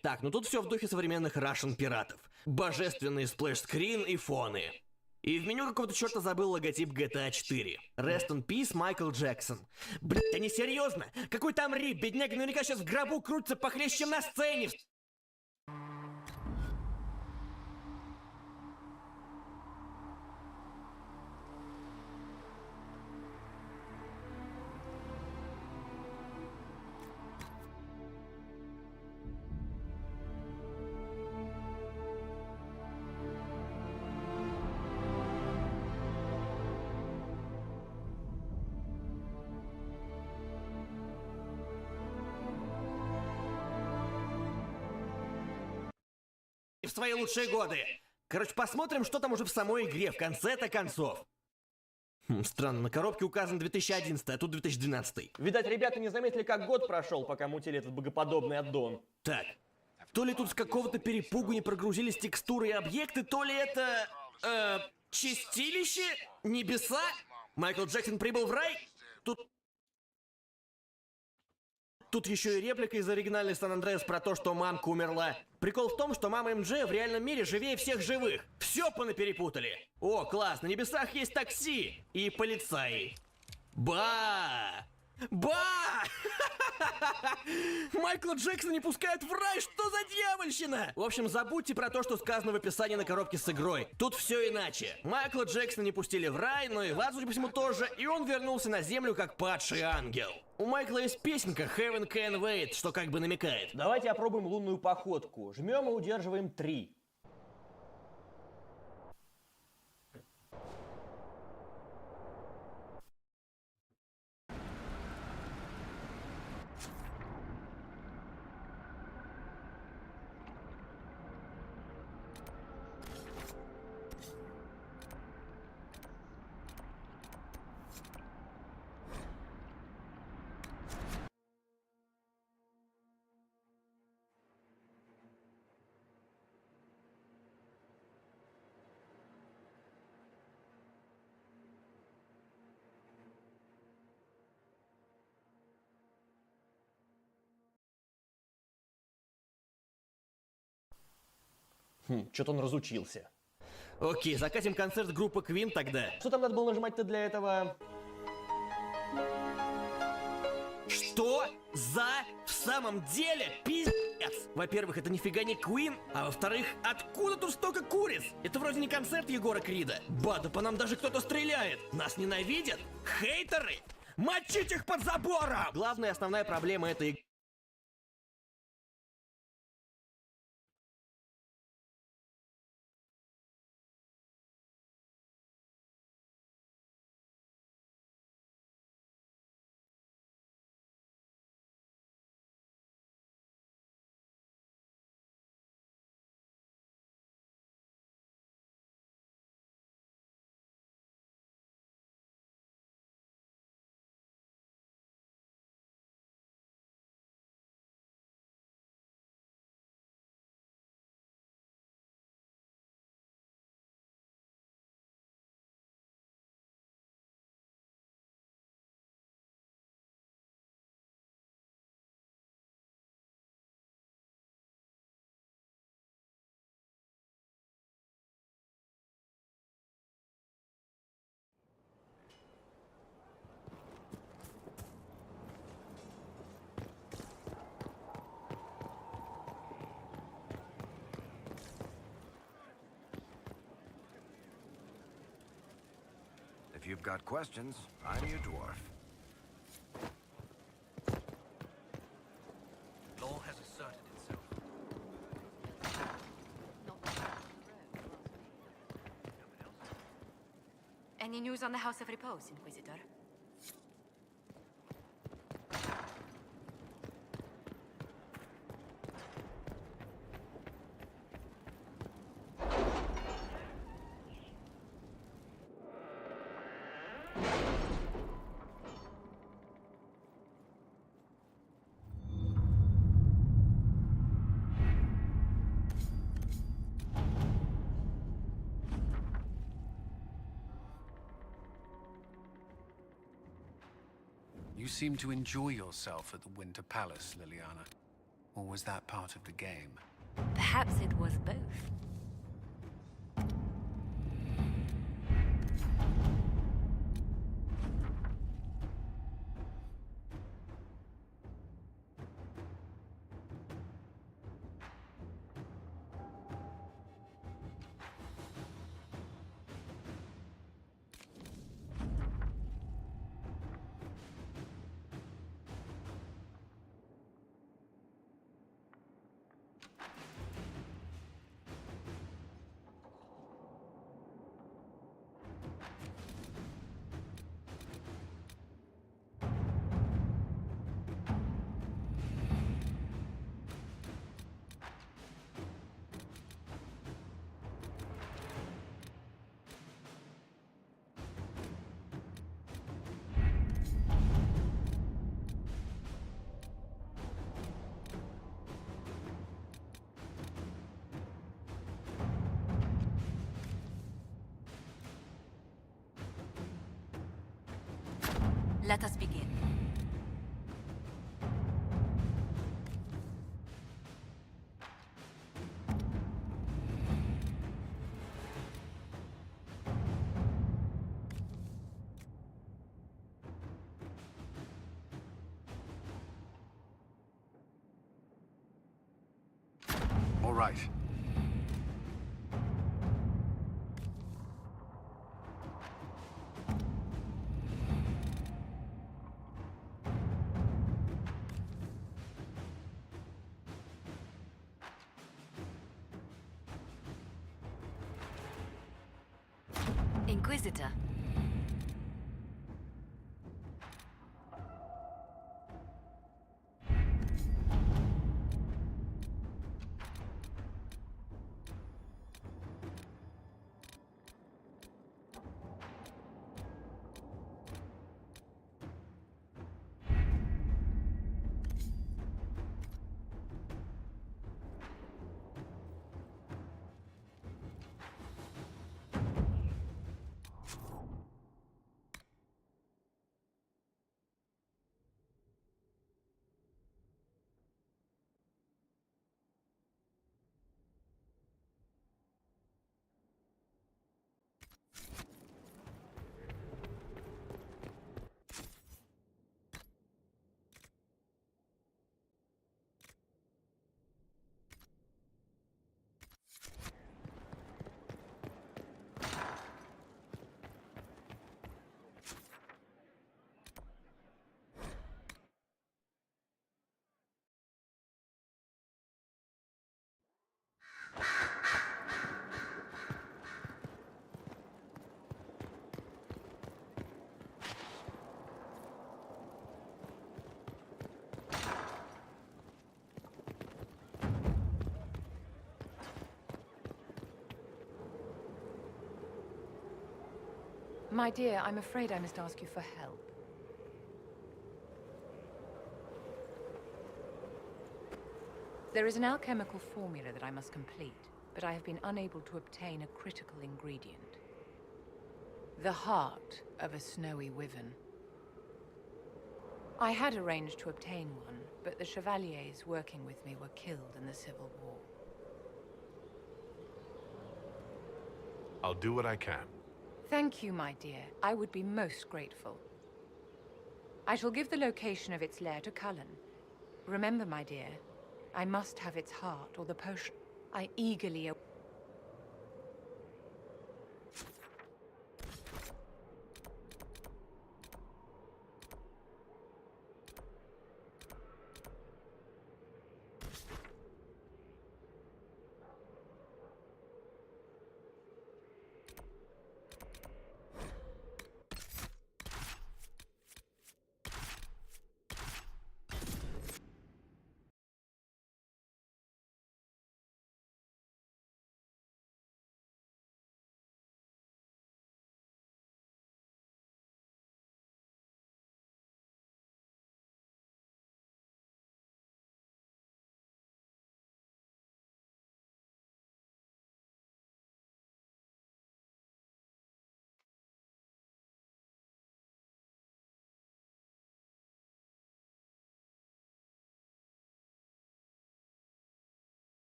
Так, ну тут все в духе современных Russian пиратов. Божественные сплэш-скрин и фоны. И в меню какого-то черта забыл логотип GTA 4. Rest in Peace, Майкл Джексон. Блять, они серьезно? Какой там рип? Бедняга наверняка сейчас в гробу крутится похлеще, чем на сцене. В свои лучшие годы. Короче, посмотрим, что там уже в самой игре, в конце-то концов. Странно, на коробке указан 2011, а тут 2012. Видать, ребята не заметили, как год прошел, пока мутили этот богоподобный аддон. Так, то ли тут с какого-то перепугу не прогрузились текстуры и объекты, то ли это... чистилище? Небеса? Майкл Джексон прибыл в рай? Тут еще и реплика из оригинальной Сан-Андреас про то, что мамка умерла. Прикол в том, что мама МДЖ в реальном мире живее всех живых. Все понаперепутали. О, класс, на небесах есть такси и полицаи. Ба! Майкла Джексона не пускают в рай, что за дьявольщина? В общем, забудьте про то, что сказано в описании на коробке с игрой. Тут все иначе. Майкла Джексона не пустили в рай, но и вас, судя по всему, тоже, и он вернулся на землю как падший ангел. У Майкла есть песенка Heaven Can Wait, что как бы намекает. Давайте опробуем лунную походку. Жмем и удерживаем 3. Что-то он разучился. Окей, закатим концерт группы Queen тогда. Что там надо было нажимать-то для этого? Что за в самом деле пиздец? Во-первых, это нифига не Queen, а во-вторых, откуда тут столько куриц? Это вроде не концерт Егора Крида. Бада, по нам даже кто-то стреляет. Нас ненавидят? Хейтеры? Мочить их под забором! Главная основная проблема этой игры. If you've got questions, I'm your dwarf. Law has asserted itself. Any news on the House of Repose, Inquisitor? You seem to enjoy yourself at the Winter Palace, Liliana. Or was that part of the game? Perhaps it was both. Let us begin. All right. Inquisitor. My dear, I'm afraid I must ask you for help. There is an alchemical formula that I must complete, but I have been unable to obtain a critical ingredient. The heart of a snowy wyvern. I had arranged to obtain one, but the chevaliers working with me were killed in the Civil War. I'll do what I can. Thank you, my dear. I would be most grateful. I shall give the location of its lair to Cullen. Remember, my dear, I must have its heart or the potion. I eagerly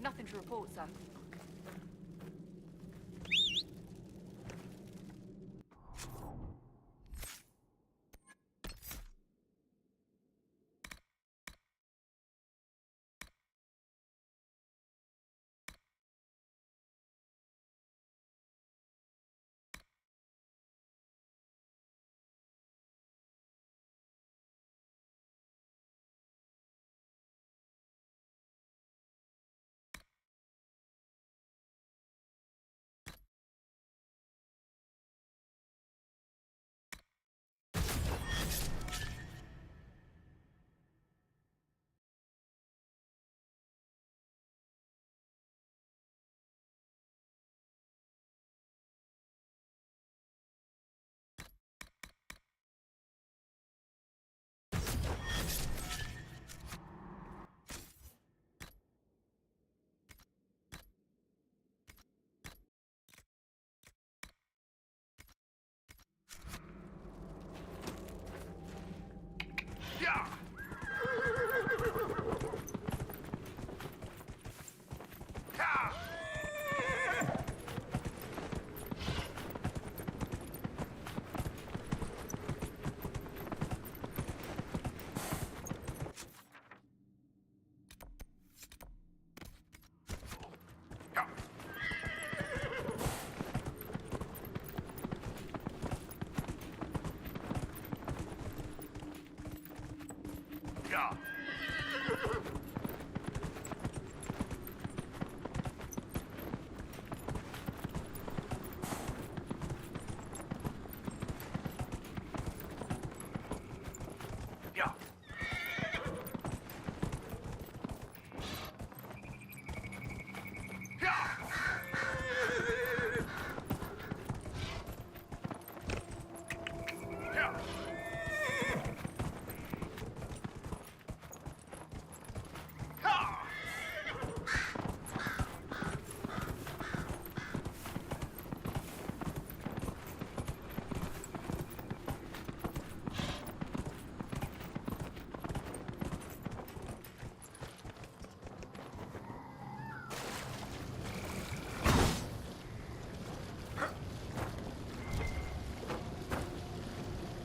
Nothing to report, sir.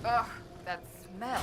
Ugh, that smell.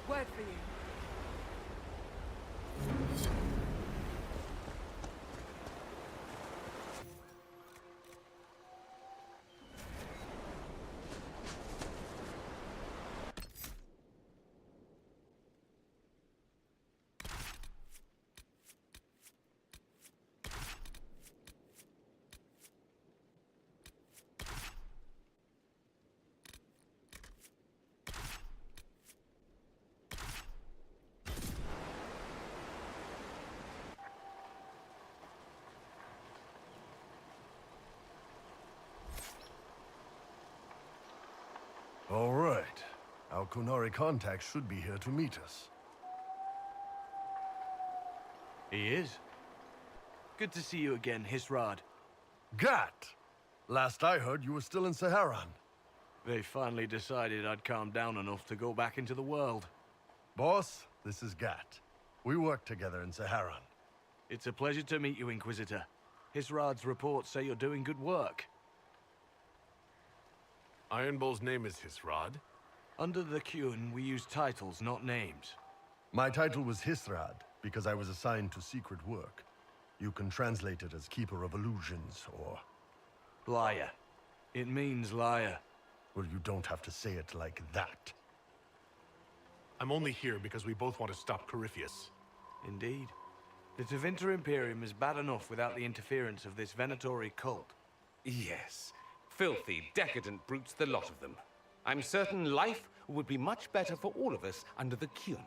Word for you. Our Kunari contact should be here to meet us. He is. Good to see you again, Hisrad. Gat! Last I heard, you were still in Saharan. They finally decided I'd calmed down enough to go back into the world. Boss, this is Gat. We work together in Saharan. It's a pleasure to meet you, Inquisitor. Hisrad's reports say you're doing good work. Iron Bull's name is Hisrad. Under the Qun, we use titles, not names. My title was Hisrad, because I was assigned to secret work. You can translate it as Keeper of Illusions, or... Liar. It means liar. Well, you don't have to say it like that. I'm only here because we both want to stop Corypheus. Indeed. The Tevinter Imperium is bad enough without the interference of this Venatori cult. Yes. Filthy, decadent brutes, the lot of them. I'm certain life would be much better for all of us under the Qun.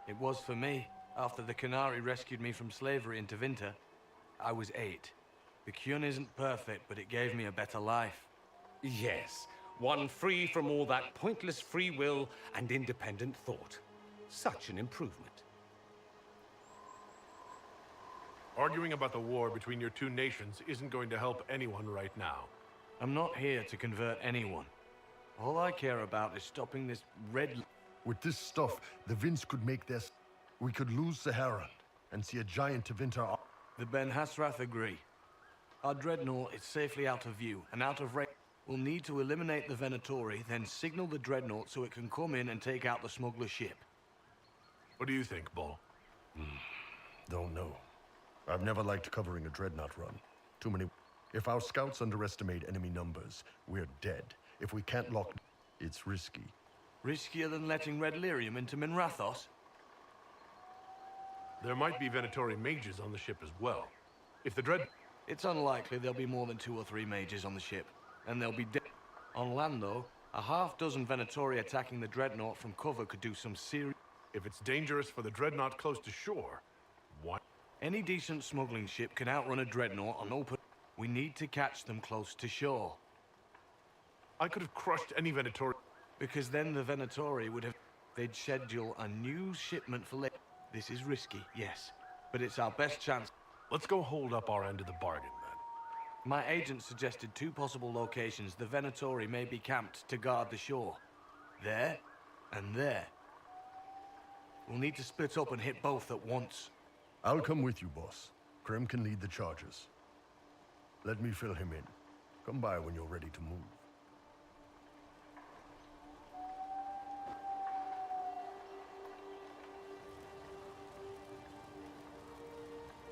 It was for me. After the Qunari rescued me from slavery in Tevinter, I was 8. The Qun isn't perfect, but it gave me a better life. Yes, one free from all that pointless free will and independent thought. Such an improvement. Arguing about the war between your two nations isn't going to help anyone right now. I'm not here to convert anyone. All I care about is stopping this red... With this stuff, the Vince could make their... We could lose Saharan, and see a giant Tevinter... The Ben Hassrath agree. Our dreadnought is safely out of view and out of range. We'll need to eliminate the Venatori, then signal the dreadnought so it can come in and take out the smuggler ship. What do you think, Bull? Don't know. I've never liked covering a dreadnought run. Too many... If our scouts underestimate enemy numbers, we're dead. If we can't lock... It's risky. Riskier than letting Red Lyrium into Minrathos? There might be Venatori mages on the ship as well. If the dread... It's unlikely there'll be more than 2 or 3 mages on the ship. And they'll be dead. On land, though, a half-dozen Venatori attacking the dreadnought from cover could do some serious... If it's dangerous for the dreadnought close to shore, why... Any decent smuggling ship can outrun a dreadnought on open... We need to catch them close to shore. I could have crushed any Venatori... Because then the Venatori would have... They'd schedule a new shipment for later. This is risky, yes. But it's our best chance. Let's go hold up our end of the bargain, then. My agent suggested 2 possible locations the Venatori may be camped to guard the shore. There, and there. We'll need to split up and hit both at once. I'll come with you, boss. Krem can lead the charges. Let me fill him in. Come by when you're ready to move.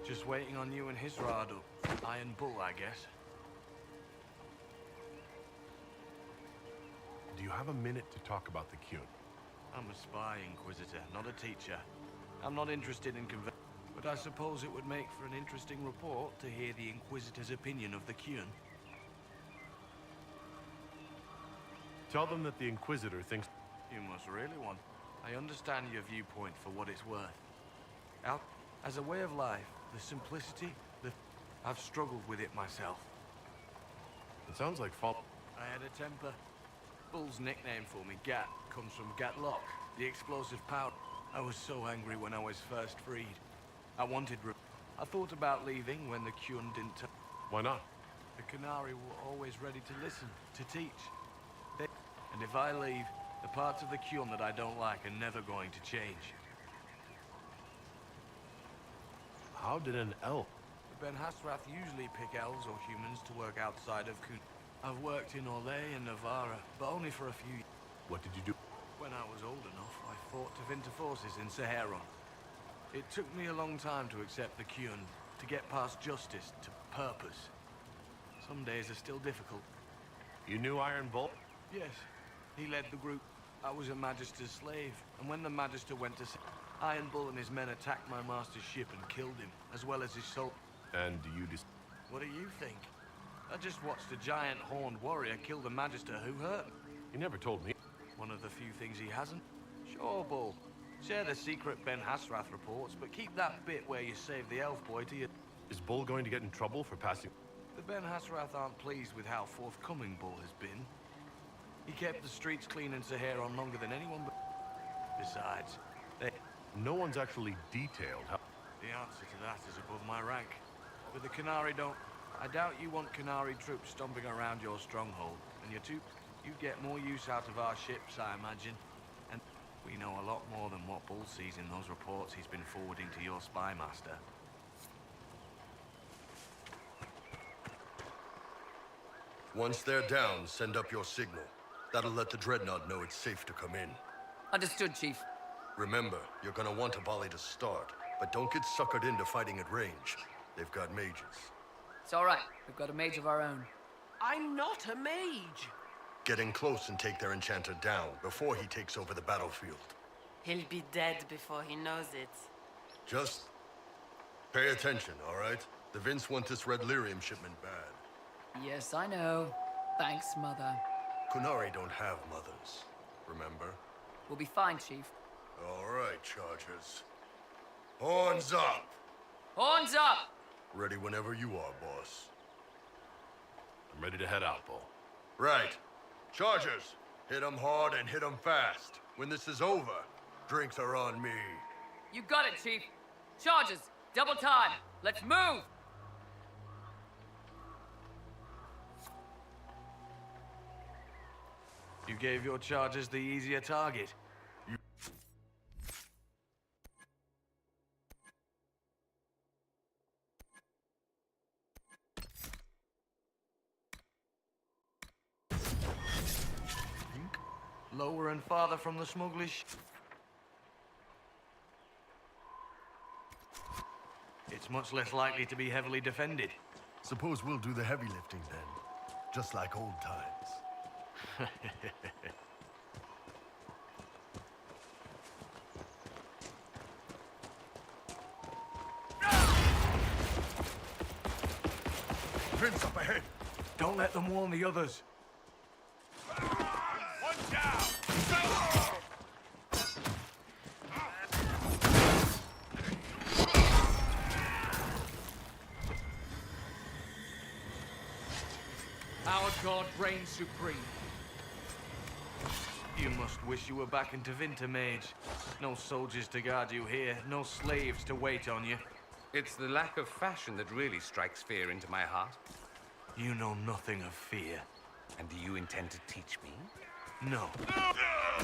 Just waiting on you and Hisrad, Iron Bull, I guess. Do you have a minute to talk about the Qun? I'm a spy, Inquisitor, not a teacher. I'm not interested in but I suppose it would make for an interesting report to hear the Inquisitor's opinion of the Qun. Tell them that the Inquisitor thinks... You must really want... I understand your viewpoint for what it's worth. As a way of life, the simplicity, I've struggled with it myself. It sounds like fault... I had a temper. Bull's nickname for me, Gat, comes from Gatlock, the explosive powder. I was so angry when I was first freed. I wanted... I thought about leaving when the Qun didn't... Why not? The Qunari were always ready to listen, to teach. And if I leave, the parts of the Qun that I don't like are never going to change. How did an elf... The Ben Hassrath usually pick elves or humans to work outside of Qun. I've worked in Orlais and Navarra, but only for a few... What did you do? When I was old enough, I fought Tevinter forces in Saharan. It took me a long time to accept the Qun, to get past justice to purpose. Some days are still difficult. You knew Iron Bull? Yes, he led the group. I was a Magister's slave, and when the Magister went to sea, Iron Bull and his men attacked my master's ship and killed him, as well as his soul. And do you just... What do you think? I just watched a giant horned warrior kill the Magister who hurt him. You never told me. One of the few things he hasn't. Sure, Bull. Share the secret Ben Hassrath reports, but keep that bit where you saved the elf boy to your... Is Bull going to get in trouble for passing... The Ben Hassrath aren't pleased with how forthcoming Bull has been. He kept the streets clean in Saharon longer than anyone but... Besides, No one's actually detailed how... the answer to that is above my rank. But the Qunari don't... I doubt you want Qunari troops stomping around your stronghold. And you'd get more use out of our ships, I imagine. And we know a lot more than what Bull sees in those reports he's been forwarding to your spy master. Once they're down, send up your signal. That'll let the Dreadnought know it's safe to come in. Understood, Chief. Remember, you're gonna want a volley to start, but don't get suckered into fighting at range. They've got mages. It's all right. We've got a mage of our own. I'm not a mage. Get in close and take their enchanter down before he takes over the battlefield. He'll be dead before he knows it. Just pay attention, all right? The Vince want this red lyrium shipment bad. Yes, I know. Thanks, Mother. Qunari don't have mothers, remember? We'll be fine, Chief. All right, Chargers. Horns up! Horns up! Ready whenever you are, boss. I'm ready to head out, Bull. Right. Chargers, hit 'em hard and hit 'em fast. When this is over, drinks are on me. You got it, Chief. Charges, double time. Let's move! You gave your charges the easier target. Lower and farther from the smugglers. It's much less likely to be heavily defended. Suppose we'll do the heavy lifting then. Just like old times. Vince up ahead. Don't let them warn the others. One down! Our god reigns supreme. You must wish you were back in Tevinter, Mage. No soldiers to guard you here, no slaves to wait on you. It's the lack of fashion that really strikes fear into my heart. You know nothing of fear. And do you intend to teach me? No.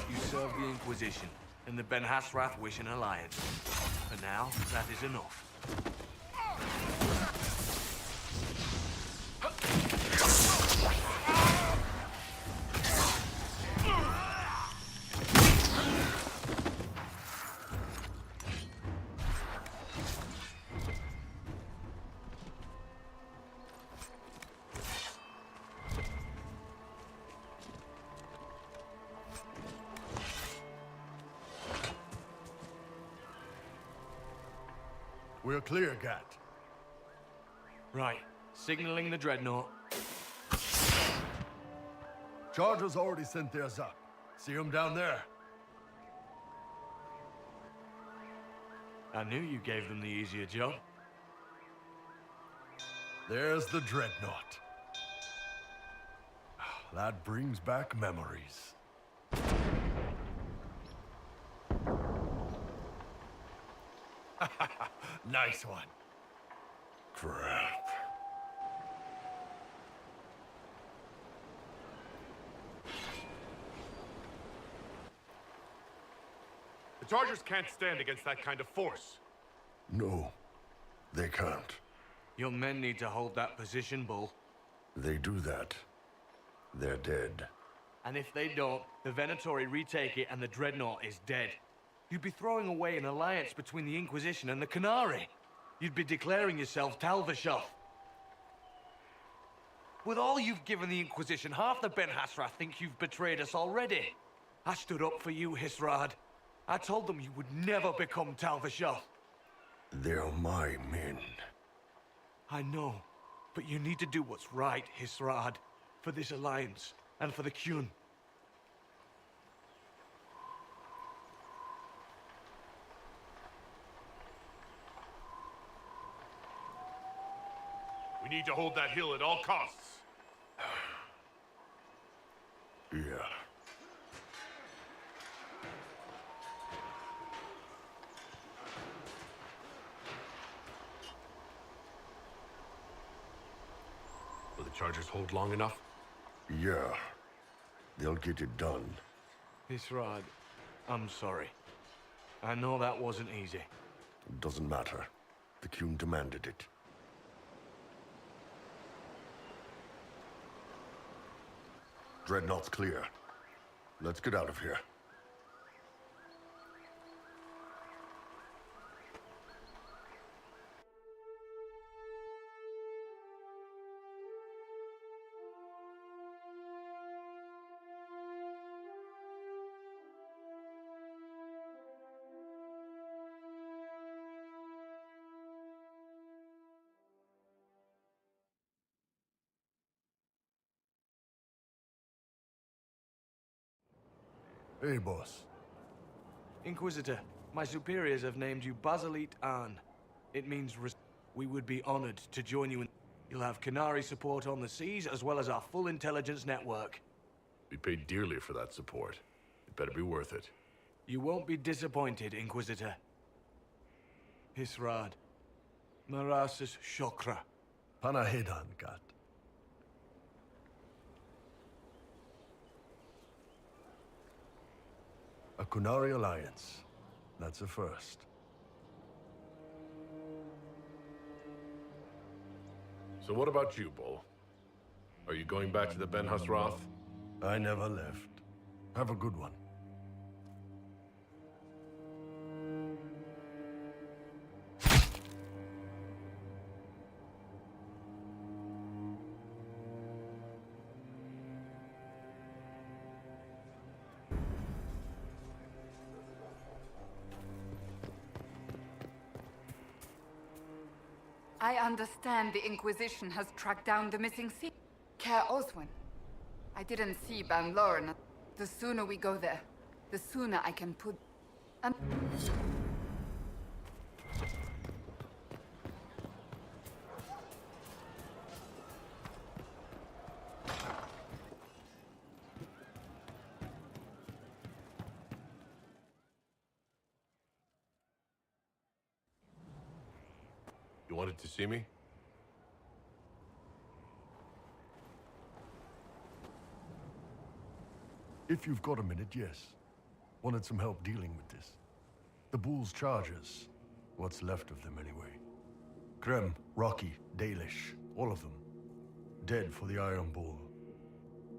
You serve the Inquisition, and the Ben Hasrath wish an alliance. For now, that is enough. We're clear, Gat. Right. Signaling the Dreadnought. Chargers already sent theirs up. See 'em down there? I knew you gave them the easier job. There's the Dreadnought. That brings back memories. Nice one. Crap. The Chargers can't stand against that kind of force. No, they can't. Your men need to hold that position, Bull. They do that, they're dead. And if they don't, the Venatori retake it and the Dreadnought is dead. You'd be throwing away an alliance between the Inquisition and the Qunari. You'd be declaring yourself Tal-Vashoth. With all you've given the Inquisition, half the Ben Hasrath think you've betrayed us already. I stood up for you, Hisrad. I told them you would never become Tal-Vashoth. They're my men. I know, but you need to do what's right, Hisrad, for this alliance and for the Qun. We need to hold that hill at all costs. Yeah. Chargers hold long enough? Yeah. They'll get it done. Hisrad, I'm sorry. I know that wasn't easy. It doesn't matter. The Qun demanded it. Dreadnought's clear. Let's get out of here. Hey, boss. Inquisitor, my superiors have named you Basilit An. It means we would be honored to join you in... You'll have Qunari support on the seas, as well as our full intelligence network. We paid dearly for that support. It better be worth it. You won't be disappointed, Inquisitor. Hisrad. Marasis Shokra. Panahedan, Gat. A Qunari alliance. That's a first. So what about you, Bull? Are you going back to the Ben Hasrath? I never left. Have a good one. I understand the Inquisition has tracked down the missing sea. Care Oswin. I didn't see Ban Loren. The sooner we go there, the sooner I can put... And... You wanted to see me? If you've got a minute, yes. Wanted some help dealing with this. The Bull's charges. What's left of them, anyway. Krem, Rocky, Dalish, all of them. Dead for the Iron Bull.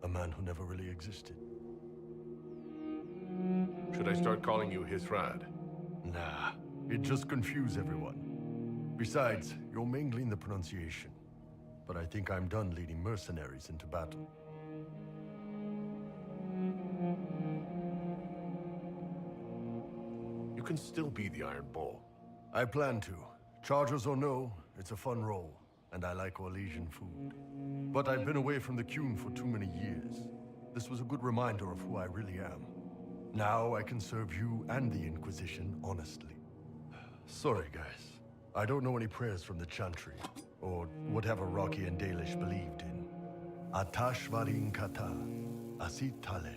A man who never really existed. Should I start calling you Hisrad? Nah, it'd just confuse everyone. Besides, you're mangling the pronunciation. But I think I'm done leading mercenaries into battle. You can still be the Iron Bull. I plan to. Chargers or no, it's a fun role, and I like Orlesian food. But I've been away from the Qun for too many years. This was a good reminder of who I really am. Now I can serve you and the Inquisition honestly. Sorry, guys. I don't know any prayers from the Chantry, or whatever Rocky and Dalish believed in. Atash varin kata, asit tale.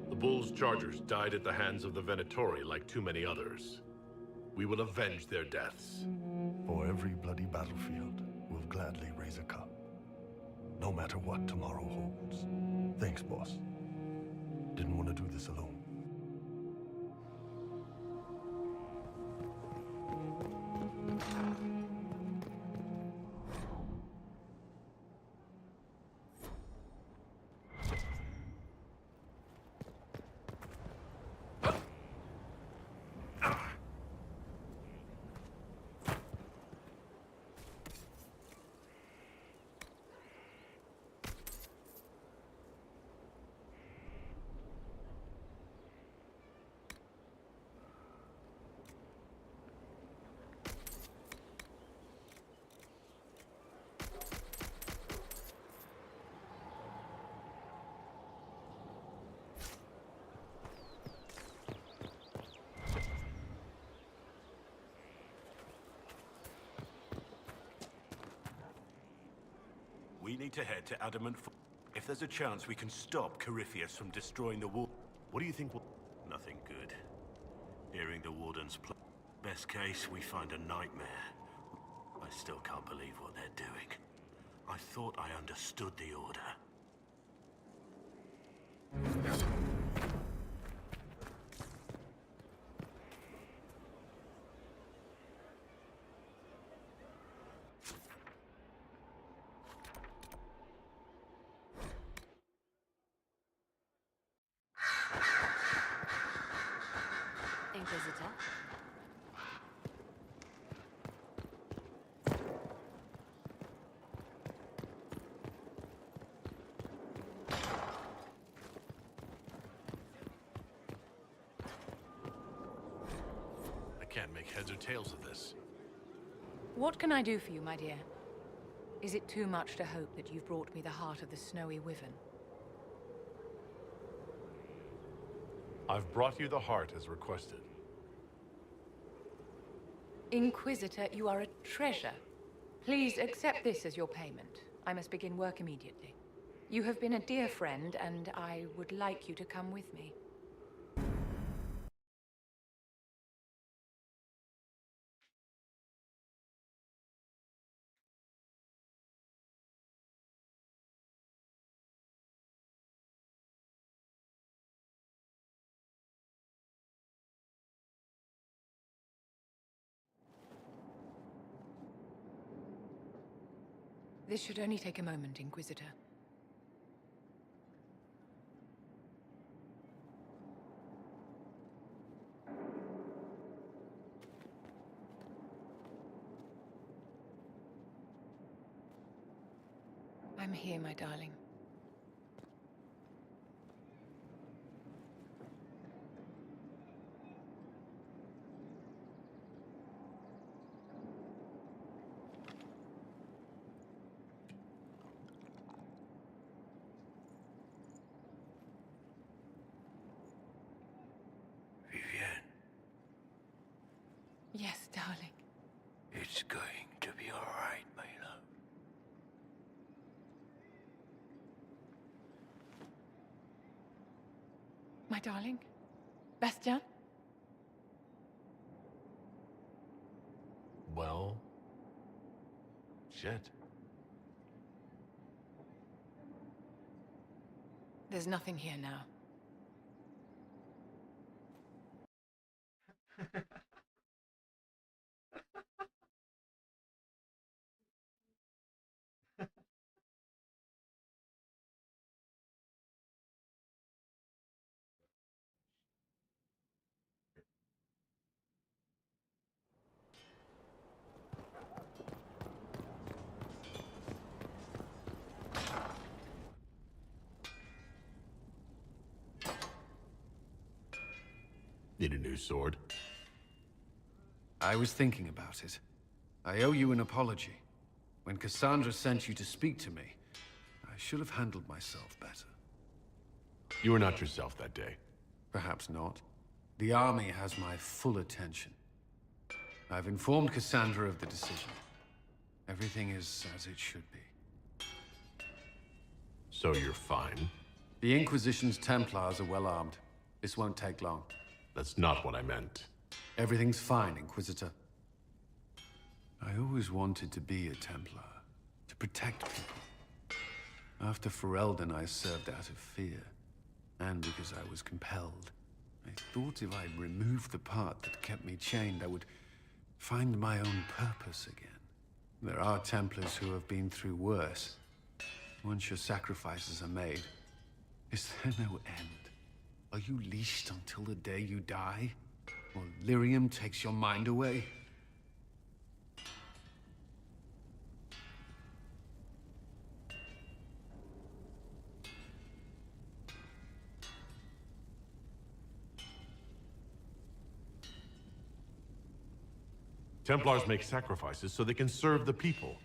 The Bull's Chargers died at the hands of the Venatori like too many others. We will avenge their deaths. For every bloody battlefield, we'll gladly raise a cup. No matter what tomorrow holds. Thanks, boss. Didn't want to do this alone. We need to head to Adamant. If there's a chance we can stop Corypheus from destroying the wall. What do you think will... Nothing good. Hearing the Warden's best case, we find a nightmare. I still can't believe what they're doing. I thought I understood the Order. Inquisitor. I can't make heads or tails of this. What can I do for you, my dear? Is it too much to hope that you've brought me the heart of the Snowy Wyvern? I've brought you the heart as requested. Inquisitor, you are a treasure. Please accept this as your payment. I must begin work immediately. You have been a dear friend, and I would like you to come with me. This should only take a moment, Inquisitor. I'm here, my darling. Yes, darling. It's going to be all right, my love. My darling? Bastian? Well... shit. There's nothing here now. Need a new sword? I was thinking about it. I owe you an apology. When Cassandra sent you to speak to me, I should have handled myself better. You were not yourself that day. Perhaps not. The army has my full attention. I've informed Cassandra of the decision. Everything is as it should be. So you're fine? The Inquisition's Templars are well armed. This won't take long. That's not what I meant. Everything's fine, Inquisitor. I always wanted to be a Templar, to protect people. After Ferelden, I served out of fear, and because I was compelled. I thought if I removed the part that kept me chained, I would find my own purpose again. There are Templars who have been through worse. Once your sacrifices are made, is there no end? Are you leashed until the day you die? Or Lyrium takes your mind away? Templars make sacrifices so they can serve the people.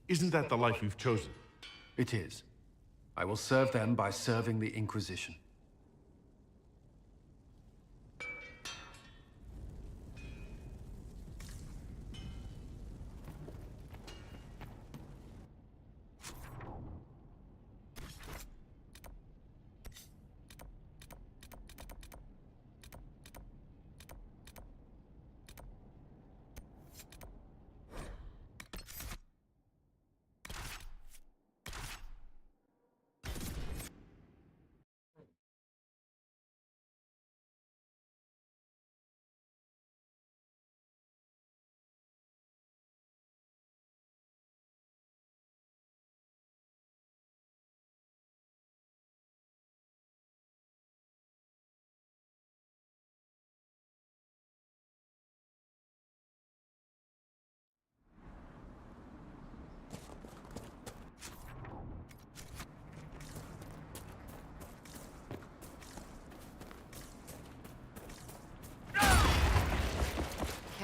Isn't that the life you've chosen? It is. I will serve them by serving the Inquisition.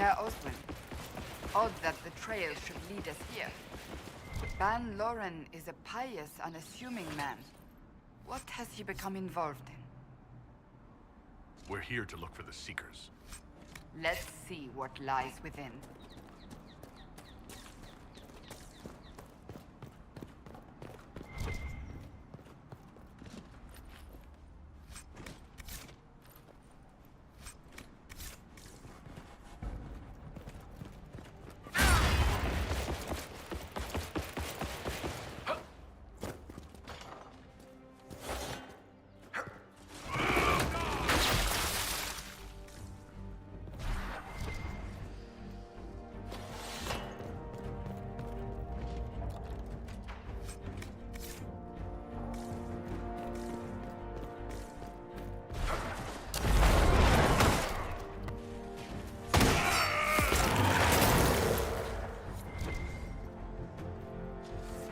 Herr Oswin. Odd that the trail should lead us here. Ban Loren is a pious, unassuming man. What has he become involved in? We're here to look for the Seekers. Let's see what lies within.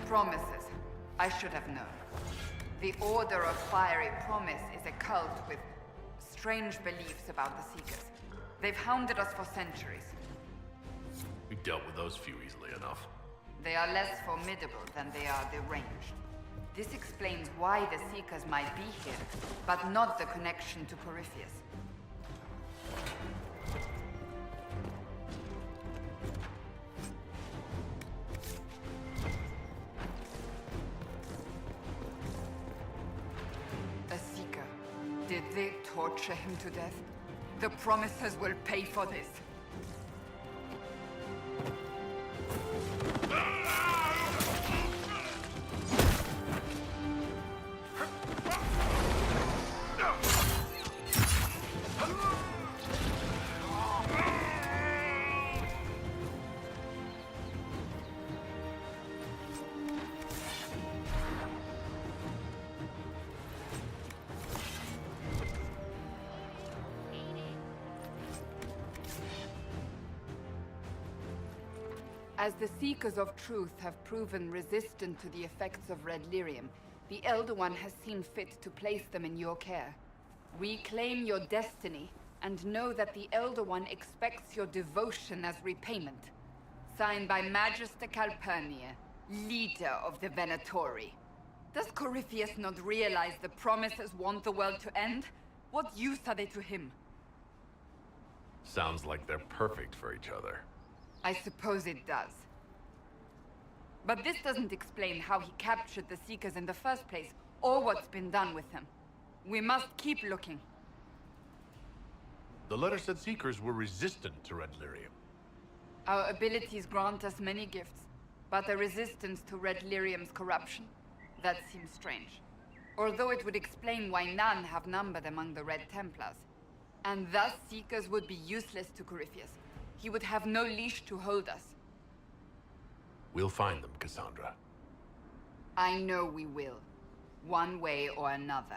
Promises. I should have known. The Order of Fiery Promise is a cult with strange beliefs about the Seekers. They've hounded us for centuries. We dealt with those few easily enough. They are less formidable than they are deranged. This explains why the Seekers might be here, but not the connection to Corypheus. A Seeker. Did they torture him to death? The Promisers will pay for this. As the Seekers of Truth have proven resistant to the effects of Red Lyrium, the Elder One has seen fit to place them in your care. Reclaim your destiny, and know that the Elder One expects your devotion as repayment. Signed by Magister Calpurnia, leader of the Venatori. Does Corypheus not realize the Promisers want the world to end? What use are they to him? Sounds like they're perfect for each other. I suppose it does. But this doesn't explain how he captured the Seekers in the first place, or what's been done with them. We must keep looking. The letter said Seekers were resistant to Red Lyrium. Our abilities grant us many gifts, but a resistance to Red Lyrium's corruption? That seems strange. Although it would explain why none have numbered among the Red Templars. And thus Seekers would be useless to Corypheus. He would have no leash to hold us. We'll find them, Cassandra. I know we will. One way or another.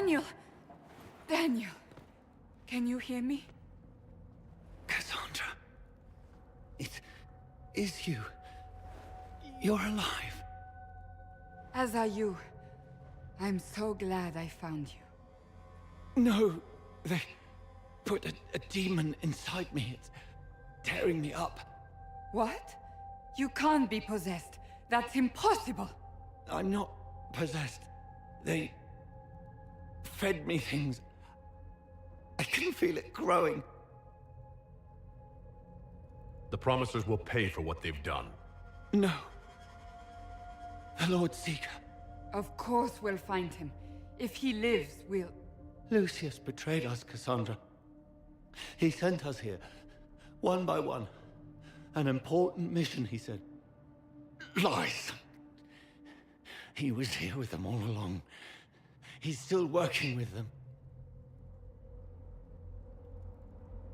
Daniel! Daniel! Can you hear me? Cassandra. It is you. You're alive. As are you. I'm so glad I found you. No, they put a demon inside me. It's tearing me up. What? You can't be possessed. That's impossible. I'm not possessed. They fed me things. I can feel it growing. The Promisers will pay for what they've done. No. The Lord Seeker. Of course we'll find him. If he lives, we'll... Lucius betrayed us, Cassandra. He sent us here, one by one. An important mission, he said. Lies. He was here with them all along. He's still working with them.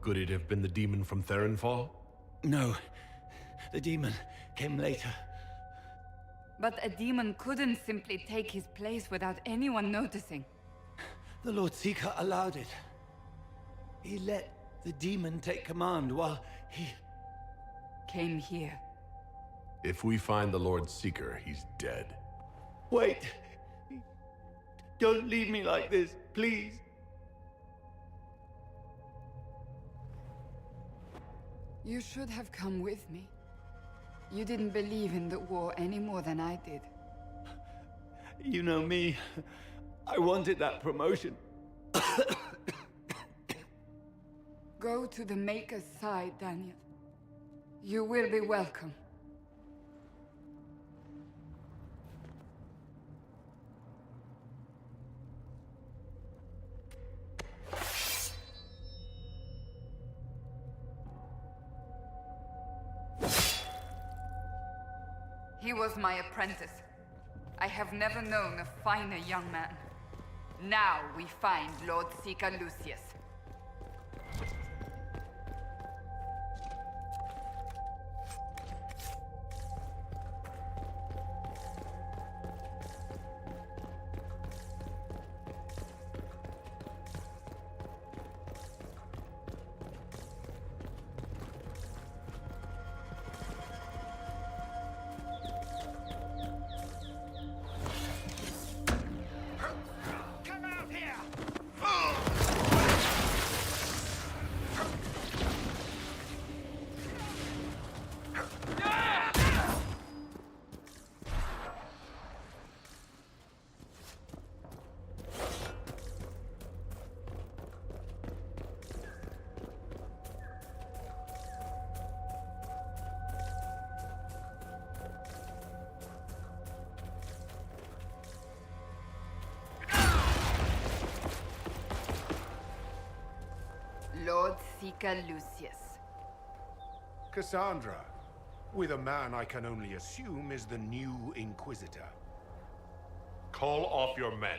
Could it have been the demon from Therenfall? No. The demon came later. But a demon couldn't simply take his place without anyone noticing. The Lord Seeker allowed it. He let the demon take command while he... came here. If we find the Lord Seeker, he's dead. Wait! Don't leave me like this, please. You should have come with me. You didn't believe in the war any more than I did. You know me. I wanted that promotion. Go to the Maker's side, Daniel. You will be welcome. He was my apprentice. I have never known a finer young man. Now we find Lord Seeker Lucius. Lord Seeker Lucius. Cassandra, with a man I can only assume is the new Inquisitor. Call off your men,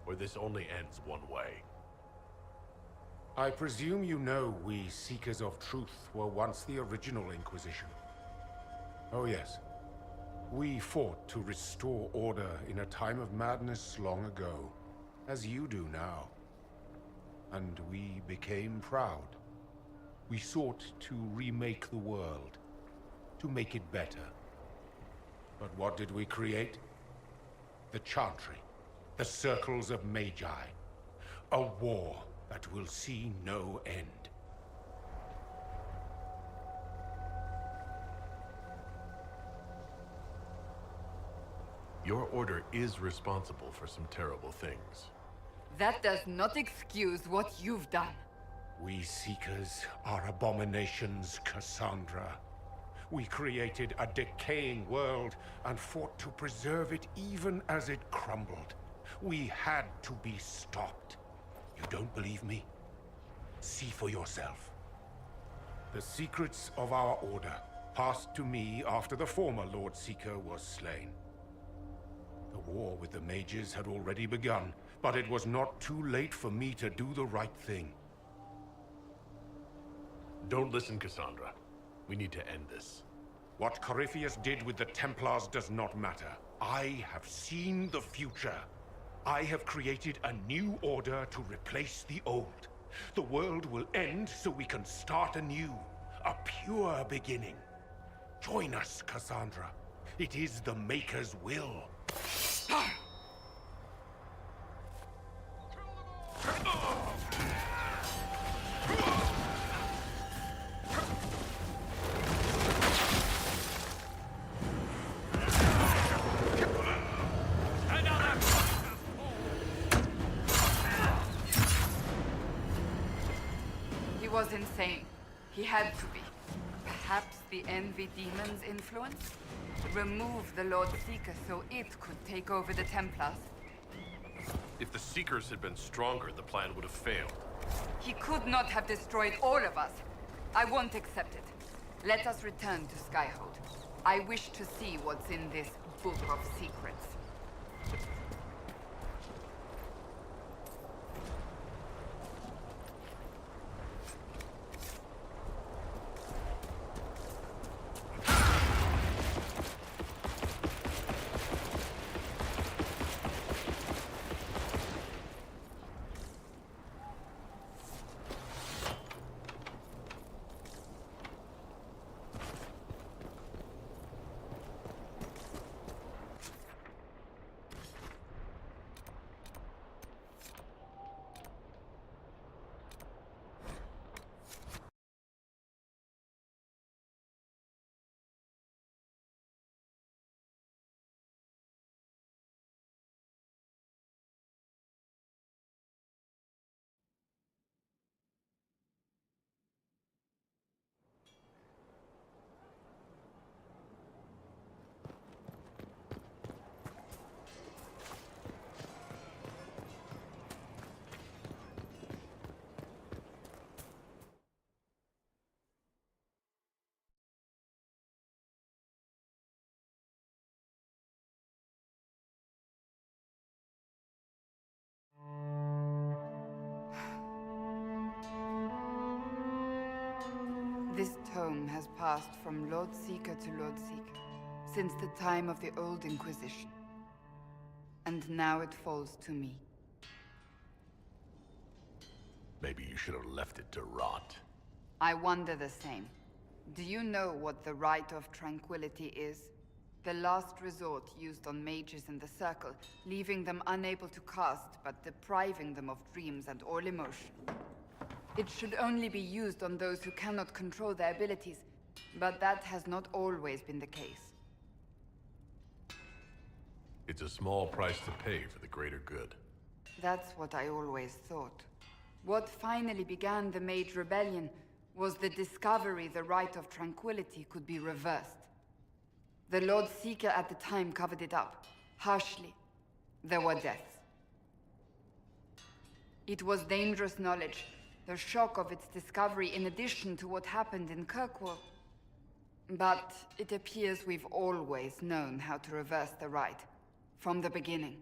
or this only ends one way. I presume you know we Seekers of Truth were once the original Inquisition. Oh yes. We fought to restore order in a time of madness long ago, as you do now. And we became proud. We sought to remake the world, to make it better. But what did we create? The Chantry, the Circles of Magi. A war that will see no end. Your order is responsible for some terrible things. That does not excuse what you've done. We Seekers are abominations, Cassandra. We created a decaying world and fought to preserve it even as it crumbled. We had to be stopped. You don't believe me? See for yourself. The secrets of our order passed to me after the former Lord Seeker was slain. The war with the mages had already begun, but it was not too late for me to do the right thing. Don't listen, Cassandra. We need to end this. What Corypheus did with the Templars does not matter. I have seen the future. I have created a new order to replace the old. The world will end so we can start anew. A pure beginning. Join us, Cassandra. It is the Maker's will. He was insane. He had to be. Perhaps the Envy Demon's influence? Remove the Lord Seeker so it could take over the Templars? If the Seekers had been stronger, the plan would have failed. He could not have destroyed all of us. I won't accept it. Let us return to Skyhold. I wish to see what's in this Book of Secrets. This tome has passed from Lord Seeker to Lord Seeker, since the time of the Old Inquisition. And now it falls to me. Maybe you should have left it to rot. I wonder the same. Do you know what the Rite of Tranquility is? The last resort used on mages in the Circle, leaving them unable to cast, but depriving them of dreams and all emotion. It should only be used on those who cannot control their abilities, but that has not always been the case. It's a small price to pay for the greater good. That's what I always thought. What finally began the Mage Rebellion was the discovery the Rite of Tranquility could be reversed. The Lord Seeker at the time covered it up, harshly. There were deaths. It was dangerous knowledge, the shock of its discovery in addition to what happened in Kirkwall. But it appears we've always known how to reverse the Rite, from the beginning.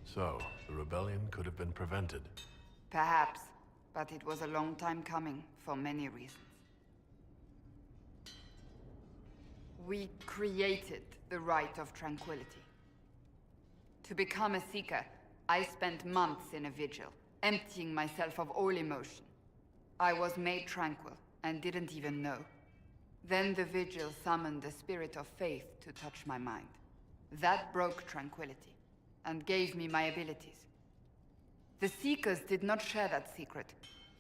So, the rebellion could have been prevented. Perhaps, but it was a long time coming, for many reasons. We created the Rite of Tranquility. To become a Seeker, I spent months in a vigil, emptying myself of all emotion. I was made tranquil, and didn't even know. Then the vigil summoned a spirit of faith to touch my mind. That broke tranquility, and gave me my abilities. The Seekers did not share that secret.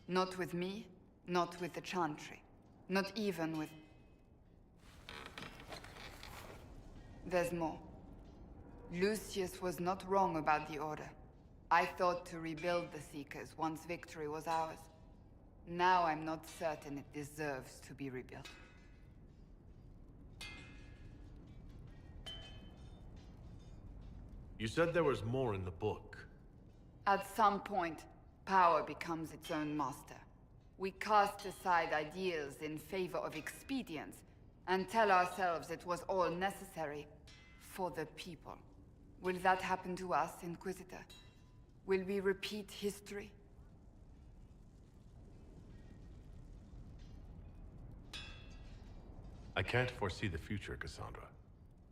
Not with me, not with the Chantry, not even with... There's more. Lucius was not wrong about the Order. I thought to rebuild the Seekers once victory was ours. Now I'm not certain it deserves to be rebuilt. You said there was more in the book. At some point, power becomes its own master. We cast aside ideals in favor of expedience, and tell ourselves it was all necessary for the people. Will that happen to us, Inquisitor? Will we repeat history? I can't foresee the future, Cassandra.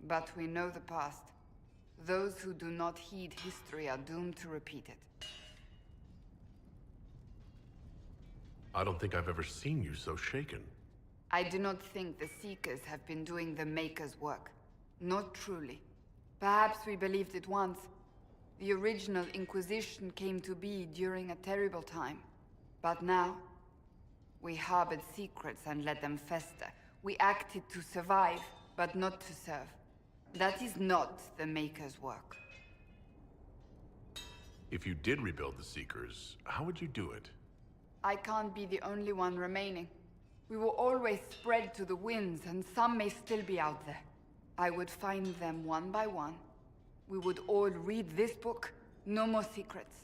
But we know the past. Those who do not heed history are doomed to repeat it. I don't think I've ever seen you so shaken. I do not think the Seekers have been doing the Maker's work. Not truly. Perhaps we believed it once. The original Inquisition came to be during a terrible time. But now, we harbored secrets and let them fester. We acted to survive, but not to serve. That is not the Maker's work. If you did rebuild the Seekers, how would you do it? I can't be the only one remaining. We will always spread to the winds, and some may still be out there. I would find them one by one. We would all read this book, no more secrets.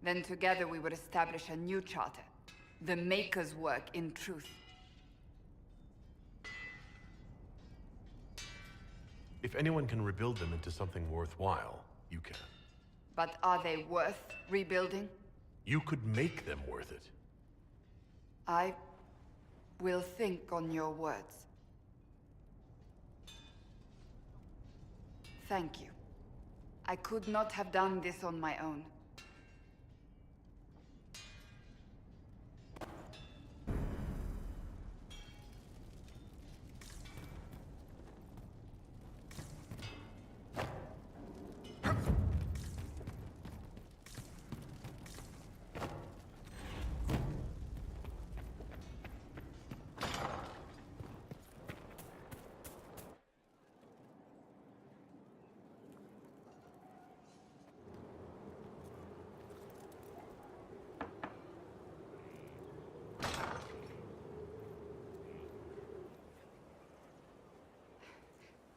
Then together we would establish a new charter. The Maker's work in truth. If anyone can rebuild them into something worthwhile, you can. But are they worth rebuilding? You could make them worth it. I will think on your words. Thank you. I could not have done this on my own.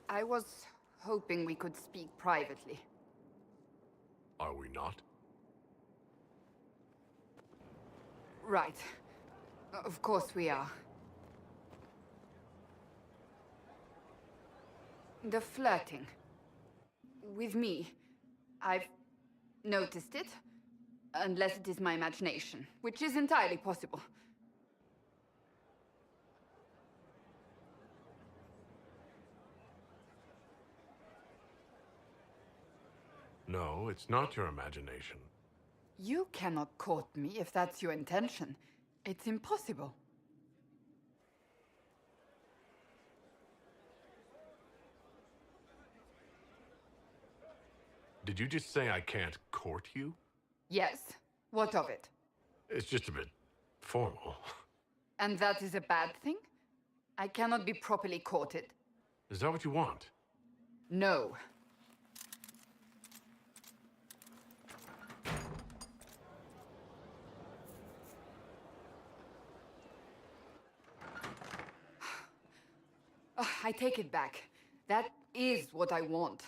I was hoping we could speak privately. Are we not? Right. Of course we are. The flirting. With me. I've noticed it. Unless it is my imagination, which is entirely possible. No, it's not your imagination. You cannot court me if that's your intention. It's impossible. Did you just say I can't court you? Yes. What of it? It's just a bit formal. And that is a bad thing? I cannot be properly courted. Is that what you want? No. I take it back. That is what I want.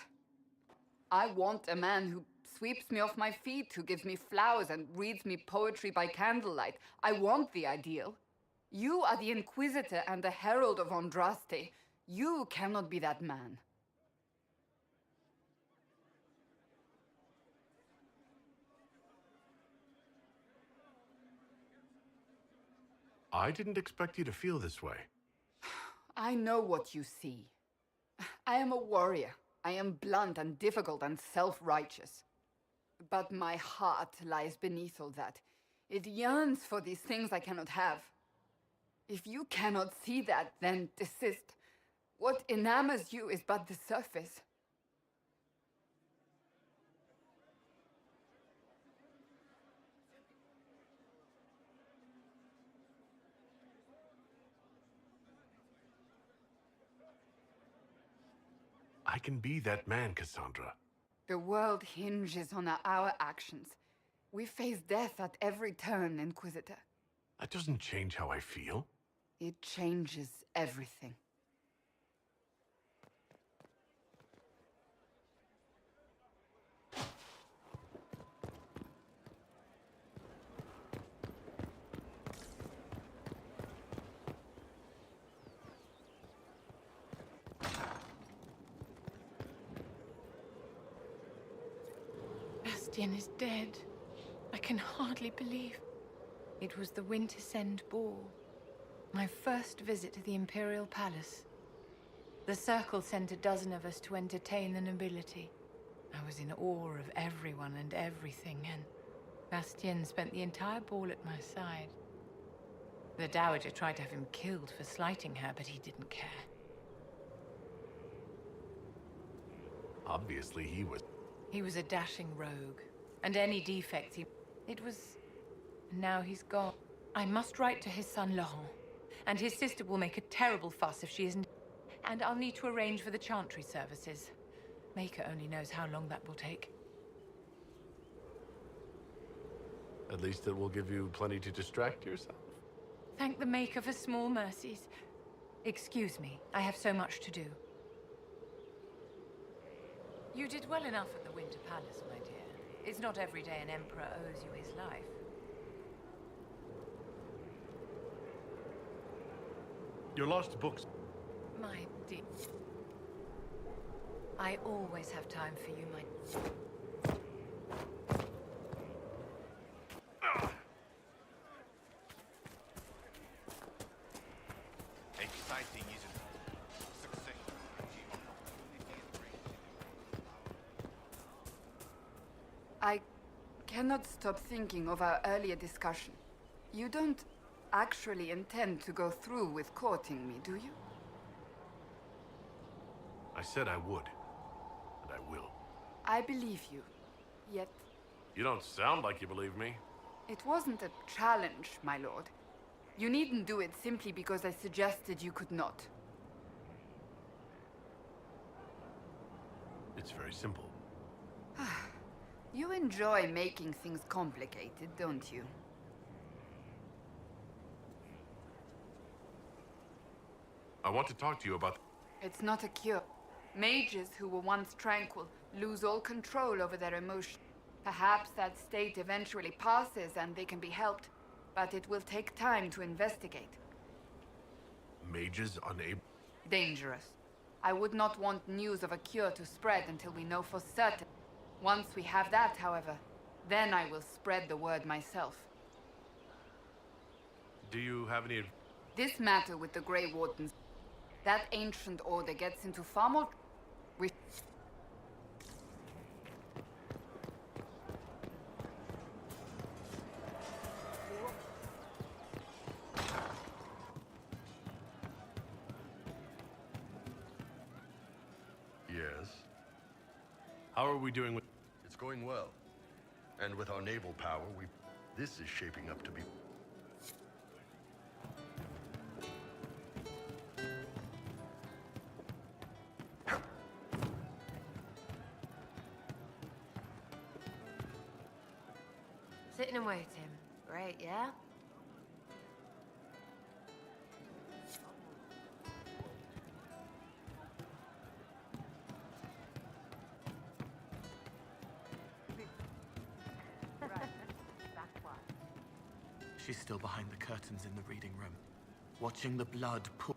I want a man who sweeps me off my feet, who gives me flowers and reads me poetry by candlelight. I want the ideal. You are the Inquisitor and the Herald of Andraste. You cannot be that man. I didn't expect you to feel this way. I know what you see. I am a warrior. I am blunt and difficult and self-righteous. But my heart lies beneath all that. It yearns for these things I cannot have. If you cannot see that, then desist. What enamors you is but the surface. I can be that man, Cassandra. The world hinges on our actions. We face death at every turn, Inquisitor. That doesn't change how I feel. It changes everything. Bastian is dead. I can hardly believe. It was the Wintersend Ball. My first visit to the Imperial Palace. The Circle sent a dozen of us to entertain the nobility. I was in awe of everyone and everything, and Bastien spent the entire ball at my side. The Dowager tried to have him killed for slighting her, but he didn't care. Obviously, he was. He was a dashing rogue, and any defects he... It was... Now he's gone. I must write to his son Laurent, and his sister will make a terrible fuss if she isn't... And I'll need to arrange for the Chantry services. Maker only knows how long that will take. At least it will give you plenty to distract yourself. Thank the Maker for small mercies. Excuse me, I have so much to do. You did well enough at the Winter Palace, my dear. It's not every day an emperor owes you his life. Your lost books. My dear. I always have time for you, my... Exciting, isn't it? I cannot stop thinking of our earlier discussion. You don't actually intend to go through with courting me, do you? I said I would. And I will. I believe you. Yet, You don't sound like you believe me. it wasn't a challenge, my lord. You needn't do it simply because I suggested you could not. It's very simple. You enjoy making things complicated, don't you? I want to talk to you about... It's not a cure. Mages who were once tranquil lose all control over their emotions. Perhaps that state eventually passes and they can be helped, but it will take time to investigate. Mages unable... Dangerous. I would not want news of a cure to spread until we know for certain. Once we have that, however, then I will spread the word myself. Do you have any... This matter with the Grey Wardens, that ancient order gets into far more... We... Yes? How are we doing with... It's going well. And with our naval power, this is shaping up to be... Sitting and waiting. Great, yeah? She's still behind the curtains in the reading room, watching the blood pour.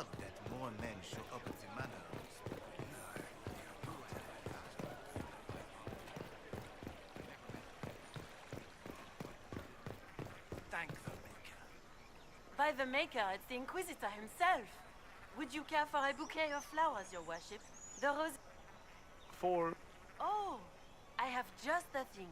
odd that more men show up at the manor. Thank the Maker. By the Maker, it's the Inquisitor himself. Would you care for a bouquet of flowers, your worship? The rose... For... Oh, I have just the thing.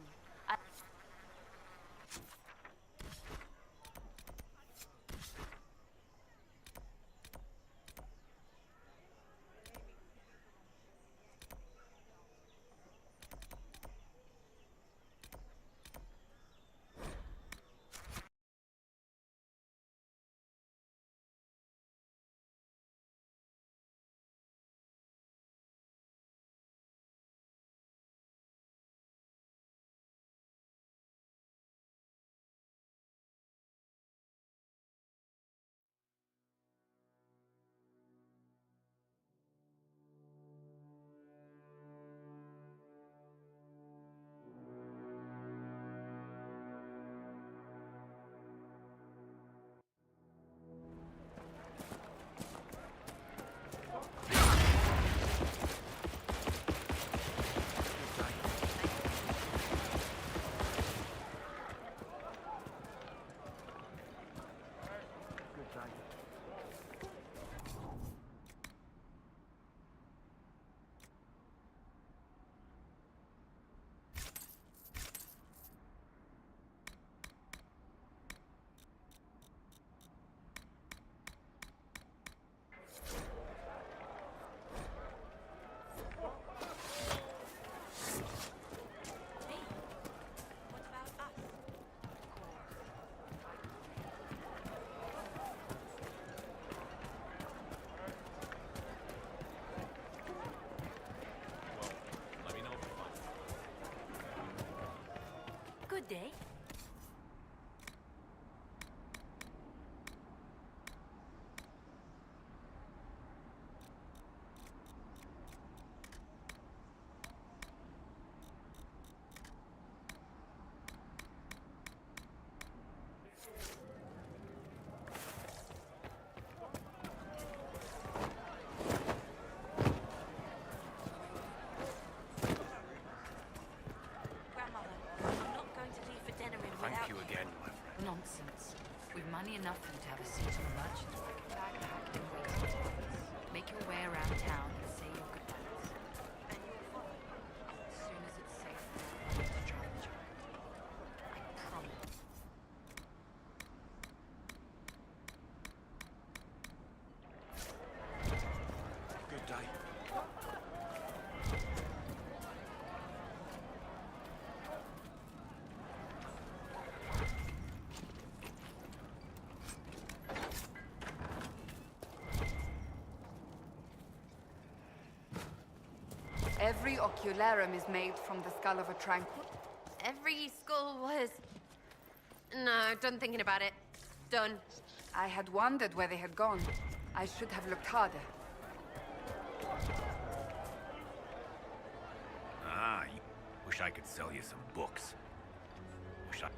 Good day. Thank you again, my friend. Nonsense. We've money enough for you to have a seat on a merchant backpack and wait for us. Make your way around town and say your goodbyes. And you'll follow. As soon as it's safe for you to travel, I promise. Good day. Every ocularum is made from the skull of a tranquil. Every skull was... No, done thinking about it. Done. I had wondered where they had gone. I should have looked harder. Ah, wish I could sell you some books. Wish I...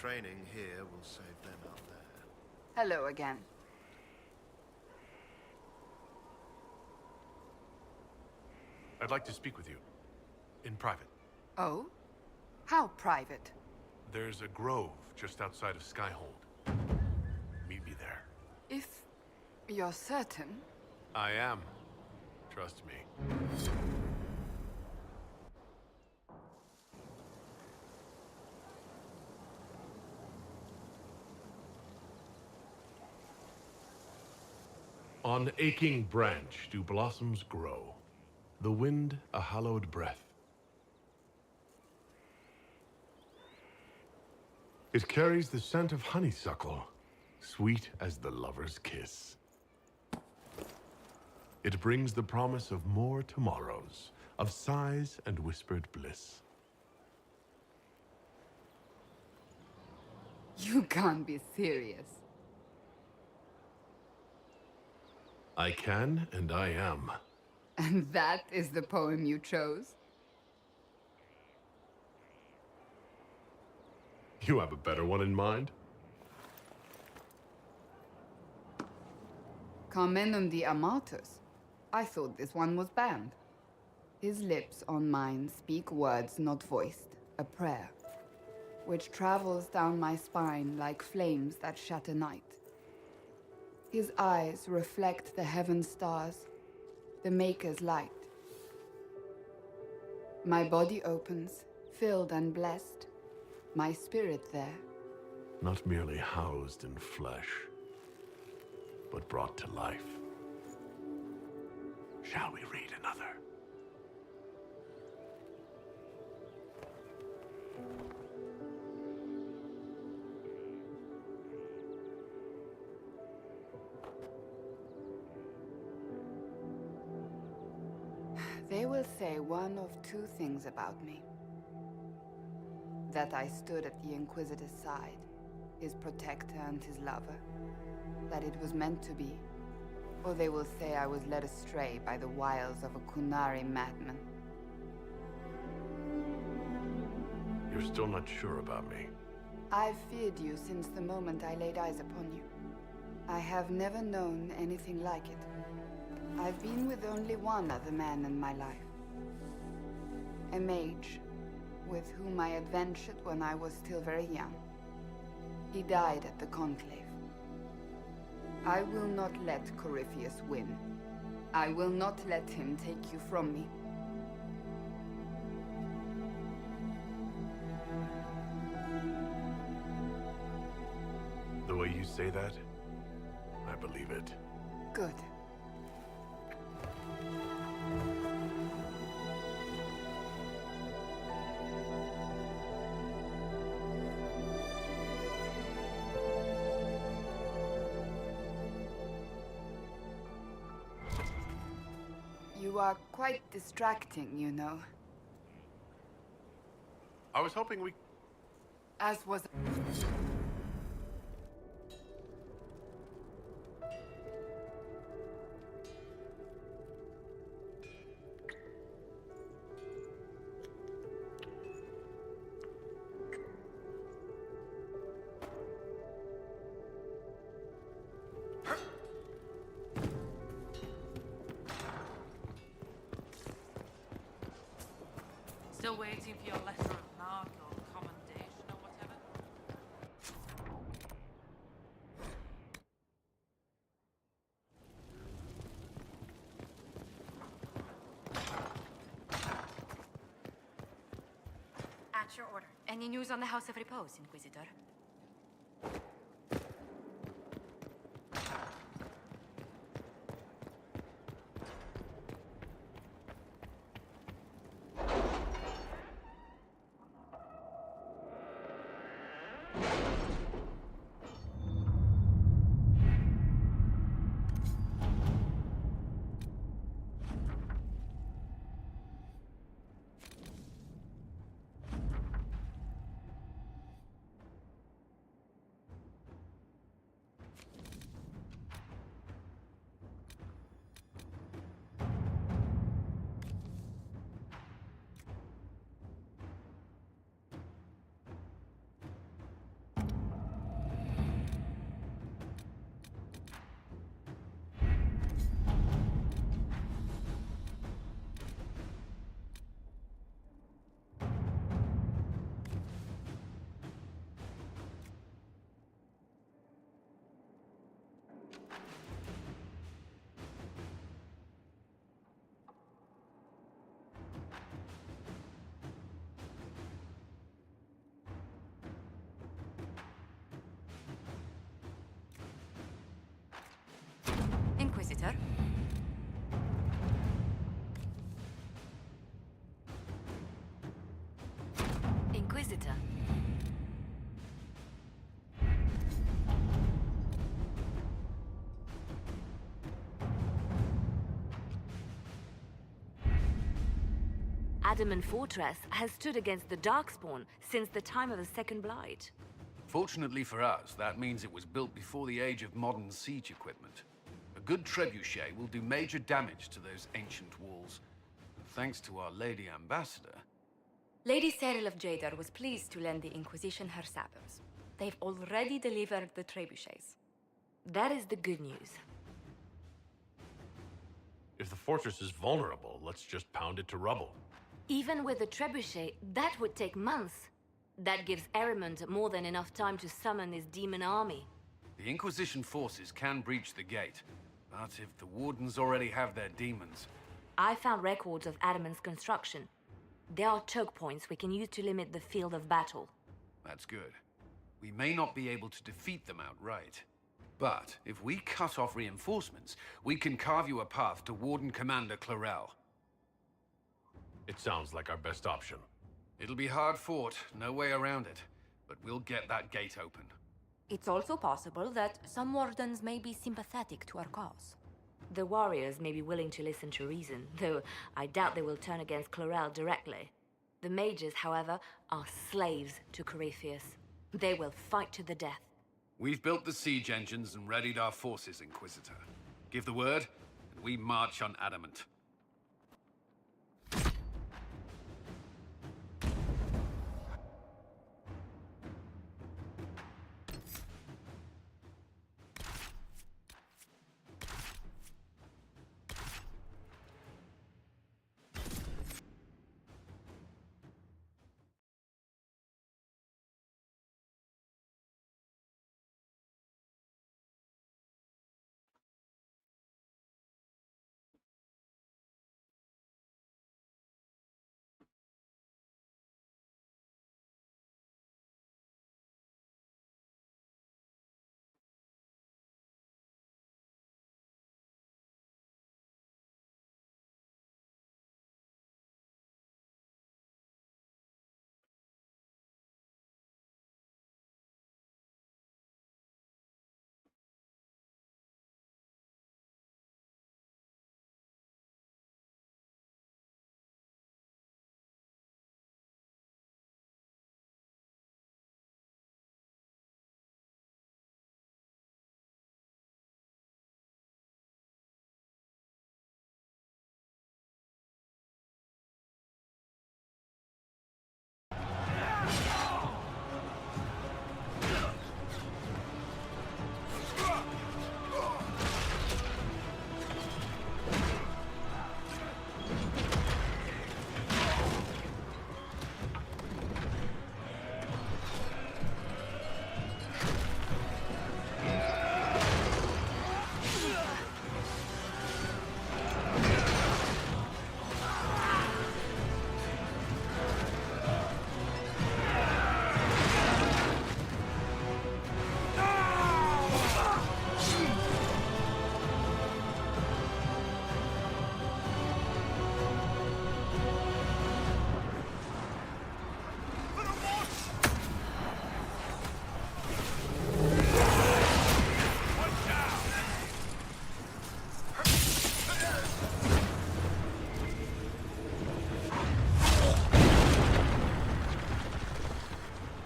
training here will save them out there. Hello again. I'd like to speak with you. In private. Oh? How private? There's a grove just outside of Skyhold. Meet me there. If you're certain. I am. Trust me. On aching branch do blossoms grow, the wind a hallowed breath. It carries the scent of honeysuckle, sweet as the lover's kiss. It brings the promise of more tomorrows, of sighs and whispered bliss. You can't be serious. I can and I am. And that is the poem you chose? You have a better one in mind? Carmenum de Amatus. I thought this one was banned. His lips on mine speak words not voiced, a prayer, which travels down my spine like flames that shatter night. His eyes reflect the heaven stars, the Maker's light. My body opens, filled and blessed, my spirit there. Not merely housed in flesh, but brought to life. Shall we read another? They will say one of two things about me. That I stood at the Inquisitor's side, his protector and his lover. That it was meant to be. Or they will say I was led astray by the wiles of a Qunari madman. You're still not sure about me. I've feared you since the moment I laid eyes upon you. I have never known anything like it. I've been with only one other man in my life. A mage, with whom I adventured when I was still very young. He died at the Conclave. I will not let Corypheus win. I will not let him take you from me. The way you say that, I believe it. Good. You are quite distracting, you know. I was hoping we... As was... Still waiting for your letter of marque or commendation or whatever? At your order. Any news on the House of Repose, Inquisitor? Inquisitor. Inquisitor. Adamant Fortress has stood against the Darkspawn since the time of the Second Blight. Fortunately for us, that means it was built before the age of modern siege equipment. A good trebuchet will do major damage to those ancient walls. And thanks to our Lady Ambassador... Lady Cyril of Jadar was pleased to lend the Inquisition her sabers. They've already delivered the trebuchets. That is the good news. If the fortress is vulnerable, let's just pound it to rubble. Even with the trebuchet, that would take months. That gives Erimond more than enough time to summon his demon army. The Inquisition forces can breach the gate, but if the Wardens already have their demons... I found records of Adamant's construction. There are choke points we can use to limit the field of battle. That's good. We may not be able to defeat them outright. But if we cut off reinforcements, we can carve you a path to Warden Commander Clarel. It sounds like our best option. It'll be hard fought, no way around it. But we'll get that gate open. It's also possible that some Wardens may be sympathetic to our cause. The warriors may be willing to listen to reason, though I doubt they will turn against Clarel directly. The mages, however, are slaves to Corypheus. They will fight to the death. We've built the siege engines and readied our forces, Inquisitor. Give the word, and we march on Adamant.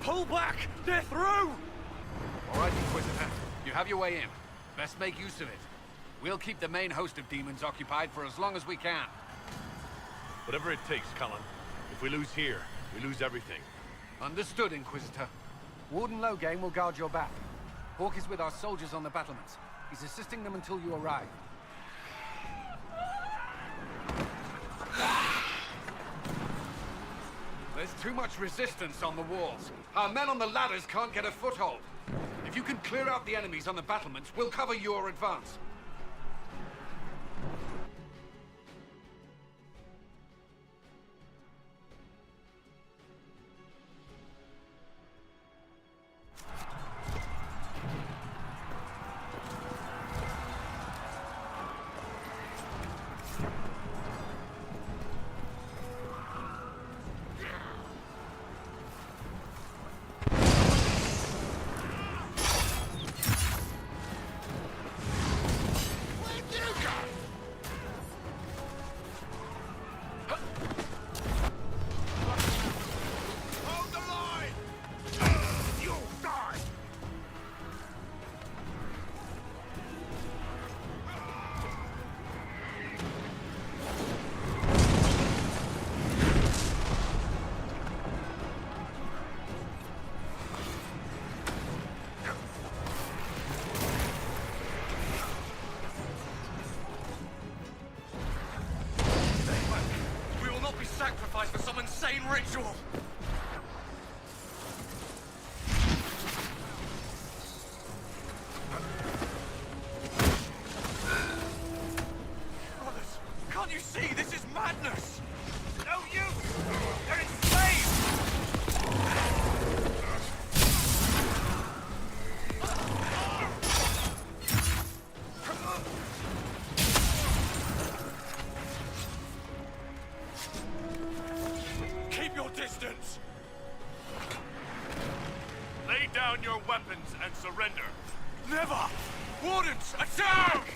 Pull back! They're through! All right, Inquisitor. You have your way in. Best make use of it. We'll keep the main host of demons occupied for as long as we can. Whatever it takes, Cullen. If we lose here, we lose everything. Understood, Inquisitor. Warden Loghain will guard your back. Hawke is with our soldiers on the battlements. He's assisting them until you arrive. There's too much resistance on the walls. Our men on the ladders can't get a foothold. If you can clear out the enemies on the battlements, we'll cover your advance. sacrifice for some insane ritual. Brothers, can't you see? This is madness! No use! They're enslaved! Keep your distance! Lay down your weapons and surrender. Never! Wardens, attack!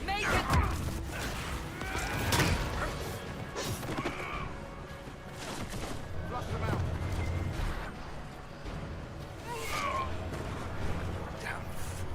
Make it! Flush them out. Damn fools.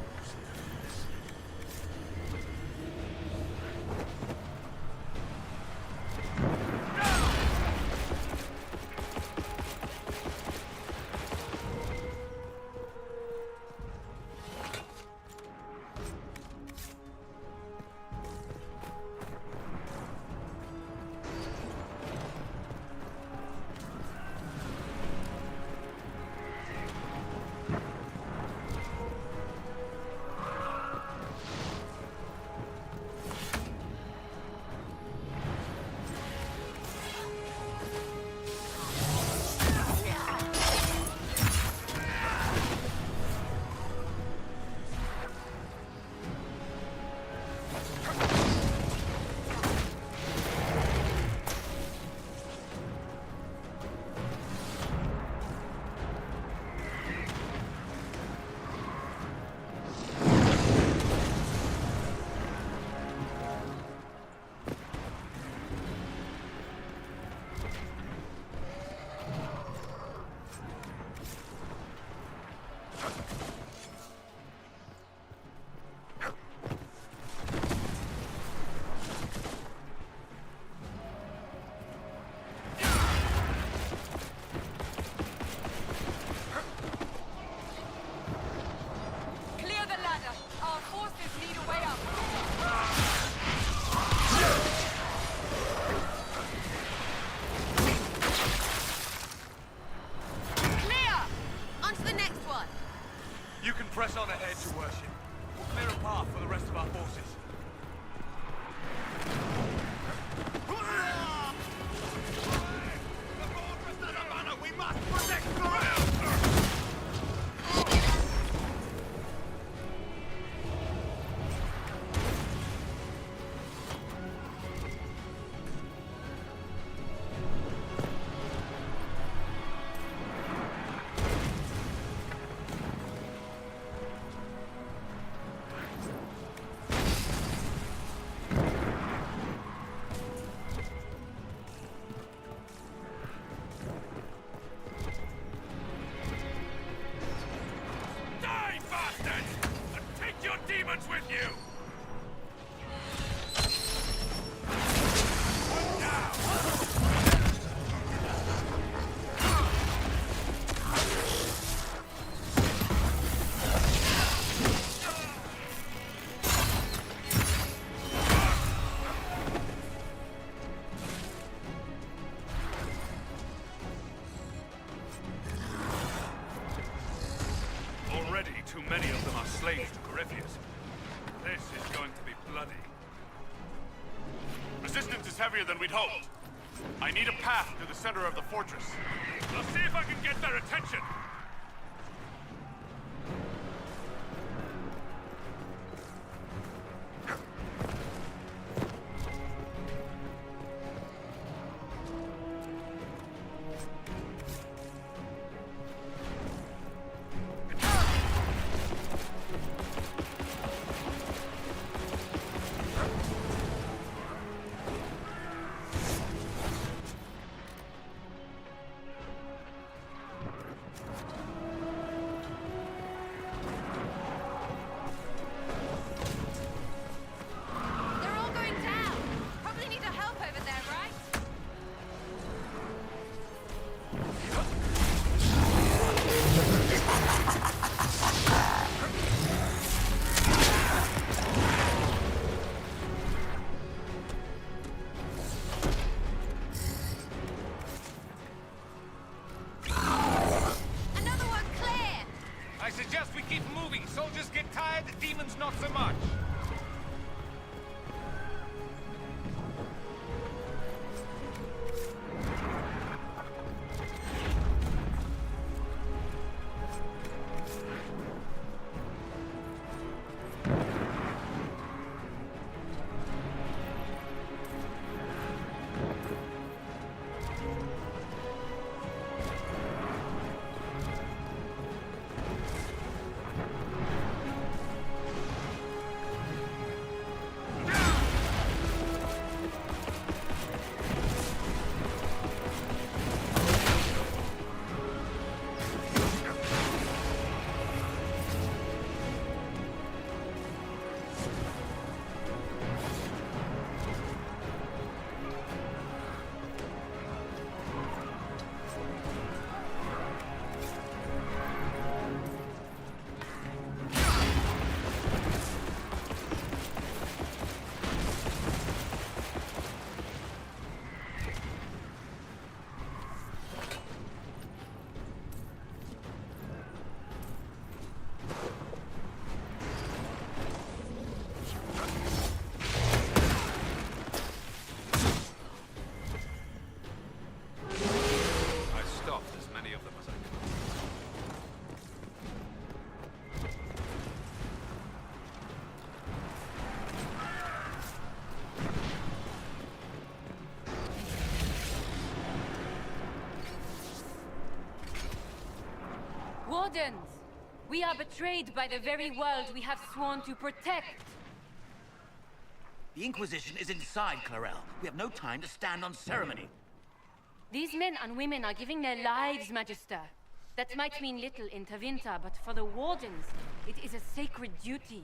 Clear the ladder. Our forces need a way up. Clear! On to the next one. You can press on ahead, Your Worship. We'll clear a path for the rest of our forces. We must protect Die, bastards! And take your demons with you! Already, too many of them are slaves to Corypheus. This is going to be bloody. Resistance is heavier than we'd hoped. I need a path to the center of the fortress. I'll see if I can get their attention. not so much. Wardens! We are betrayed by the very world we have sworn to protect! The Inquisition is inside, Clarel. We have no time to stand on ceremony. These men and women are giving their lives, Magister. That might mean little in Tevinter, but for the Wardens, it is a sacred duty.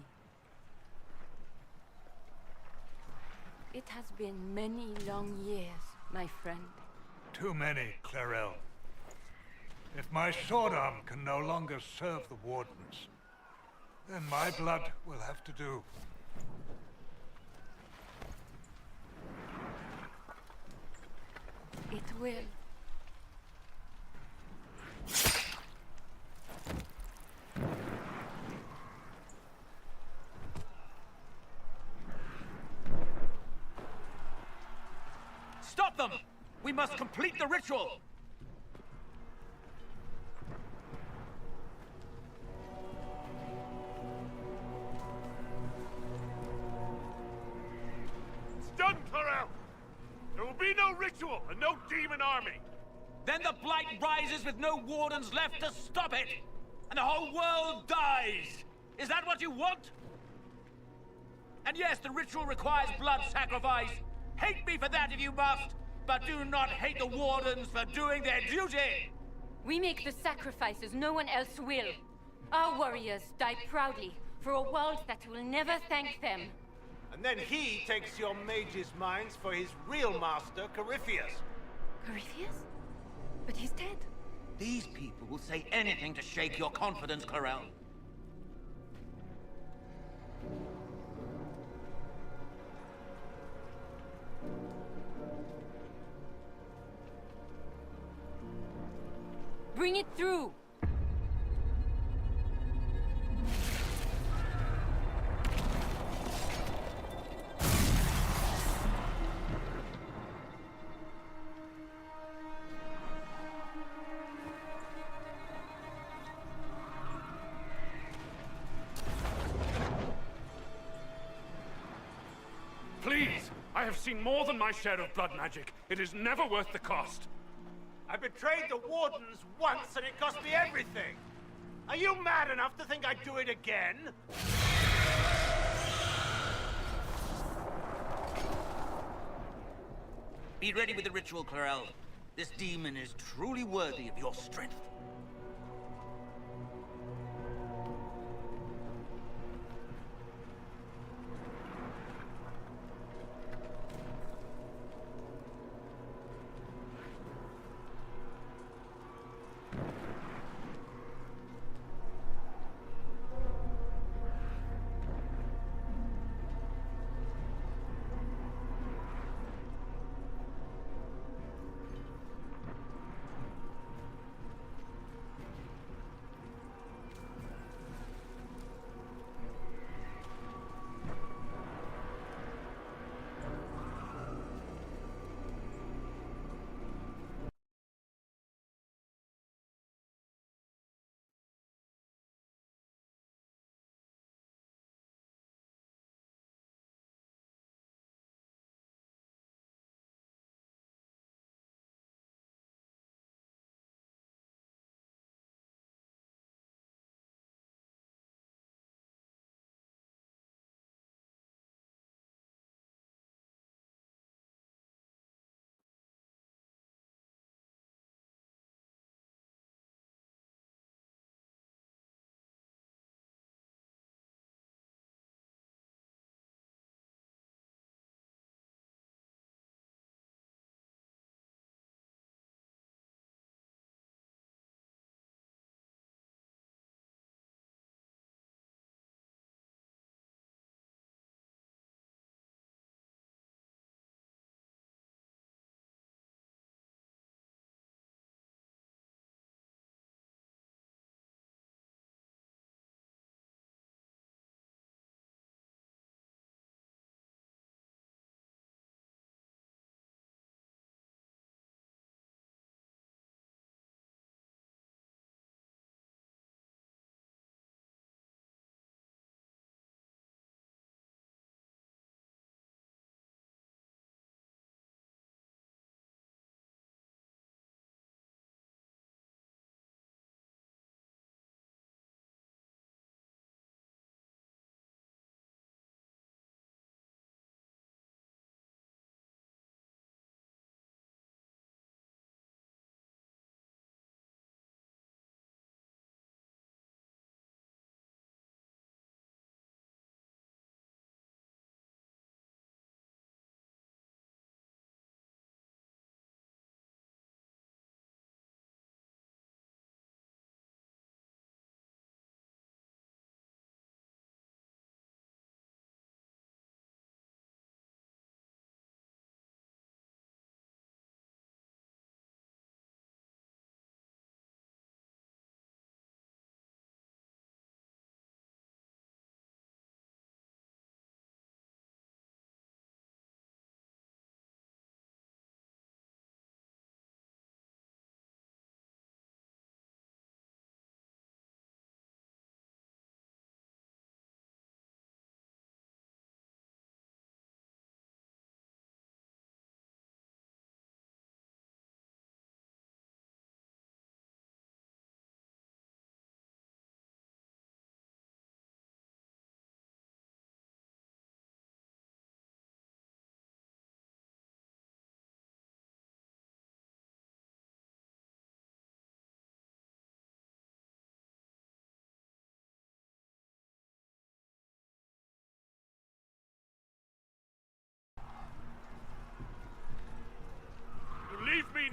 It has been many long years, my friend. Too many, Clarel. If my sword arm can no longer serve the Wardens, then my blood will have to do. It will. Stop them! We must complete the ritual! It's done, Clarel! There will be no ritual and no demon army! Then the Blight rises with no Wardens left to stop it! And the whole world dies! Is that what you want? And yes, the ritual requires blood sacrifice. Hate me for that if you must, but do not hate the Wardens for doing their duty! We make the sacrifices no one else will. Our warriors die proudly for a world that will never thank them. And then he takes your mage's minds for his real master, Corypheus. Corypheus? But he's dead. These people will say anything to shake your confidence, Clarel. Bring it through! Please! I have seen more than my share of blood magic. It is never worth the cost. I betrayed the Wardens once and it cost me everything! Are you mad enough to think I'd do it again? Be ready with the ritual, Clarel. This demon is truly worthy of your strength.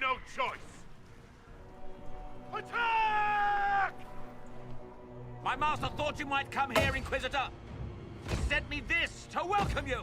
no choice. Attack! My master thought you might come here, Inquisitor. He sent me this to welcome you.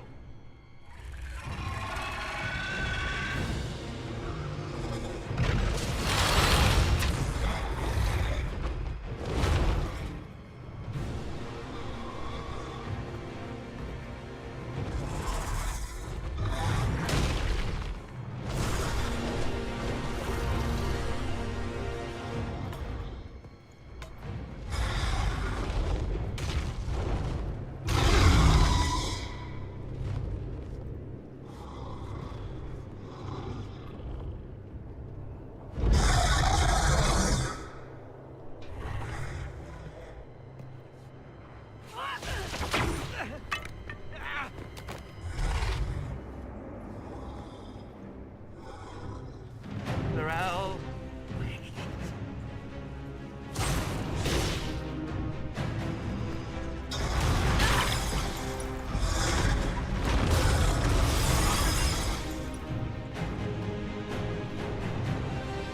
Laurel.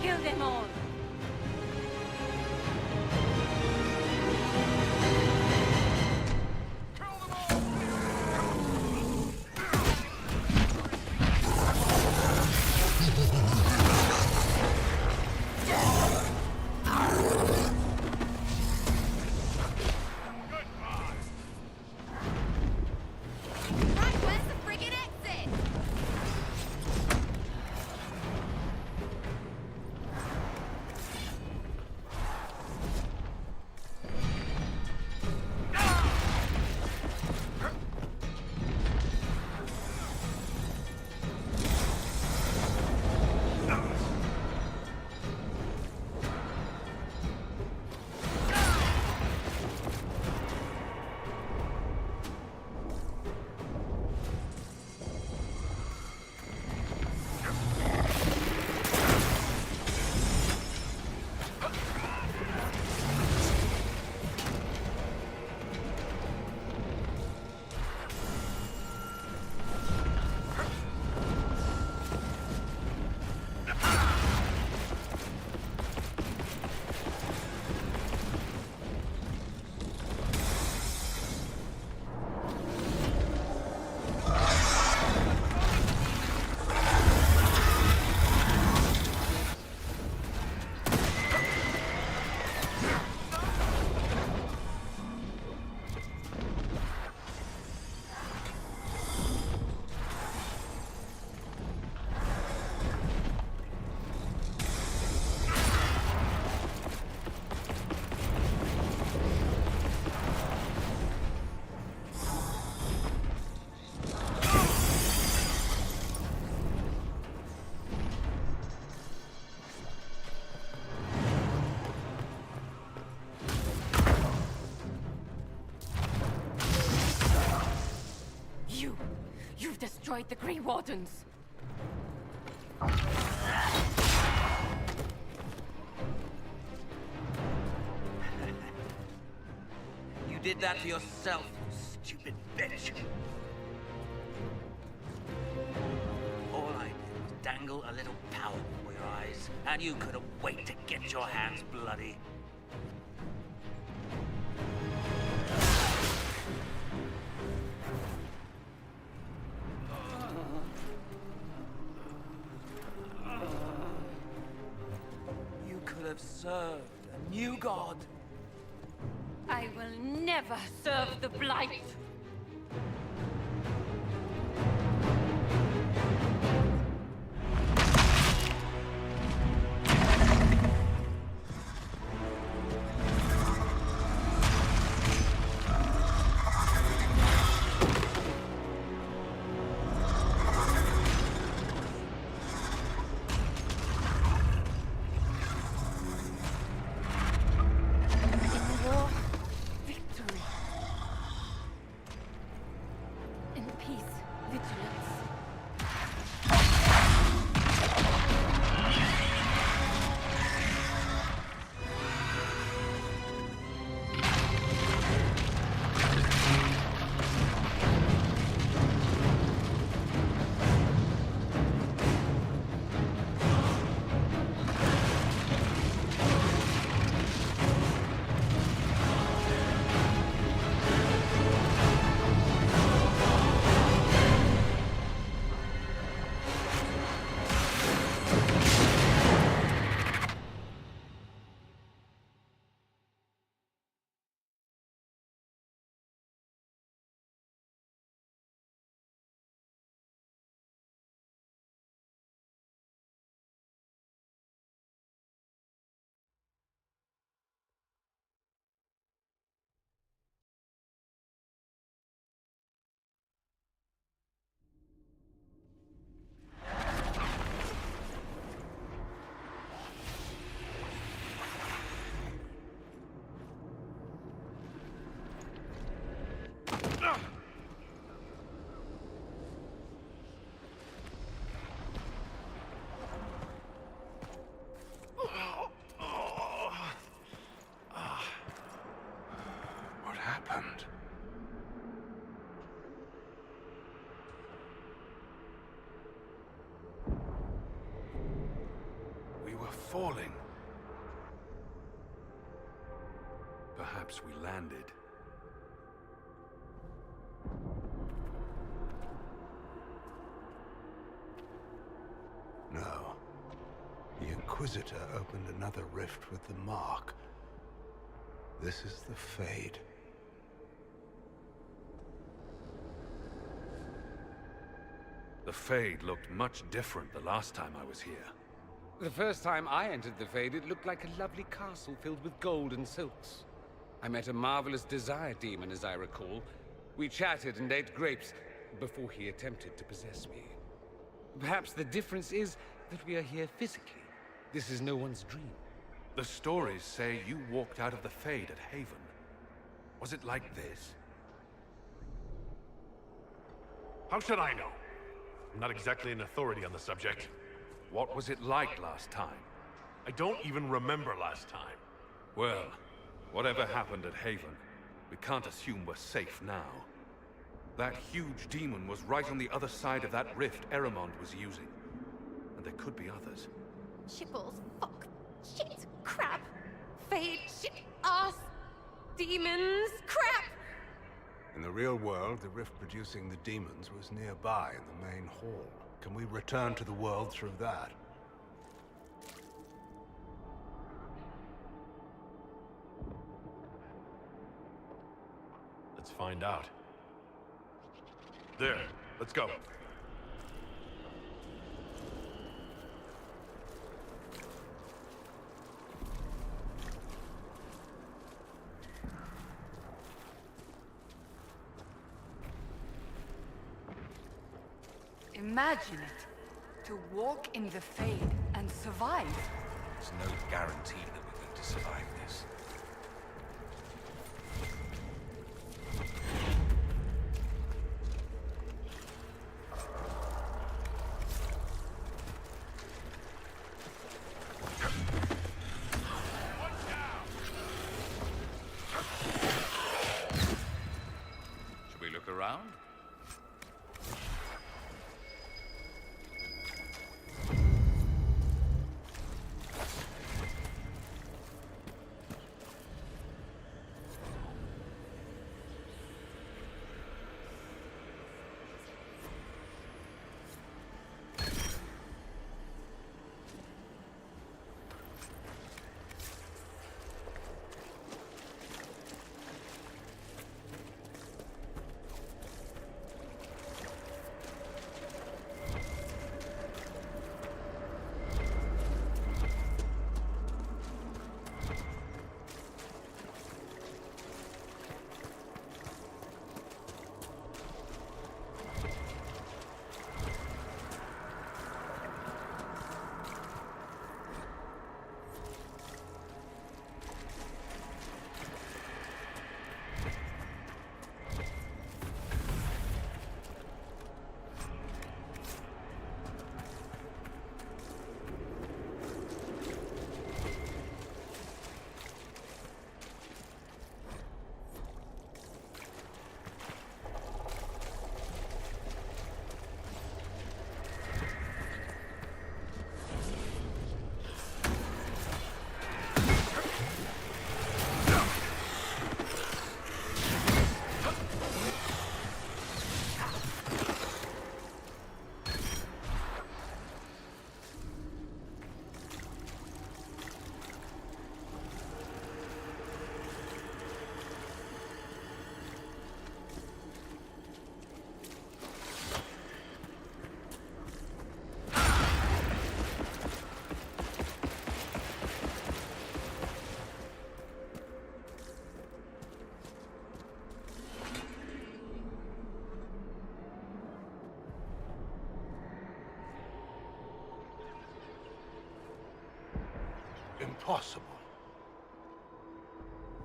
Kill them all. Right, where's the friggin' exit? You've destroyed the Grey Wardens. You did that to yourself, you stupid bitch. All I did was dangle a little power before your eyes, and you couldn't wait to get your hands bloody. You could have served a new god. I will never serve the Blight. falling. Perhaps we landed. No. The Inquisitor opened another rift with the Mark. This is the Fade. The Fade looked much different the last time I was here. The first time I entered the Fade, it looked like a lovely castle filled with gold and silks. I met a marvelous desire demon, as I recall. We chatted and ate grapes before he attempted to possess me. Perhaps the difference is that we are here physically. This is no one's dream. The stories say you walked out of the Fade at Haven. Was it like this? How should I know? I'm not exactly an authority on the subject. What was it like last time? I don't even remember last time. Well, whatever happened at Haven, we can't assume we're safe now. That huge demon was right on the other side of that rift Eramond was using. And there could be others. Shitballs, fuck, shit, crap, fade, shit, ass, demons, crap! In the real world, the rift producing the demons was nearby in the main hall. Can we return to the world through that? Let's find out. There, let's go. Imagine it. To walk in the Fade and survive. There's no guarantee that we're going to survive this. Should we look around? Impossible.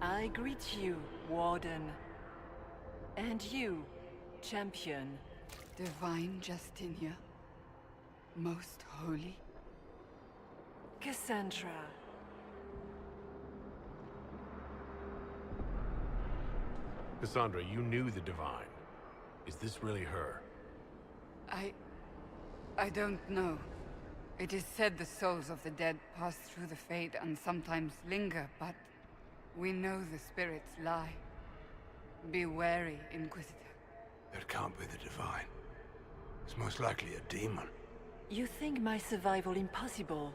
I greet you, Warden. And you, Champion. Divine Justinia. Most holy. Cassandra. Cassandra, you knew the Divine. Is this really her? I don't know. It is said the souls of the dead pass through the Fade and sometimes linger, but we know the spirits lie. Be wary, Inquisitor. That can't be the Divine. It's most likely a demon. You think my survival impossible.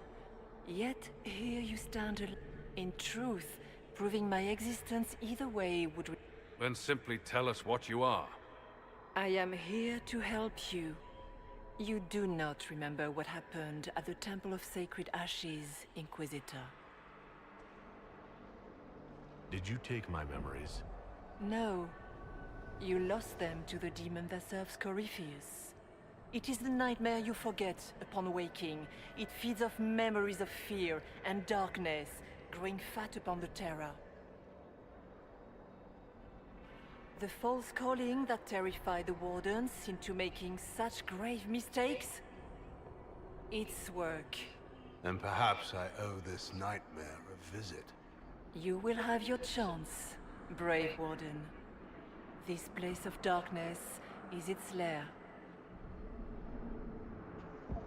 Yet, here you stand in truth, proving my existence either way would... Then simply tell us what you are. I am here to help you. You do not remember what happened at the Temple of Sacred Ashes, Inquisitor. Did you take my memories? No. You lost them to the demon that serves Corypheus. It is the nightmare you forget upon waking. It feeds off memories of fear and darkness, growing fat upon the terror. The false calling that terrified the Wardens into making such grave mistakes? Its work. And perhaps I owe this nightmare a visit. You will have your chance, brave Warden. This place of darkness is its lair.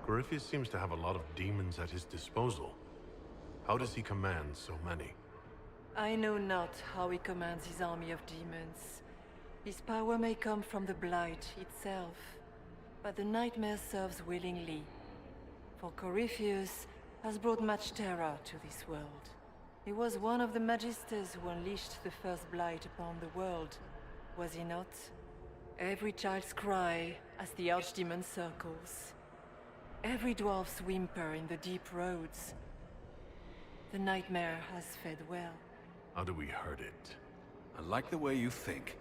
Corypheus seems to have a lot of demons at his disposal. How does he command so many? I know not how he commands his army of demons. His power may come from the Blight itself, but the nightmare serves willingly. For Corypheus has brought much terror to this world. He was one of the Magisters who unleashed the first Blight upon the world, was he not? Every child's cry as the Archdemon circles. Every dwarf's whimper in the deep roads. The nightmare has fed well. How do we hurt it? I like the way you think.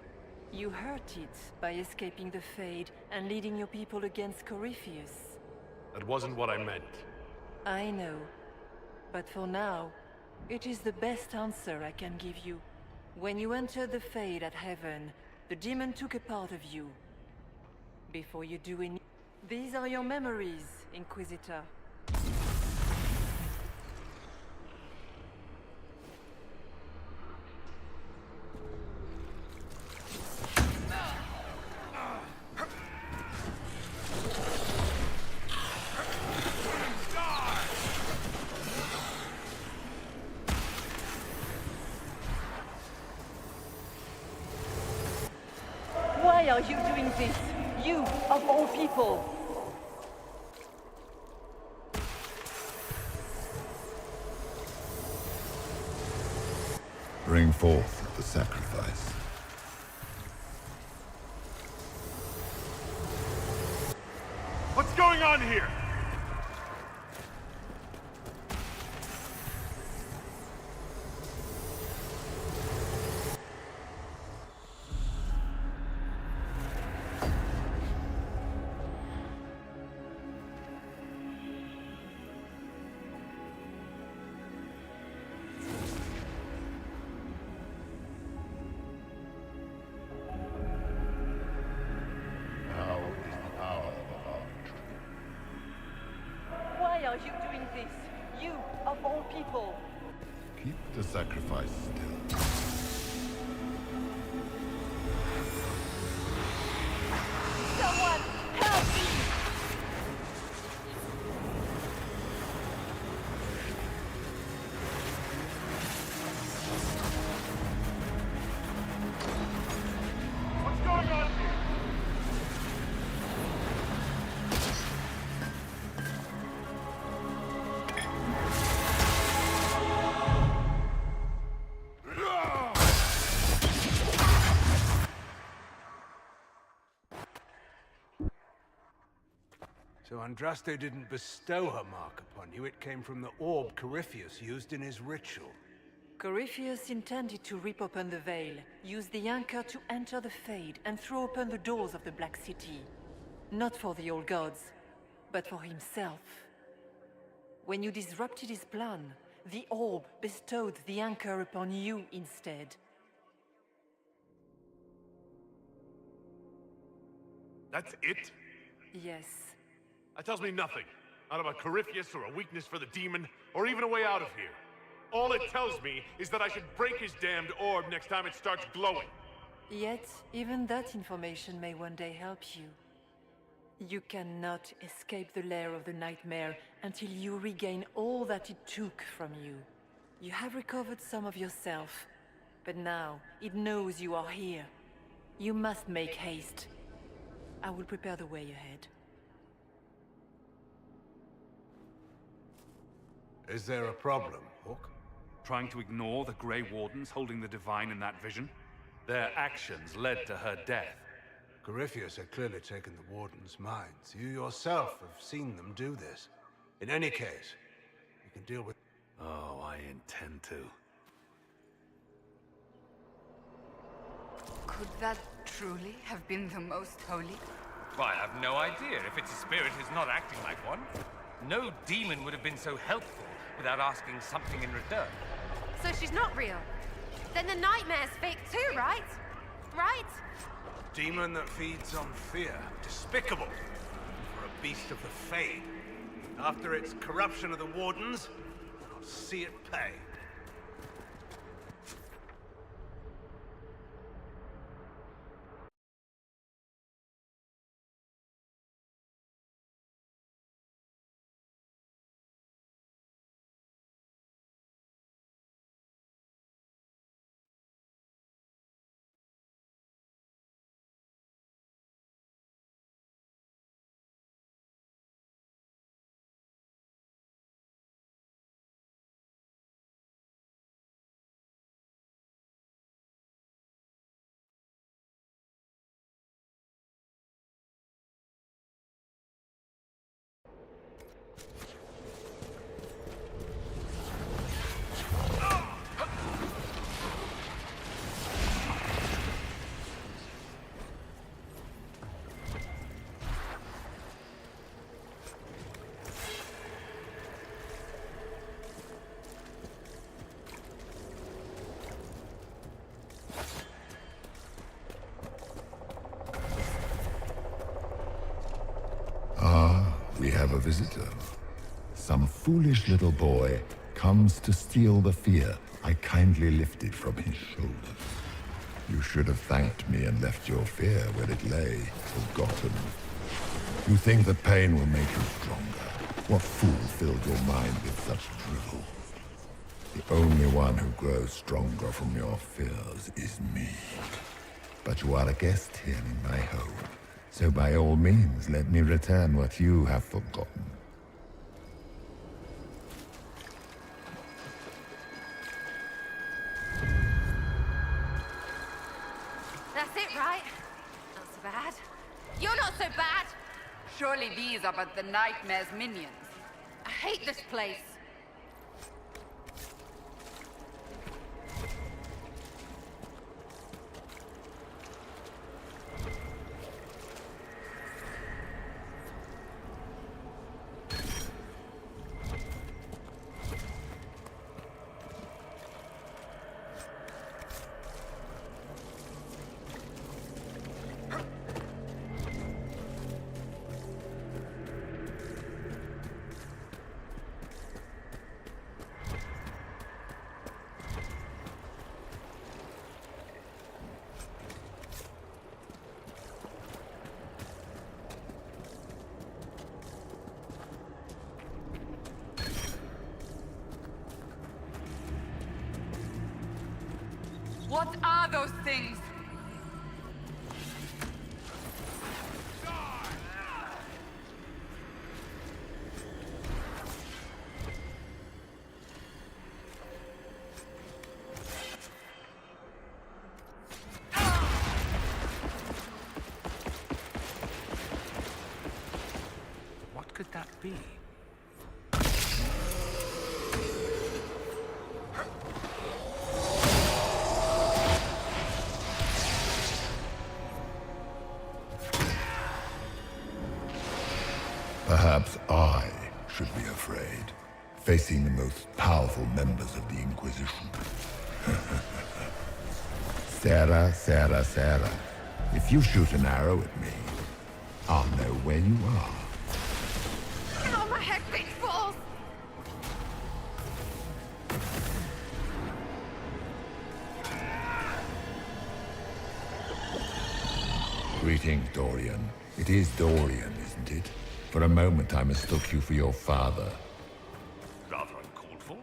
You hurt it by escaping the Fade and leading your people against Corypheus. That wasn't what I meant. I know. But for now, it is the best answer I can give you. When you entered the Fade at Heaven, the demon took a part of you. Before you do any... These are your memories, Inquisitor. Why are you doing this? You, of all people! Bring forth the sacrifice. What's going on here? Why are you doing this? You, of all people! Keep the sacrifice still. Someone, help me! What's going on here? So Andraste didn't bestow her mark upon you, it came from the orb Corypheus used in his ritual. Corypheus intended to rip open the veil, use the anchor to enter the Fade, and throw open the doors of the Black City. Not for the old gods, but for himself. When you disrupted his plan, the orb bestowed the anchor upon you instead. That's it? Yes. That tells me nothing. Not about Corypheus or a weakness for the demon, or even a way out of here. All it tells me is that I should break his damned orb next time it starts glowing. Yet, even that information may one day help you. You cannot escape the lair of the nightmare until you regain all that it took from you. You have recovered some of yourself, but now it knows you are here. You must make haste. I will prepare the way ahead. Is there a problem, Hawk? Trying to ignore the Grey Wardens holding the Divine in that vision? Their actions led to her death. Corypheus had clearly taken the Warden's minds. You yourself have seen them do this. In any case, you can deal with... Oh, I intend to. Could that truly have been the most holy? Why, I have no idea. If its spirit is not acting like one, no demon would have been so helpful without asking something in return. So she's not real. Then the nightmare's fake too, right? Right? Demon that feeds on fear. Despicable. For a beast of the Fade. After its corruption of the Wardens, I'll see it pay. We have a visitor. Some foolish little boy comes to steal the fear I kindly lifted from his shoulders. You should have thanked me and left your fear where it lay, forgotten. You think that pain will make you stronger? What fool filled your mind with such drivel? The only one who grows stronger from your fears is me. But you are a guest here in my home. So by all means, let me return what you have forgotten. That's it, right? Not so bad. You're not so bad! Surely these are but the nightmare's minions. I hate this place. What are those things? What could that be? Perhaps I should be afraid, facing the most powerful members of the Inquisition. Sarah, Sarah, Sarah, if you shoot an arrow at me, I'll know where you are. Oh, my head big balls! Greetings, Dorian. It is Dorian, isn't it? For a moment I mistook you for your father. Rather uncalled for.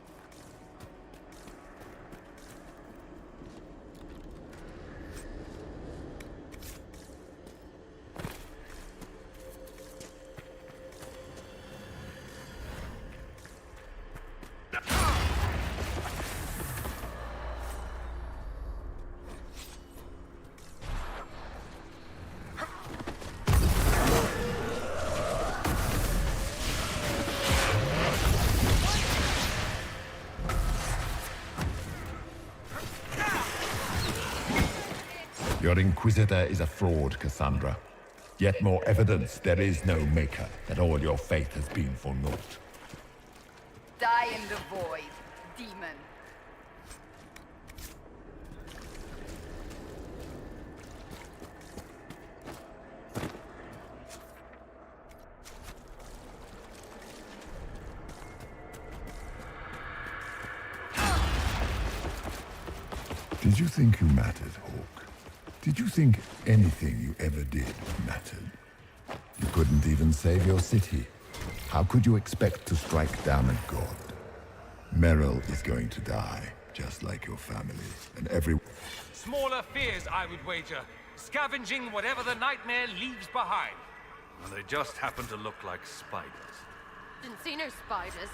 Your Inquisitor is a fraud, Cassandra. Yet more evidence there is no Maker, that all your faith has been for naught. Die in the void, demon. Did you think you mattered, Hawk? Did you think anything you ever did mattered? You couldn't even save your city. How could you expect to strike down a god? Meryl is going to die, just like your family, and every... Smaller fears, I would wager. Scavenging whatever the nightmare leaves behind. And they just happen to look like spiders. Didn't see no spiders.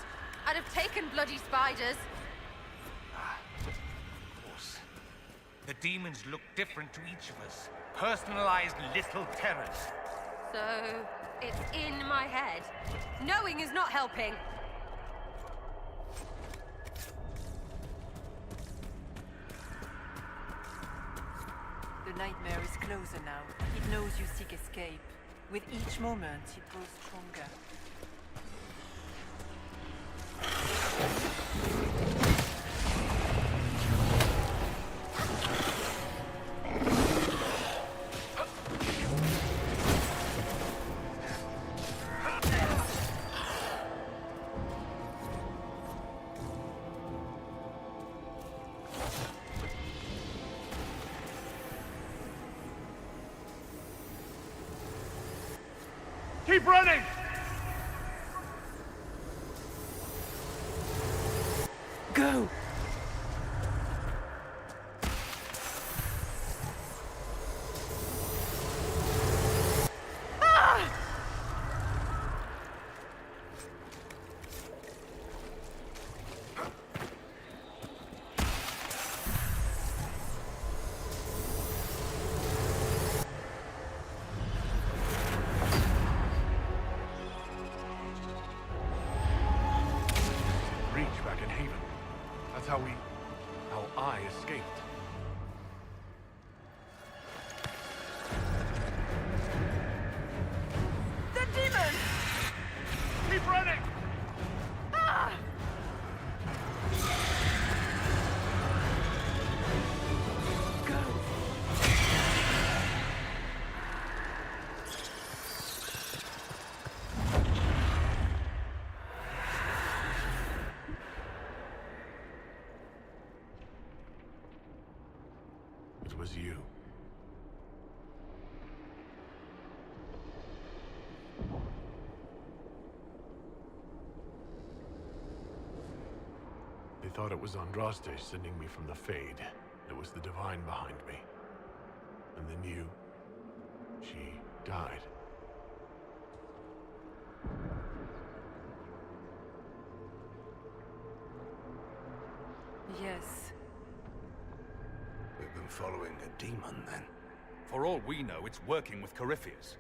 I'd have taken bloody spiders. The demons look different to each of us. Personalized little terrors. So, it's in my head. Knowing is not helping. The nightmare is closer now. It knows you seek escape. With each moment, it grows stronger. Keep running! Go! How I escaped. The demon! Keep running! Ah! Go! It was you. They thought it was Andraste sending me from the Fade. It was the Divine behind me. And then you... she died. Yes. We've been following a demon, then. For all we know, it's working with Corypheus.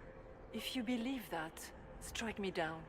If you believe that, strike me down.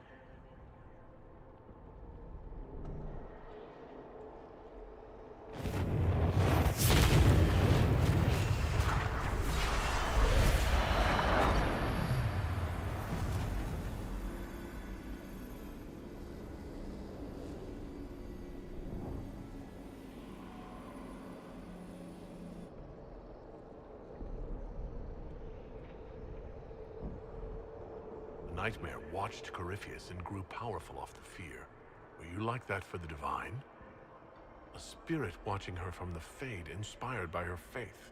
The Nightmare watched Corypheus and grew powerful off the fear. Were you like that for the Divine? A spirit watching her from the Fade, inspired by her faith.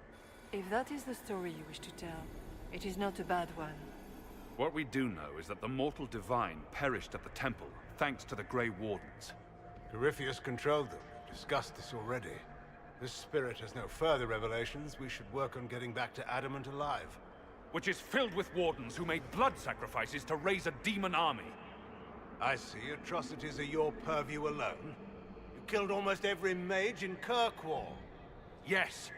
If that is the story you wish to tell, It is not a bad one. What we do know is that the mortal divine perished at the temple, thanks to the Grey Wardens. Corypheus controlled them. We've discussed this already. This spirit has no further revelations. We should work on getting back to Adamant alive. Which is filled with wardens who made blood sacrifices to raise a demon army. I see. Atrocities are your purview alone. You killed almost every mage in Kirkwall. Yes,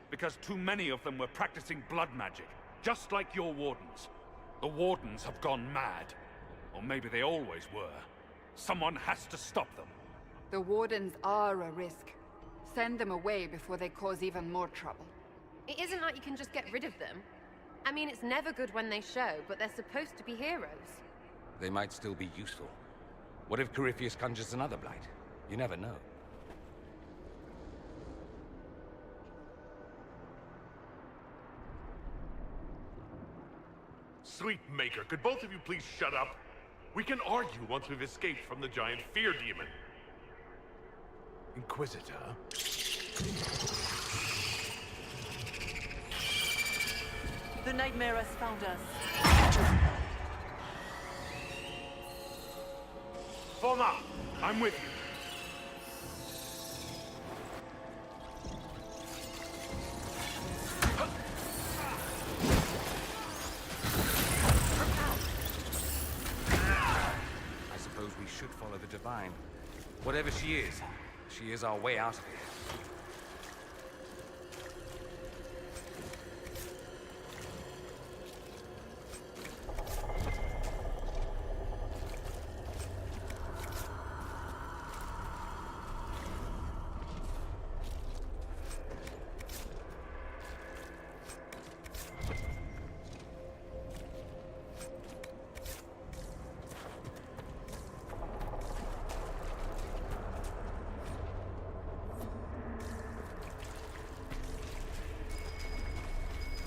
because too many of them were practicing blood magic, just like your wardens. The wardens have gone mad. Or maybe they always were. Someone has to stop them. The Wardens are a risk. Send them away before they cause even more trouble. It isn't like you can just get rid of them. I mean, it's never good when they show, but they're supposed to be heroes. They might still be useful. What if Corypheus conjures another blight? You never know. Sweet Maker, could both of you please shut up? We can argue once we've escaped from the giant fear demon. Inquisitor? The nightmare has found us. Form up! I'm with you. I suppose we should follow the Divine. Whatever she is our way out of here.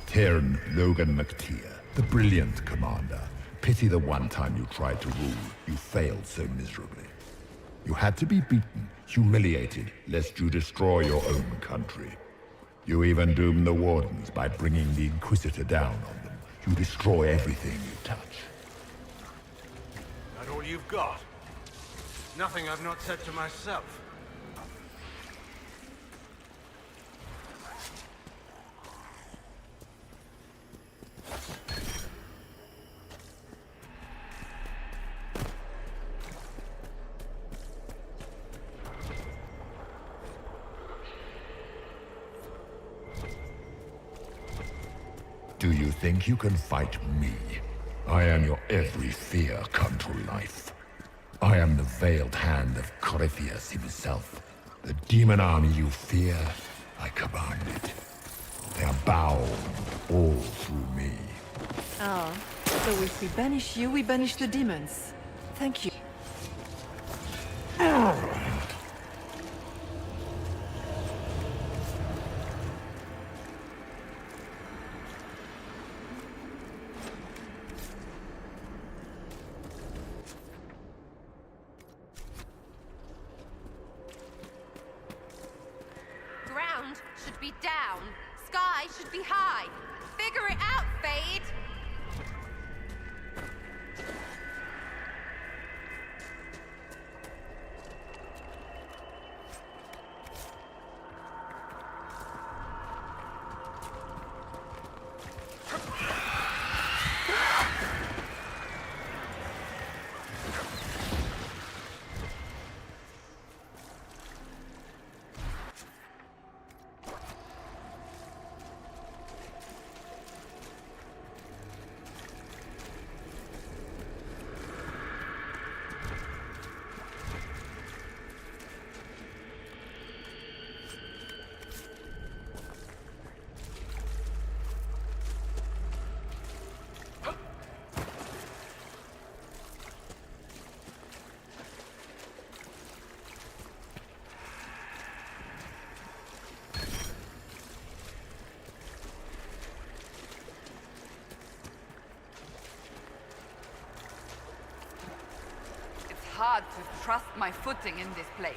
Cairn Logan McTeer, the brilliant commander. Pity the one time you tried to rule, you failed so miserably. You had to be beaten, humiliated, lest you destroy your own country. You even doomed the Wardens by bringing the Inquisitor down on them. You destroy everything you touch. That all you've got? Nothing I've not said to myself. Do you think you can fight me? I am your every fear come to life. I am the veiled hand of Corypheus himself. The demon army you fear, I command it. They are bound all through me. Ah, so if we banish you, we banish the demons. Thank you. Ground should be down. Sky should be high. Figure it out, Fade! Hard to trust my footing in this place.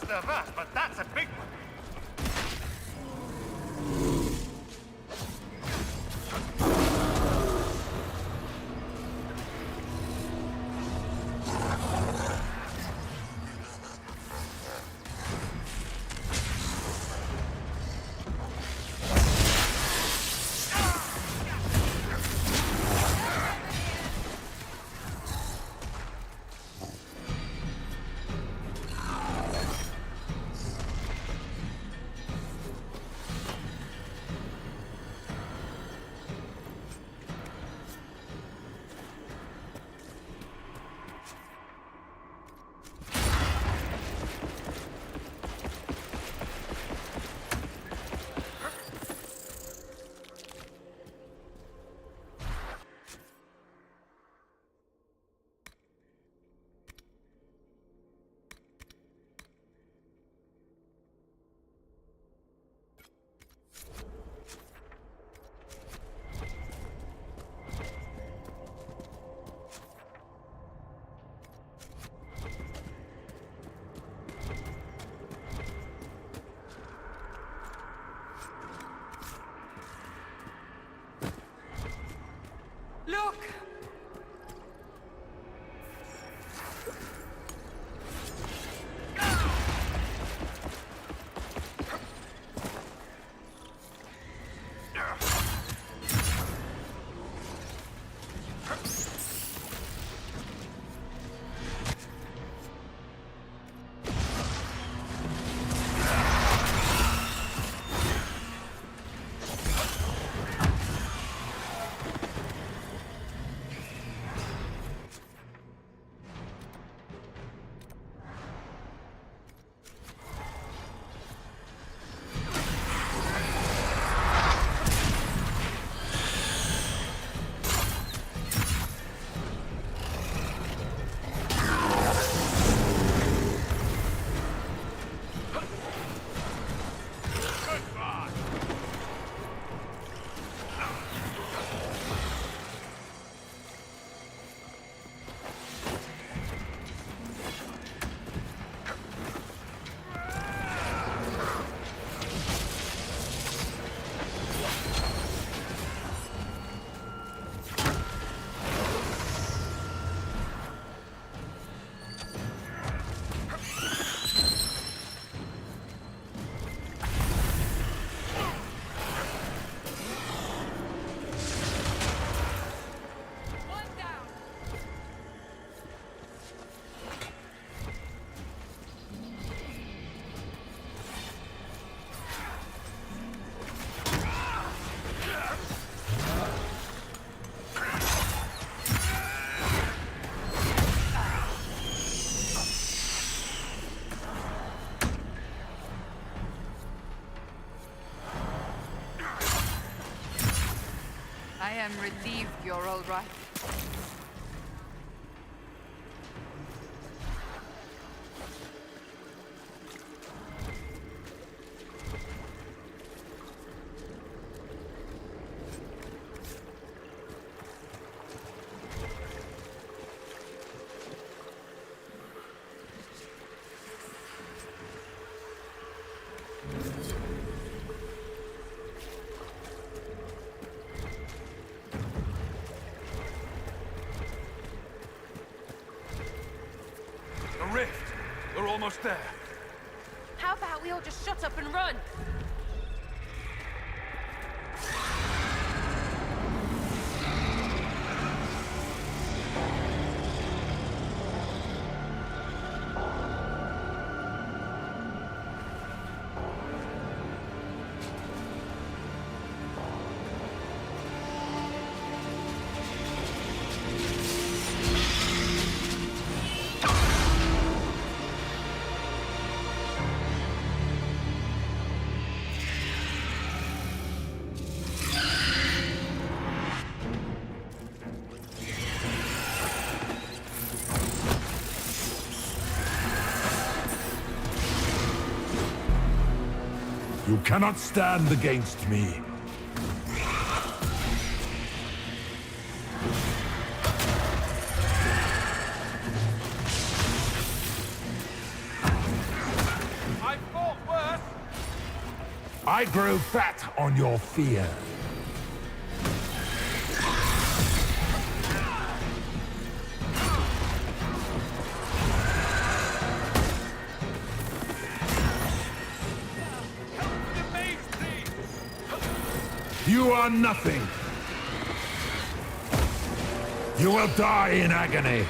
master of Earth, but that's a big one. Look! I am relieved you're all right. The rift! We're almost there. How about we all just shut up and run? You cannot stand against me. I grow fat on your fear. You are nothing. You will die in agony.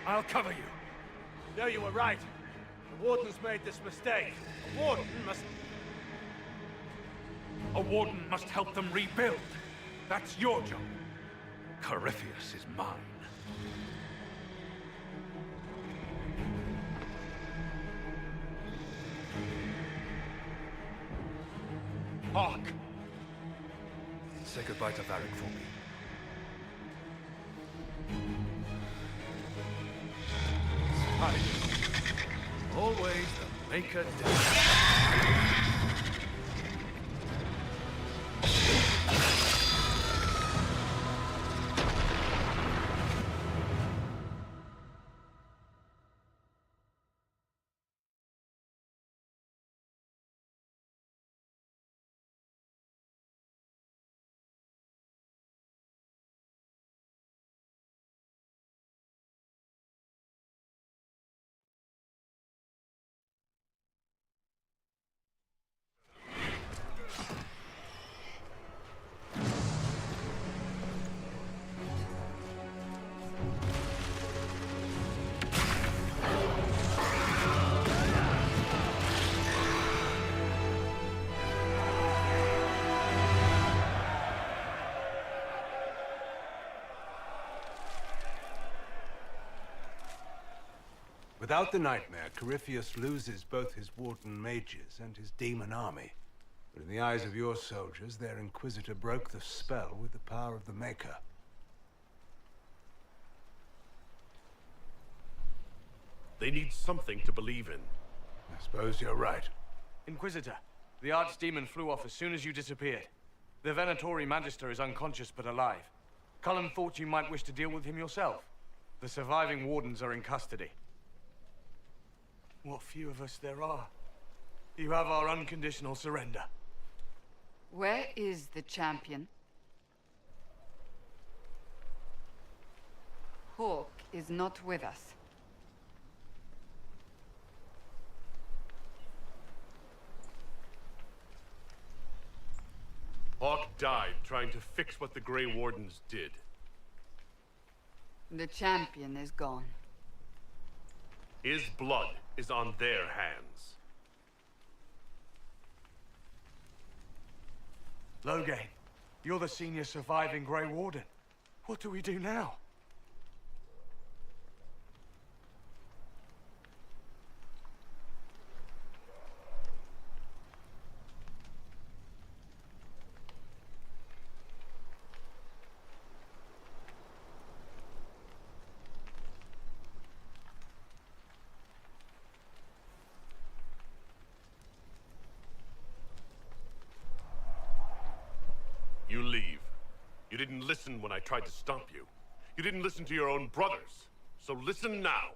I'll cover you. No, you were right. The Warden's made this mistake. A Warden must... A Warden must help them rebuild. That's your job. Corypheus is mine. Hawk! Say goodbye to Varric for me. Always the maker Without the Nightmare, Corypheus loses both his Warden mages and his demon army. But in the eyes of your soldiers, their Inquisitor broke the spell with the power of the Maker. They need something to believe in. I suppose you're right. Inquisitor, the Archdemon flew off as soon as you disappeared. The Venatori Magister is unconscious but alive. Cullen thought you might wish to deal with him yourself. The surviving Wardens are in custody. What few of us there are. You have our unconditional surrender. Where is the champion? Hawk is not with us. Hawk died trying to fix what the Grey Wardens did. The champion is gone. His blood is on their hands. Loghain, you're the senior surviving Grey Warden. What do we do now? You leave. You didn't listen when I tried to stop you. You didn't listen to your own brothers. So listen now.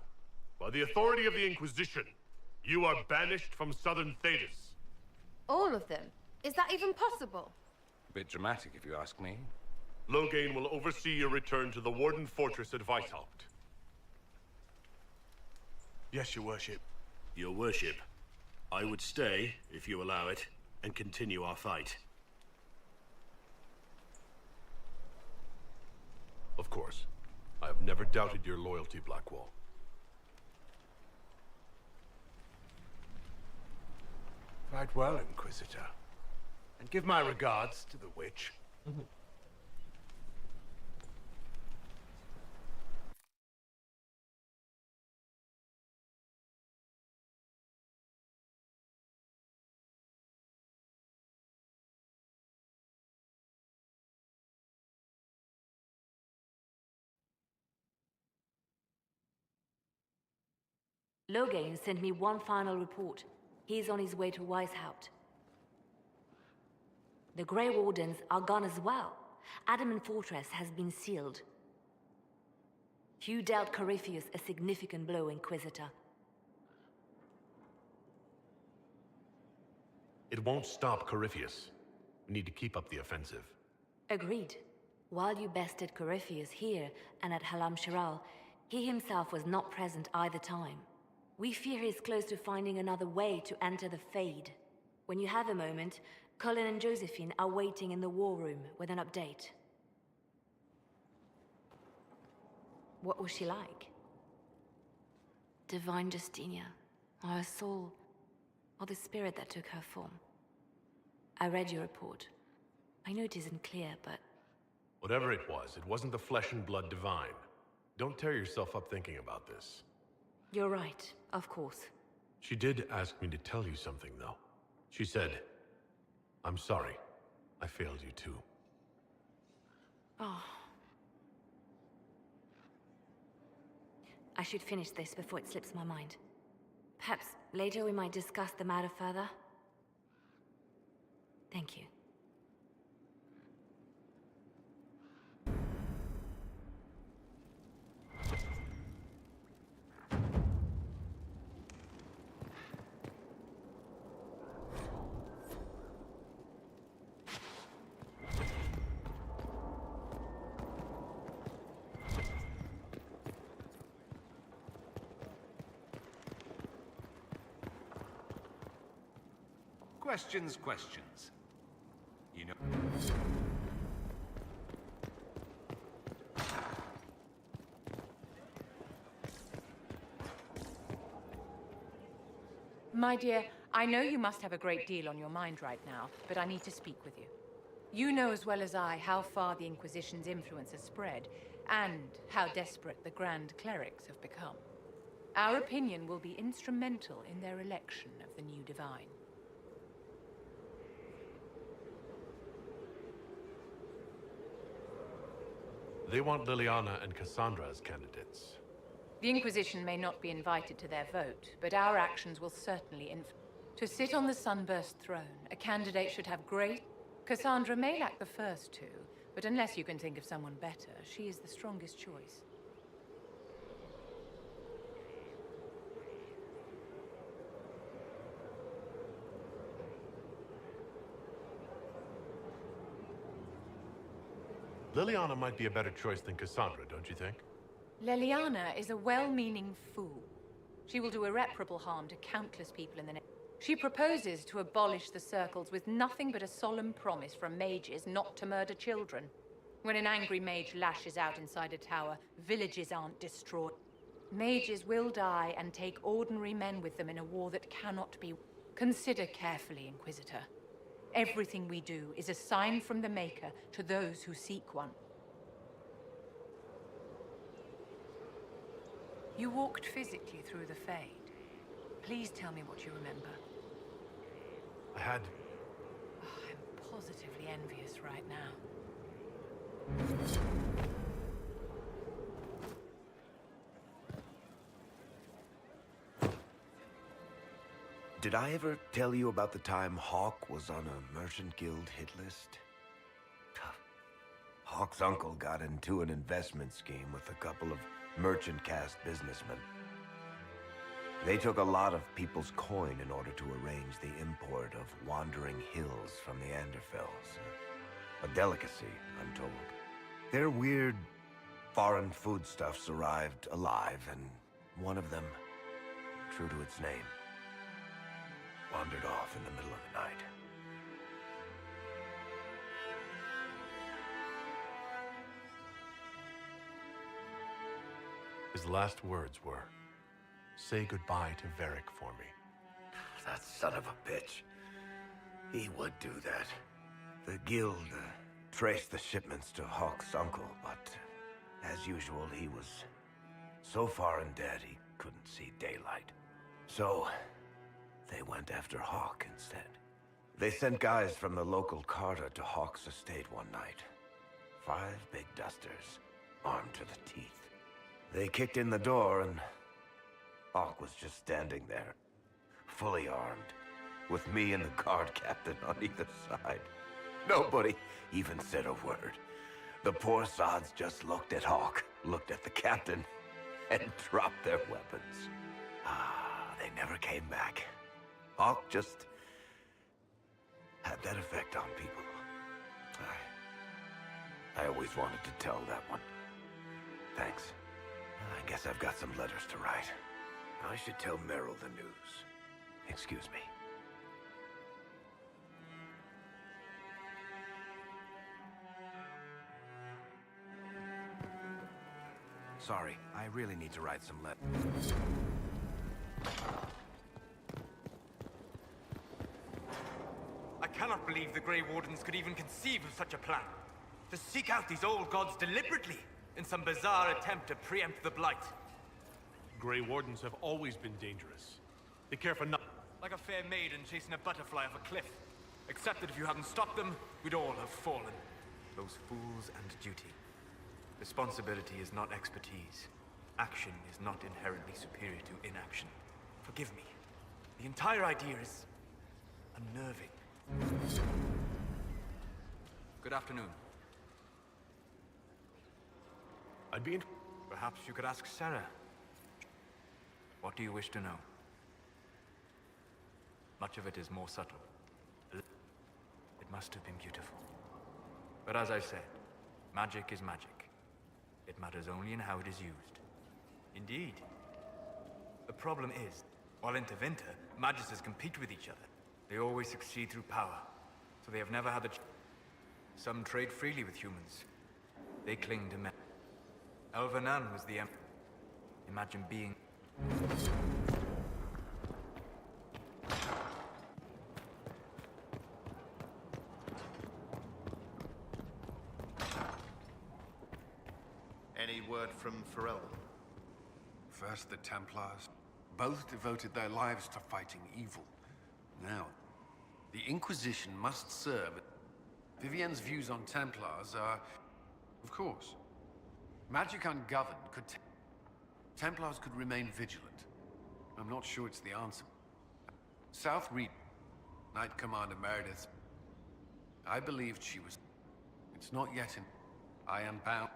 By the authority of the Inquisition, you are banished from Southern Thedas. All of them? Is that even possible? A bit dramatic, if you ask me. Loghain will oversee your return to the Warden Fortress at Weishaupt. Yes, Your Worship. Your Worship, I would stay, if you allow it, and continue our fight. Of course. I have never doubted your loyalty, Blackwall. Right well, Inquisitor. And give my regards to the witch. Loghain sent me one final report. He's on his way to Weishaupt. The Grey Wardens are gone as well. Adamant Fortress has been sealed. You dealt Corypheus a significant blow, Inquisitor. It won't stop Corypheus. We need to keep up the offensive. Agreed. While you bested Corypheus here and at Halam Shiral, he himself was not present either time. We fear he's close to finding another way to enter the Fade. When you have a moment, Colin and Josephine are waiting in the war room with an update. What was she like? Divine Justinia, or her soul, or the spirit that took her form. I read your report. I know it isn't clear, but... Whatever it wasn't the flesh and blood divine. Don't tear yourself up thinking about this. You're right, of course. She did ask me to tell you something, though. She said, "I'm sorry. I failed you too." Oh. I should finish this before it slips my mind. Perhaps later we might discuss the matter further. Thank you. Questions. You know... My dear, I know you must have a great deal on your mind right now, but I need to speak with you. You know as well as I how far the Inquisition's influence has spread, and how desperate the Grand Clerics have become. Our opinion will be instrumental in their election of the new Divine. They want Liliana and Cassandra as candidates. The Inquisition may not be invited to their vote, but our actions will certainly To sit on the Sunburst throne, a candidate should have great... Cassandra may lack the first two, but unless you can think of someone better, she is the strongest choice. Liliana might be a better choice than Cassandra, don't you think? Leliana is a well-meaning fool. She will do irreparable harm to countless people in the She proposes to abolish the circles with nothing but a solemn promise from mages not to murder children. When an angry mage lashes out inside a tower, villages aren't destroyed. Mages will die and take ordinary men with them in a war that cannot be... Consider carefully, Inquisitor. Everything we do is a sign from the Maker to those who seek one. You walked physically through the Fade. Please tell me what you remember. I had... Oh, I'm positively envious right now. Did I ever tell you about the time Hawk was on a Merchant Guild hit list? Hawk's uncle got into an investment scheme with a couple of merchant caste businessmen. They took a lot of people's coin in order to arrange the import of wandering hills from the Anderfells. A delicacy, I'm told. Their weird, foreign foodstuffs arrived alive, and one of them, true to its name, wandered off in the middle of the night. His last words were, "Say goodbye to Varric for me." That son of a bitch. He would do that. The guild traced the shipments to Hawk's uncle, but as usual, he was so far in debt he couldn't see daylight. So they went after Hawk instead. They sent guys from the local carter to Hawk's estate one night. 5 big dusters, armed to the teeth. They kicked in the door and Hawk was just standing there, fully armed, with me and the guard captain on either side. Nobody even said a word. The poor sods just looked at Hawk, looked at the captain, and dropped their weapons. They never came back. Hawk just had that effect on people. I always wanted to tell that one. Thanks. I guess I've got some letters to write. I should tell Merrill the news. Excuse me. Sorry, I really need to write some letters. I cannot believe the Grey Wardens could even conceive of such a plan. To seek out these old gods deliberately in some bizarre attempt to preempt the Blight. Grey Wardens have always been dangerous. They care for nothing. Like a fair maiden chasing a butterfly off a cliff. Except that if you hadn't stopped them, we'd all have fallen. Those fools and duty. Responsibility is not expertise. Action is not inherently superior to inaction. Forgive me. The entire idea is unnerving. Good afternoon. I'd be in... Perhaps you could ask Sarah. What do you wish to know? Much of it is more subtle. It must have been beautiful. But as I said, magic is magic. It matters only in how it is used. Indeed. The problem is, while in Tevinter, magisters compete with each other. They always succeed through power, so they have never had the Some trade freely with humans. They cling to men. Elvenan was the Imagine being... Any word from Ferelden? First the Templars. Both devoted their lives to fighting evil. Now, the Inquisition must serve. Vivienne's views on Templars are... Of course. Magic ungoverned could... Templars could remain vigilant. I'm not sure it's the answer. South Reed, Knight Commander Meredith... I believed she was... It's not yet in... I am bound...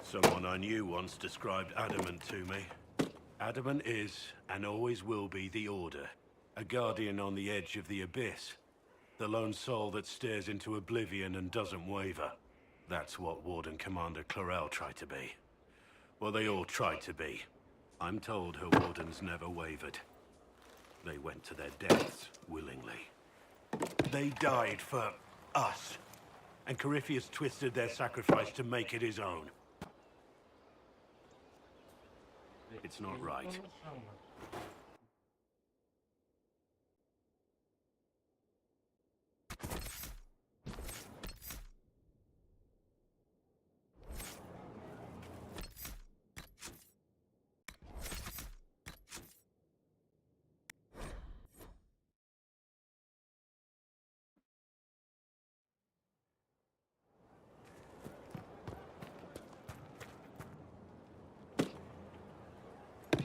Someone I knew once described Adamant to me. Adamant is, and always will be, the Order. A guardian on the edge of the abyss. The lone soul that stares into oblivion and doesn't waver. That's what Warden Commander Clarel tried to be. Well, they all tried to be. I'm told her wardens never wavered. They went to their deaths willingly. They died for us. And Corypheus twisted their sacrifice to make it his own. It's not right.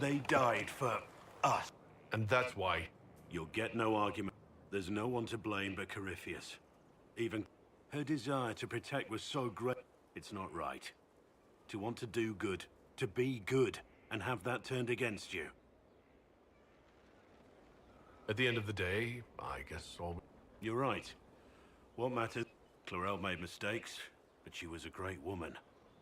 They died for us. And that's why... You'll get no argument. There's no one to blame but Corypheus. Even her desire to protect was so great. It's not right. To want to do good, to be good, and have that turned against you. At the end of the day, I guess all... You're right. What matters? Clarel made mistakes. but she was a great woman.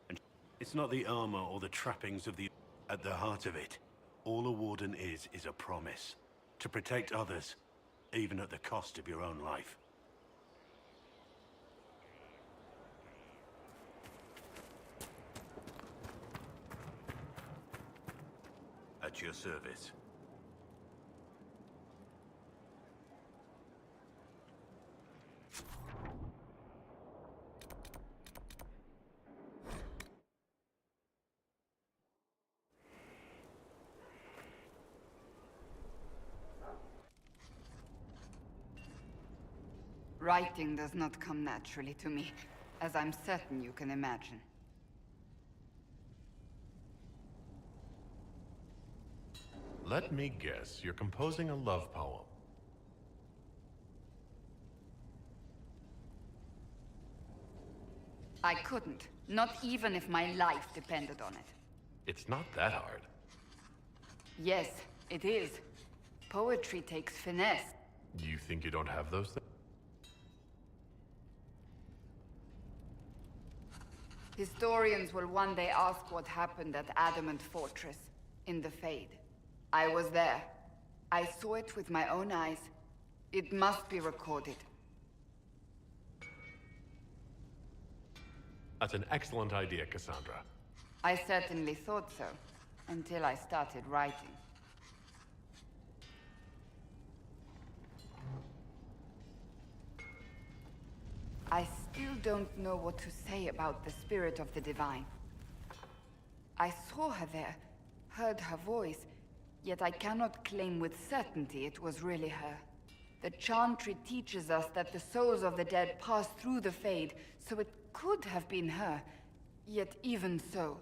And it's not the armor or the trappings of the... At the heart of it, all a warden is a promise. To protect others, even at the cost of your own life. At your service. Writing does not come naturally to me, as I'm certain you can imagine. Let me guess, you're composing a love poem. I couldn't, not even if my life depended on it. It's not that hard. Yes, it is. Poetry takes finesse. You think you don't have those things? Historians will one day ask what happened at Adamant Fortress, in the Fade. I was there. I saw it with my own eyes. It must be recorded. That's an excellent idea, Cassandra. I certainly thought so, until I started writing. I still don't know what to say about the spirit of the divine. I saw her there, heard her voice, yet I cannot claim with certainty it was really her. The Chantry teaches us that the souls of the dead pass through the Fade, so it could have been her, yet even so.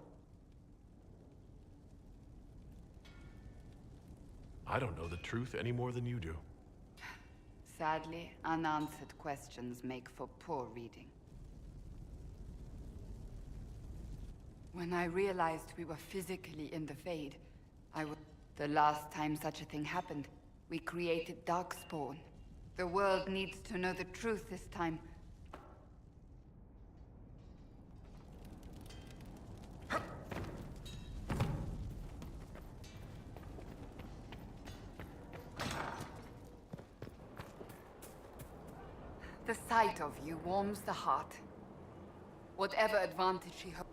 I don't know the truth any more than you do. Sadly, unanswered questions make for poor reading. When I realized we were physically in the Fade, the last time such a thing happened, we created Darkspawn. The world needs to know the truth this time. The sight of you warms the heart. Whatever advantage she holds.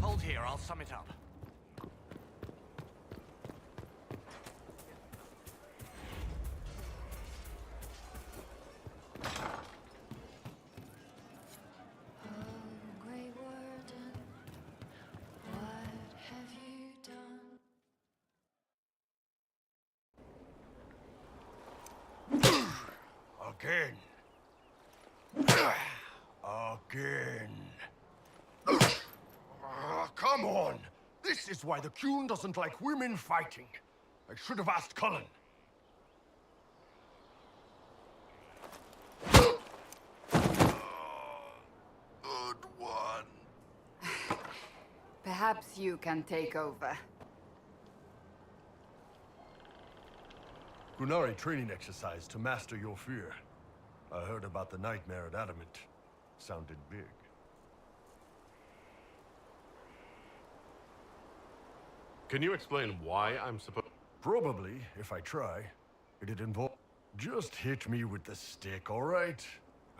Hold here, I'll sum it up. Again. Again. Come on! This is why the Qun doesn't like women fighting. I should have asked Cullen. Good one. Perhaps you can take over. Qunari training exercise to master your fear. I heard about the nightmare at Adamant. Sounded big. Can you explain why I'm supposed... Probably, if I try. It'd involve... Just hit me with the stick, all right?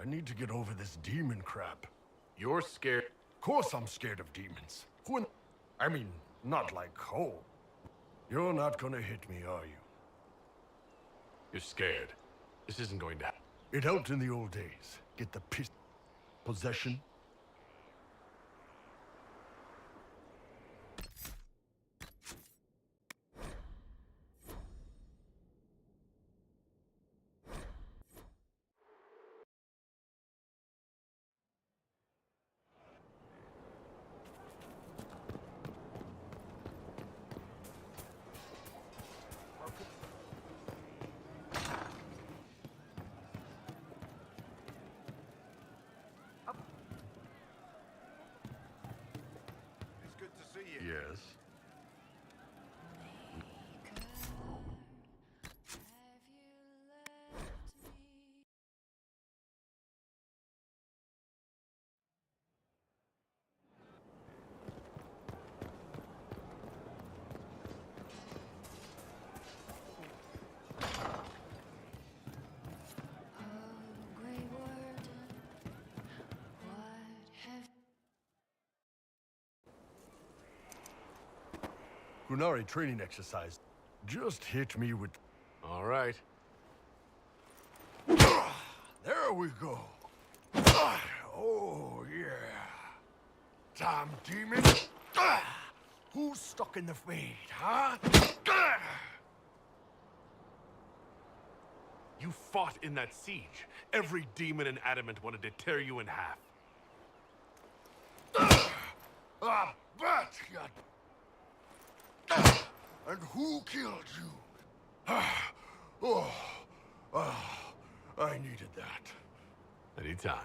I need to get over this demon crap. You're scared? Of course I'm scared of demons. I mean, not like Cole. You're not gonna hit me, are you? You're scared. This isn't going to happen. It helped in the old days. Get the possession. Yes. Qunari training exercise. Just hit me with... All right. There we go. Oh, yeah. Damn demon. Who's stuck in the fade, huh? You fought in that siege. Every demon in Adamant wanted to tear you in half. Ah, but you... And who killed you? I needed that. Anytime.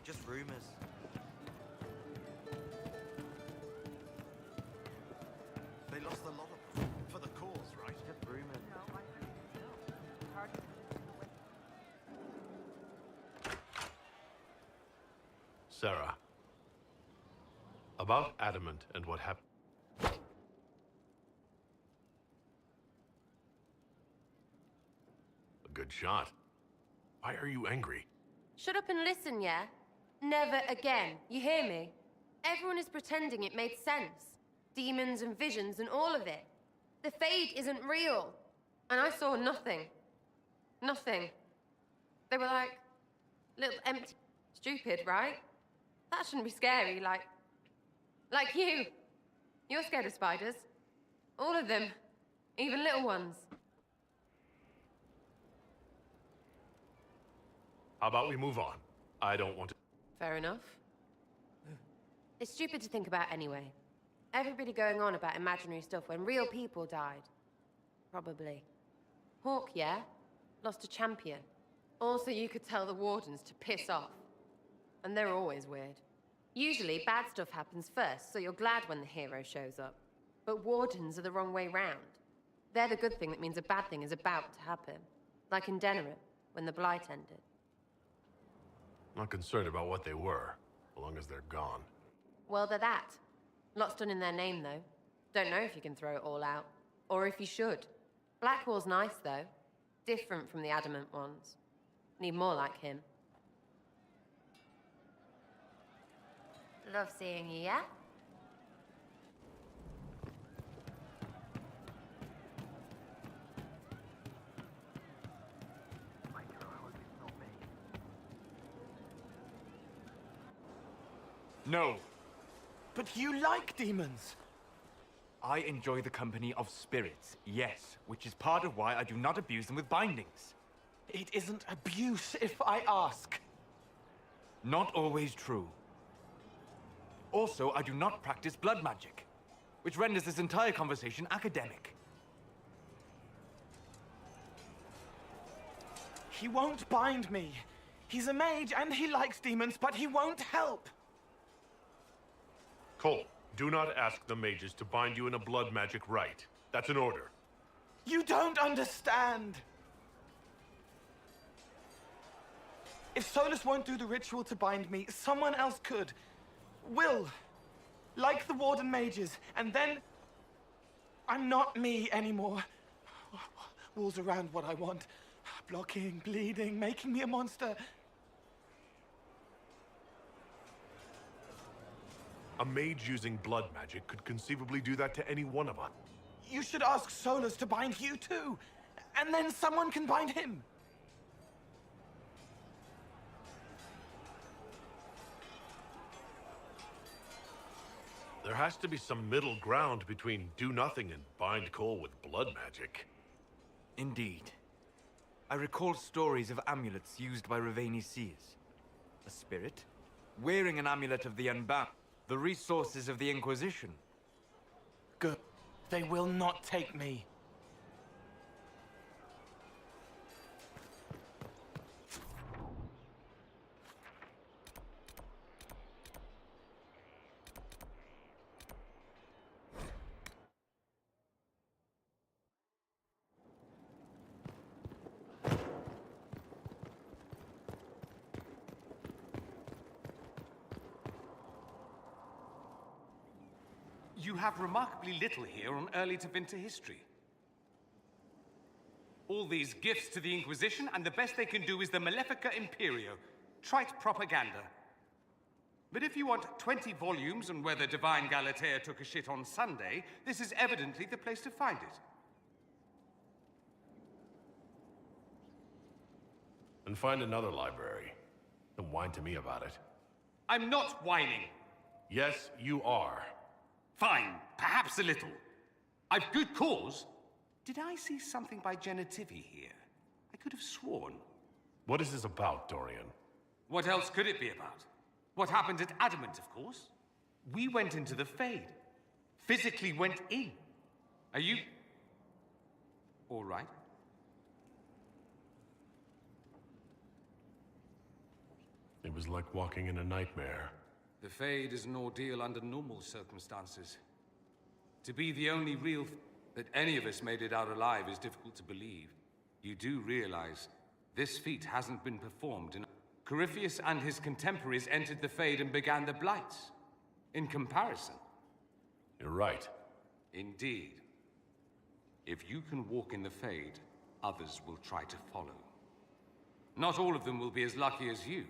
Just rumors. They lost a lot of them. For the cause, right? Just rumors. Sarah. About Adamant and what happened. A good shot. Why are you angry? Shut up and listen, yeah? Never again. You hear me? Everyone is pretending it made sense. Demons and visions and all of it. The Fade isn't real. And I saw nothing. Nothing. They were like... little empty... stupid, right? That shouldn't be scary, like you. You're scared of spiders. All of them. Even little ones. How about we move on? I don't want to... Fair enough. It's stupid to think about anyway. Everybody going on about imaginary stuff when real people died. Probably. Hawk, yeah? Lost a champion. Also, you could tell the Wardens to piss off. And they're always weird. Usually, bad stuff happens first, so you're glad when the hero shows up. But Wardens are the wrong way round. They're the good thing that means a bad thing is about to happen. Like in Denerim, when the Blight ended. Not concerned about what they were, as long as they're gone. Well, they're that. Lots done in their name, though. Don't know if you can throw it all out. Or if you should. Blackwall's nice, though. Different from the Adamant ones. Need more like him. Love seeing you, yeah? No. But you like demons. I enjoy the company of spirits, yes, which is part of why I do not abuse them with bindings. It isn't abuse if I ask. Not always true. Also, I do not practice blood magic, which renders this entire conversation academic. He won't bind me. He's a mage and he likes demons, but he won't help. Cole, do not ask the mages to bind you in a blood magic rite. That's an order. You don't understand. If Solus won't do the ritual to bind me, someone else could. Will. Like the Warden mages. And then... I'm not me anymore. Walls around what I want. Blocking, bleeding, making me a monster. A mage using blood magic could conceivably do that to any one of us. You should ask Solus to bind you too. And then someone can bind him. There has to be some middle ground between do nothing and bind Cole with blood magic. Indeed. I recall stories of amulets used by Raveni seers. A spirit, wearing an amulet of the Unbound, the resources of the Inquisition. Good. They will not take me. you have remarkably little here on early Tevinter history. All these gifts to the Inquisition, and the best they can do is the Malefica Imperio. Trite propaganda. But if you want 20 volumes on whether Divine Galatea took a shit on Sunday, this is evidently the place to find it. And find another library. And whine to me about it. I'm not whining. Yes, you are. Fine, perhaps a little. I've good cause. Did I see something by Genitivi here? I could have sworn. What is this about, Dorian? What else could it be about? What happened at Adamant, of course. We went into the Fade. Physically went in. Are you... all right? It was like walking in a nightmare. The Fade is an ordeal under normal circumstances. To be the only real... that any of us made it out alive is difficult to believe. You do realize this feat hasn't been performed in... Corypheus and his contemporaries entered the Fade and began the Blights. In comparison. You're right. Indeed. If you can walk in the Fade, others will try to follow. Not all of them will be as lucky as you.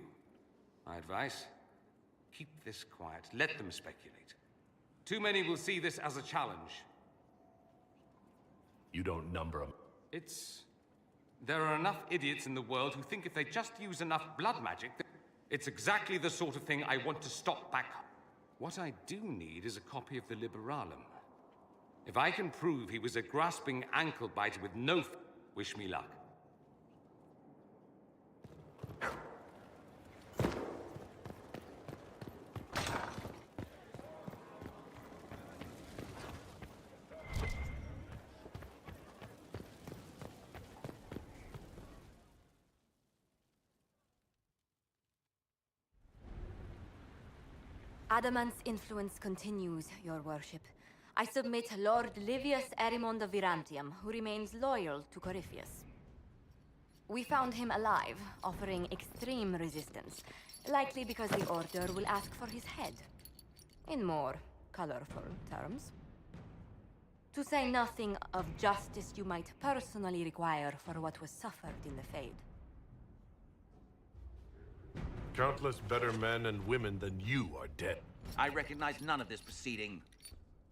My advice? Keep this quiet. Let them speculate. Too many will see this as a challenge. You don't number them. There are enough idiots in the world who think if they just use enough blood magic, it's exactly the sort of thing I want to stop back up. What I do need is a copy of the Liberalum. If I can prove he was a grasping ankle biter with no wish me luck. Adamant's influence continues, your worship. I submit Lord Livius Erimond of Virantium, who remains loyal to Corypheus. We found him alive, offering extreme resistance, likely because the Order will ask for his head. In more colorful terms. To say nothing of justice you might personally require for what was suffered in the Fade. Countless better men and women than you are dead. I recognize none of this proceeding.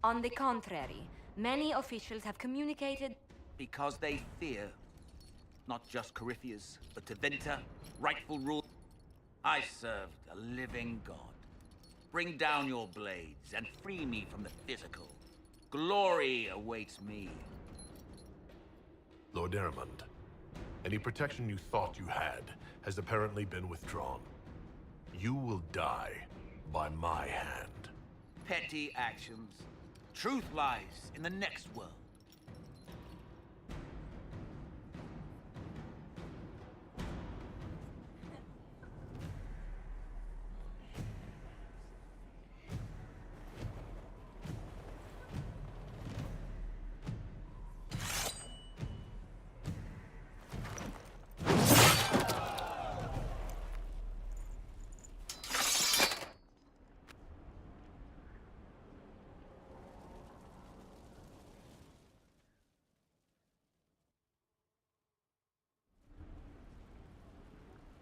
On the contrary, many officials have communicated... Because they fear. Not just Corypheus, but Tevinter, rightful rule. I served a living god. Bring down your blades and free me from the physical. Glory awaits me. Lord Erimond, any protection you thought you had has apparently been withdrawn. You will die by my hand. Petty actions. Truth lies in the next world.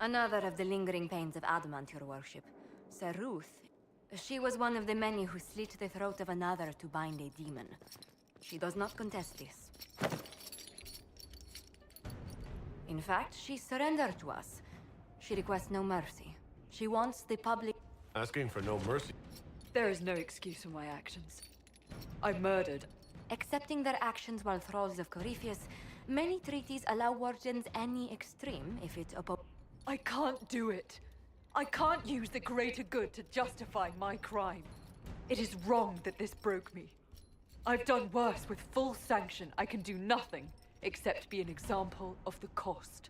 Another of the lingering pains of Adamant, your worship. Sir Ruth. She was one of the many who slit the throat of another to bind a demon. She does not contest this. In fact, she surrendered to us. She requests no mercy. She wants the public... Asking for no mercy. There is no excuse for my actions. I murdered. Accepting their actions while thralls of Corypheus, many treaties allow wardens any extreme if it I can't do it. I can't use the greater good to justify my crime. It is wrong that this broke me. I've done worse with full sanction. I can do nothing except be an example of the cost.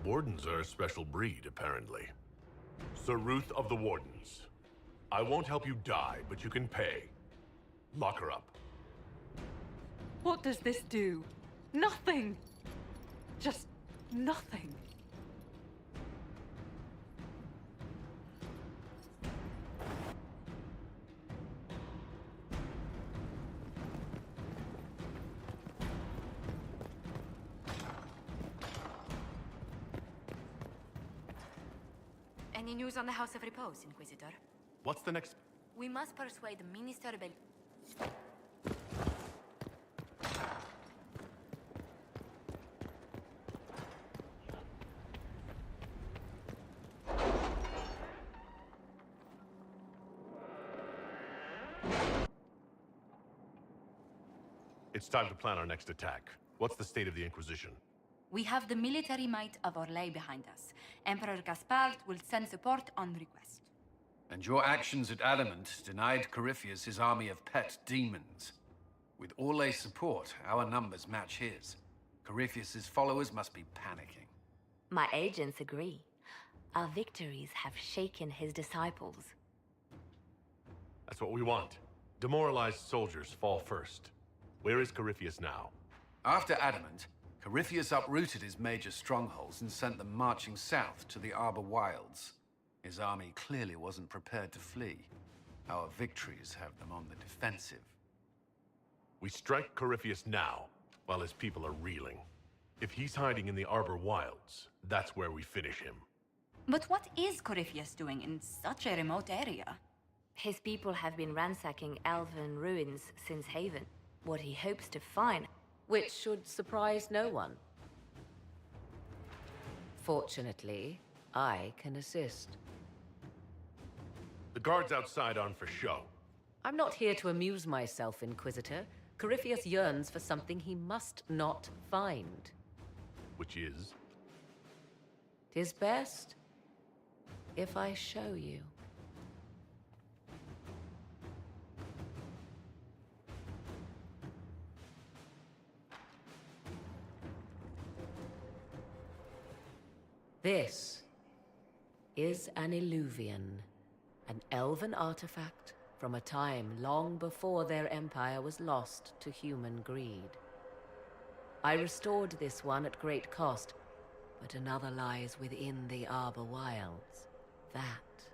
Wardens are a special breed, apparently. Sir Ruth of the Wardens. I won't help you die, but you can pay. Lock her up. What does this do? Nothing! Just nothing. Any news on the House of Repose, Inquisitor? What's the next... We must persuade Minister Bel... It's time to plan our next attack. What's the state of the Inquisition? We have the military might of Orlais behind us. Emperor Gaspard will send support on request. And your actions at Adamant denied Corypheus his army of pet demons. With Orlais' support, our numbers match his. Corypheus' followers must be panicking. My agents agree. Our victories have shaken his disciples. That's what we want. Demoralized soldiers fall first. Where is Corypheus now? After Adamant, Corypheus uprooted his major strongholds and sent them marching south to the Arbor Wilds. His army clearly wasn't prepared to flee. Our victories have them on the defensive. We strike Corypheus now, while his people are reeling. If he's hiding in the Arbor Wilds, that's where we finish him. But what is Corypheus doing in such a remote area? His people have been ransacking elven ruins since Haven. What he hopes to find... Which should surprise no one. Fortunately, I can assist. The guards outside aren't for show. I'm not here to amuse myself, Inquisitor. Corypheus yearns for something he must not find. Which is? 'Tis best if I show you. This is an Illuvian, an elven artifact from a time long before their empire was lost to human greed. I restored this one at great cost, but another lies within the Arbor Wilds. That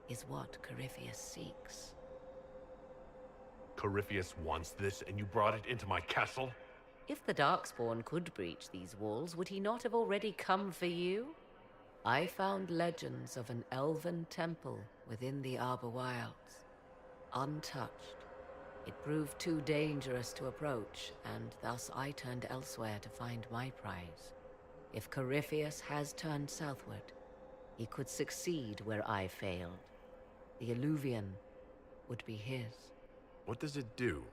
is what Corypheus seeks. Corypheus wants this, and you brought it into my castle? If the Darkspawn could breach these walls, would he not have already come for you? I found legends of an elven temple within the Arbor Wilds, untouched. It proved too dangerous to approach, and thus I turned elsewhere to find my prize. If Corypheus has turned southward, he could succeed where I failed. The Illuvian would be his. What does it do?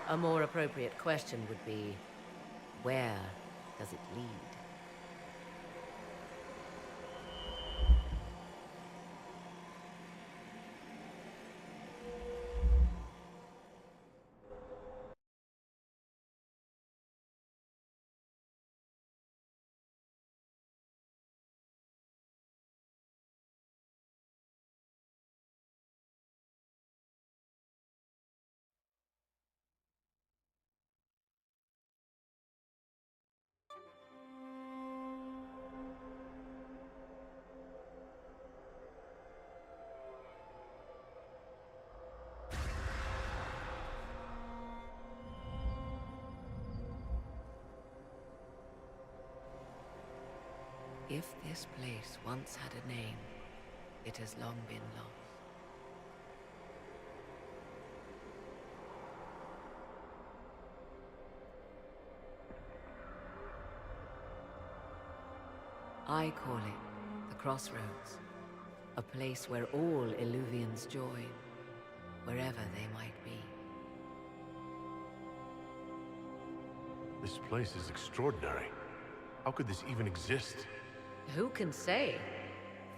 A more appropriate question would be, where does it lead? If this place once had a name, it has long been lost. I call it the Crossroads, a place where all Illuvians join, wherever they might be. This place is extraordinary. How could this even exist? Who can say?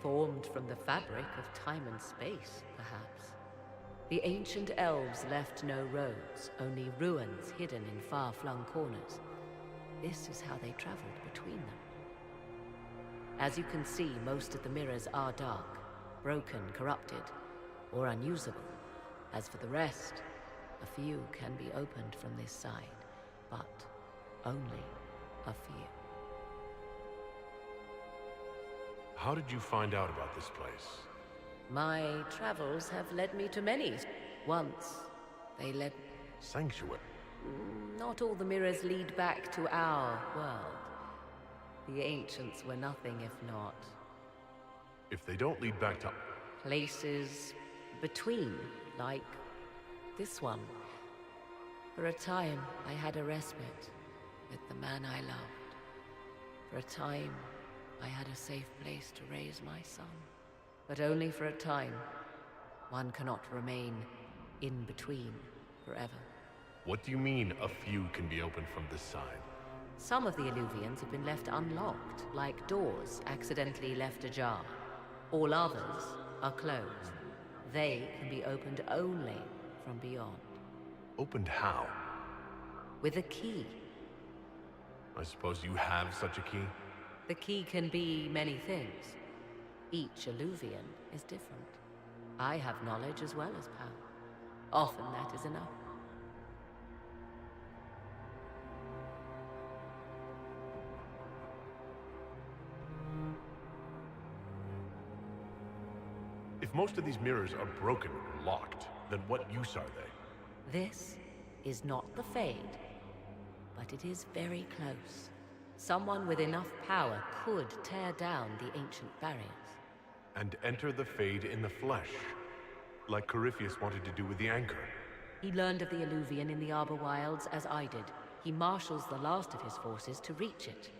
Formed from the fabric of time and space, perhaps. The ancient elves left no roads, only ruins hidden in far-flung corners. This is how they traveled between them. As you can see, most of the mirrors are dark, broken, corrupted, or unusable. As for the rest, a few can be opened from this side, but only a few. How did you find out about this place? My travels have led me to many. Once, they led... Sanctuary? Not all the mirrors lead back to our world. The ancients were nothing if not. If they don't lead back to... Places between, like this one. For a time, I had a respite with the man I loved. For a time, I had a safe place to raise my son. But only for a time. One cannot remain in between forever. What do you mean, a few can be opened from this side? Some of the Illuvians have been left unlocked, like doors accidentally left ajar. All others are closed. They can be opened only from beyond. Opened how? With a key. I suppose you have such a key? The key can be many things. Each Illuvian is different. I have knowledge as well as power. Often that is enough. If most of these mirrors are broken or locked, then what use are they? This is not the Fade, but it is very close. Someone with enough power could tear down the ancient barriers. And enter the Fade in the flesh, like Corypheus wanted to do with the Anchor. He learned of the Illuvian in the Arbor Wilds as I did. He marshals the last of his forces to reach it.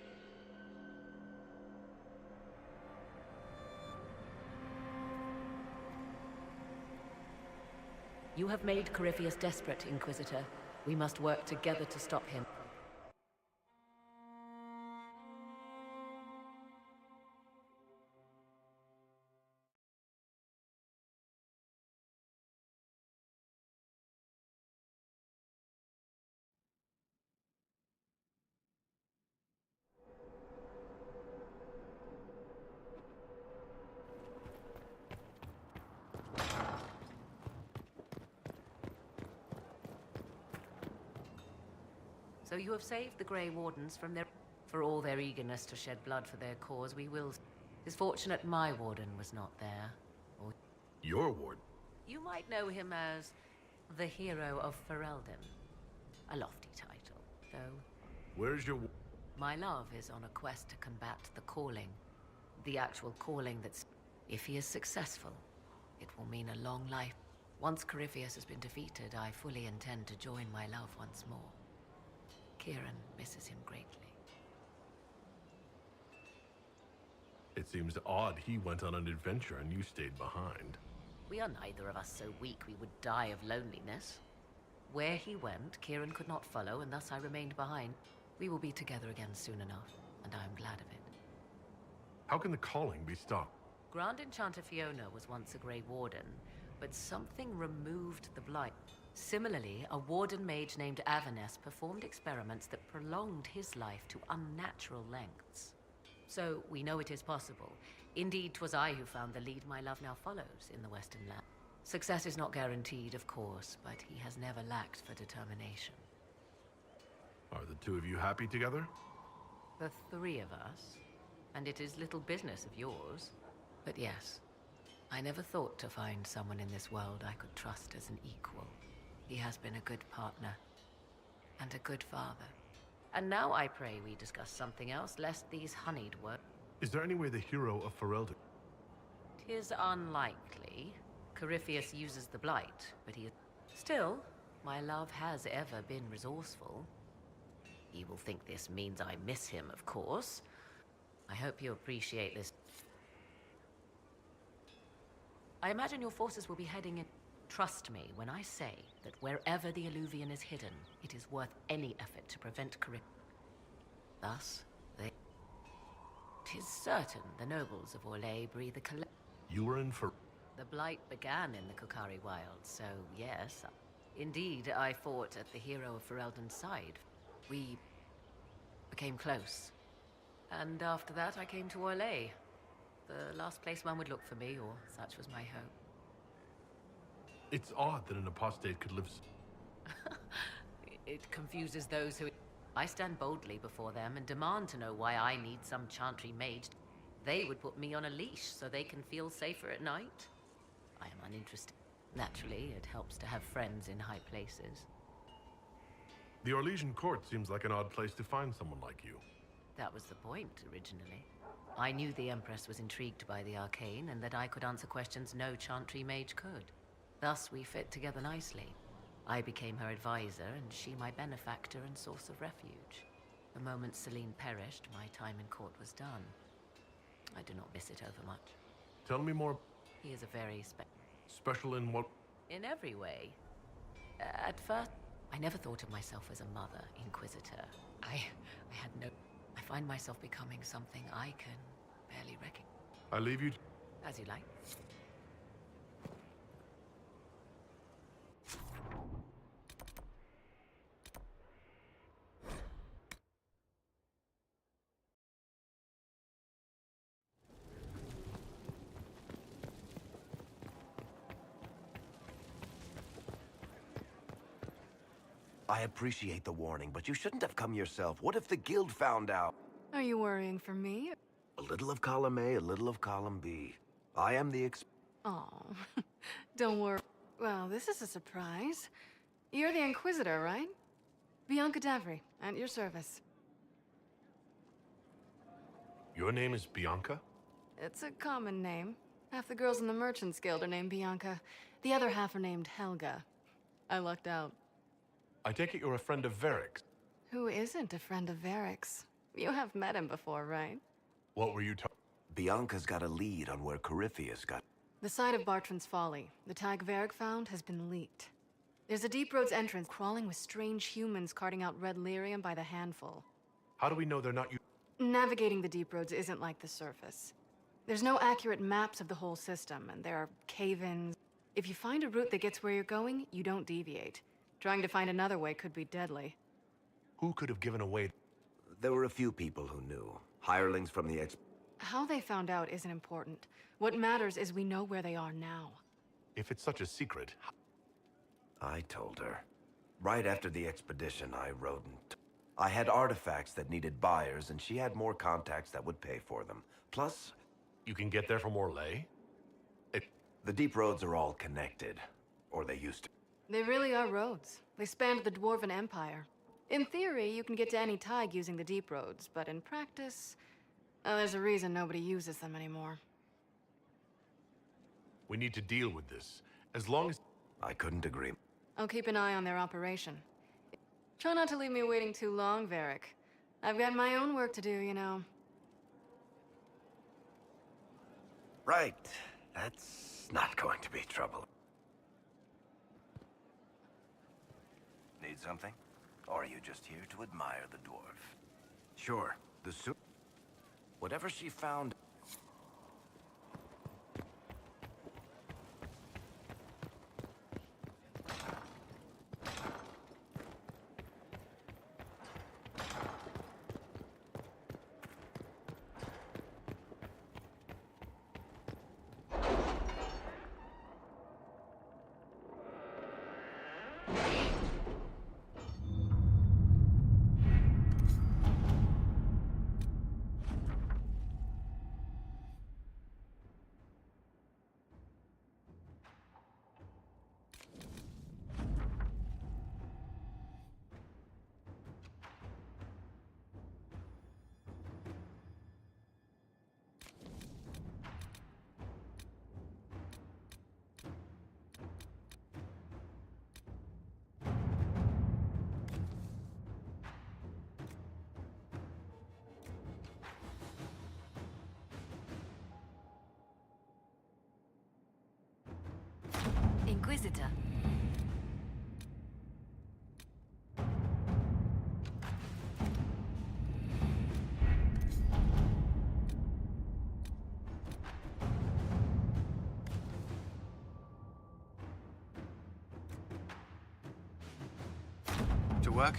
You have made Corypheus desperate, Inquisitor. We must work together to stop him. So you have saved the Grey Wardens from their... For all their eagerness to shed blood for their cause, we will... It's fortunate my Warden was not there. Or... Your Warden? You might know him as the Hero of Ferelden. A lofty title, though. Where's your... My love is on a quest to combat the Calling. The actual calling that's... If he is successful, it will mean a long life. Once Corypheus has been defeated, I fully intend to join my love once more. Kieran misses him greatly. It seems odd he went on an adventure and you stayed behind. We are neither of us so weak we would die of loneliness. Where he went, Kieran could not follow, and thus I remained behind. We will be together again soon enough, and I am glad of it. How can the Calling be stopped? Grand Enchanter Fiona was once a Grey Warden, but something removed the blight. Similarly, a Warden mage named Avernus performed experiments that prolonged his life to unnatural lengths. So, we know it is possible. Indeed, 'twas I who found the lead my love now follows in the Western Land. Success is not guaranteed, of course, but he has never lacked for determination. Are the two of you happy together? The three of us, and it is little business of yours. But yes, I never thought to find someone in this world I could trust as an equal. He has been a good partner, and a good father. And now I pray we discuss something else, lest these honeyed work. Is there any way the Hero of Ferelden... 'Tis unlikely. Corypheus uses the Blight, but he... Still, my love has ever been resourceful. He will think this means I miss him, of course. I hope you appreciate this. I imagine your forces will be heading in... Trust me when I say that wherever the Illuvian is hidden, it is worth any effort to prevent Corypheus. Thus, they... 'Tis certain the nobles of Orlais breathe a collect... You were in for... The Blight began in the Kukari Wilds, so yes. Indeed, I fought at the Hero of Ferelden's side. We became close. And after that, I came to Orlais. The last place one would look for me, or such was my hope. It's odd that an apostate could live... It confuses those who... I stand boldly before them and demand to know why I need some chantry mage. They would put me on a leash so they can feel safer at night. I am uninterested. Naturally, it helps to have friends in high places. The Orlesian court seems like an odd place to find someone like you. That was the point, originally. I knew the Empress was intrigued by the arcane, and that I could answer questions no Chantry mage could. Thus, we fit together nicely. I became her advisor, and she my benefactor and source of refuge. The moment Celine perished, my time in court was done. I do not miss it overmuch. Tell me more. He is a very Special in what? in every way. At first, I never thought of myself as a mother inquisitor. I had no... I find myself becoming something I can barely recognize. I leave you... As you like. I appreciate the warning, but you shouldn't have come yourself. What if the guild found out? Are you worrying for me? A little of column A, a little of column B. I am the Oh, don't worry. Well, this is a surprise. You're the Inquisitor, right? Bianca Davry, at your service. Your name is Bianca? It's a common name. Half the girls in the Merchants Guild are named Bianca. The other half are named Helga. I lucked out. I take it you're a friend of Varric's. Who isn't a friend of Varric's? You have met him before, right? What were you talking? Bianca's got a lead on where Corypheus got... The site of Bartran's Folly, the tag Varric found, has been leaked. There's a Deep Roads entrance crawling with strange humans carting out red lyrium by the handful. How do we know they're not you? Navigating the Deep Roads isn't like the surface. There's no accurate maps of the whole system, and there are cave-ins. If you find a route that gets where you're going, you don't deviate. Trying to find another way could be deadly. Who could have given away? There were a few people who knew. Hirelings from the How they found out isn't important. What matters is we know where they are now. If it's such a secret... I told her. Right after the expedition, I rode and... I had artifacts that needed buyers, and she had more contacts that would pay for them. Plus... You can get there from Orlais? The Deep Roads are all connected. Or they used to. They really are roads. They spanned the Dwarven Empire. In theory, you can get to any tide using the Deep Roads, but in practice... there's a reason nobody uses them anymore. We need to deal with this. As long as... I couldn't agree. I'll keep an eye on their operation. Try not to leave me waiting too long, Varric. I've got my own work to do, you know. Right. That's not going to be trouble. Need something? Or are you just here to admire the dwarf? Sure. The soup... Whatever she found... Inquisitor. To work?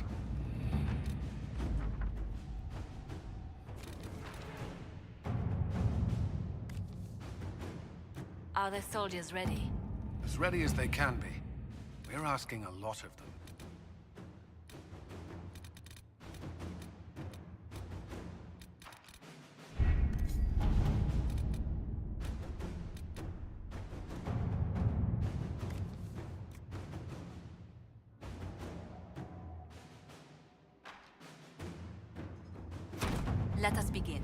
Are the soldiers ready? As ready as they can be. We're asking a lot of them. Let us begin.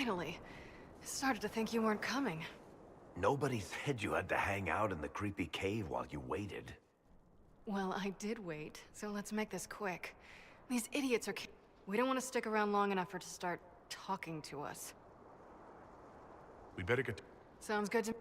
Finally. I started to think you weren't coming. Nobody said you had to hang out in the creepy cave while you waited. Well, I did wait, so let's make this quick. These idiots are... We don't want to stick around long enough for it to start talking to us. We better get... Sounds good to...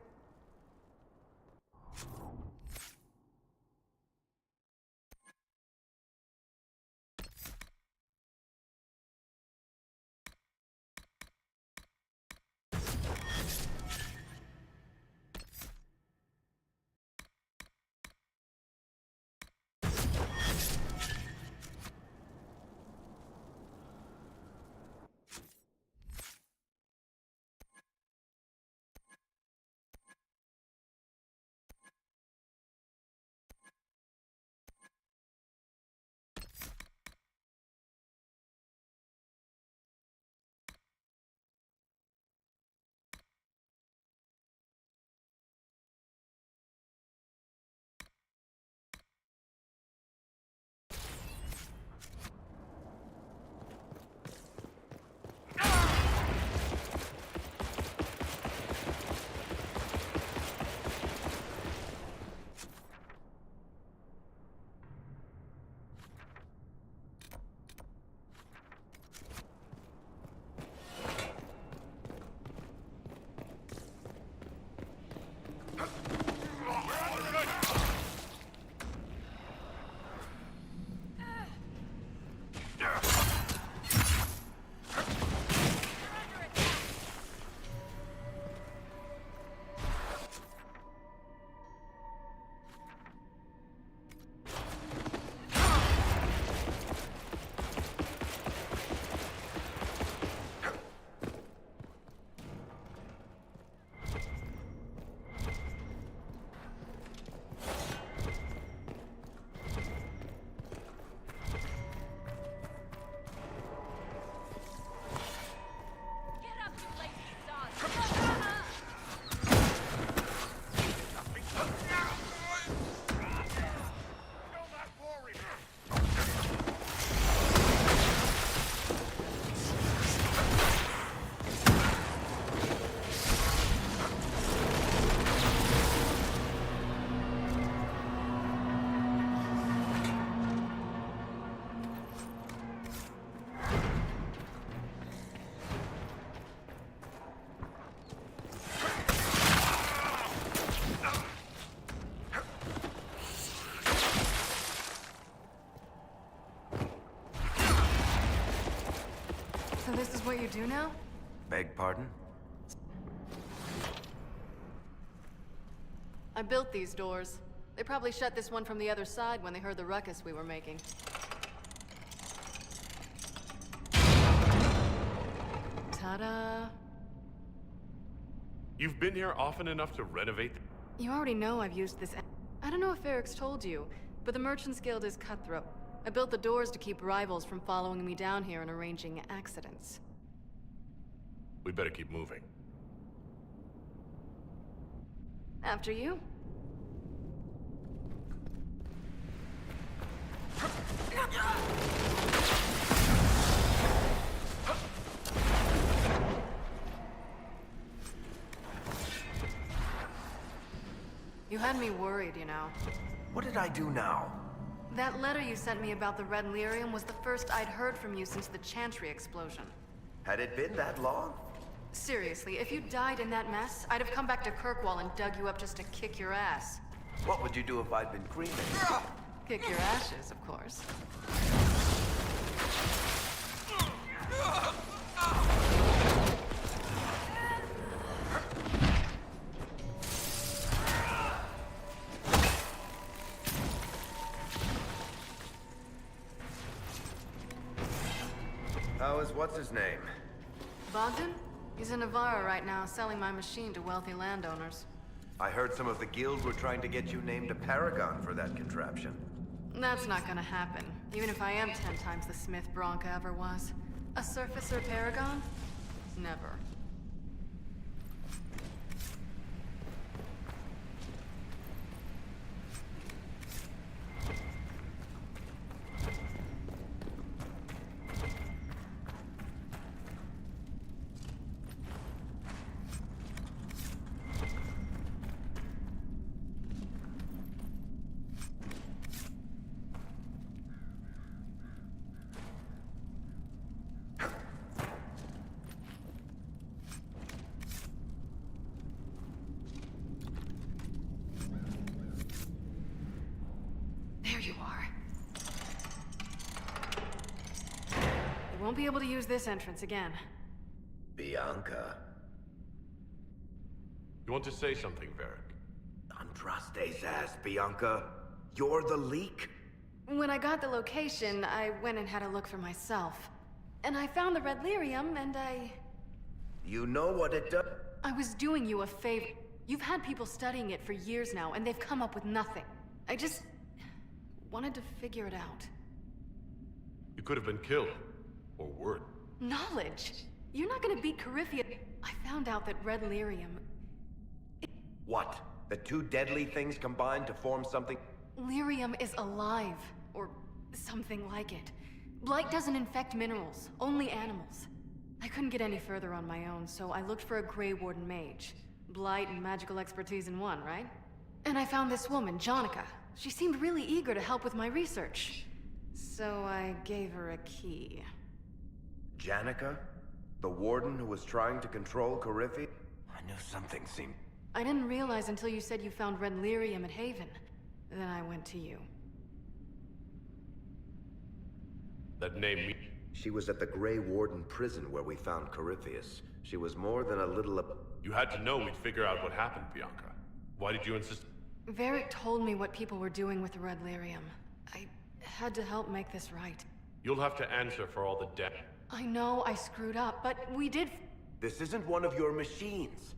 So this is what you do now? Beg pardon? I built these doors. They probably shut this one from the other side when they heard the ruckus we were making. Ta-da! You've been here often enough to renovate... You already know I've used this... I don't know if Eric's told you, but the Merchants Guild is cutthroat. I built the doors to keep rivals from following me down here and arranging accidents. We better keep moving. After you. You had me worried, you know. What did I do now? That letter you sent me about the Red Lyrium was the first I'd heard from you since the Chantry explosion. Had it been that long? Seriously, if you died in that mess, I'd have come back to Kirkwall and dug you up just to kick your ass. What would you do if I'd been cremated? Kick your ashes, of course. How is what's-his-name? Bogdan? He's in Navarra right now, selling my machine to wealthy landowners. I heard some of the guild were trying to get you named a paragon for that contraption. That's not gonna happen, even if I am 10 times the Smith Bronca ever was. A surfacer paragon? Never. won't be able to use this entrance again. Bianca. You want to say something, Varric? Andraste's ass, Bianca. You're the leak? When I got the location, I went and had a look for myself. And I found the Red Lyrium, and You know what it does? I was doing you a favor. You've had people studying it for years now, and they've come up with nothing. I just wanted to figure it out. You could have been killed. Or word. Knowledge? You're not gonna beat Coryphia. I found out that Red Lyrium... What? The two deadly things combined to form something? Lyrium is alive, or something like it. Blight doesn't infect minerals, only animals. I couldn't get any further on my own, so I looked for a Grey Warden mage. Blight and magical expertise in one, right? And I found this woman, Jonica. She seemed really eager to help with my research. So I gave her a key. Janica? The warden who was trying to control Coryphia? I knew something seemed... I didn't realize until you said you found Red Lyrium at Haven. Then I went to you. That name... She was at the Grey Warden prison where we found Corypheus. She was more than a little... You had to know we'd figure out what happened, Bianca. Why did you insist... Varric told me what people were doing with the Red Lyrium. I had to help make this right. You'll have to answer for all the debt. I know I screwed up, but we did... This isn't one of your machines.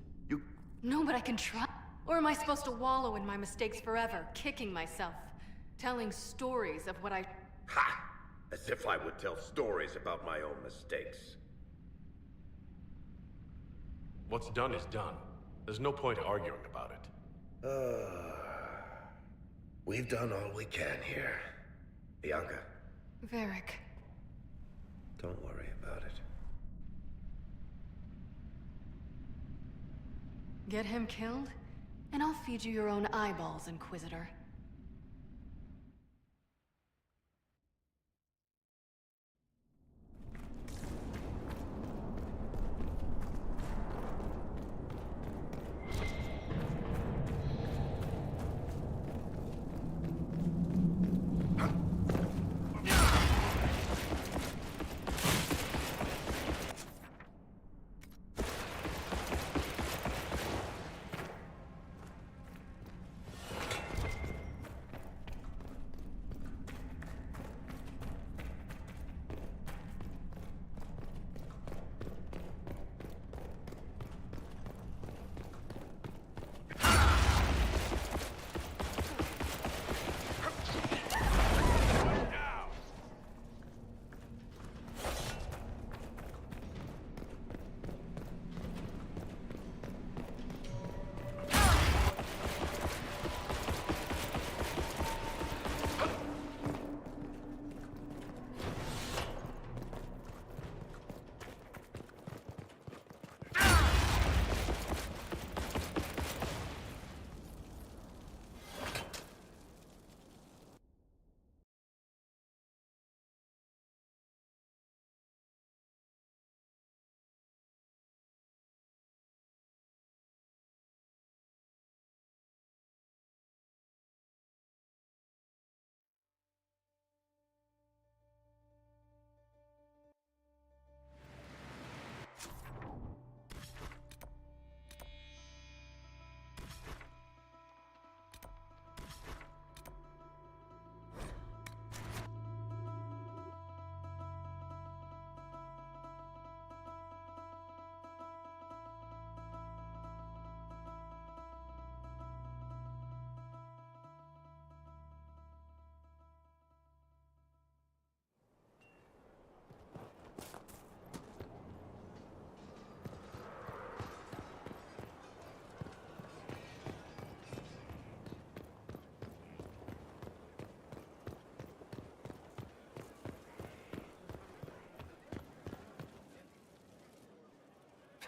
No, but I can try. Or am I supposed to wallow in my mistakes forever, kicking myself? Telling stories of what I... Ha! As if I would tell stories about my own mistakes. What's done is done. There's no point arguing about it. We've done all we can here. Bianca. Varric. Don't worry about it. Get him killed, and I'll feed you your own eyeballs, Inquisitor.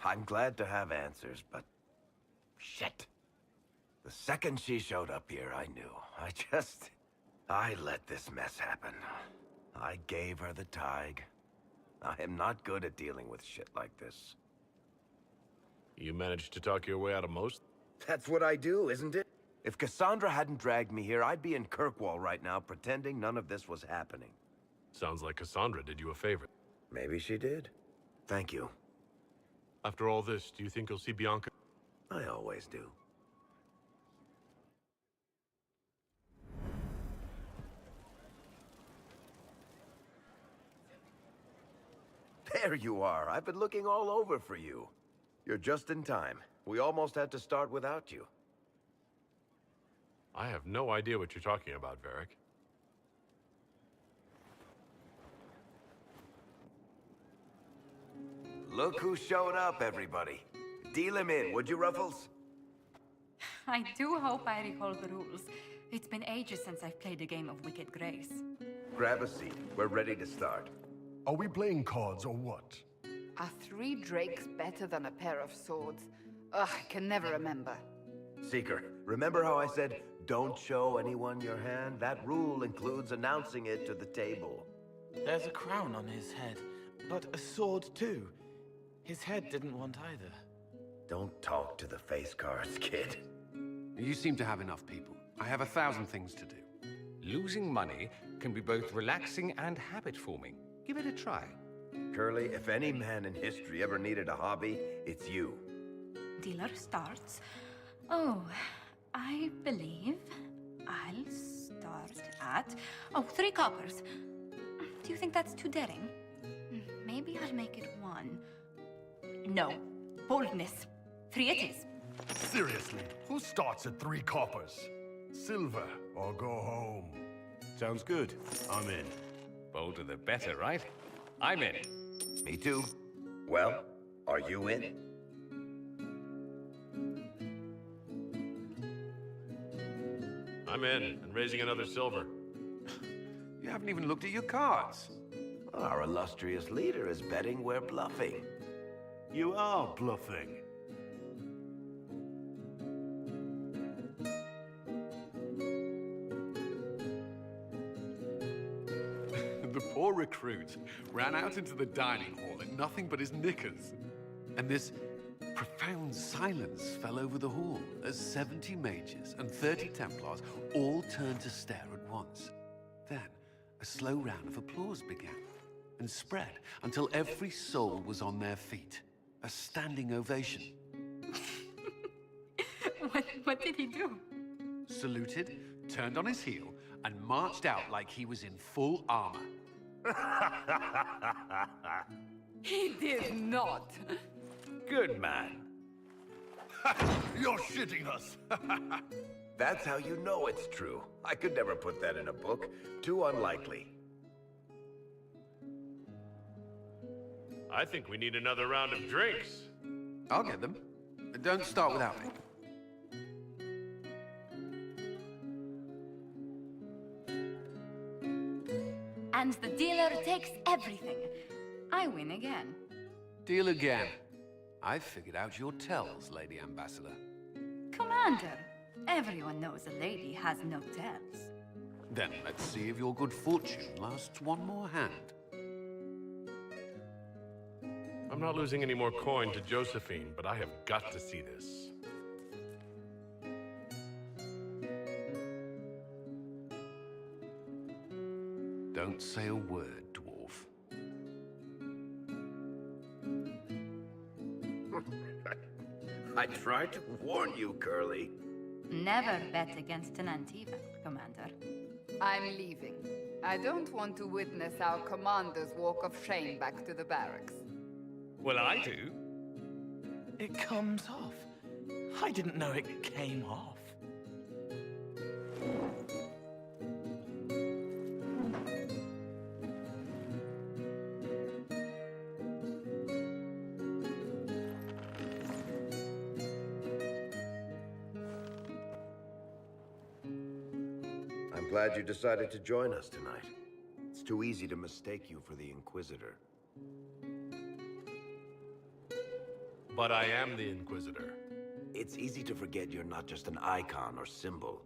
I'm glad to have answers, but... Shit. The second she showed up here, I knew. I let this mess happen. I gave her the Tig. I am not good at dealing with shit like this. You managed to talk your way out of most? That's what I do, isn't it? If Cassandra hadn't dragged me here, I'd be in Kirkwall right now, pretending none of this was happening. Sounds like Cassandra did you a favor. Maybe she did. Thank you. After all this, do you think you'll see Bianca? I always do. There you are. I've been looking all over for you. You're just in time. We almost had to start without you. I have no idea what you're talking about, Varric. Look who showed up, everybody. Deal him in, would you, Ruffles? I do hope I recall the rules. It's been ages since I've played a game of Wicked Grace. Grab a seat. We're ready to start. Are we playing cards or what? Are 3 drakes better than a pair of swords? Ugh, I can never remember. Seeker, remember how I said, don't show anyone your hand? That rule includes announcing it to the table. There's a crown on his head, but a sword too. His head didn't want either. Don't talk to the face cards, kid. You seem to have enough people. I have 1,000 things to do. Losing money can be both relaxing and habit-forming. Give it a try. Curly, if any man in history ever needed a hobby, it's you. Dealer starts. Oh, I believe I'll start at... Oh, 3 coppers. Do you think that's too daring? Maybe I'll make it 1. No. Boldness. 3 it is. Seriously, who starts at 3 coppers? Silver or go home? Sounds good. I'm in. Bolder the better, right? I'm in. Me too. Well, are you in? I'm in, and raising another silver. You haven't even looked at your cards. Our illustrious leader is betting we're bluffing. You are bluffing. The poor recruit ran out into the dining hall in nothing but his knickers. And this profound silence fell over the hall as 70 mages and 30 Templars all turned to stare at once. Then, a slow round of applause began and spread until every soul was on their feet. A standing ovation. What did he do? Saluted, turned on his heel, and marched out like he was in full armor. He did not. Good man. You're shitting us. That's how you know it's true. I could never put that in a book. Too unlikely. I think we need another round of drinks. I'll get them. Don't start without me. And the dealer takes everything. I win again. Deal again. I've figured out your tells, Lady Ambassador. Commander, everyone knows a lady has no tells. Then let's see if your good fortune lasts one more hand. I'm not losing any more coin to Josephine, but I have got to see this. Don't say a word, dwarf. I tried to warn you, Curly. Never bet against an Antivan, Commander. I'm leaving. I don't want to witness our commander's walk of shame back to the barracks. Well, I do. It comes off. I didn't know it came off. I'm glad you decided to join us tonight. It's too easy to mistake you for the Inquisitor. But I am the Inquisitor. It's easy to forget you're not just an icon or symbol.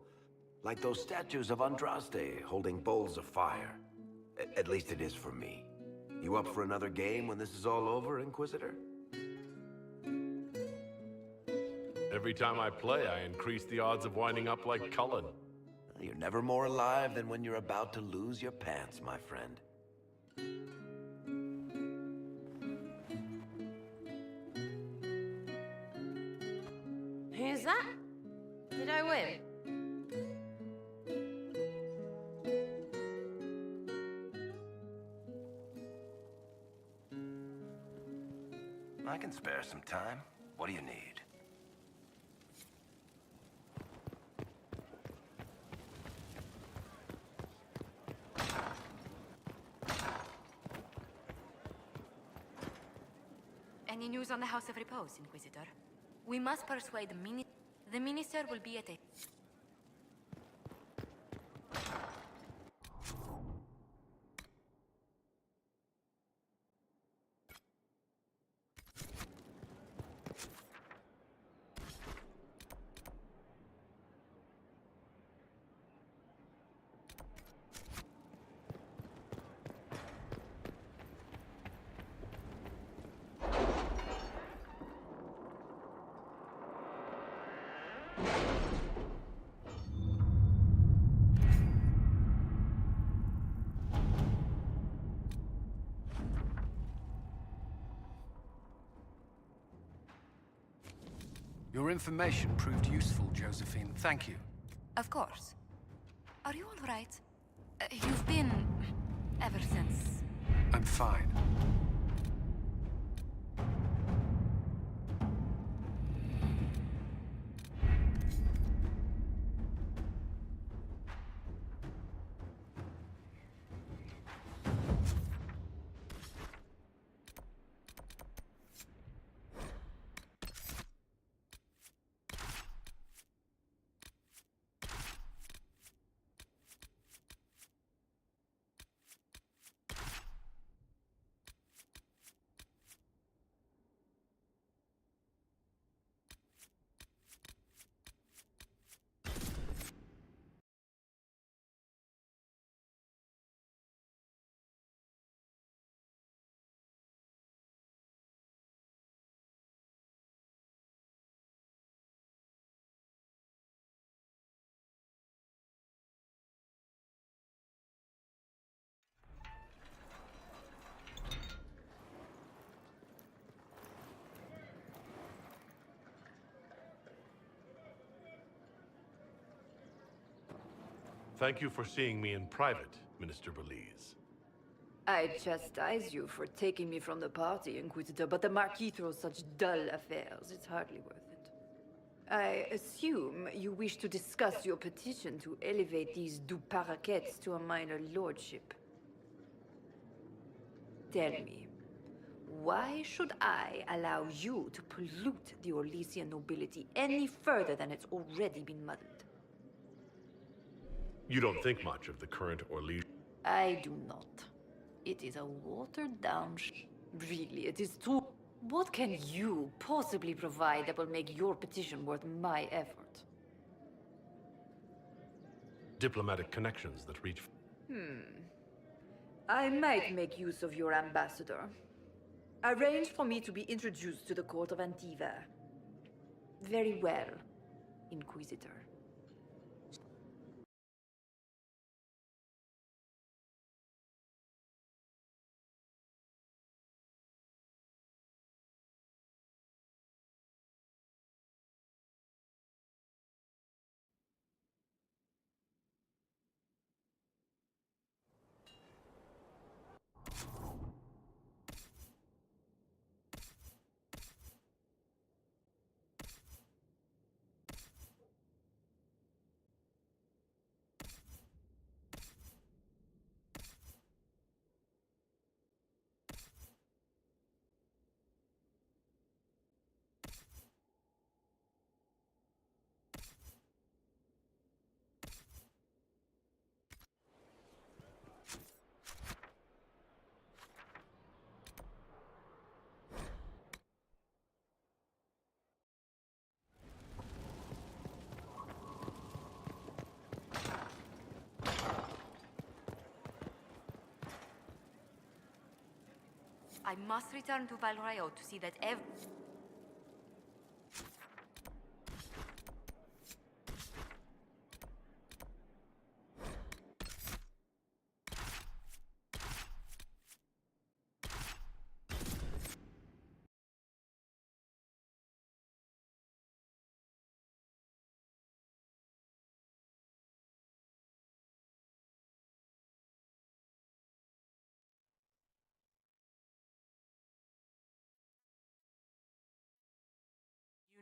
Like those statues of Andraste holding bowls of fire. At least it is for me. You up for another game when this is all over, Inquisitor? Every time I play, I increase the odds of winding up like Cullen. You're never more alive than when you're about to lose your pants, my friend. is that? Did I win? I can spare some time. What do you need? Any news on the House of Repose, Inquisitor? We must persuade the Minister will be at a... Your information proved useful, Josephine. Thank you. Of course. Are you all right? You've been... ever since... I'm fine. Thank you for seeing me in private, Minister Belize. I chastise you for taking me from the party, Inquisitor, but the Marquis throws such dull affairs. It's hardly worth it. I assume you wish to discuss your petition to elevate these du Paraquets to a minor lordship. Tell me, why should I allow you to pollute the Orlesian nobility any further than it's already been muddled? You don't think much of the current Orlesian... I do not. It is a watered-down Really, it is too... What can you possibly provide that will make your petition worth my effort? Diplomatic connections that reach... I might make use of your ambassador. Arrange for me to be introduced to the court of Antiva. Very well, Inquisitor. I must return to Val Royeaux to see that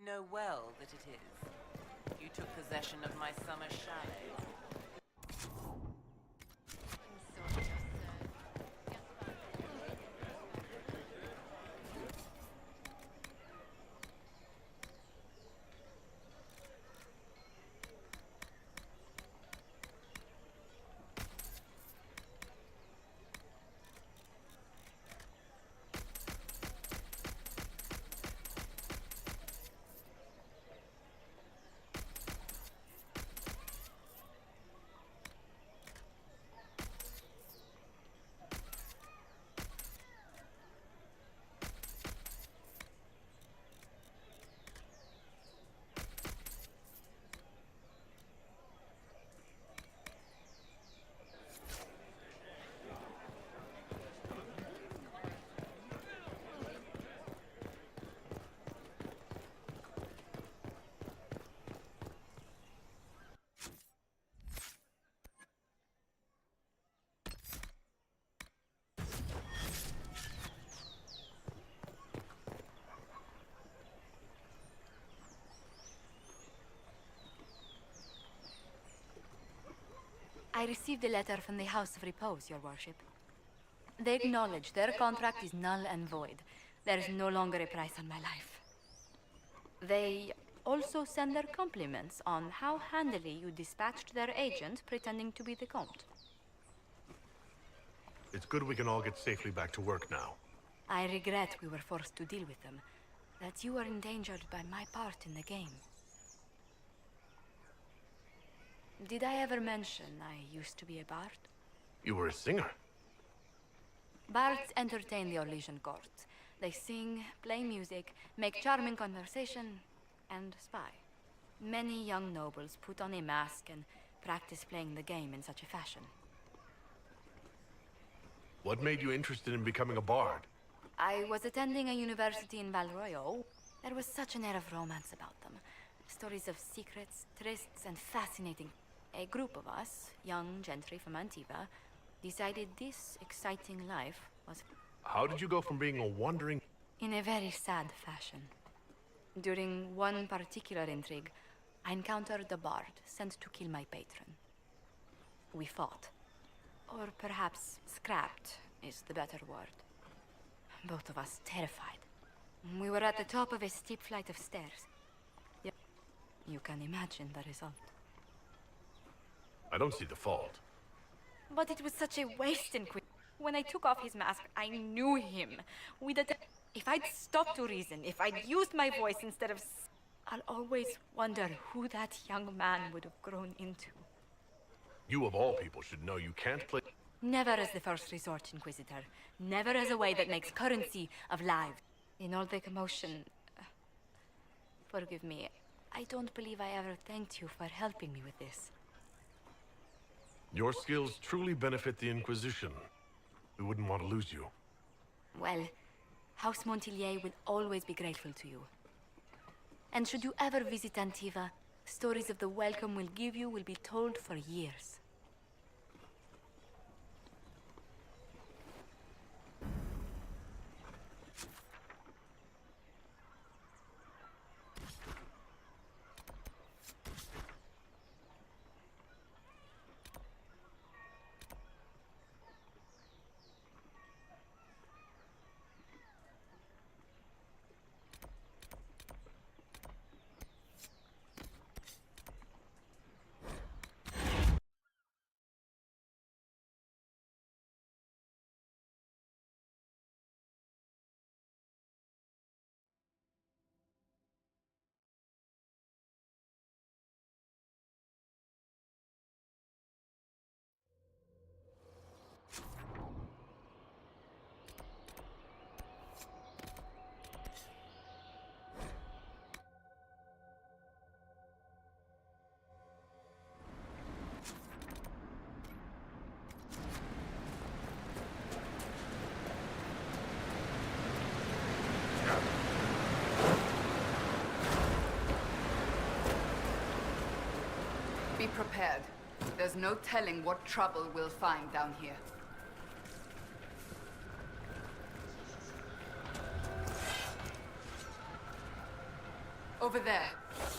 know well that it is. You took possession of my summer chalet. I received a letter from the House of Repose, Your Worship. They acknowledge their contract is null and void. There is no longer a price on my life. They also send their compliments on how handily you dispatched their agent pretending to be the Comte. It's good we can all get safely back to work now. I regret we were forced to deal with them, that you were endangered by my part in the game. Did I ever mention I used to be a bard? You were a singer? Bards entertain the Orlesian court. They sing, play music, make charming conversation, and spy. Many young nobles put on a mask and practice playing the game in such a fashion. What made you interested in becoming a bard? I was attending a university in Val Royeaux. There was such an air of romance about them. Stories of secrets, trysts, and fascinating. A group of us, young gentry from Antiva, decided this exciting life was... How did you go from being a wandering... In a very sad fashion. During one particular intrigue, I encountered a bard sent to kill my patron. We fought. Or perhaps scrapped is the better word. Both of us terrified. We were at the top of a steep flight of stairs. You can imagine the result. I don't see the fault. But it was such a waste in When I took off his mask, I knew him. If I'd stopped to reason, if I'd used my voice instead of... I'll always wonder who that young man would have grown into. You of all people should know you can't play... Never as the first resort, Inquisitor. Never as a way that makes currency of lives. In all the commotion... forgive me. I don't believe I ever thanked you for helping me with this. Your skills truly benefit the Inquisition. We wouldn't want to lose you. Well, House Montilyet will always be grateful to you. And should you ever visit Antiva, stories of the welcome we'll give you will be told for years. Be prepared. There's no telling what trouble we'll find down here. Over there.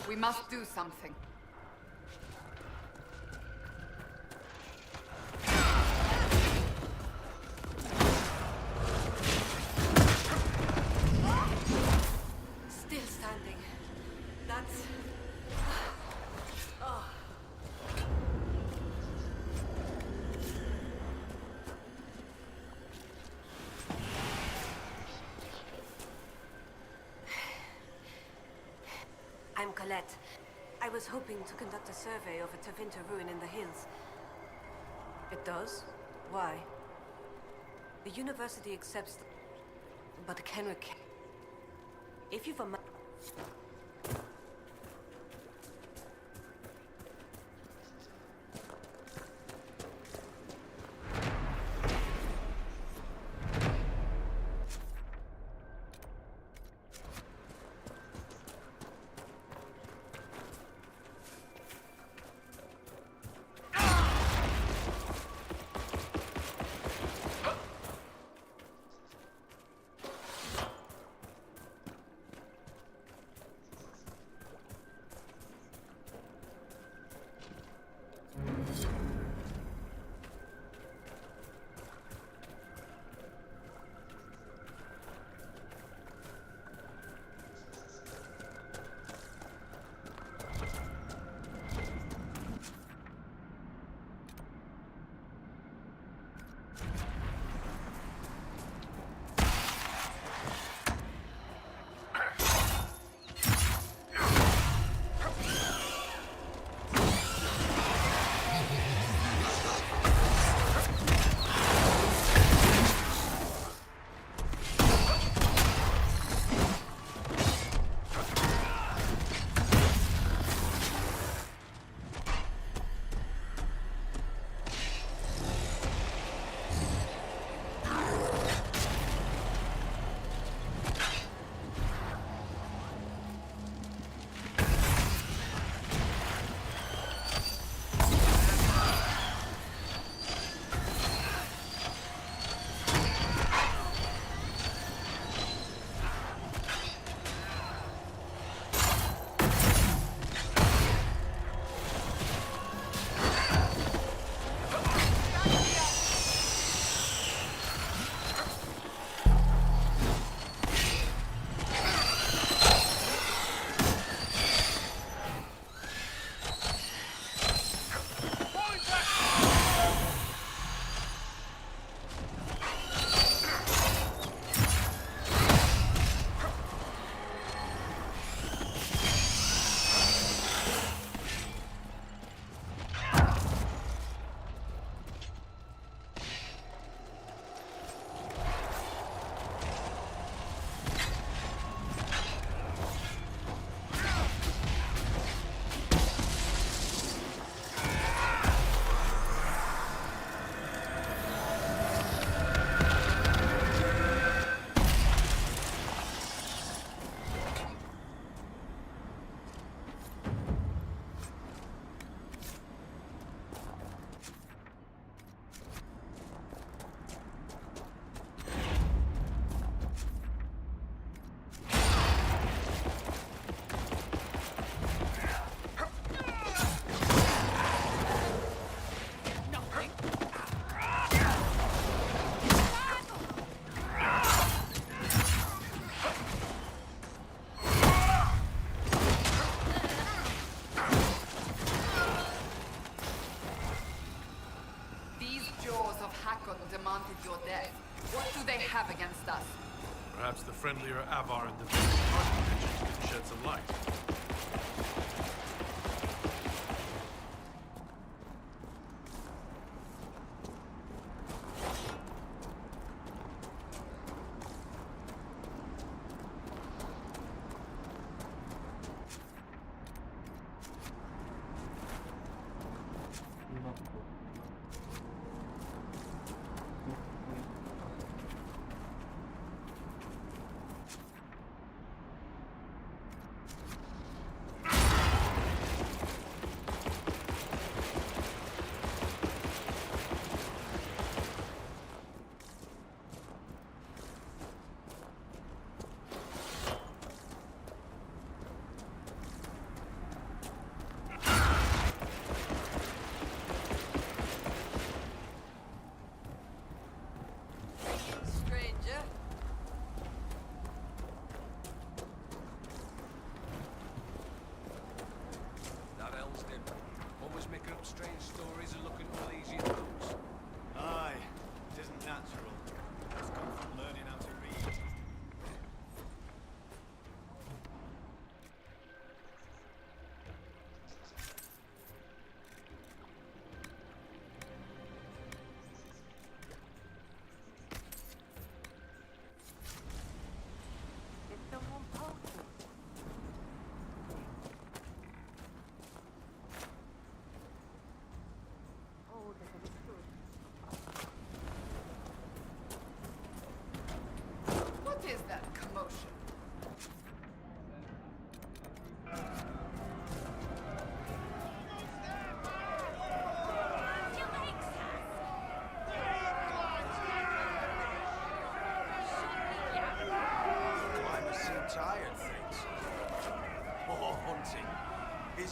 We must do something. Still standing. That's... Oh. I'm Colette. I was hoping to conduct a survey of a Tevinter ruin in the hills. It does? Why? The university accepts... But Kenrick... If you've a... demanded your death. What do they have against us? Perhaps the friendlier Avar and the village architects can shed some light.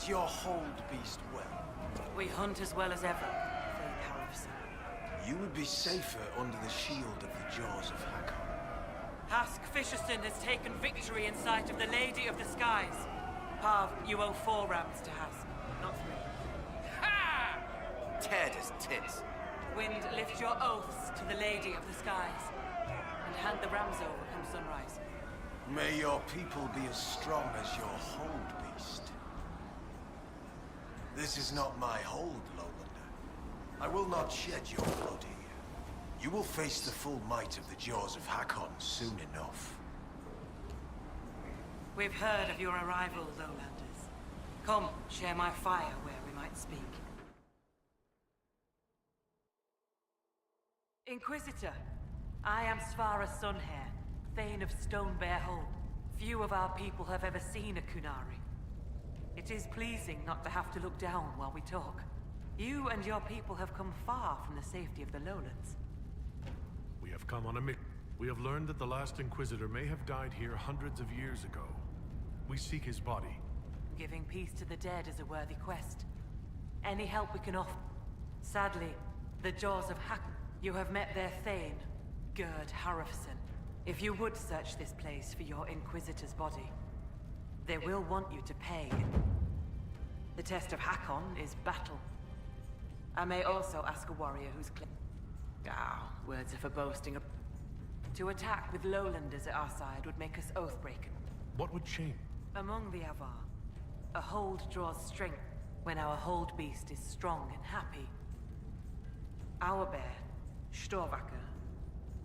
hunt your hold beast well? We hunt as well as ever, Thane Harrison. You would be safer under the shield of the jaws of Hakon. Hask Fisherson has taken victory in sight of the Lady of the Skies. Parv, you owe 4 rams to Hask, not 3. Ha! Tear his tits. Wind, lift your oaths to the Lady of the Skies, and hand the rams over come sunrise. May your people be as strong as your hold beast. This is not my hold, Lowlander. I will not shed your blood here. You will face the full might of the jaws of Hakon soon enough. We've heard of your arrival, Lowlanders. Come, share my fire where we might speak. Inquisitor, I am Svara Sunhair, Thane of Stonebear Hold. Few of our people have ever seen a Kunari. It is pleasing not to have to look down while we talk. You and your people have come far from the safety of the lowlands. We have come on a mission. We have learned that the last Inquisitor may have died here hundreds of years ago. We seek his body. Giving peace to the dead is a worthy quest. Any help we can offer. Sadly, the jaws of Hakon. You have met their Thane, Gerd Harrison. If you would search this place for your Inquisitor's body, they will want you to pay. The test of Hakon is battle. I may also ask a warrior who's words are for boasting. To attack with lowlanders at our side would make us oath-breaking. What would change? Among the Avar, a hold draws strength when our hold beast is strong and happy. Our bear, Storvacker.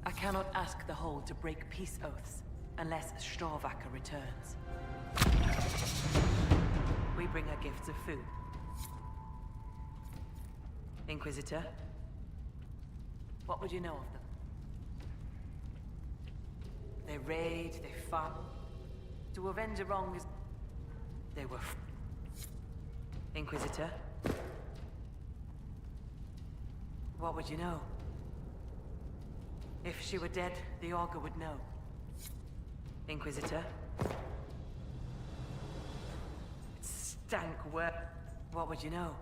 I cannot ask the hold to break peace oaths unless Storvacker returns. We bring her gifts of food. Inquisitor, what would you know of them? They raid, they farm. To avenge a wrong is... They were... Inquisitor, what would you know? If she were dead, the Augur would know. Inquisitor? It stank where... What would you know?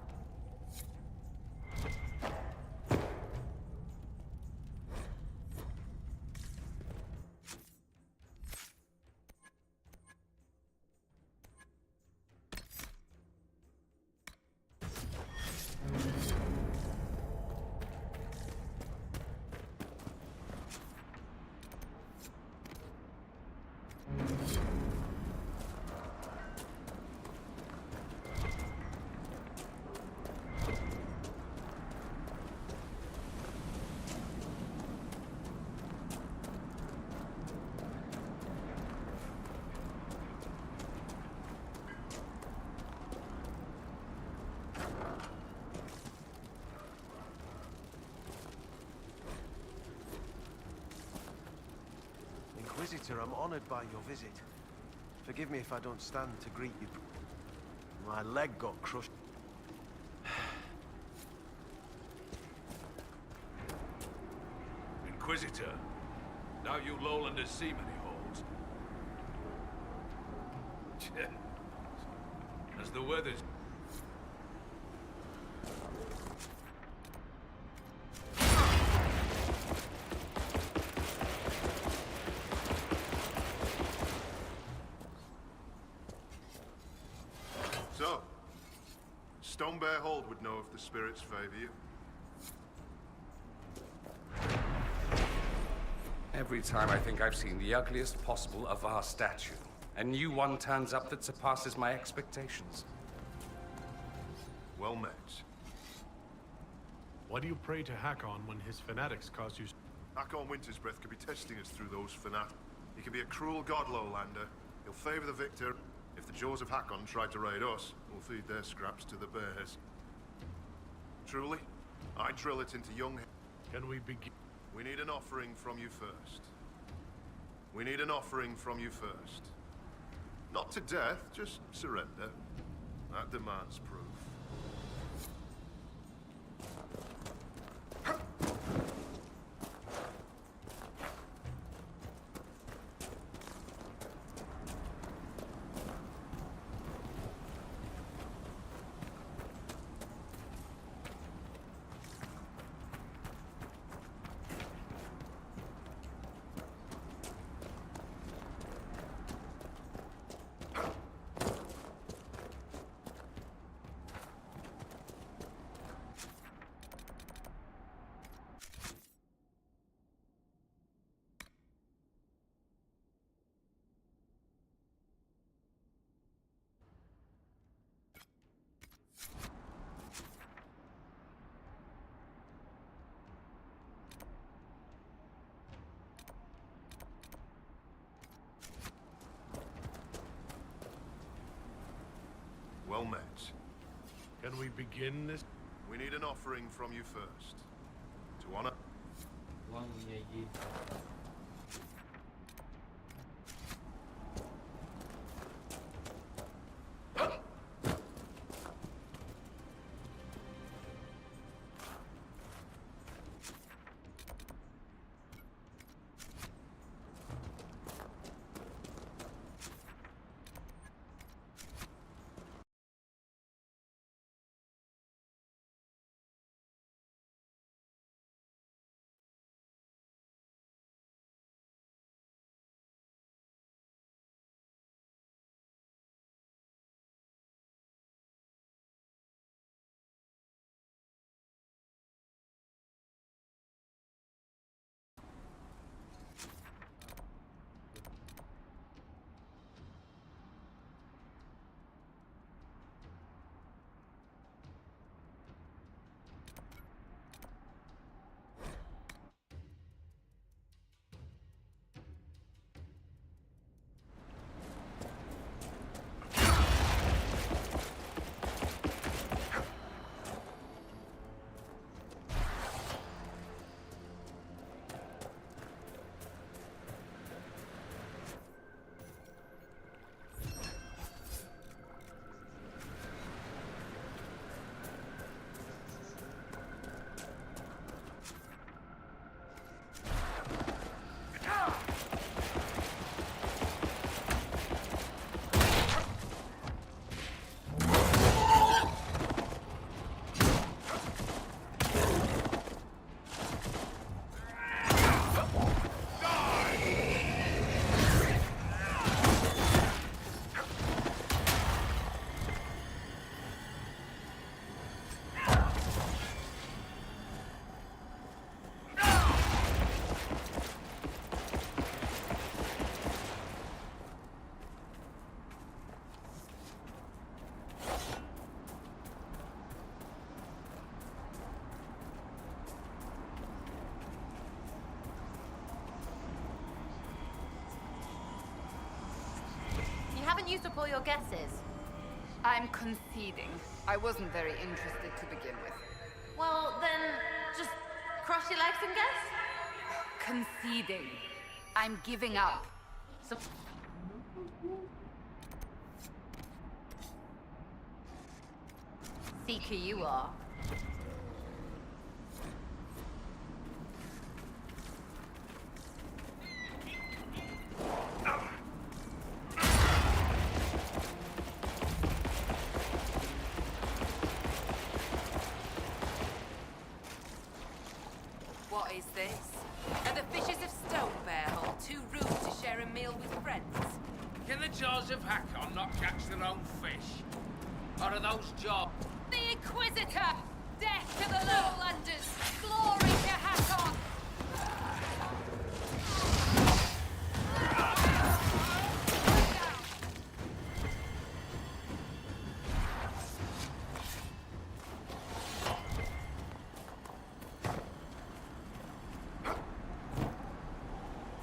Inquisitor, I'm honored by your visit. Forgive me if I don't stand to greet you. My leg got crushed. Inquisitor, now you lowlanders see many holes. As the weather's... So, Stonebear Hold would know if the spirits favor you. Every time I think I've seen the ugliest possible Avar statue, a new one turns up that surpasses my expectations. Well met. Why do you pray to Hakon when his fanatics cause you... Hakon Wintersbreath could be testing us through those fanatics. He can be a cruel god, Lowlander. He'll favor the victor. If the jaws of Hakon tried to raid us, we'll feed their scraps to the bears. Truly, I drill it into young... Can we begin? We need an offering from you first. We need an offering from you first. Not to death, just surrender. That demands proof. Can we begin this? We need an offering from you first. To honor... Used up all your guesses. I'm conceding. I wasn't very interested to begin with. Well, then, just cross your legs and guess? Conceding. I'm giving up. So Seeker you are. What is this? Are the fishes of Stonebear Hole too rude to share a meal with friends? Can the Jaws of Hakon not catch their own fish? Or are those Jaws... The Inquisitor! Death to the Lowlanders! Glory to Hakon!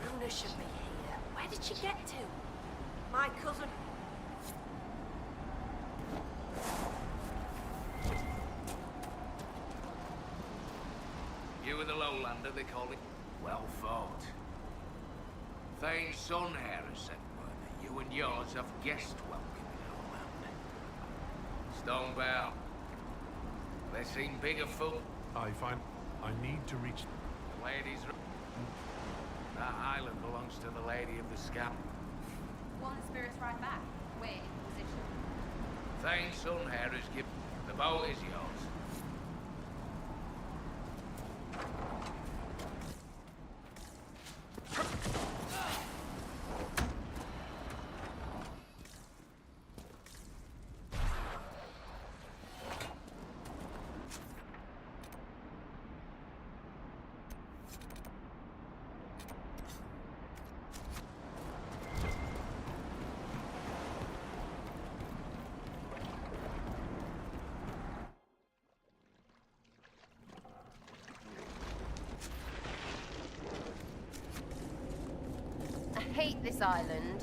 Runa should be here. Where did she get to? My cousin... You were the Lowlander, they call it. Well fought. Thane's son here has sent word that you and yours have guest welcome in our land. Stonebear. They seem big of foot. I need to reach... The lady's... That island belongs to the Lady of the Scam. Will the spirits ride back? Wait in position. Thane's son here has given... The boat is yours. I hate this island.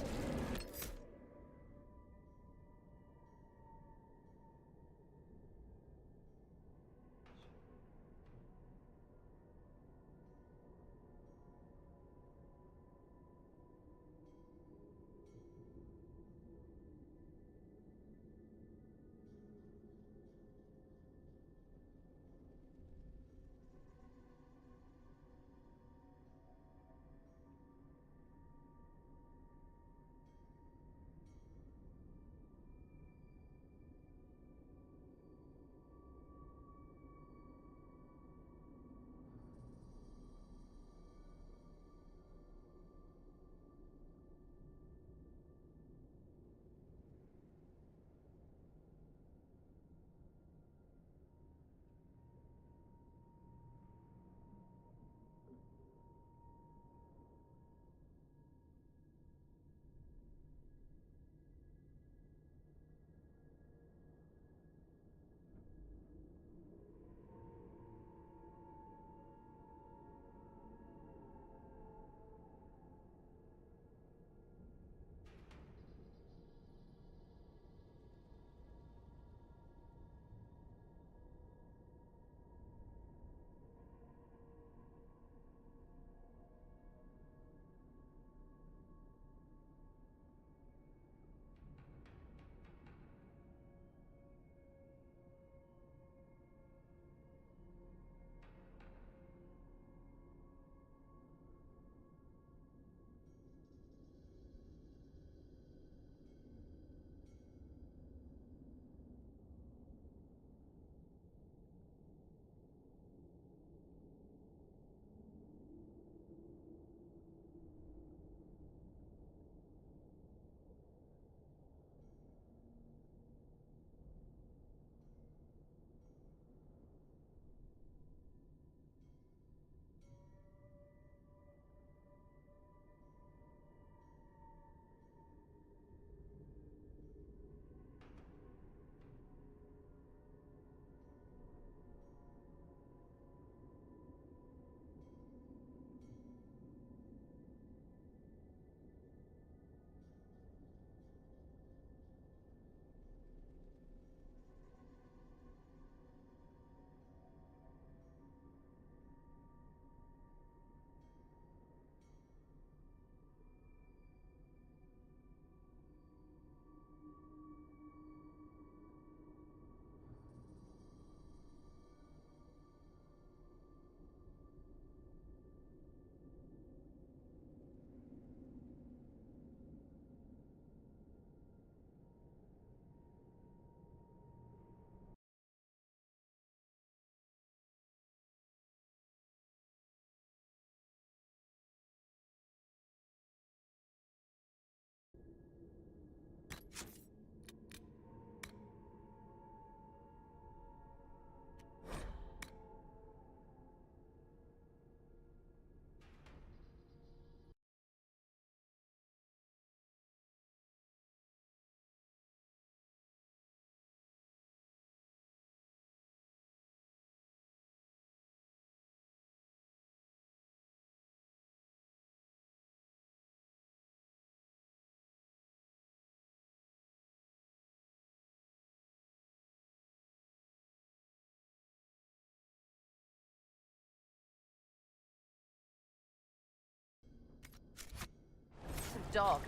dog,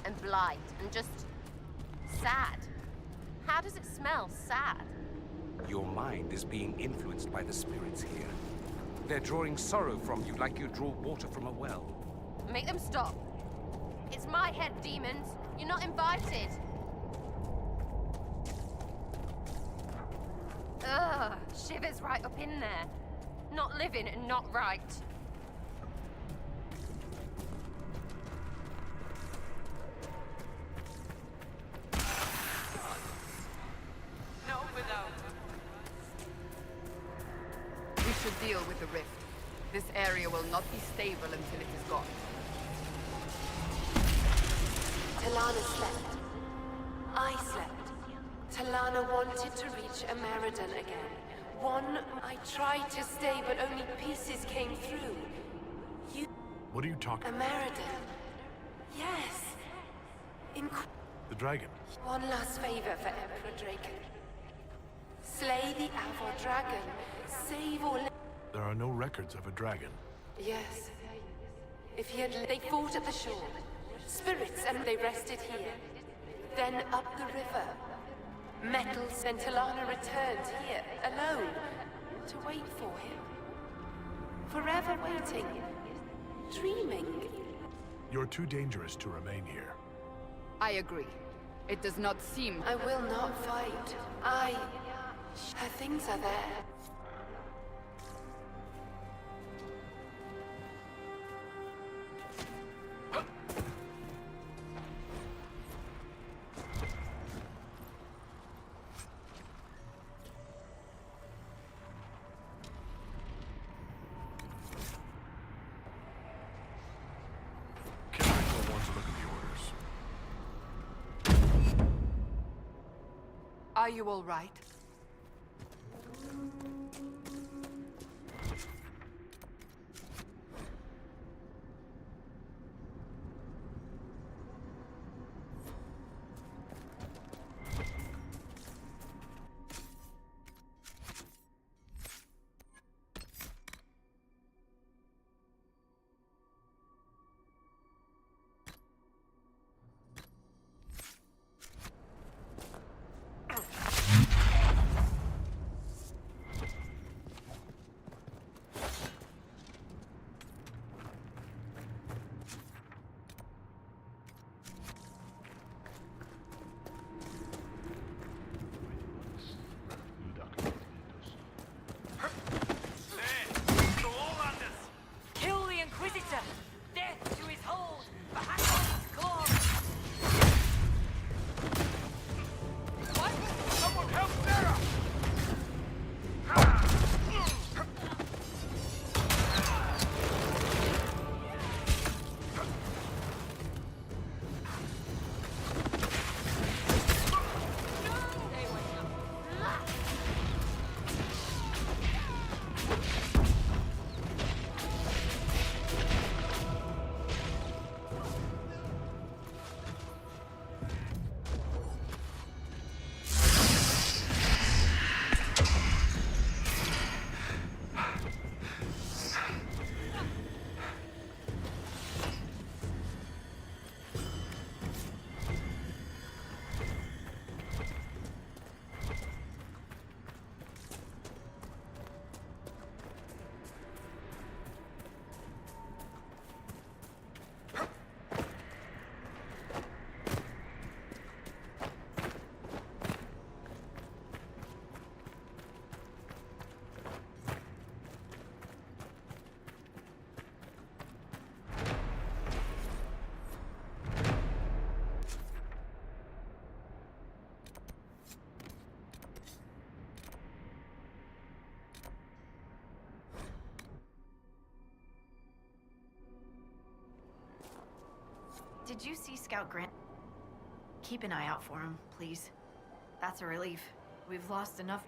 and blight, and just sad. How does it smell sad? Your mind is being influenced by the spirits here. They're drawing sorrow from you like you draw water from a well. Make them stop. It's my head, demons. You're not invited. Ugh, shivers right up in there. Not living and not right. No without. We should deal with the rift. This area will not be stable until it is gone. Talana slept. I slept. Talana wanted to reach Ameridan again. I tried to stay, but only pieces came through. What are you talking about? Ameridan. Yes. The dragon. One last favor for Emperor Draken. Slay the Avor dragon. Save or There are no records of a dragon. Yes. If he had... They fought at the shore. Spirits, and they rested here. Then up the river. Metals, and Talana returned here, alone, to wait for him. Forever waiting. Dreaming. You're too dangerous to remain here. I agree. It does not seem... I will not fight. Her things are there. Are you all right? Did you see Scout Grant? Keep an eye out for him, please. That's a relief. We've lost enough.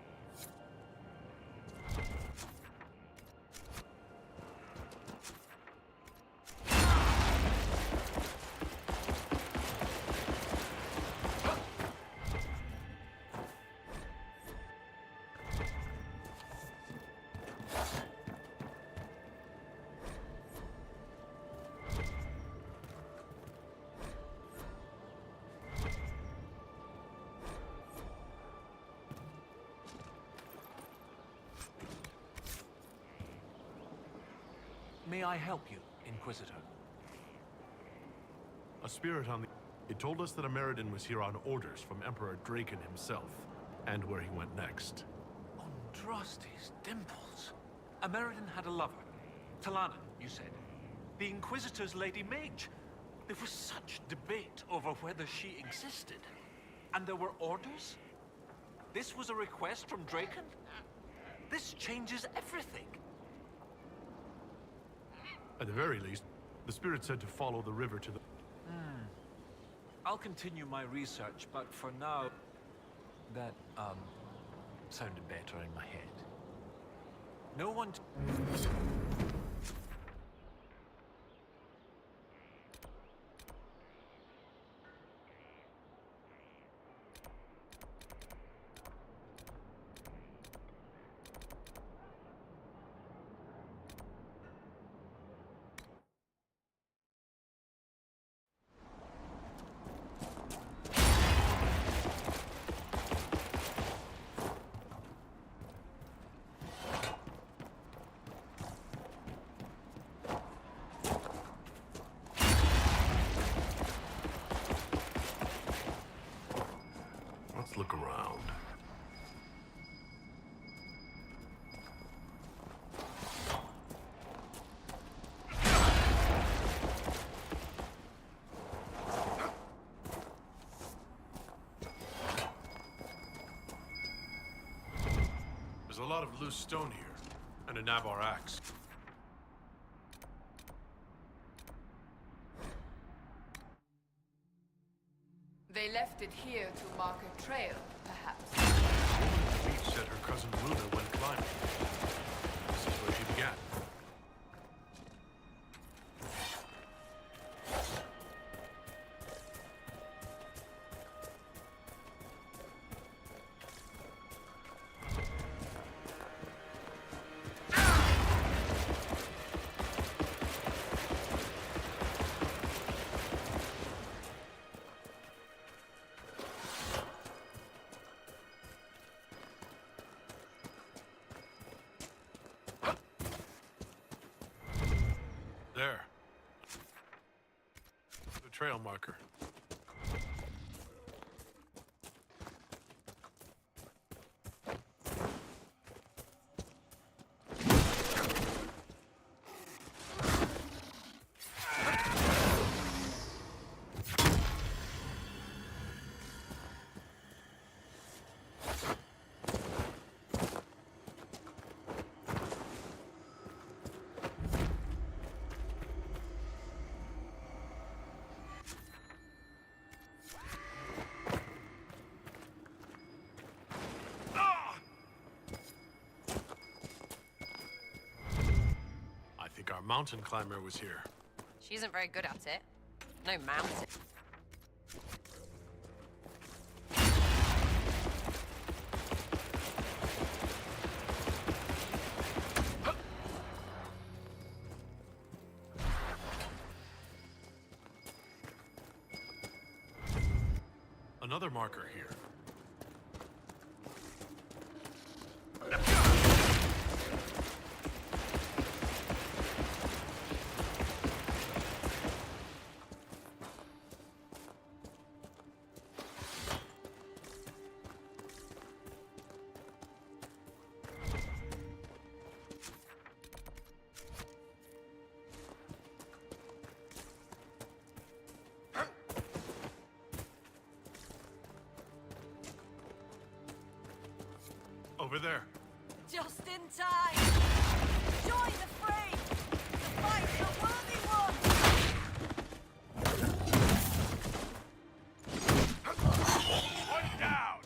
may I help you, Inquisitor? A spirit on the... It told us that Ameridan was here on orders from Emperor Draken himself, and where he went next. Andraste's dimples. Ameridan had a lover. Talana, you said. The Inquisitor's Lady Mage. There was such debate over whether she existed. And there were orders? This was a request from Draken? This changes everything. At the very least, the spirit said to follow the river to the... I'll continue my research, but for now... That, sounded better in my head. No one... Let's look around. There's a lot of loose stone here, and a Navarre axe. They left it here to mark a trail, perhaps. The beach said her cousin Luna went climbing. This is where she began. There. The trail marker. I think our mountain climber was here. She isn't very good at it. No mountain. Another marker here. Over there. Just in time! Join the fray! The fight's a worthy one! One down!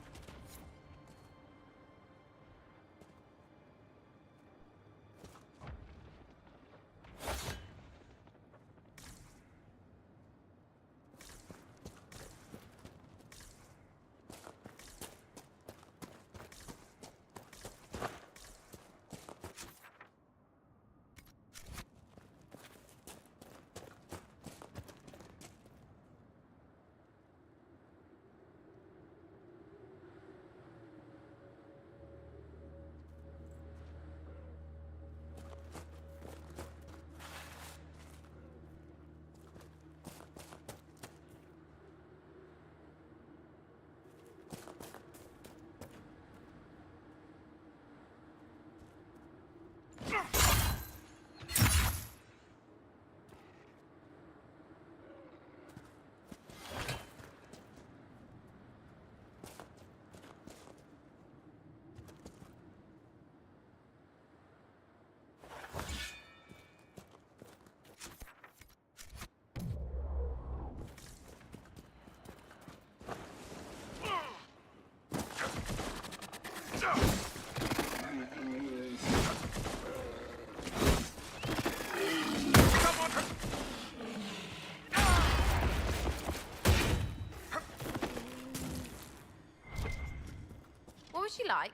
she like?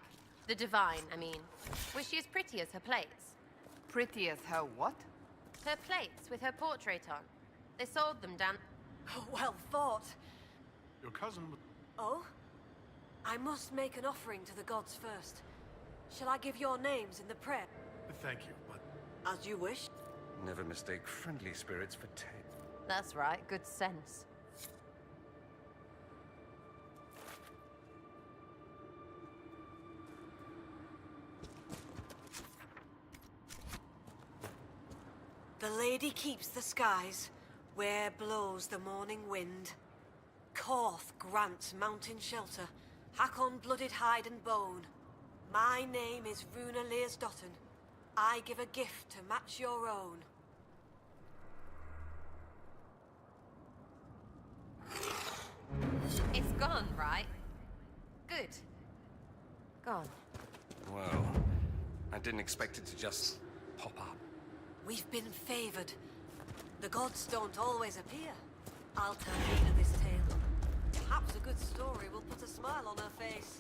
The Divine, I mean. Was she as pretty as her plates? Pretty as her what? Her plates with her portrait on. They sold them down... Oh, well thought. Your cousin... Oh? I must make an offering to the gods first. Shall I give your names in the prayer? Thank you, but... As you wish. Never mistake friendly spirits for tame. That's right, good sense. The lady keeps the skies, where blows the morning wind. Korth grants mountain shelter, Hakon blooded hide and bone. My name is Runa Learsdotten. I give a gift to match your own. It's gone, right? Good. Gone. Well, I didn't expect it to just pop up. We've been favored. The gods don't always appear. I'll tell Runa this tale. Perhaps a good story will put a smile on her face.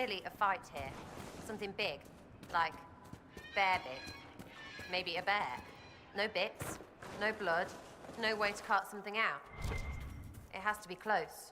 clearly a fight here. Something big. Like, bear big. Maybe a bear. No bits, no blood, no way to cut something out. It has to be close.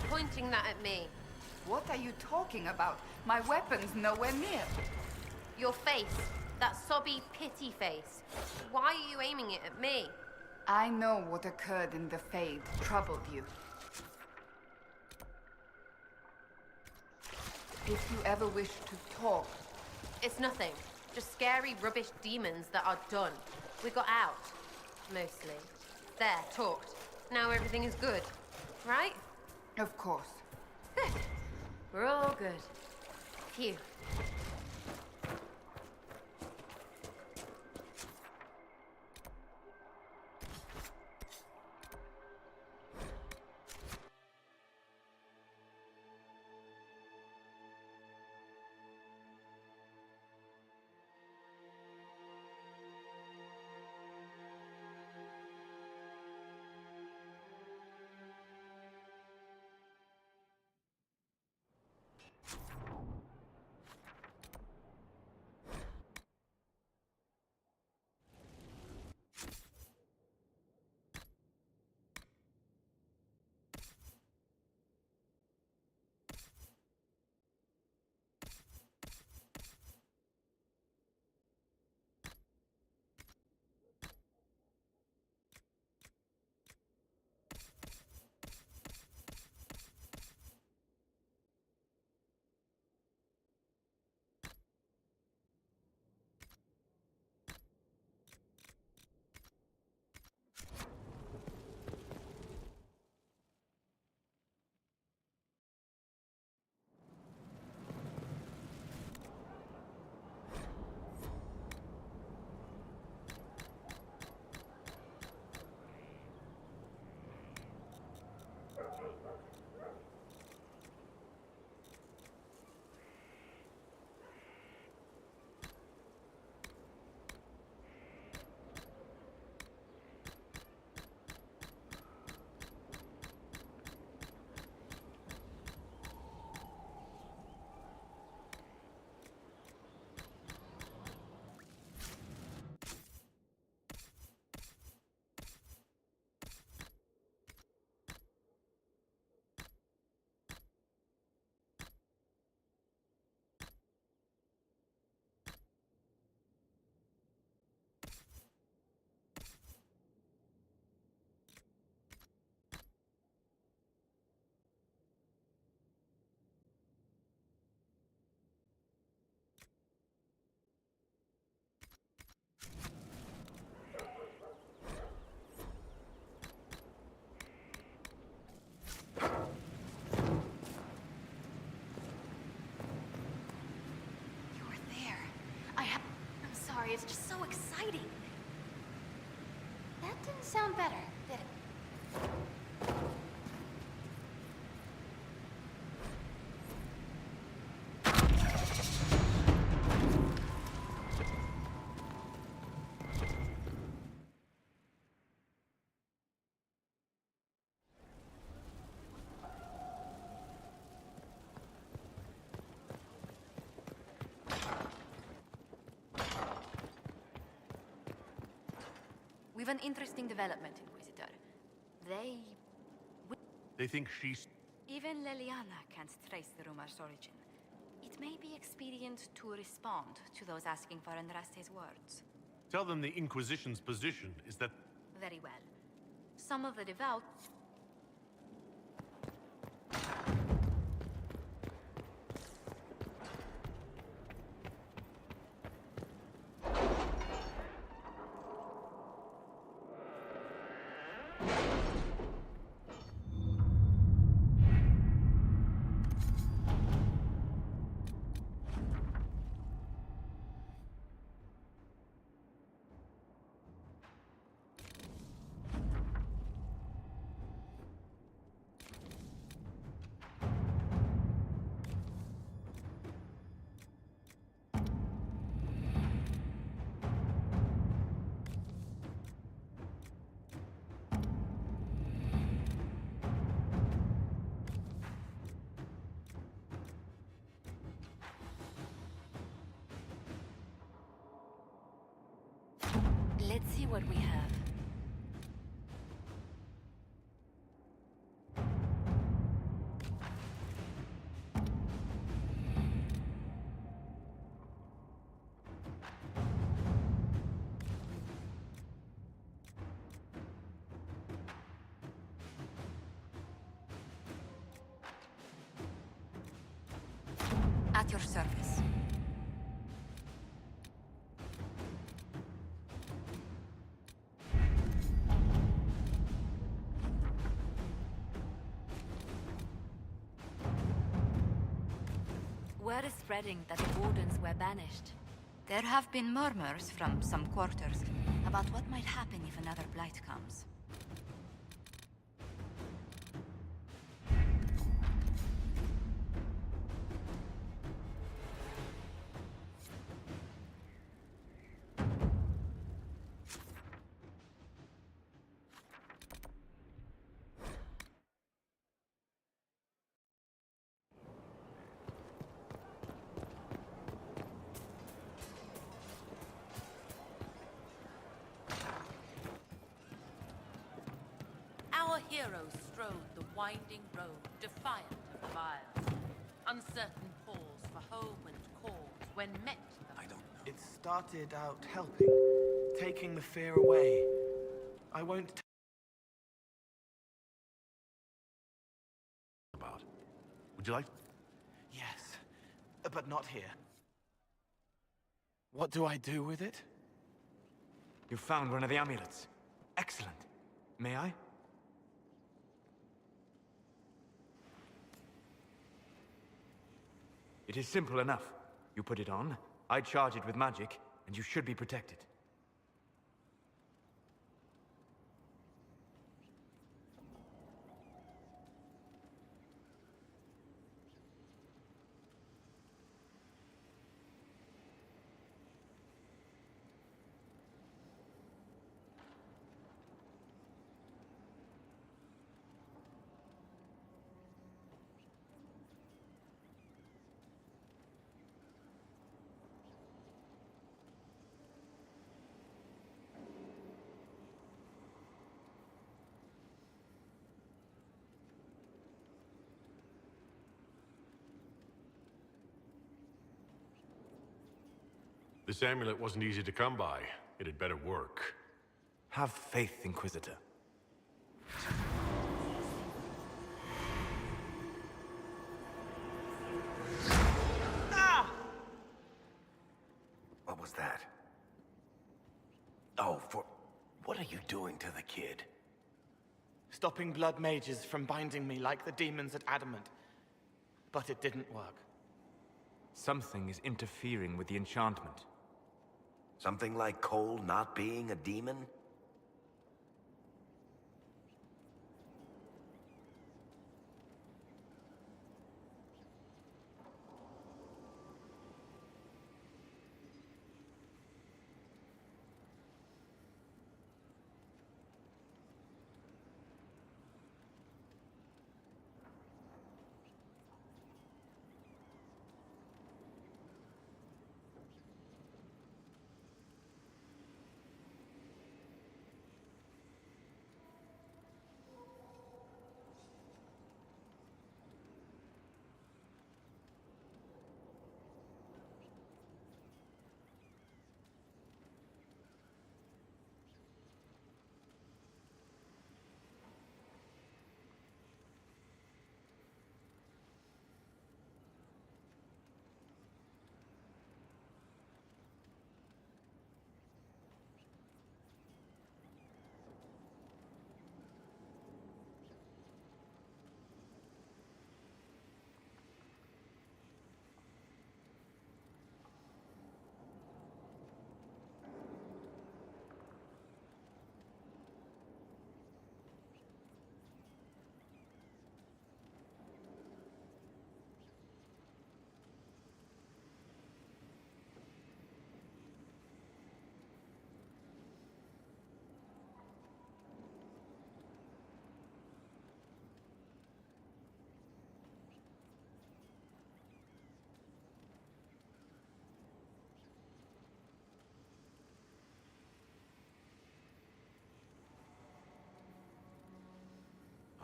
Pointing that at me. What are you talking about? My weapon's nowhere near. Your face. That sobby pity face. Why are you aiming it at me? I know what occurred in the Fade troubled you. If you ever wish to talk... It's nothing. Just scary, rubbish demons that are done. We got out. Mostly. There, talked. Now everything is good. Right? Of course. Good. We're all good. Phew. story. It's just so exciting. That didn't sound better, did it? We've an interesting development, Inquisitor. They think she's... Even Leliana can't trace the rumor's origin. It may be expedient to respond to those asking for Andraste's words. Tell them the Inquisition's position is that... Very well. Some of the devout... Let's see what we have. At your service. Word is spreading that the Wardens were banished. There have been murmurs from some quarters about what might happen if another blight comes. Our heroes strode the winding road, defiant of the vile. Uncertain pause for home and cause when met the... It started out helping, taking the fear away. I won't... About. Would you like... Yes, but not here. What do I do with it? You found one of the amulets. Excellent. May I? It is simple enough. You put it on, I charge it with magic, and you should be protected. This amulet wasn't easy to come by. It had better work. Have faith, Inquisitor. What was that? Oh, what are you doing to the kid? Stopping blood mages from binding me like the demons at Adamant. But it didn't work. Something is interfering with the enchantment. Something like Cole not being a demon?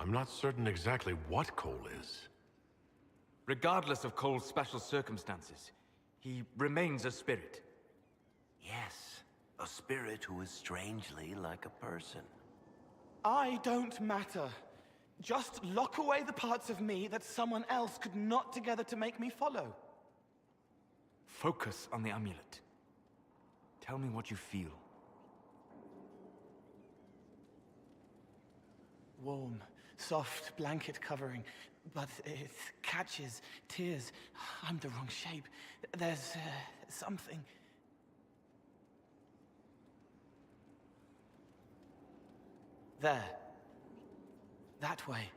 I'm not certain exactly what Cole is. Regardless of Cole's special circumstances, he remains a spirit. Yes, a spirit who is strangely like a person. I don't matter. Just lock away the parts of me that someone else could knot together to make me follow. Focus on the amulet. Tell me what you feel. Warm, soft blanket covering, but it catches tears. I'm the wrong shape. There's something. There. That way.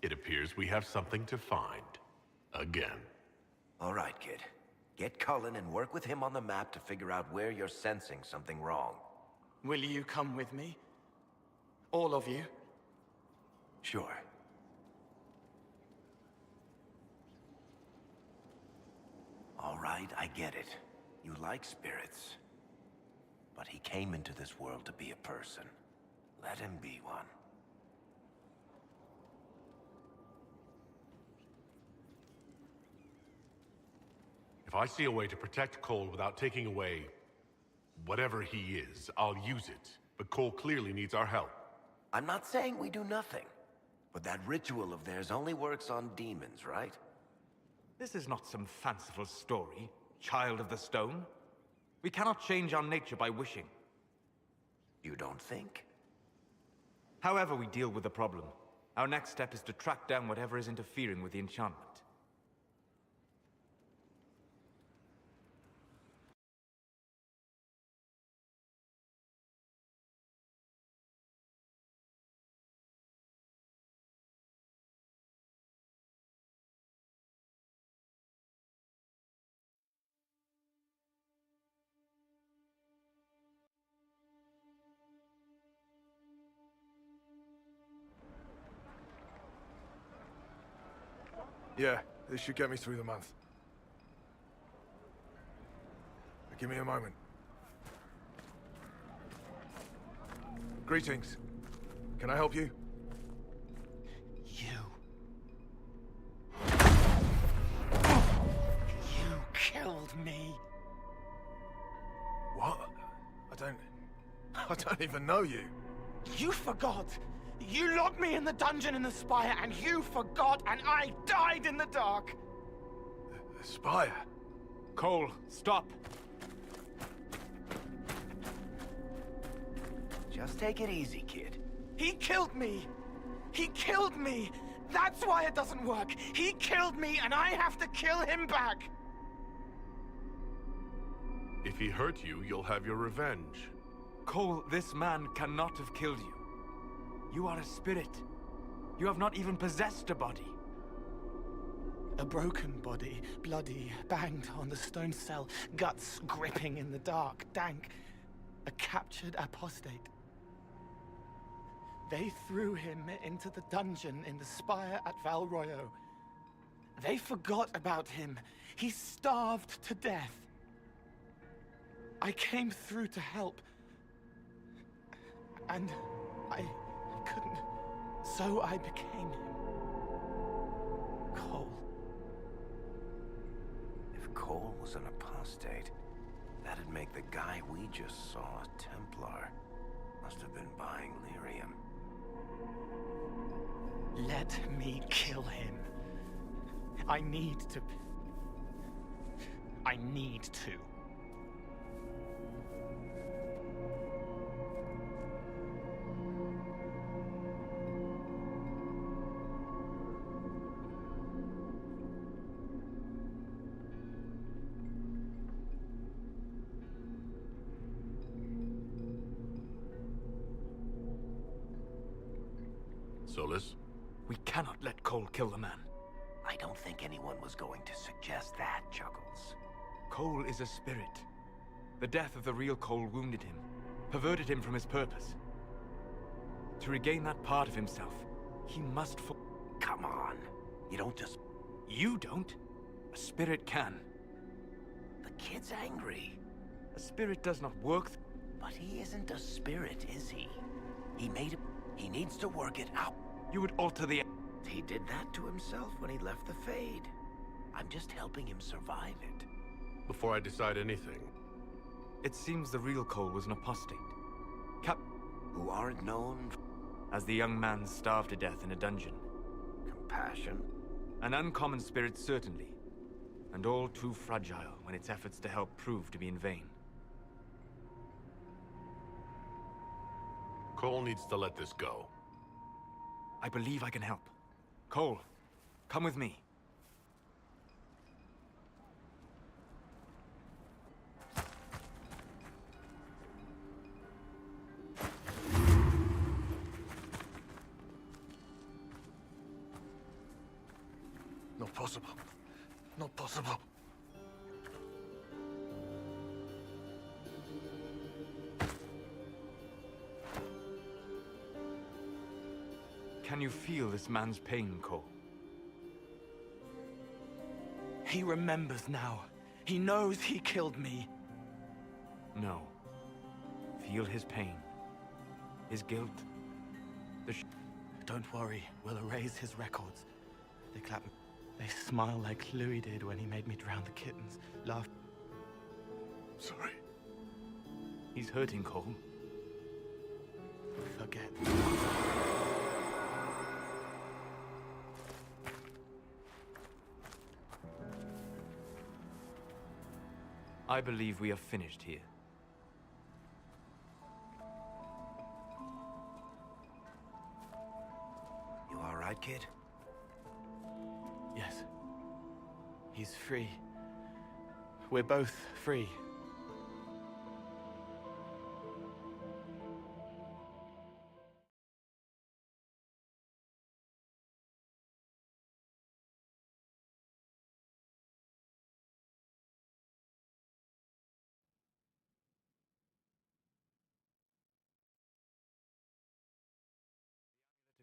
It appears we have something to find. Again. All right, kid. Get Cullen and work with him on the map to figure out where you're sensing something wrong. Will you come with me? All of you? Sure. All right, I get it. You like spirits. But he came into this world to be a person. Let him be one. If I see a way to protect Cole without taking away whatever he is, I'll use it. But Cole clearly needs our help. I'm not saying we do nothing. But that ritual of theirs only works on demons, right? This is not some fanciful story, child of the stone. We cannot change our nature by wishing. You don't think? However we deal with the problem, our next step is to track down whatever is interfering with the enchantment. Yeah, this should get me through the month. Give me a moment. Greetings. Can I help you? You killed me. What? I don't even know you. You forgot. You locked me in the dungeon in the Spire, and you forgot, and I died in the dark. The Spire? Cole, stop. Just take it easy, kid. He killed me. He killed me. That's why it doesn't work. He killed me, and I have to kill him back. If he hurt you, you'll have your revenge. Cole, this man cannot have killed you. You are a spirit. You have not even possessed a body. A broken body, bloody, banged on the stone cell, guts gripping in the dark, dank. A captured apostate. They threw him into the dungeon in the spire at Val Royo. They forgot about him. He starved to death. I came through to help. And I couldn't. So I became him. Cole. If Cole was an apostate, that'd make the guy we just saw a Templar. Must have been buying lyrium. Let me kill him. I need to. Solas? We cannot let Cole kill the man. I don't think anyone was going to suggest that, Chuckles. Cole is a spirit. The death of the real Cole wounded him, perverted him from his purpose. To regain that part of himself, he must Come on. You don't just... You don't. A spirit can. The kid's angry. A spirit does not work... But he isn't a spirit, is he? He made it... He needs to work it out. You would alter the... He did that to himself when he left the Fade. I'm just helping him survive it. Before I decide anything... It seems the real Cole was an apostate. Who aren't known... As the young man starved to death in a dungeon. Compassion? An uncommon spirit, certainly. And all too fragile when its efforts to help prove to be in vain. Cole needs to let this go. I believe I can help. Cole, come with me. Not possible. Not possible. Can you feel this man's pain, Cole? He remembers now. He knows he killed me. No. Feel his pain. His guilt. Don't worry, we'll erase his records. They clap. They smile like Louis did when he made me drown the kittens. Laugh. Sorry. He's hurting, Cole. Forget. I believe we are finished here. You all right, kid? Yes. He's free. We're both free.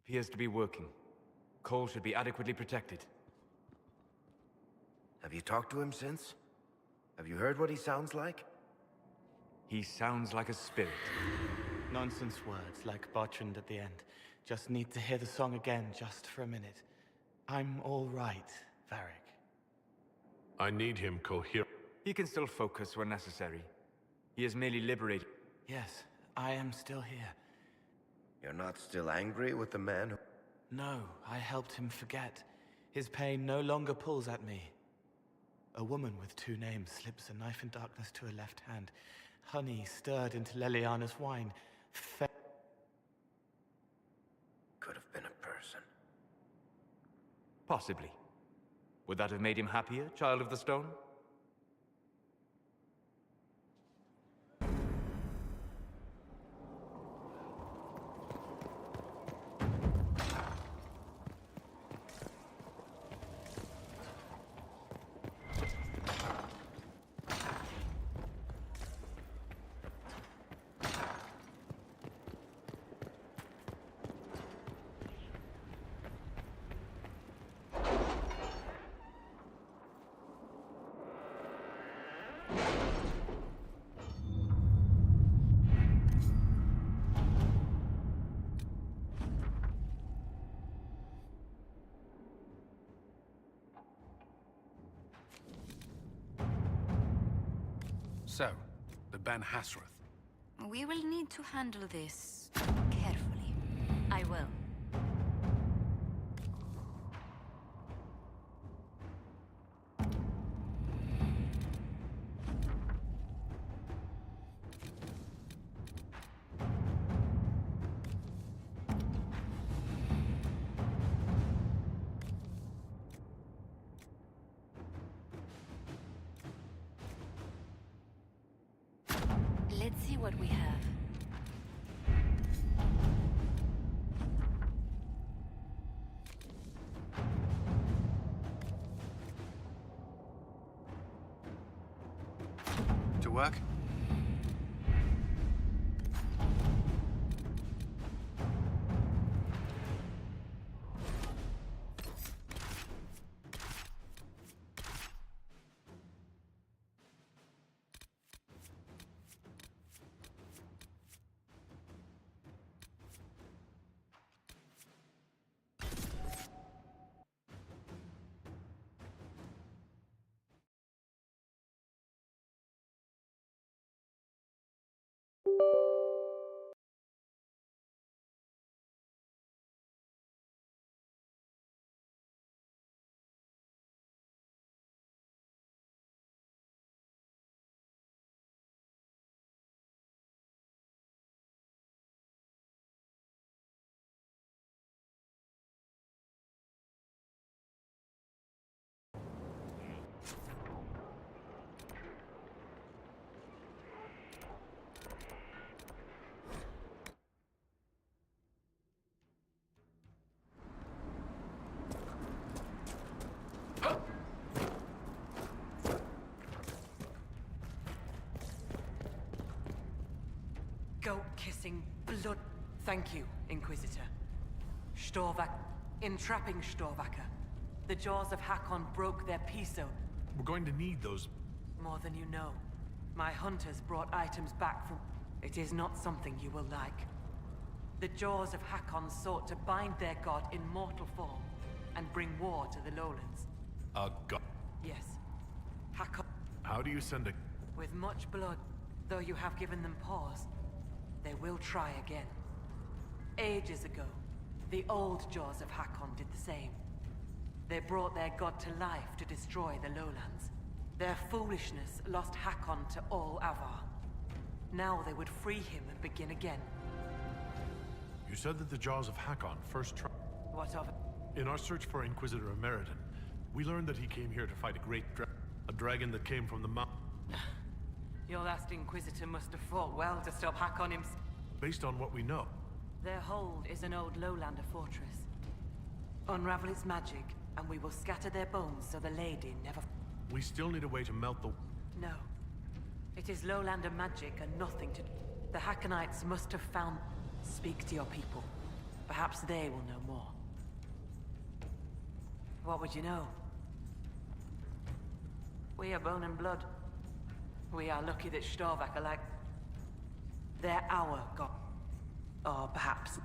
Appears to be working. Cole should be adequately protected. Have you talked to him since? Have you heard what he sounds like? He sounds like a spirit. Nonsense words like Bertrand at the end. Just need to hear the song again just for a minute. I'm all right, Varric. I need him coherent. He can still focus when necessary. He is merely liberated. Yes, I am still here. You're not still angry with the man who... No, I helped him forget. His pain no longer pulls at me. A woman with two names slips a knife in darkness to her left hand. Honey stirred into Leliana's wine. Could have been a person. Possibly. Would that have made him happier, Child of the Stone? So, the Ben Hassrath. We will need to handle this carefully. I will. Let's see what we have. To work? Goat-kissing blood. Thank you, Inquisitor. Storvak. Entrapping Storvaker. The jaws of Hakon broke their piso. We're going to need those. More than you know. My hunters brought items back from... It is not something you will like. The jaws of Hakon sought to bind their god in mortal form and bring war to the lowlands. A god? Yes. Hakon... How do you send a... With much blood, though you have given them pause, they will try again. Ages ago, the old jaws of Hakon did the same. They brought their god to life to destroy the lowlands. Their foolishness lost Hakon to all Avar. Now they would free him and begin again. You said that the jaws of Hakon first tried... What of it? In our search for Inquisitor Emeriton, we learned that he came here to fight a great a dragon that came from the mountain. Your last Inquisitor must have fought well to stop Hakon himself. Based on what we know. Their hold is an old Lowlander fortress. Unravel its magic, and we will scatter their bones so the lady never... We still need a way to melt the... No. It is Lowlander magic and nothing to... The Hakonites must have found... Speak to your people. Perhaps they will know more. What would you know? We are bone and blood. We are lucky that Storvak are like... They're our god. Or perhaps...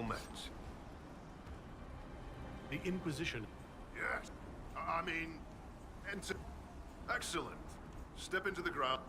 met. The Inquisition. Yes. I mean, enter. Excellent. Step into the ground.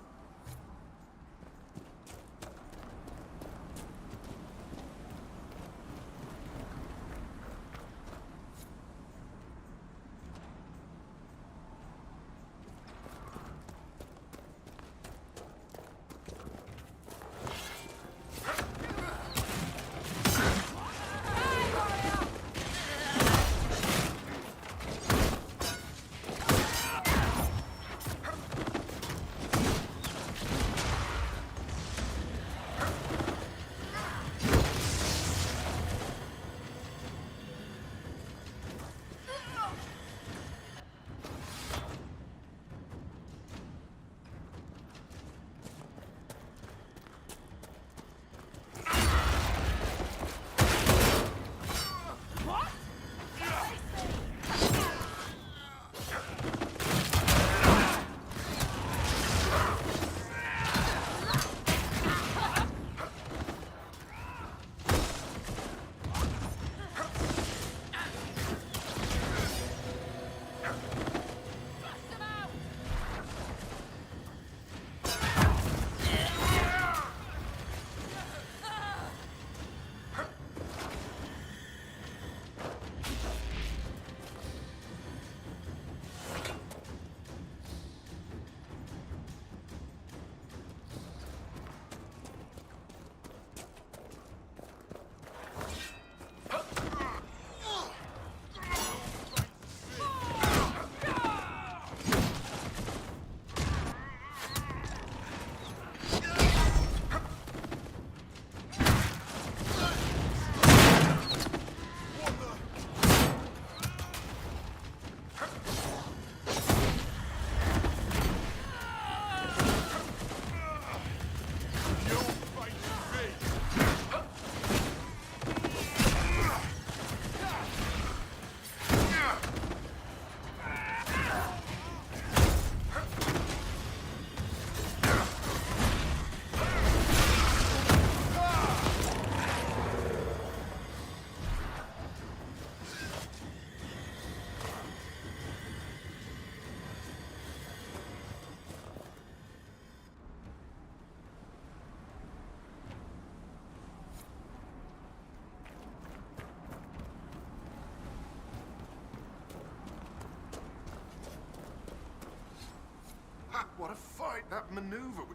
What a fight that maneuver would be.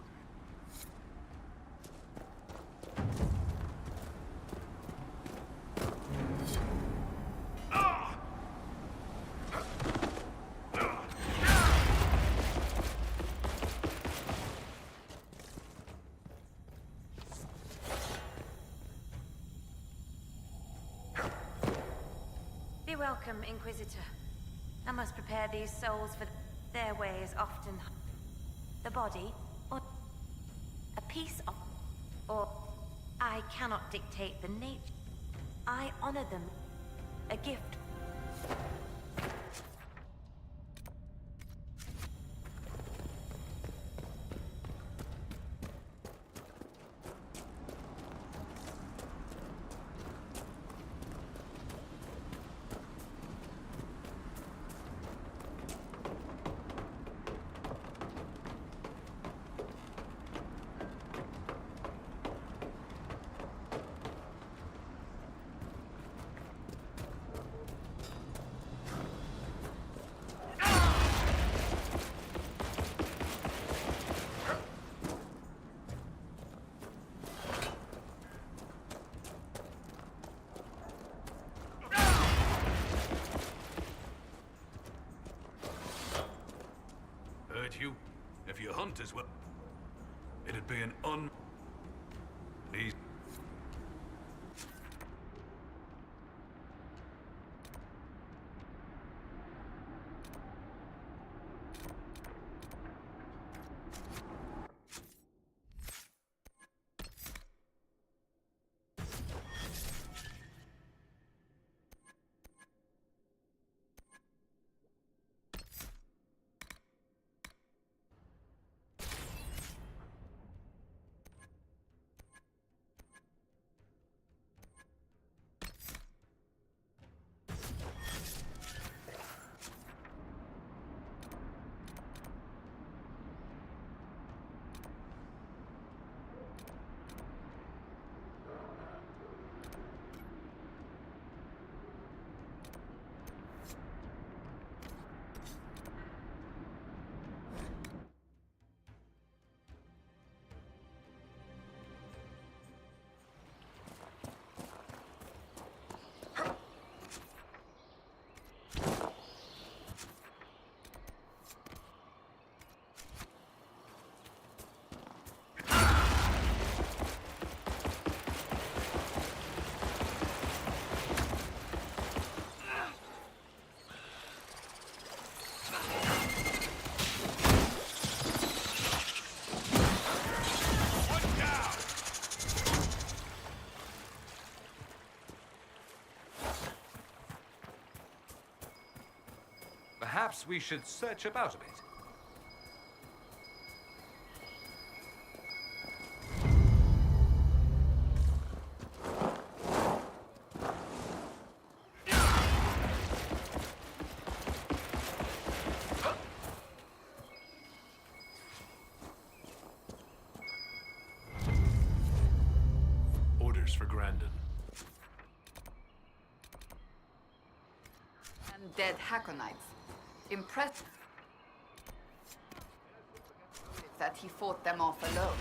Be welcome, Inquisitor. I must prepare these souls for their way is often the body, or a piece of, or I cannot dictate the nature. I honor them, a gift. You, if you hunt as well, it'd be an Perhaps we should search about a bit. Orders for Grandin. And dead Hackonites. Impressive that he fought them off alone.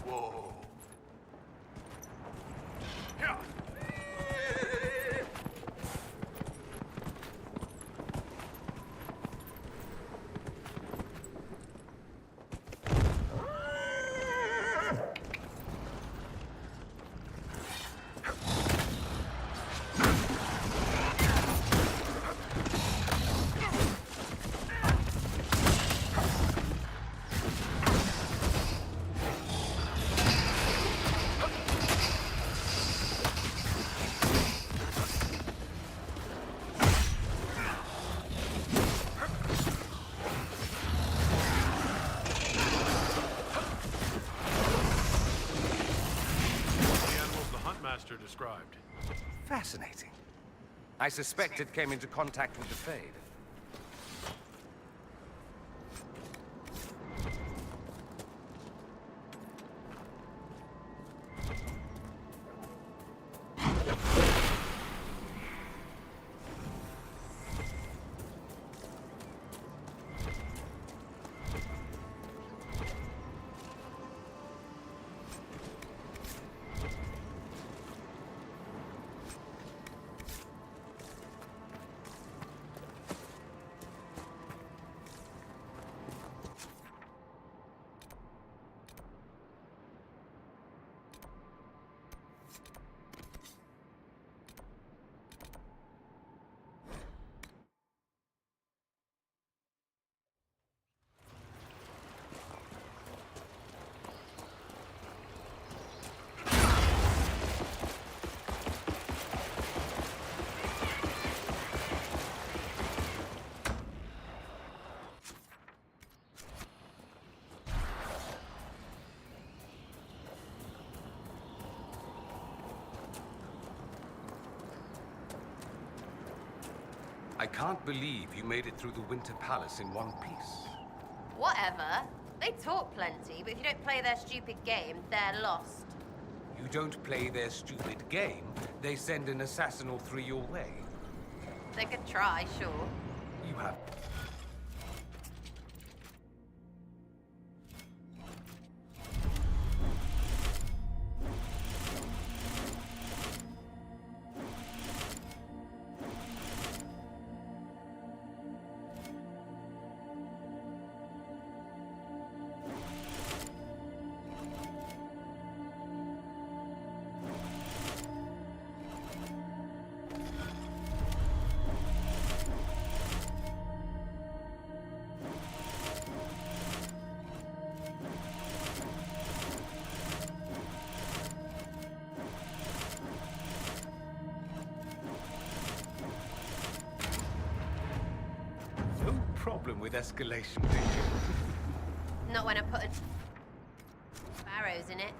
Whoa. Master described. Fascinating. I suspect it came into contact with the Fade. I can't believe you made it through the Winter Palace in one piece. Whatever. They talk plenty, but if you don't play their stupid game, they're lost. You don't play their stupid game, they send an assassin or three your way. They could try, sure. You have... problem with escalation, do you? Not when I put arrows in it.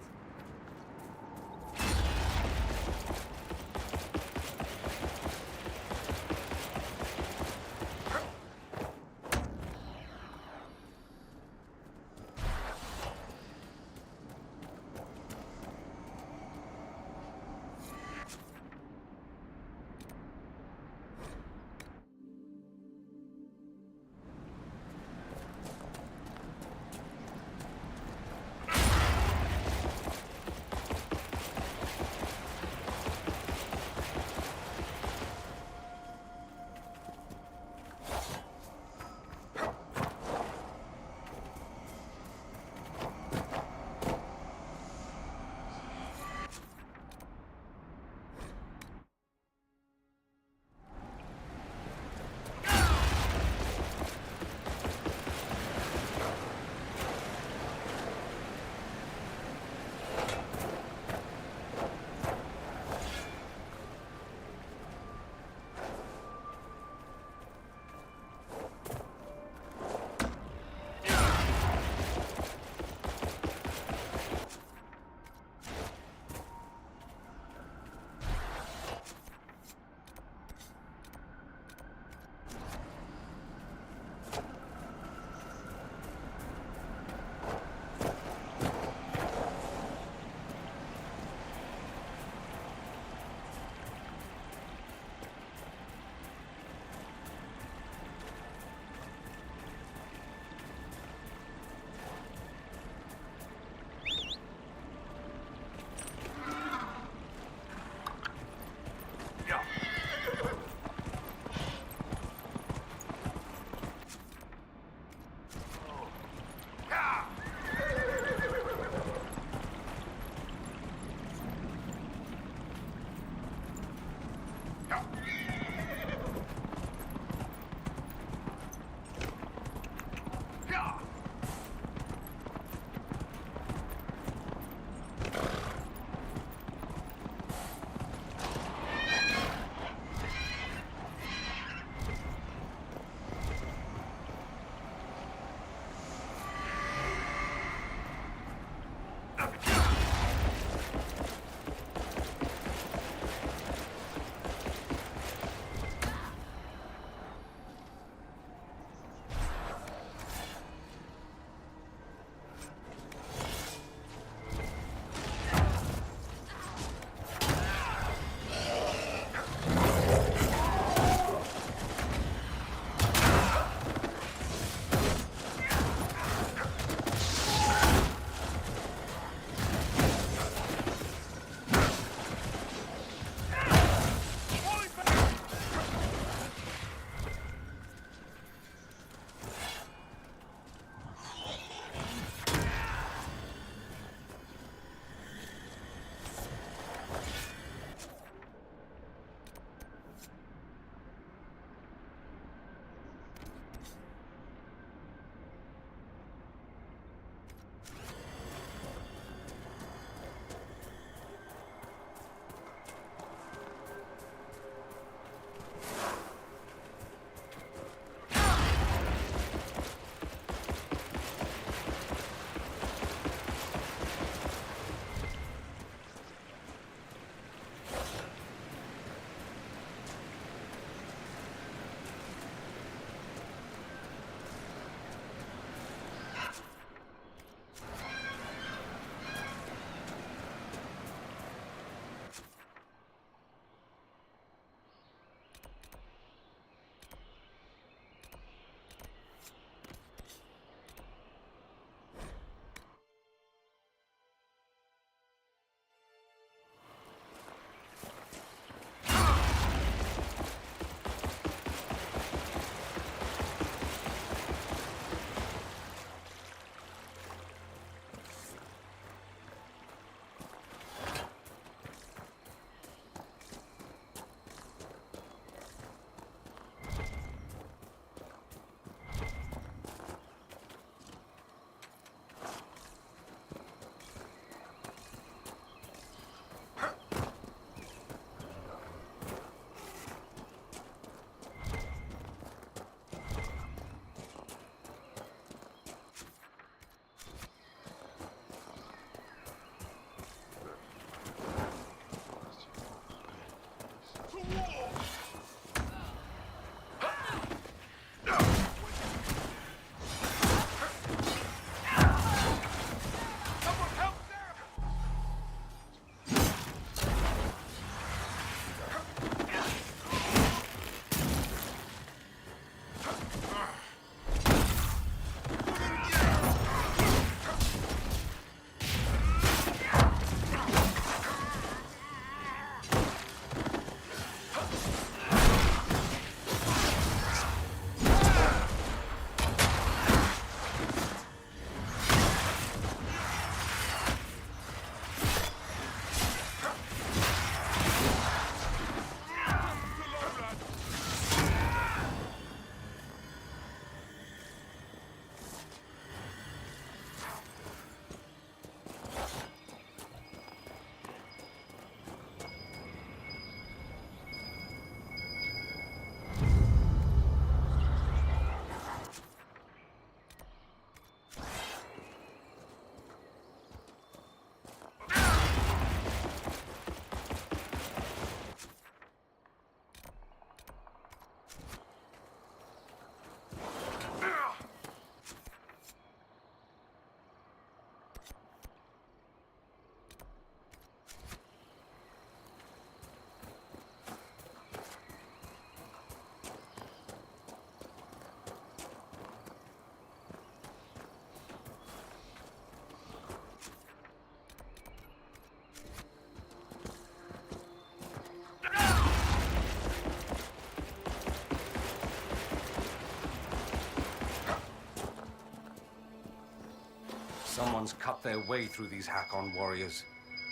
Someone's cut their way through these Hakon warriors.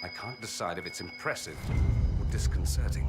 I can't decide if it's impressive or disconcerting.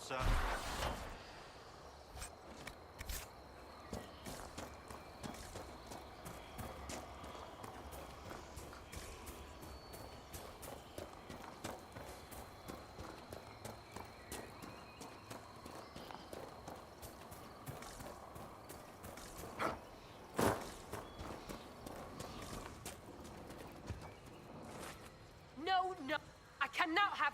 sir. No, no. I cannot have...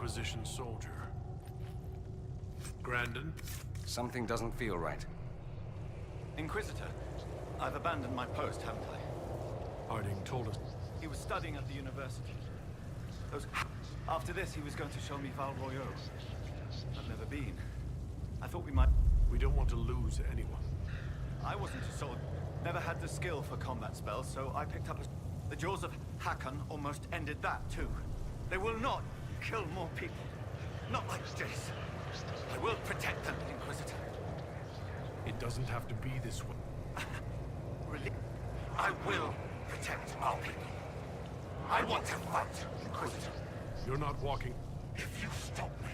Inquisition soldier. Grandin? Something doesn't feel right. Inquisitor, I've abandoned my post, haven't I? Harding told us. He was studying at the university. After this, he was going to show me Val Royeaux. I've never been. I thought we might... We don't want to lose anyone. I wasn't a soldier. Never had the skill for combat spells, so I picked up a... The Jaws of Hakon almost ended that, too. They will not kill more people. Not like this. I will protect them, Inquisitor. It doesn't have to be this way. Really? I will protect our people. I want to fight, Inquisitor. You're not walking... If you stop me...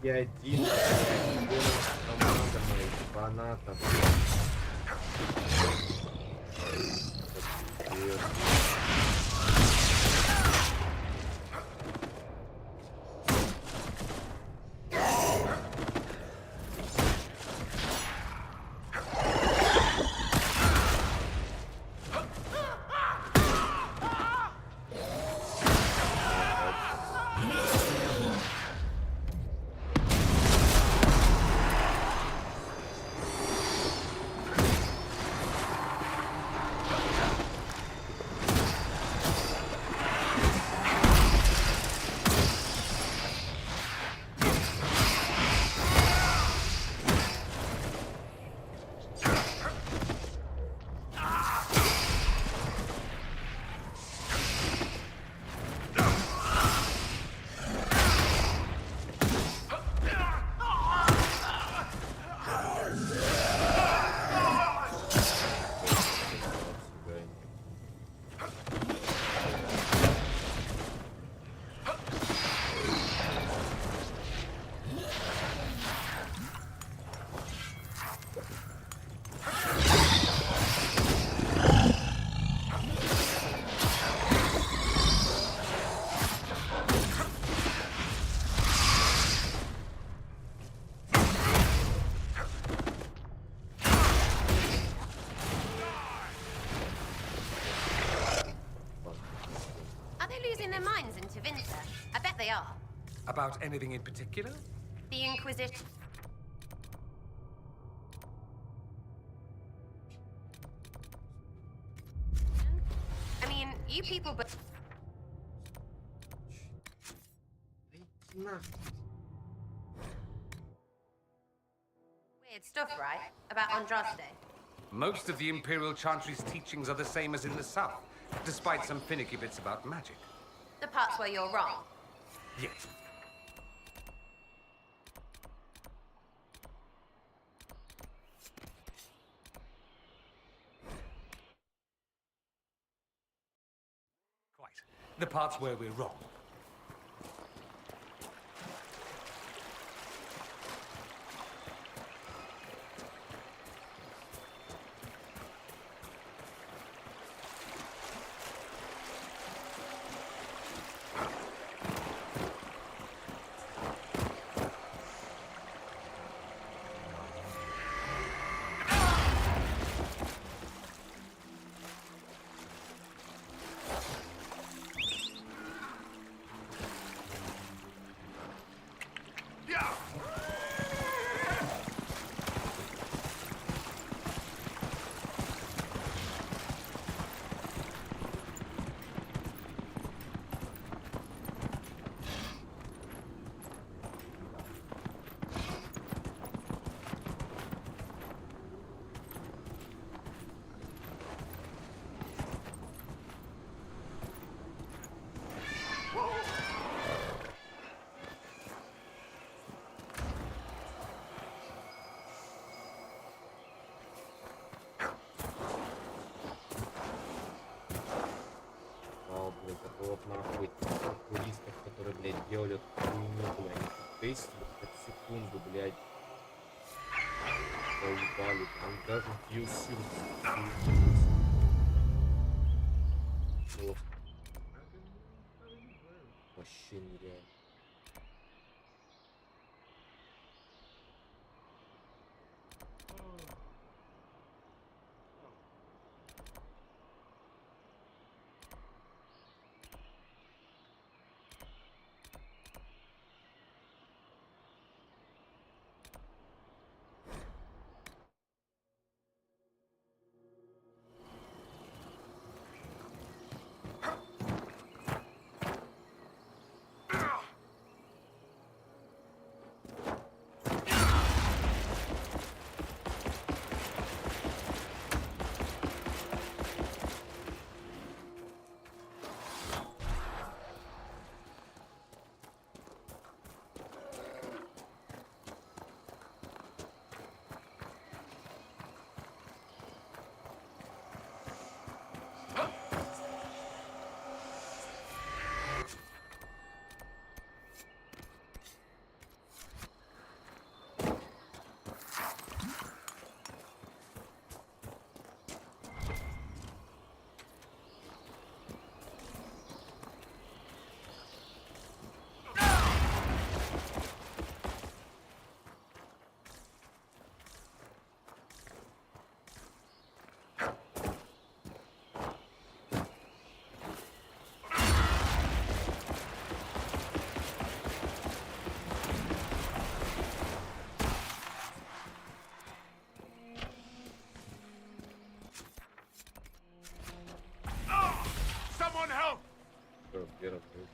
Я один команда моих фанатов. are. About anything in particular? The Inquisition. I mean, you people, but weird stuff, right? About Andraste. Most of the Imperial Chantry's teachings are the same as in the South, despite some finicky bits about magic. The parts where you're wrong. Yes. Quite. The parts where we're wrong. Вот нахуй туристов, которые, блядь, делали хуйню, блядь, они тестили хоть секунду, блядь, поебали, там даже DLC вообще нереально. Get up, dude.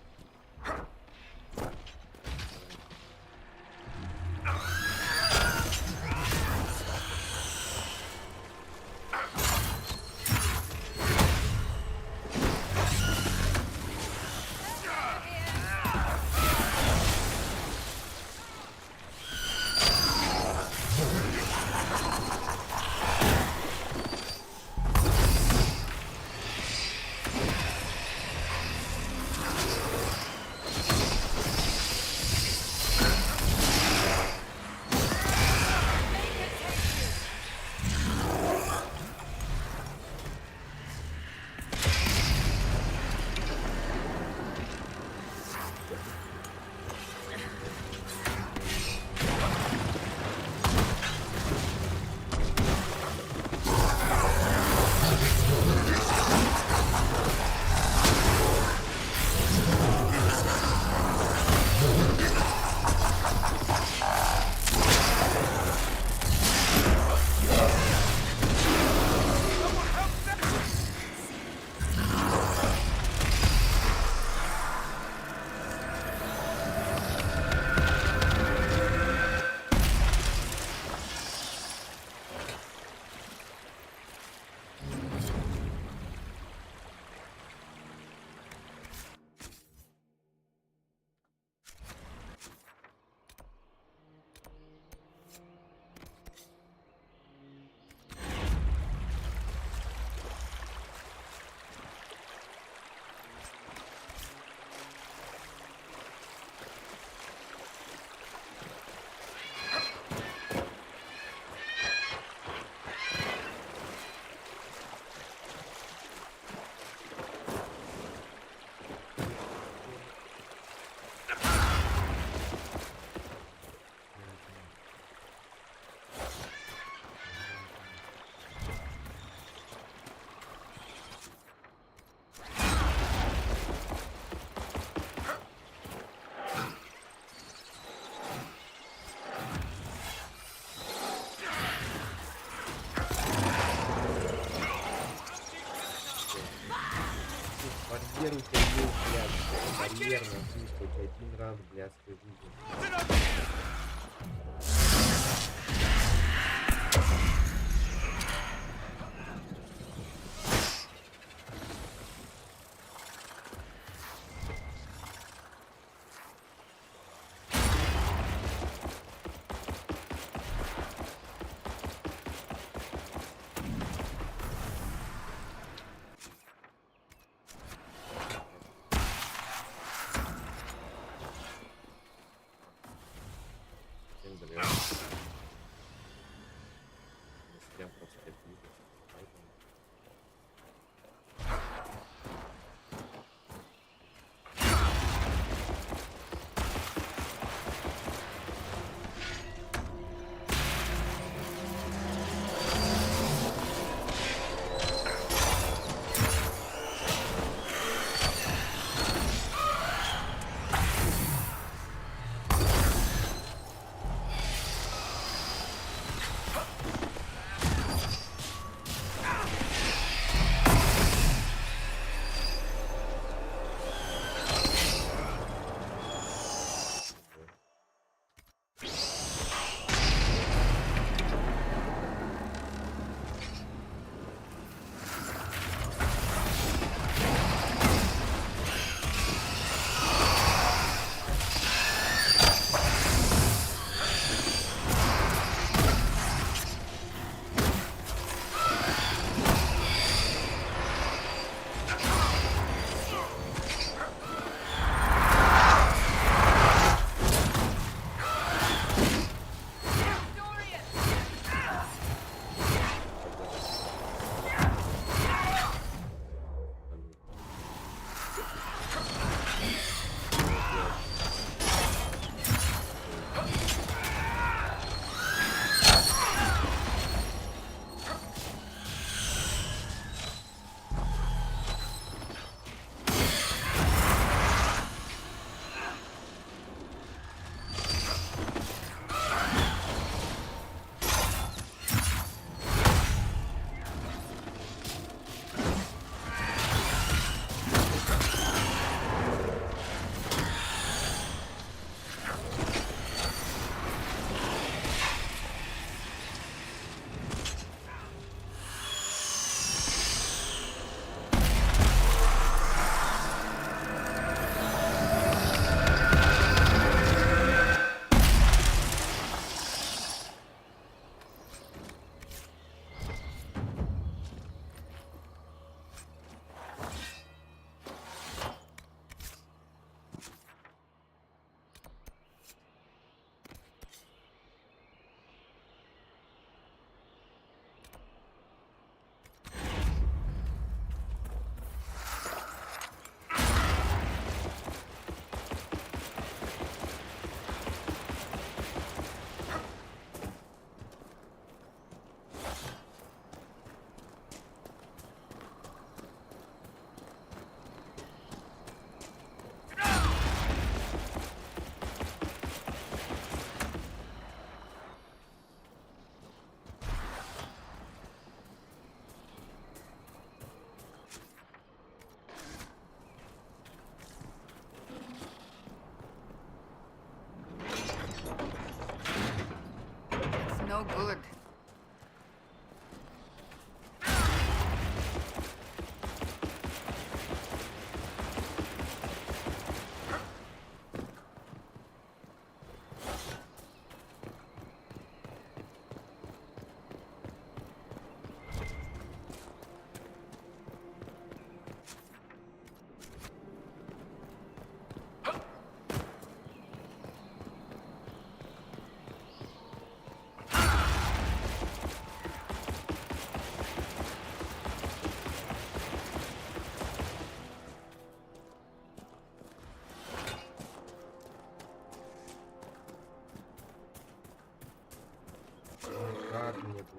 Барьер у тебя есть, блядь. Барьер на пушку, у тебя один раз, блядской жизни.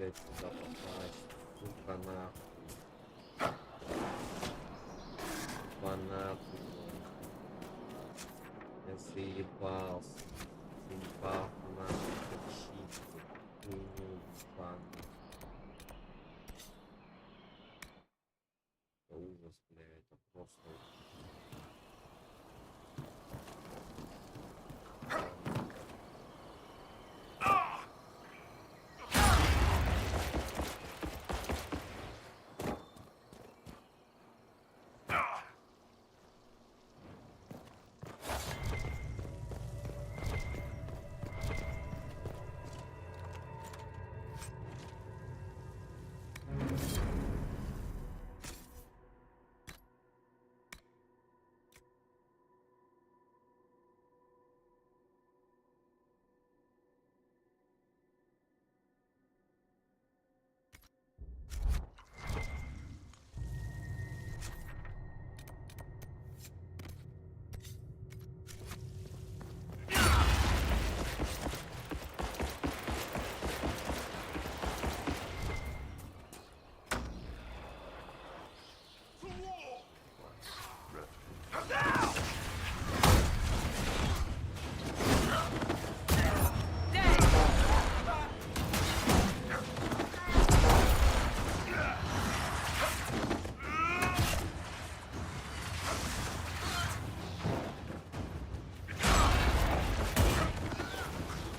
дай туда попасть. Сука, нахуй. Нахуй. Я заебался. Заебал нахуй. Тащить. Хуйню ебаную. Это ужас, бля, это просто...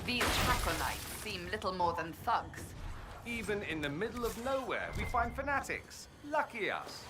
These Hakonites seem little more than thugs. Even in the middle of nowhere, we find fanatics. Lucky us.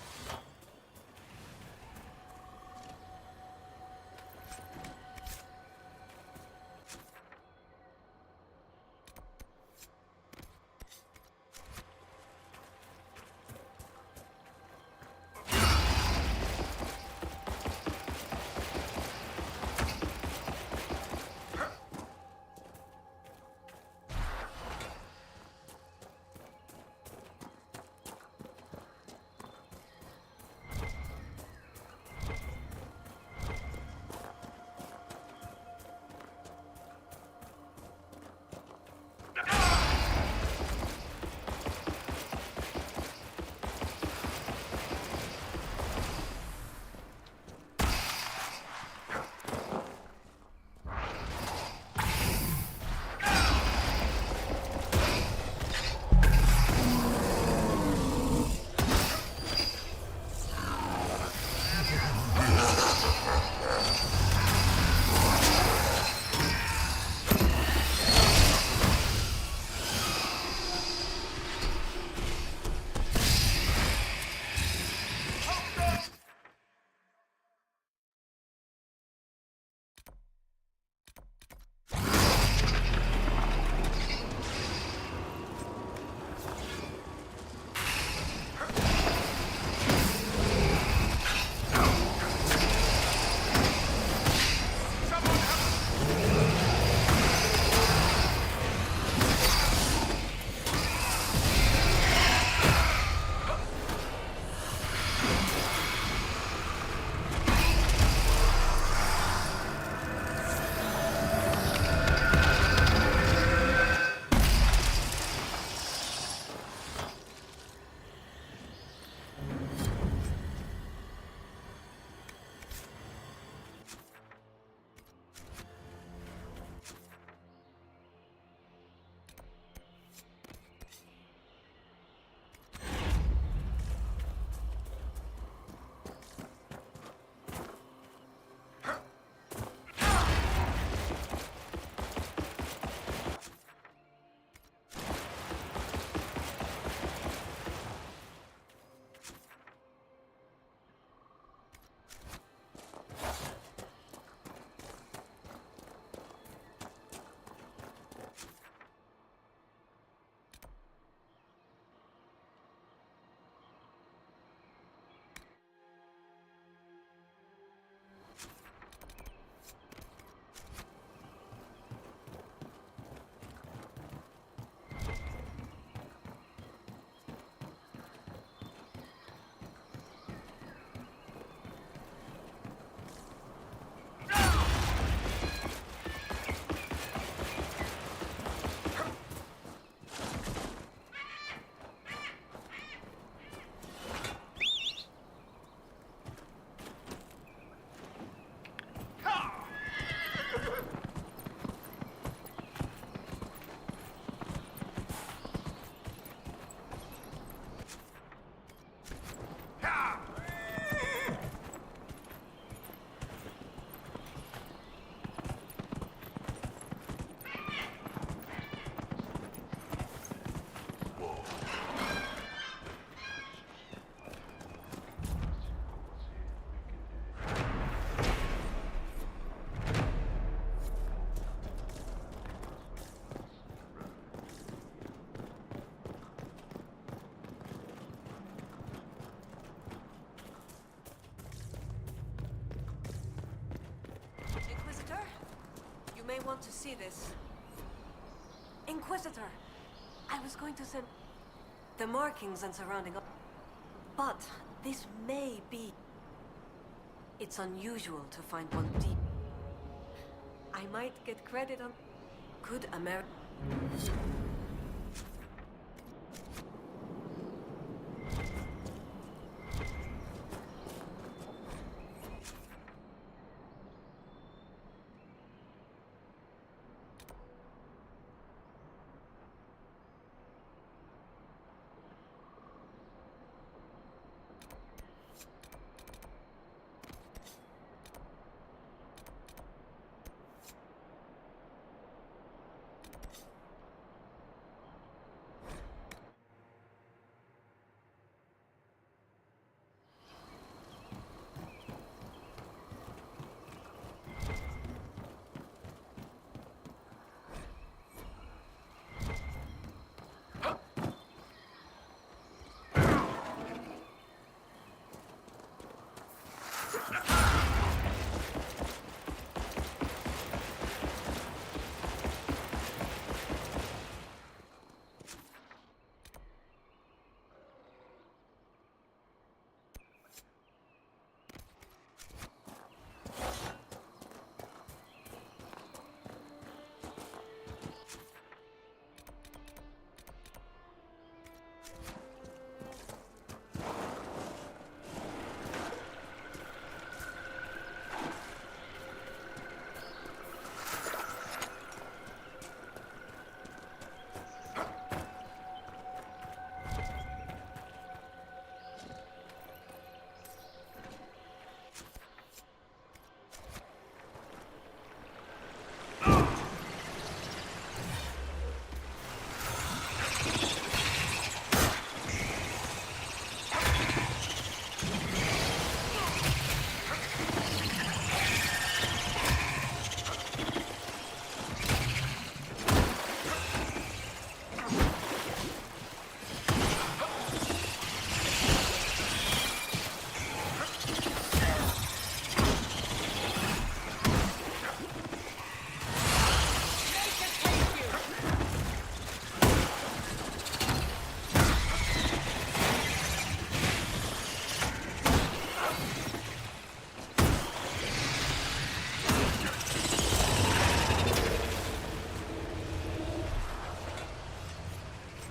may want to see this. Inquisitor! I was going to send the markings and surrounding... But this may be... It's unusual to find one deep. I might get credit on... Could America...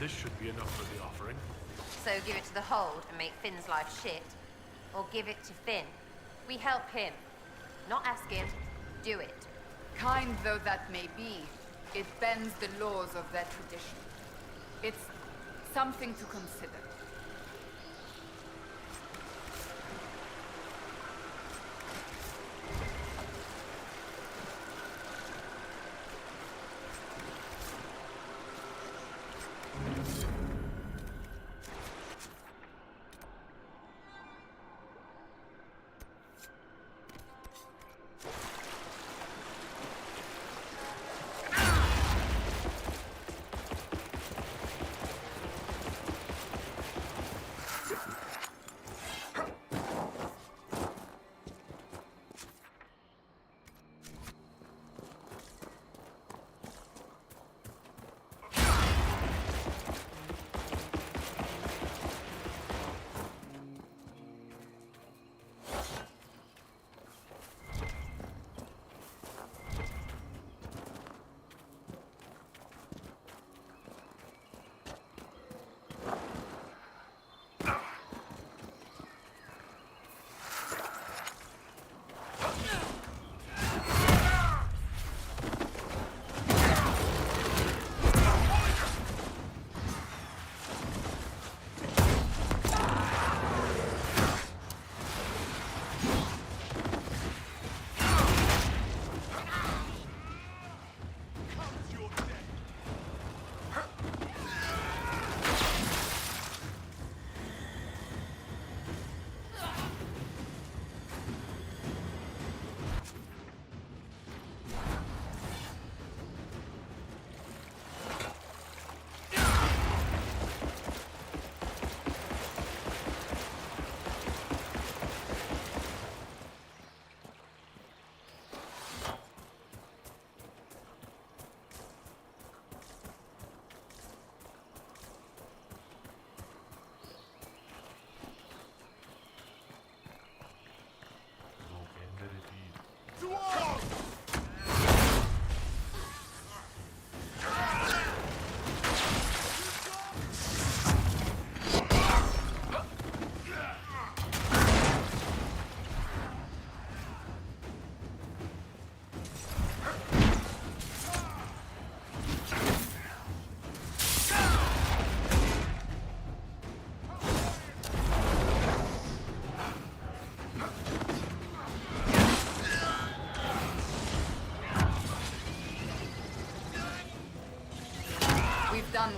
This should be enough for the offering. So give it to the Hold and make Finn's life shit? Or give it to Finn? We help him. Not ask him, do it. Kind though that may be, it bends the laws of their tradition. It's something to consider.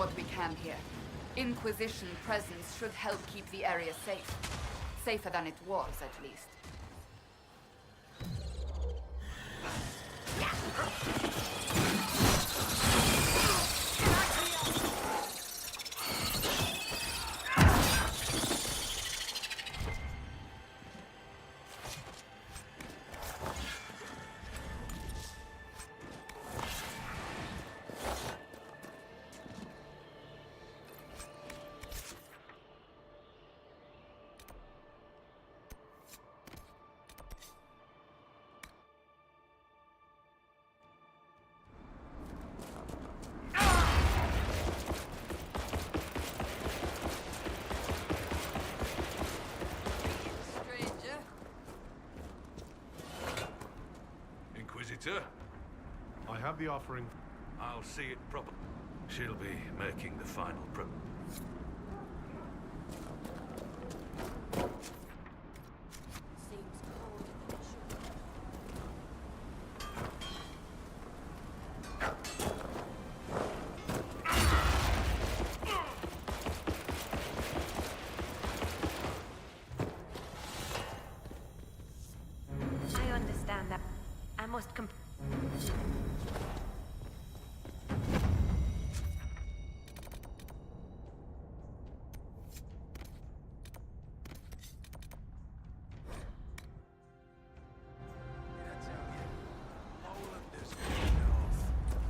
what we can here. Inquisition presence should help keep the area safe. Safer than it was, at least. I have the offering. I'll see it proper. She'll be making the final prep. I understand that. I must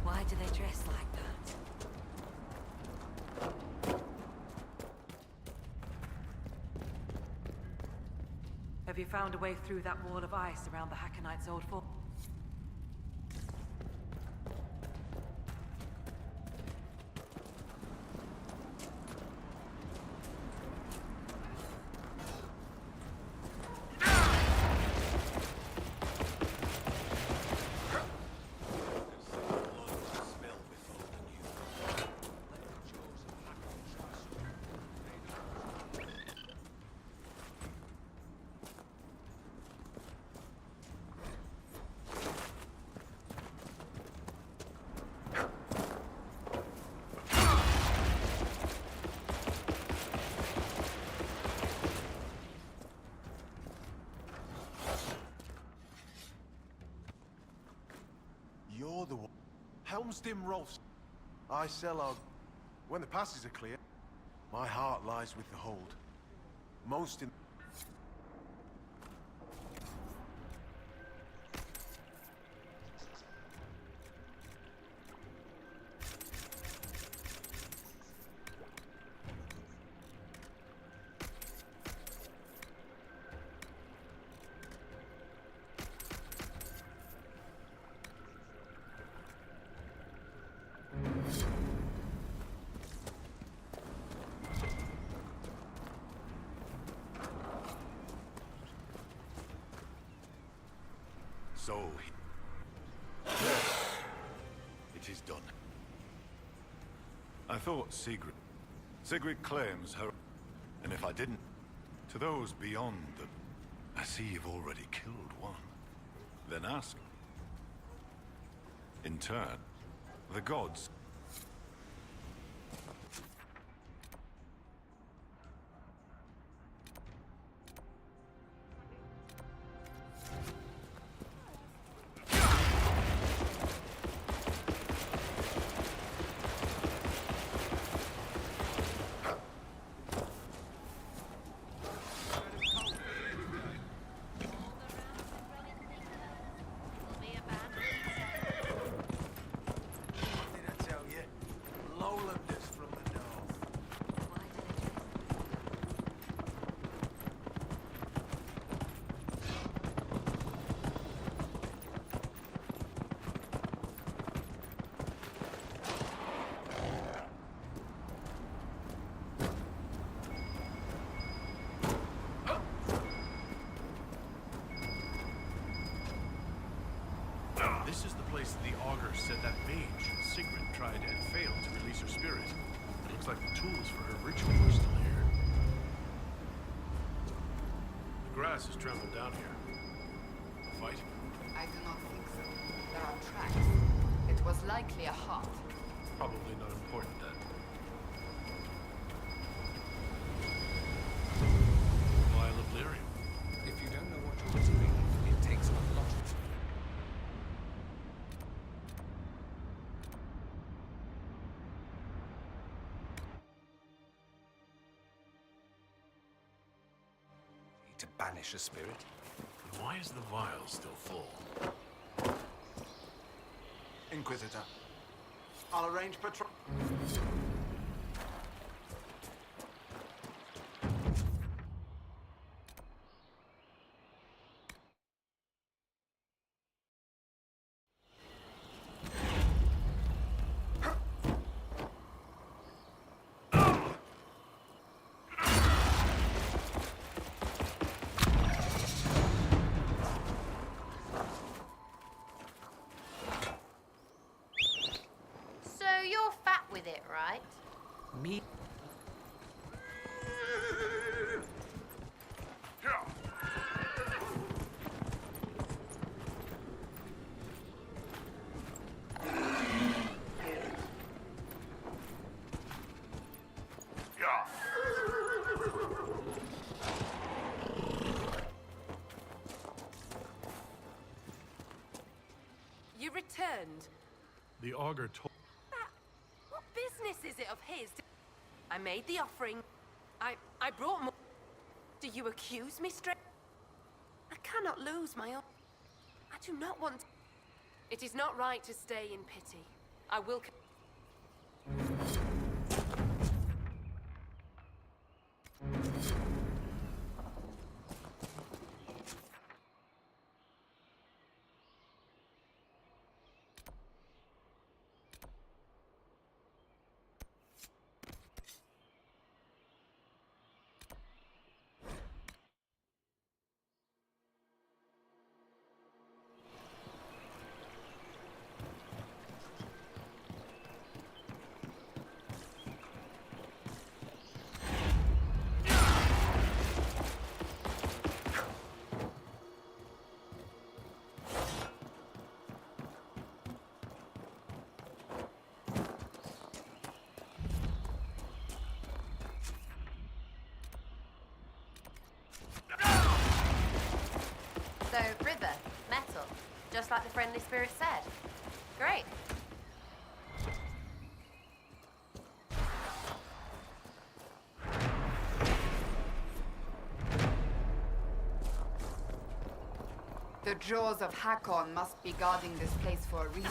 Why do they dress like that? Have you found a way through that wall of ice around the Hakkonites' old fort? You're the one. Helmsdim Rolfs. I sell our... When the passes are clear, my heart lies with the hold. Most in... So, it is done. I thought Sigrid. Sigrid claims her... And if I didn't, to those beyond the... I see you've already killed one. Then ask. In turn, the gods... This is the place the Augur said that mage, Sigrid, tried and failed to release her spirit. It looks like the tools for her ritual are still here. The grass has trampled down here. A fight? I do not think so. There are tracks. It was likely a heart. Probably not important then. to banish a spirit. Why is the vial still full? Inquisitor, I'll arrange patrol. So you're fat with it, right? Me? You returned. The augur told... What business is it of his? I made the offering. I brought more. Do you accuse me straight? I cannot lose my own. I do not want. It is not right to stay in pity. I will. So, river, metal, just like the friendly spirit said. Great. The Jaws of Hakon must be guarding this place for a reason.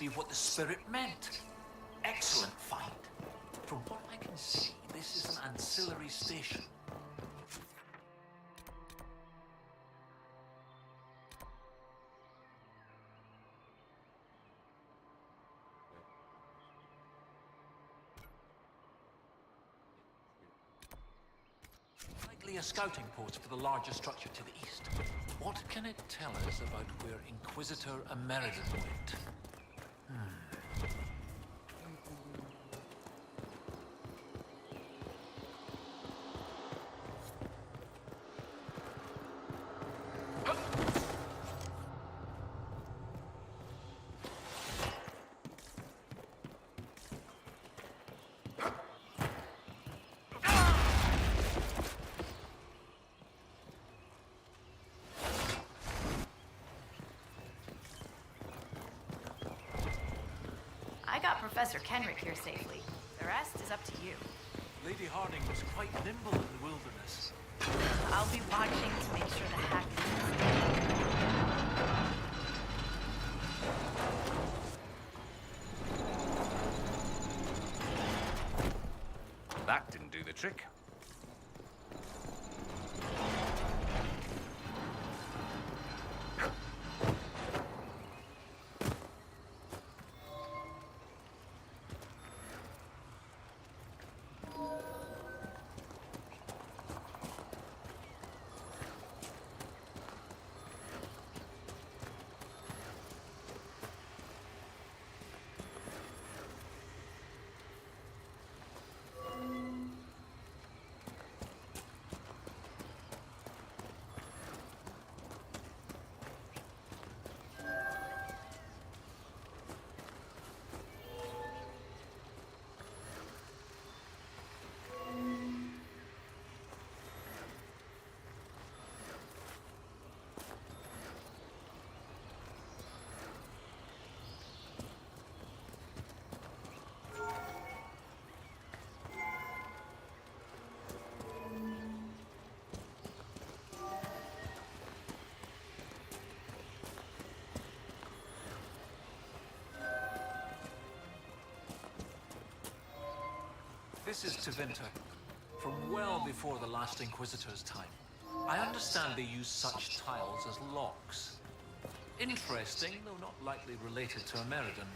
be what the spirit meant. Excellent find. From what I can see, this is an ancillary station. Likely a scouting post for the larger structure to the east. What can it tell us about where Inquisitor Ameridan went? I got Professor Kenrick here safely. The rest is up to you. Lady Harding was quite nimble in the wilderness. I'll be watching to make sure the hack That didn't do the trick. This is Tevinter, from well before the last Inquisitor's time. I understand they use such tiles as locks. Interesting, though not likely related to Ameridan.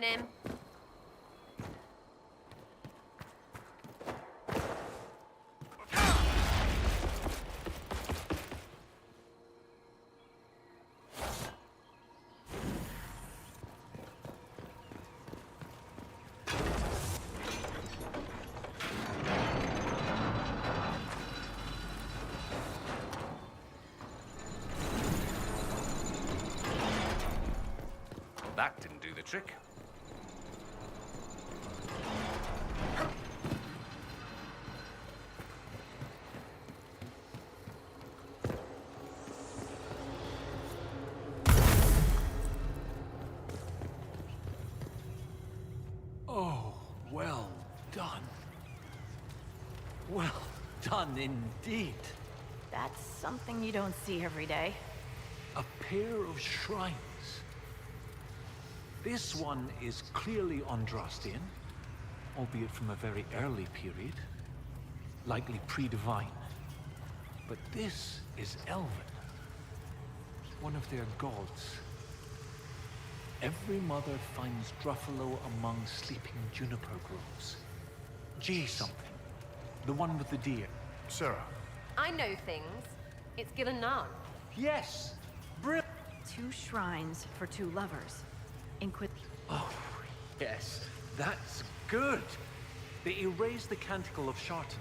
coming in. That didn't do the trick. Oh, well done. Well done indeed. That's something you don't see every day. A pair of shrines. This one is clearly Andrastian, albeit from a very early period, likely pre-divine. But this is Elven, one of their gods. Every mother finds Druffalo among sleeping juniper groves. G something, the one with the deer. Sarah. I know things. It's Gillinan. Yes! 2 shrines for 2 lovers. Oh, yes. That's good. They erased the Canticle of Shartan.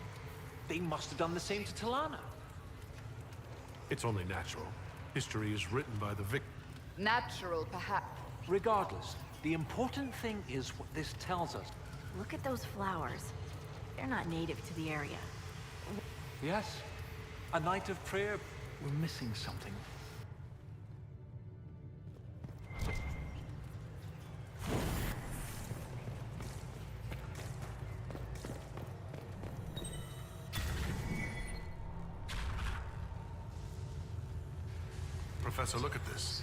They must have done the same to Talana. It's only natural. History is written by the victor. Natural, perhaps. Regardless, the important thing is what this tells us. Look at those flowers. They're not native to the area. Yes. A night of prayer. We're missing something. Professor, look at this.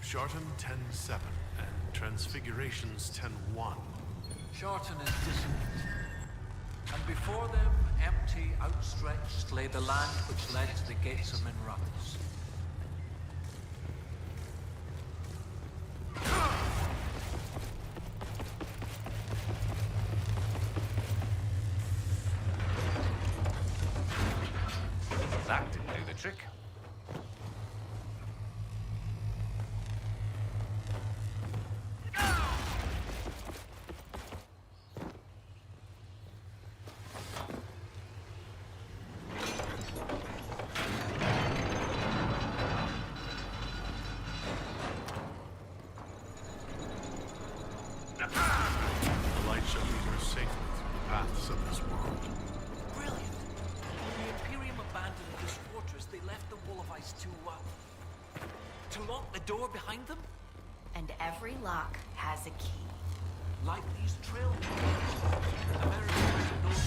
Shartan 10-7 and Transfigurations 10-1. Shartan is dissonant. And before them, empty, outstretched, lay the land which led to the gates of Minrus. That didn't do the trick. The light shall lead her safely through the paths of this world. Brilliant. When the Imperium abandoned this fortress, they left the Wall of Ice to lock the door behind them? And every lock has a key. Like these trail markers. Americans know these.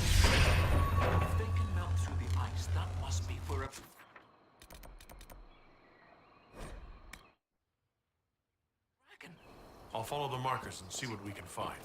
If they can melt through the ice, that must be for a... I'll follow the markers and see what we can find.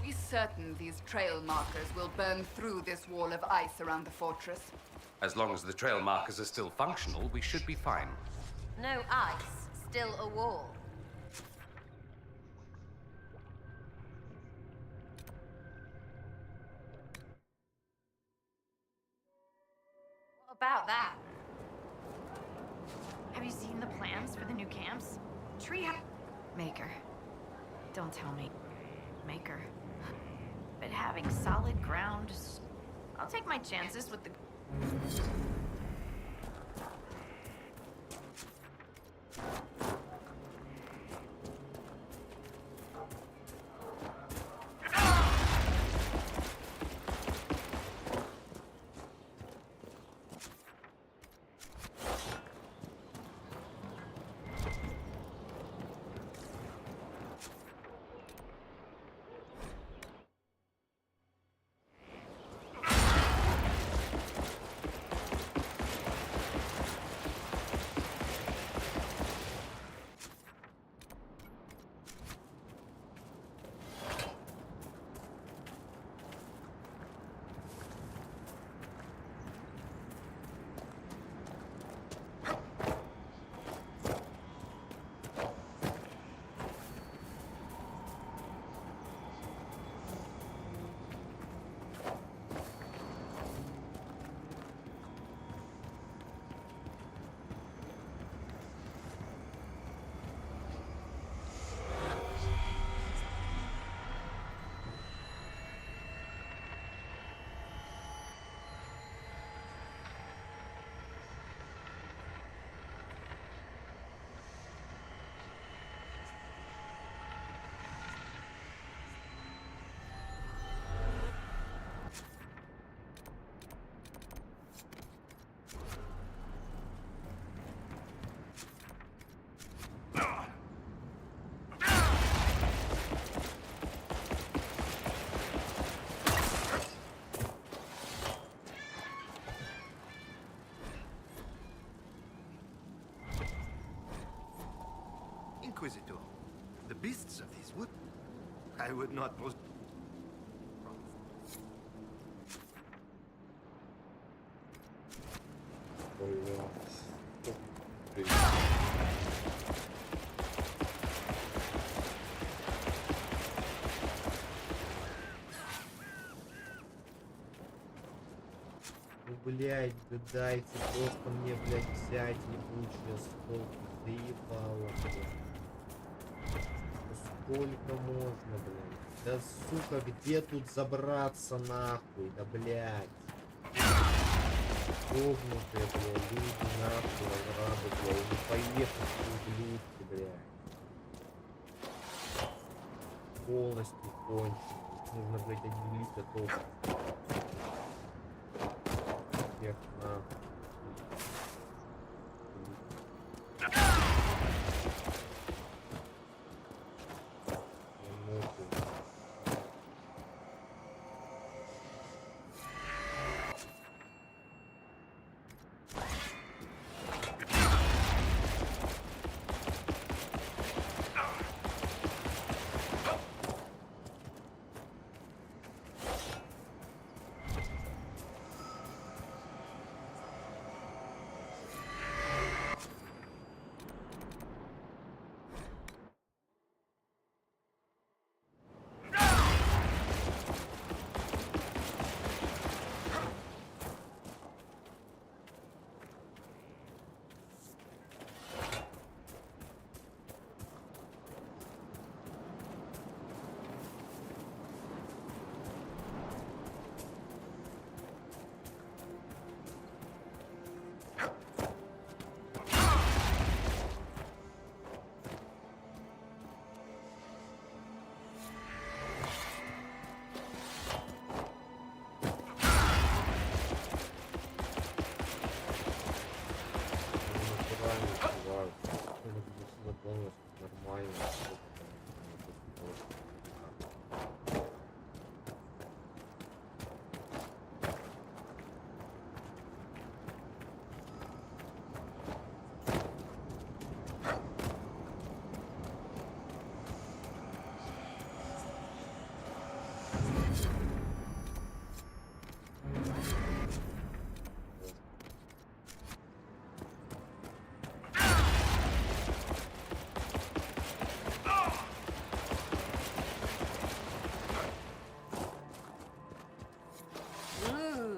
We're certain these trail markers will burn through this wall of ice around the fortress. As long as the trail markers are still functional, we should be fine. No ice, still a wall. What about that? Have you seen the plans for the new camps? Maker. Don't tell me. Maker. But having solid ground... I'll take my chances with the... Inquisitor. The beasts of this wood. I would not post. Ну, блядь, да дайте просто мне, блядь, взять ебучие осколки. Заебало, блядь. Ну, сколько можно, блядь? Да, сука, где тут забраться, нахуй? Да, блядь. Ёбнутые, блядь, люди, нахуй, рады, блядь. Не поехать, ублюдки, блядь. Полностью кончено. Нужно, блядь, отделить от общества. Всех нахуй.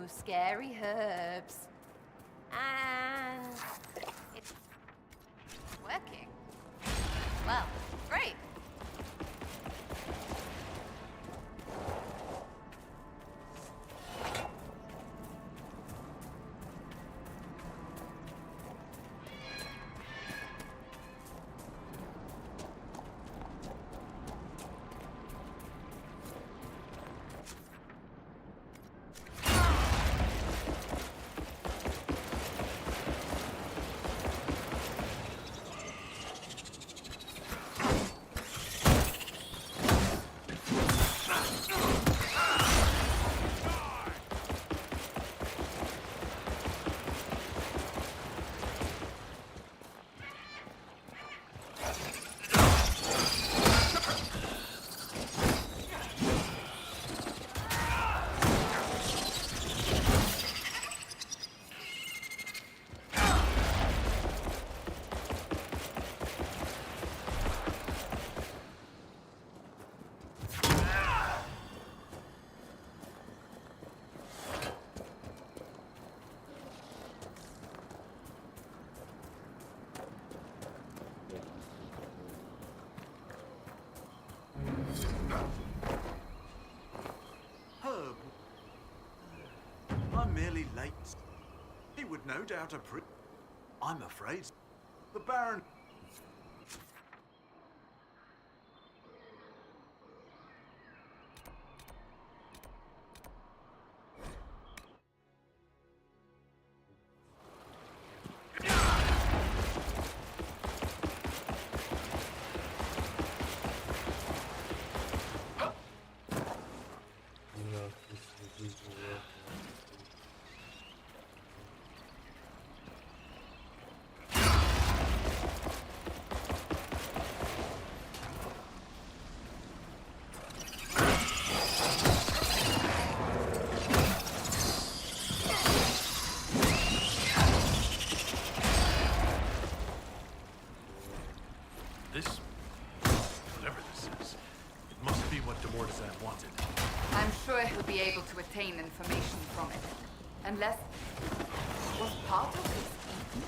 Scary herbs. And it's working. Well, great. Herb. I'm merely late. He would no doubt approve. I'm afraid the Baron. Unless... was part of this eaten?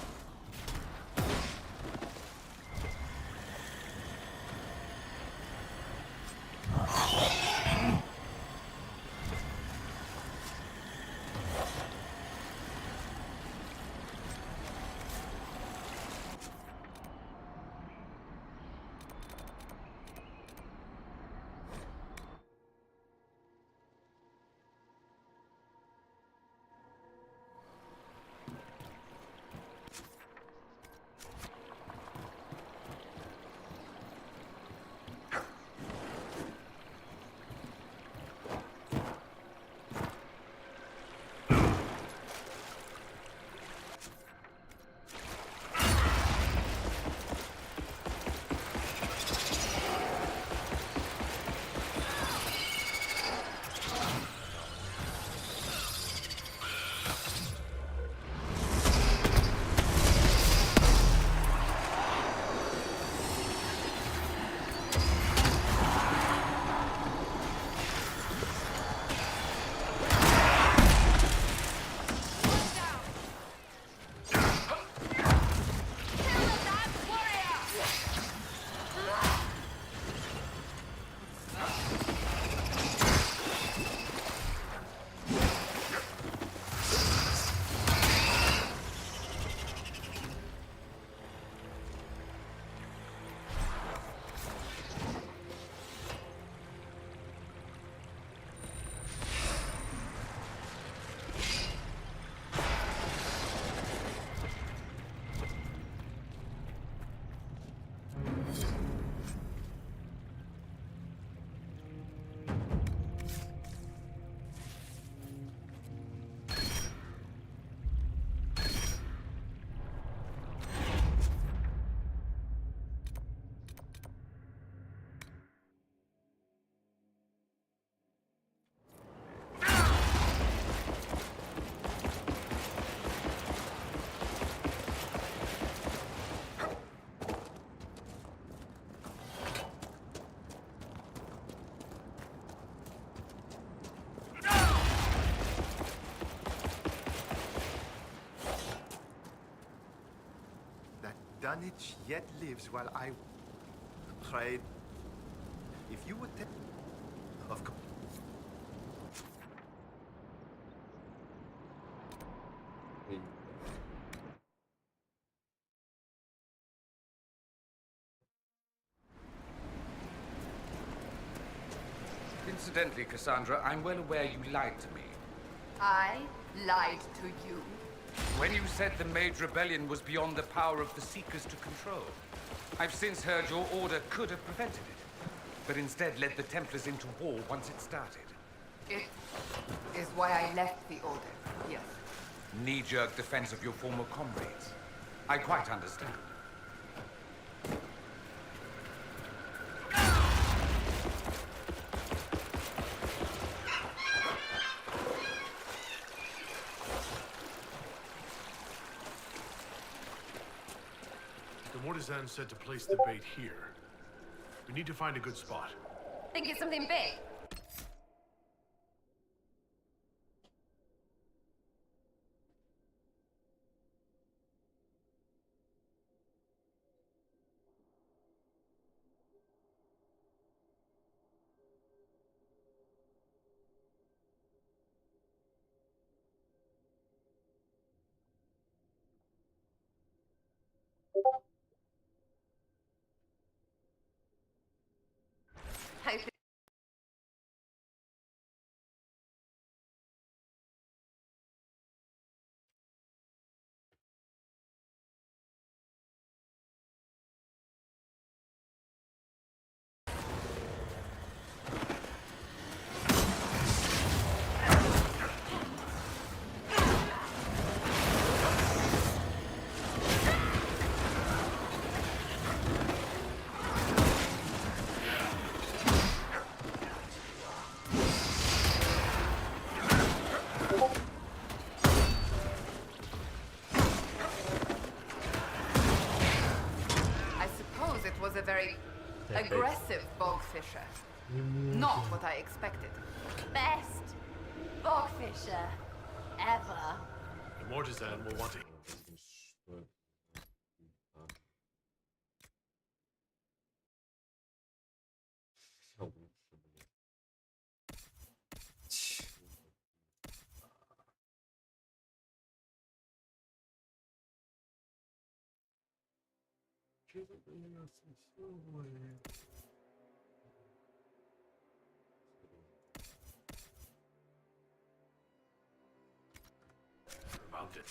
Dunwich yet lives while I prayed. If you would tell of Incidentally, Cassandra, I'm well aware you lied to me. I lied to you. When you said the Mage Rebellion was beyond the power of the Seekers to control. I've since heard your order could have prevented it, but instead led the Templars into war once it started. It is why I left the Order, yes. Knee-jerk defense of your former comrades. I quite understand. Mortizan said to place the bait here. We need to find a good spot. Think it's something big? A very aggressive bogfisher. Not what I expected. Best bogfisher ever. The Mortizan will want to... Found it.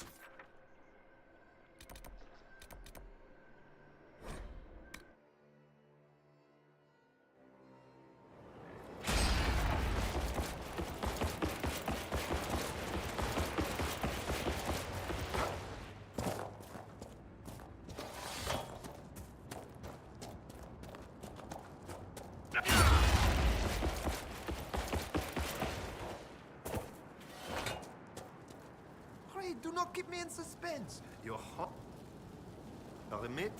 Hurry, do not keep me in suspense. You're hot. I'll admit.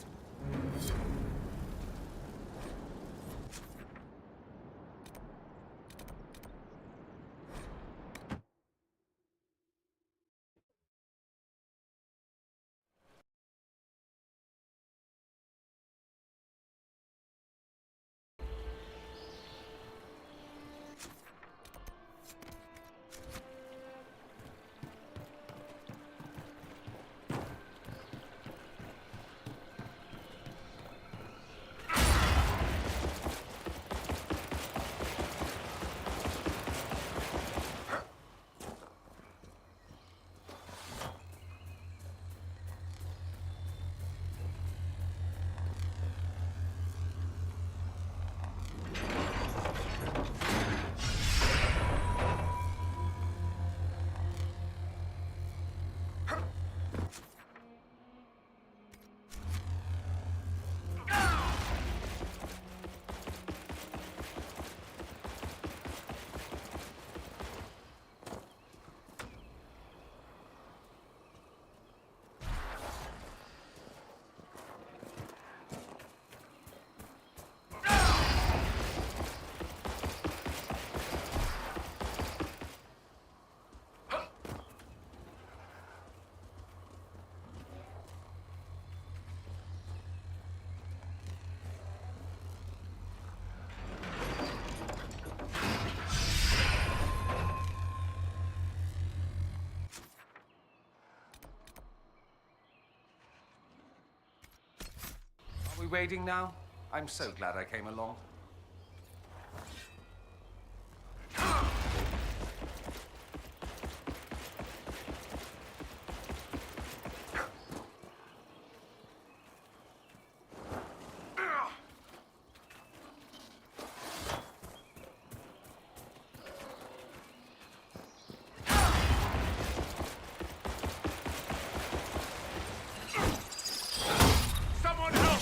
Are we waiting now? I'm so glad I came along. Someone help!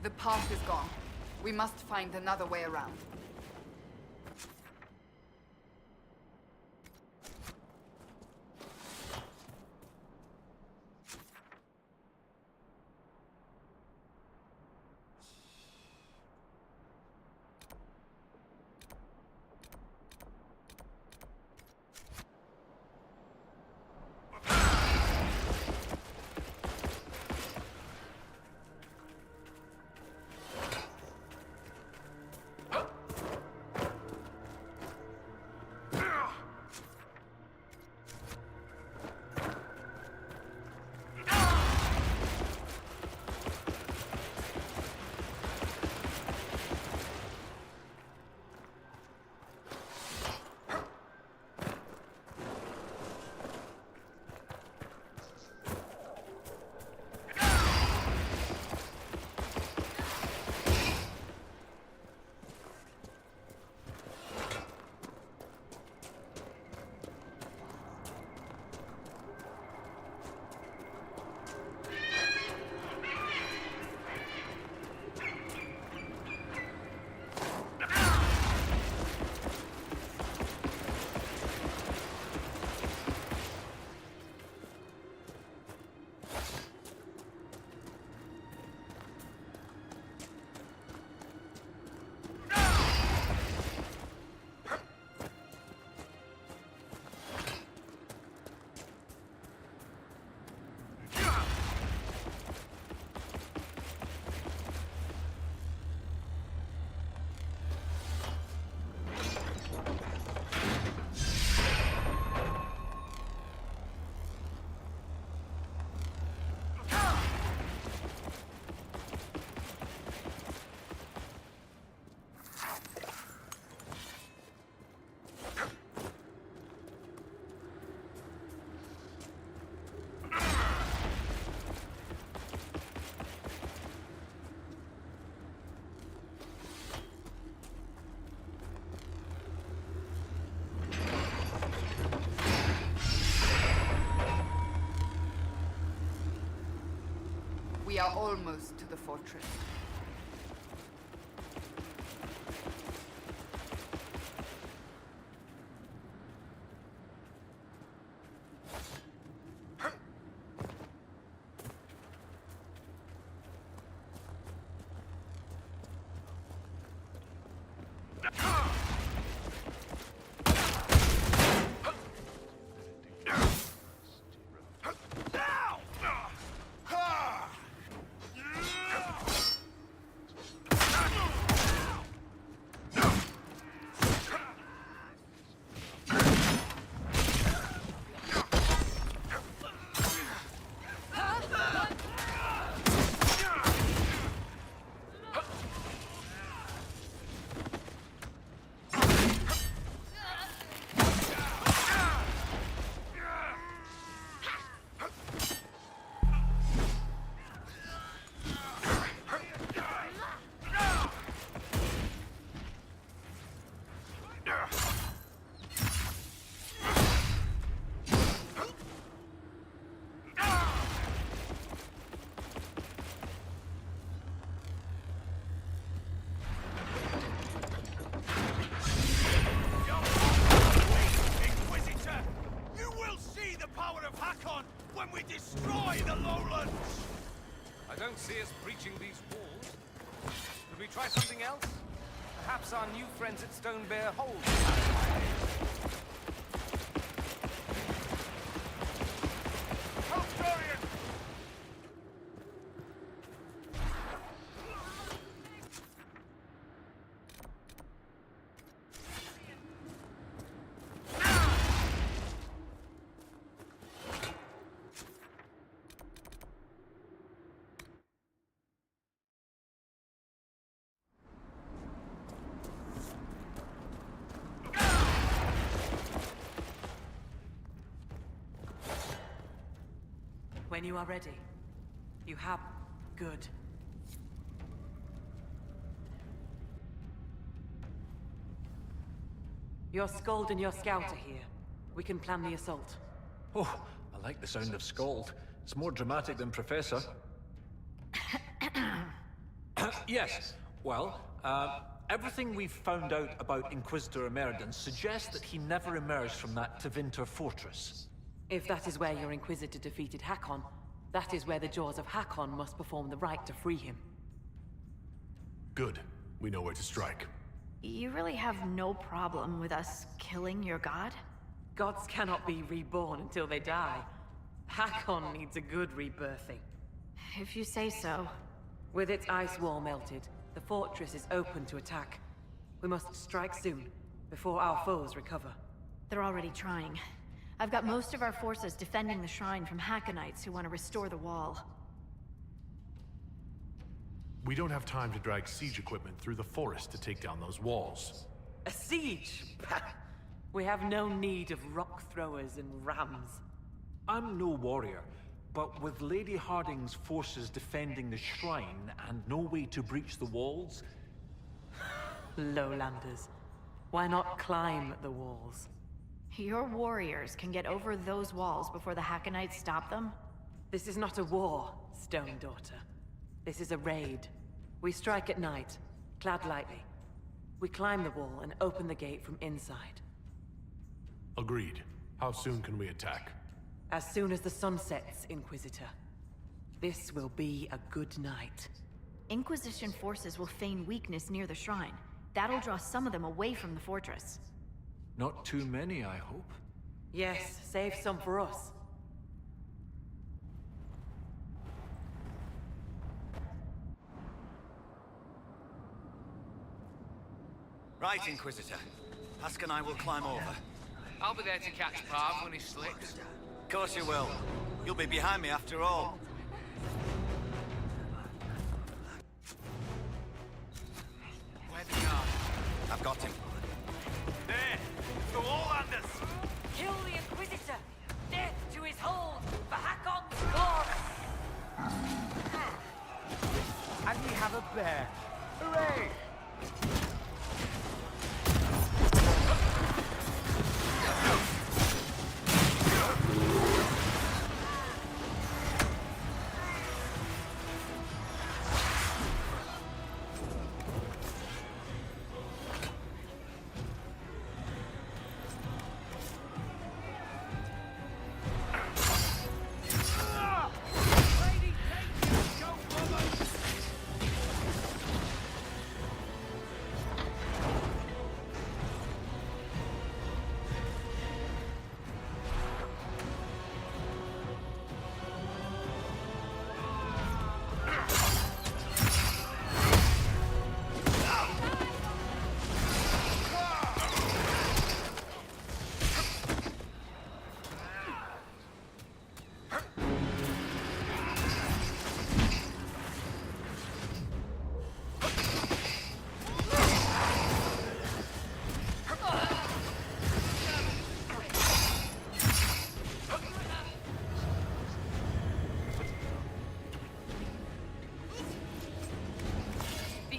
The path is gone. We must find another way around. We are almost to the fortress. See us breaching these walls. Could we try something else? Perhaps our new friends at Stonebear hold. When you are ready, you have good. Your Skald and your Scout are here. We can plan the assault. Oh, I like the sound of Skald. It's more dramatic than Professor. Yes. Well, everything we've found out about Inquisitor Emeridon suggests that he never emerged from that Tevinter fortress. If that is where your Inquisitor defeated Hakon, that is where the Jaws of Hakon must perform the rite to free him. Good. We know where to strike. You really have no problem with us killing your god? Gods cannot be reborn until they die. Hakon needs a good rebirthing. If you say so. With its ice wall melted, the fortress is open to attack. We must strike soon, before our foes recover. They're already trying. I've got most of our forces defending the shrine from Hakkonites who want to restore the wall. We don't have time to drag siege equipment through the forest to take down those walls. A siege? We have no need of rock throwers and rams. I'm no warrior, but with Lady Harding's forces defending the shrine and no way to breach the walls... Lowlanders. Why not climb the walls? Your warriors can get over those walls before the Hakkonites stop them? This is not a war, Stone Daughter. This is a raid. We strike at night, clad lightly. We climb the wall and open the gate from inside. Agreed. How soon can we attack? As soon as the sun sets, Inquisitor. This will be a good night. Inquisition forces will feign weakness near the shrine. That'll draw some of them away from the fortress. Not too many, I hope. Yes, save some for us. Right, Inquisitor. Husk and I will climb over. I'll be there to catch Parv when he slips. Of course you will. You'll be behind me after all. Where the guard? I've got him. There! The Lowlanders! Kill the Inquisitor! Death to his hold! For Hakon's glory! And we have a bear. Hooray!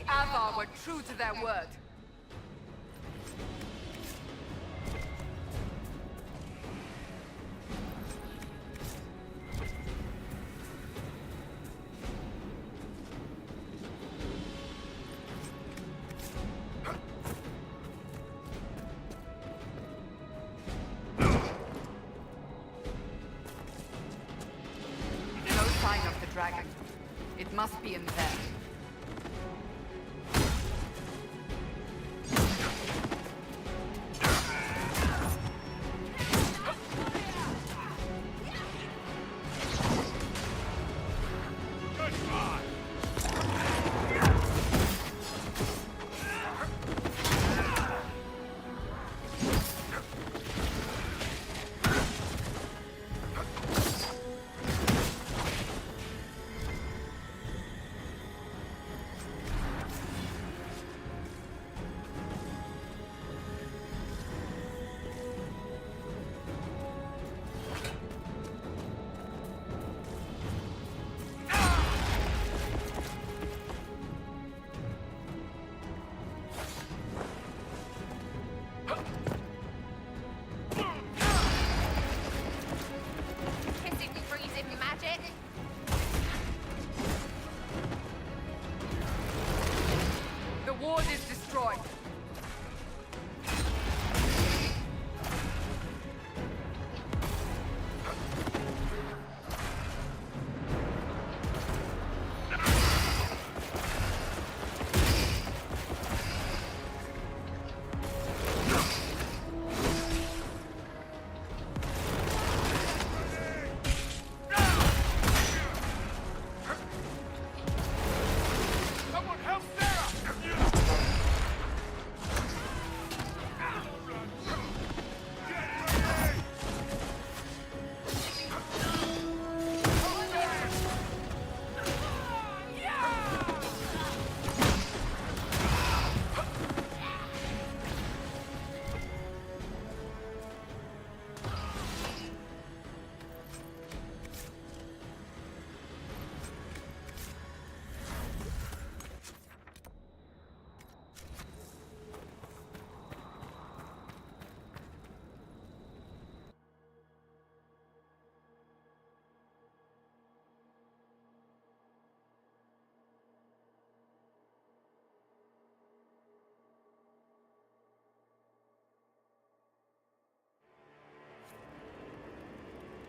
Avar were true to their word. No sign of the dragon. It must be in there.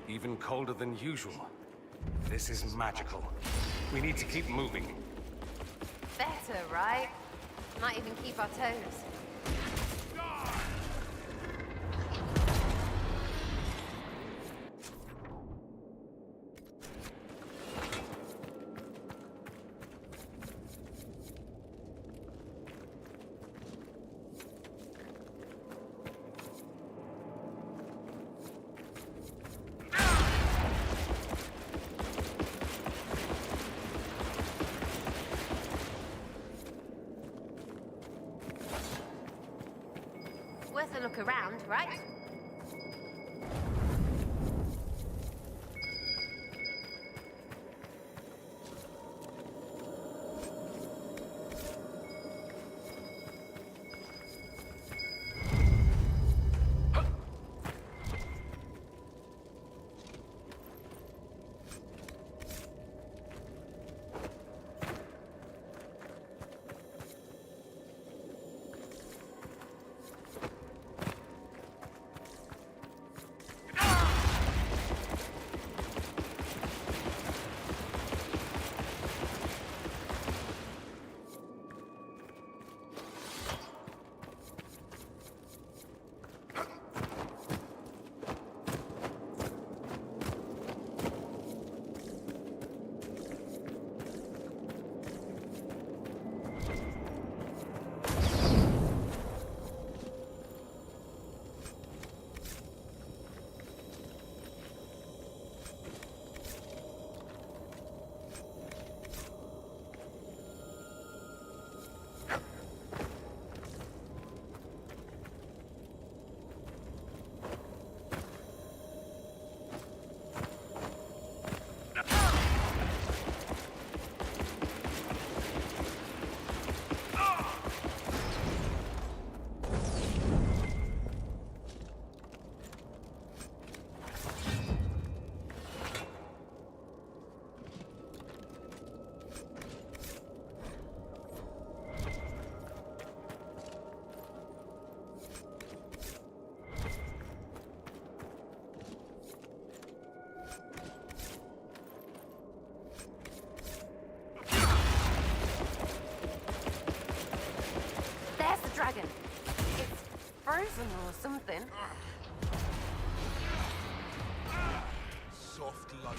Even colder than usual. This is magical. We need to keep moving. Better, right? Might even keep our toes. Worth a look around, right? There's the dragon. It's frozen or something. Soft low.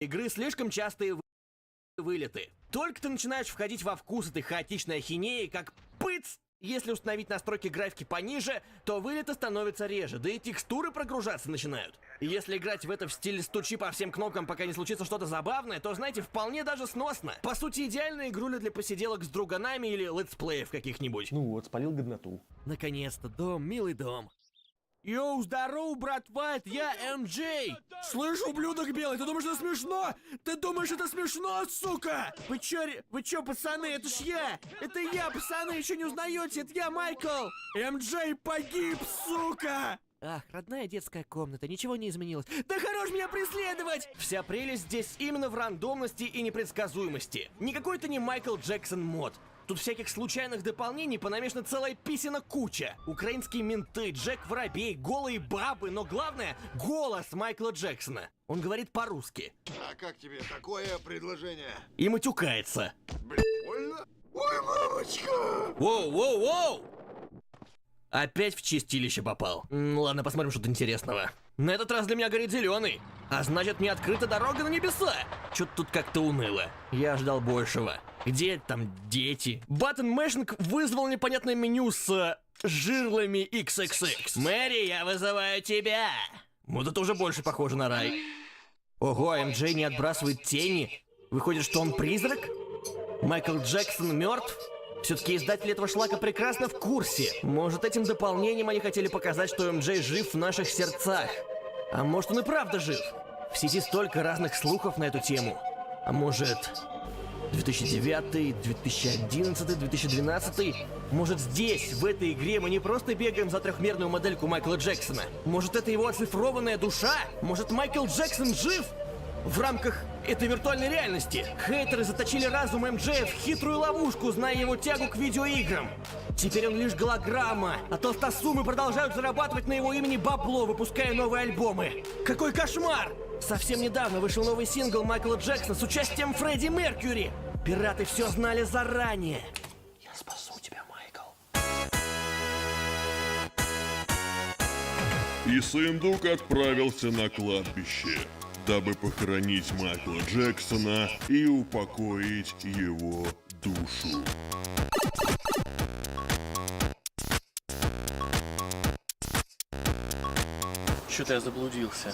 Игры слишком частые вылеты. Только ты начинаешь входить во вкус этой хаотичной ахинеи, как пыц! Если установить настройки графики пониже, то вылеты становятся реже, да и текстуры прогружаться начинают. И если играть в это в стиле стучи по всем кнопкам, пока не случится что-то забавное, то, знаете, вполне даже сносно. По сути, идеальная игруля для посиделок с друганами или летсплеев каких-нибудь. Ну вот, спалил годноту. Наконец-то, дом, милый дом. Йоу, здорово, братва, это я, МJ! Слышь, ублюдок белый, ты думаешь, это смешно? Ты думаешь, это смешно, сука? Вы чё, пацаны, это ж я! Это я, пацаны, еще не узнаете, это я, Майкл! МJ погиб, сука! Ах, родная детская комната, ничего не изменилось. Да хорош меня преследовать! Вся прелесть здесь именно в рандомности и непредсказуемости. Никакой это не Майкл Джексон мод. Тут всяких случайных дополнений понамешана целая писина куча. Украинские менты, Джек Воробей, голые бабы, но главное — голос Майкла Джексона. Он говорит по-русски. А как тебе такое предложение? И матюкается. Блин, больно? Ой, мамочка! Воу! Опять в чистилище попал. Ладно, посмотрим что-то интересного. На этот раз для меня горит зеленый. А значит, мне открыта дорога на небеса. Чё-то тут как-то уныло. Я ждал большего. Где там дети? Button Mashing вызвал непонятное меню с жирлами XXX. Мэри, я вызываю тебя. Вот это уже больше похоже на рай. Ого, МJ не отбрасывает тени. Выходит, что он призрак? Майкл Джексон мертв? Все-таки издатели этого шлака прекрасно в курсе. Может, этим дополнением они хотели показать, что МJ жив в наших сердцах. А может, он и правда жив? В сети столько разных слухов на эту тему. А может, 2009, 2011, 2012? Может, здесь, в этой игре, мы не просто бегаем за трехмерную модельку Майкла Джексона? Может, это его оцифрованная душа? Может, Майкл Джексон жив? В рамках этой виртуальной реальности хейтеры заточили разум МД в хитрую ловушку, зная его тягу к видеоиграм. Теперь он лишь голограмма, а толстосумы продолжают зарабатывать на его имени бабло, выпуская новые альбомы. Какой кошмар! Совсем недавно вышел новый сингл Майкла Джексона с участием Фредди Меркьюри. Пираты все знали заранее. Я спасу тебя, Майкл. И Сындук отправился на кладбище, дабы похоронить Майкла Джексона и упокоить его душу. Что-то я заблудился.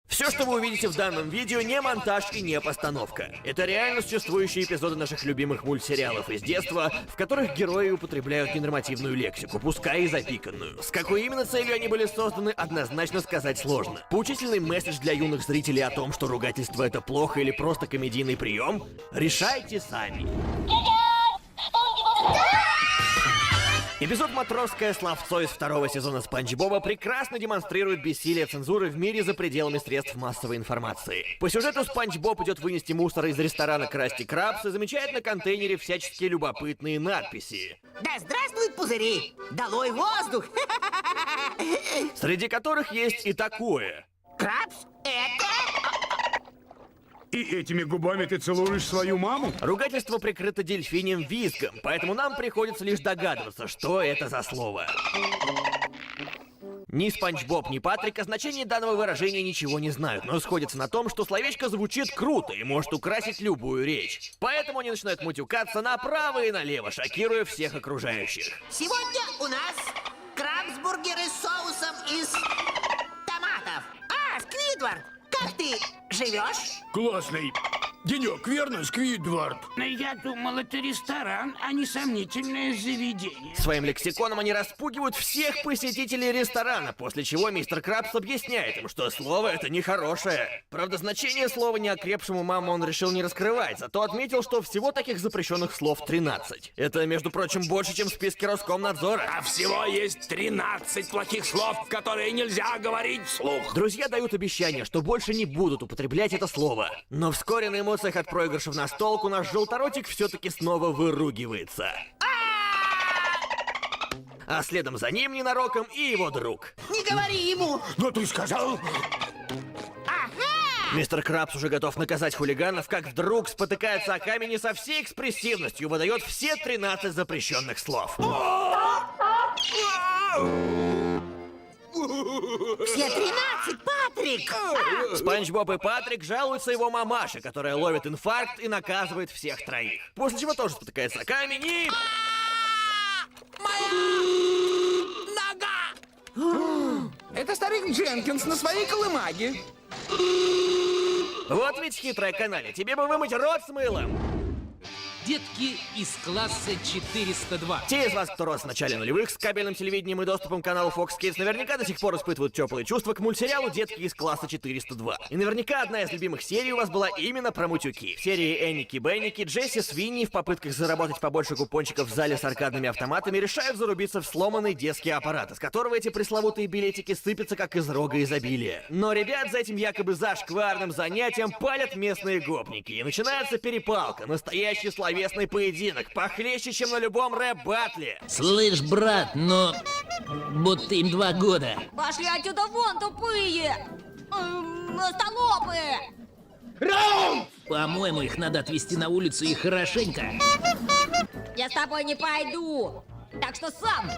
Все, что вы увидите в данном видео, не монтаж и не постановка. Это реально существующие эпизоды наших любимых мультсериалов из детства, в которых герои употребляют ненормативную лексику, пускай и запиканную. С какой именно целью они были созданы, однозначно сказать сложно. Поучительный месседж для юных зрителей о том, что ругательство это плохо или просто комедийный прием, решайте сами. Эпизод «Матросское словцо» из второго сезона Спанч Боба прекрасно демонстрирует бессилие цензуры в мире за пределами средств массовой информации. По сюжету Спанч Боб идет вынести мусор из ресторана Красти Крабс и замечает на контейнере всяческие любопытные надписи. Да здравствуют пузыри! Долой воздух! Среди которых есть и такое. Крабс, это... И этими губами ты целуешь свою маму? Ругательство прикрыто дельфиньим визгом, поэтому нам приходится лишь догадываться, что это за слово. Ни Спанч Боб, ни Патрик о значении данного выражения ничего не знают, но сходятся на том, что словечко звучит круто и может украсить любую речь. Поэтому они начинают мутюкаться направо и налево, шокируя всех окружающих. Сегодня у нас крабсбургеры с соусом из томатов. А, Сквидвард, как ты живешь? Классный денек, верно, Сквидвард? Я думал, это ресторан, а не сомнительное заведение. Своим лексиконом они распугивают всех посетителей ресторана, после чего мистер Крабс объясняет им, что слово это нехорошее. Правда, значение слова неокрепшему маму он решил не раскрывать, зато отметил, что всего таких запрещенных слов 13. Это, между прочим, больше, чем в списке Роскомнадзора. А всего есть 13 плохих слов, которые нельзя говорить вслух. Друзья дают обещание, что больше не будут употреблять это слово. Но вскоре на эмоциях от проигрышев на столку наш желторотик все-таки снова выругивается. А следом за ним ненароком и его друг. Не говори ему! Но ты сказал... Мистер Крабс уже готов наказать хулиганов, как вдруг спотыкается о камень и со всей экспрессивностью выдает все 13 запрещенных слов. Все 13, Патрик! Спанч Боб и Патрик жалуются его мамаше, которая ловит инфаркт и наказывает всех троих. После чего тоже спотыкается о камень и... Нога! Это старик Дженкинс на своей колымаге. Вот ведь хитрая каналья, тебе бы вымыть рот с мылом. Детки из класса 402. Те из вас, кто рос в начале нулевых с кабельным телевидением и доступом к каналу Fox Kids, наверняка до сих пор испытывают теплые чувства к мультсериалу «Детки из класса 402». И наверняка одна из любимых серий у вас была именно про мутюки. В серии Энники-Бенники Джесси с Винни в попытках заработать побольше купончиков в зале с аркадными автоматами решают зарубиться в сломанный детский аппарат, из которого эти пресловутые билетики сыпятся как из рога изобилия. Но ребят за этим якобы зашкварным занятием палят местные гопники. И начинается перепалка, настоящий словесный поединок, похлеще, чем на любом рэп-батле. Слышь, брат, но... будто им 2 года. Пошли отсюда вон, тупые! Остолопы! Раунд! По-моему, их надо отвезти на улицу и хорошенько. Я с тобой не пойду, так что сам!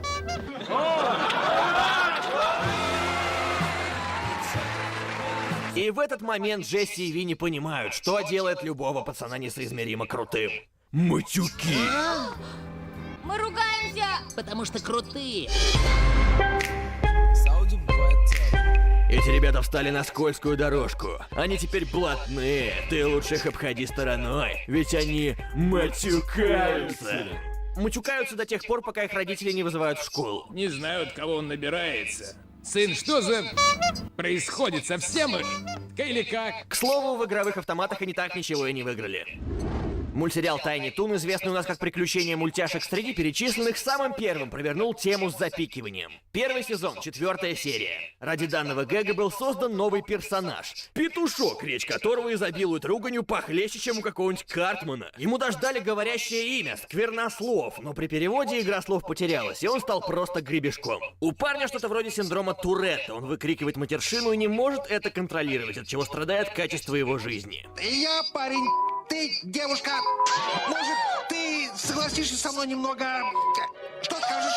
И в этот момент Джесси и Винни понимают, что делает любого пацана несоизмеримо крутым. Матюки! Мы ругаемся! Потому что крутые. Эти ребята встали на скользкую дорожку. Они теперь блатные. Ты лучше их обходи стороной, ведь они матюкаются. Матюкаются до тех пор, пока их родители не вызывают в школу. Не знают, кого он набирается. Сын, что за... происходит? Совсем или как? К слову, в игровых автоматах они так ничего и не выиграли. Мультсериал «Тайни Тун», известный у нас как «Приключения мультяшек», среди перечисленных самым первым провернул тему с запикиванием. Первый сезон, 4-я серия. Ради данного гэга был создан новый персонаж. Петушок, речь которого изобилует руганью похлеще, чем у какого-нибудь Картмана. Ему даже дали говорящее имя — Сквернослов, но при переводе игра слов потерялась, и он стал просто гребешком. У парня что-то вроде синдрома Туретта, он выкрикивает матершину и не может это контролировать, от чего страдает качество его жизни. Я парень, ты девушка. Может, ты согласишься со мной немного... Что скажешь?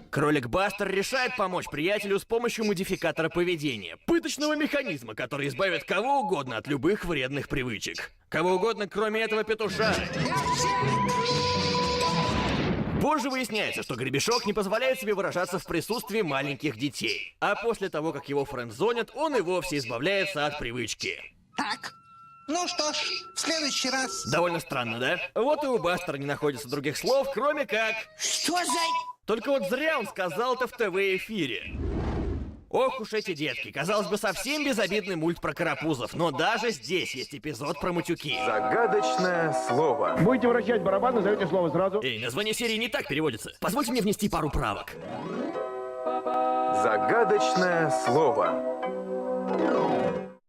Кролик Бастер решает помочь приятелю с помощью модификатора поведения, пыточного механизма, который избавит кого угодно от любых вредных привычек. Кого угодно, кроме этого петуша. Позже выясняется, что гребешок не позволяет себе выражаться в присутствии маленьких детей. А после того, как его френдзонят, он и вовсе избавляется от привычки. Так. Ну что ж, в следующий раз... Довольно странно, да? Вот и у Бастера не находится других слов, кроме как... Что за... Только вот зря он сказал это в ТВ-эфире. Ох уж эти детки. Казалось бы, совсем безобидный мульт про карапузов, но даже здесь есть эпизод про матюки. Загадочное слово. Будете вращать барабан, назовете слово сразу. Эй, название серии не так переводится. Позвольте мне внести пару правок. Загадочное слово.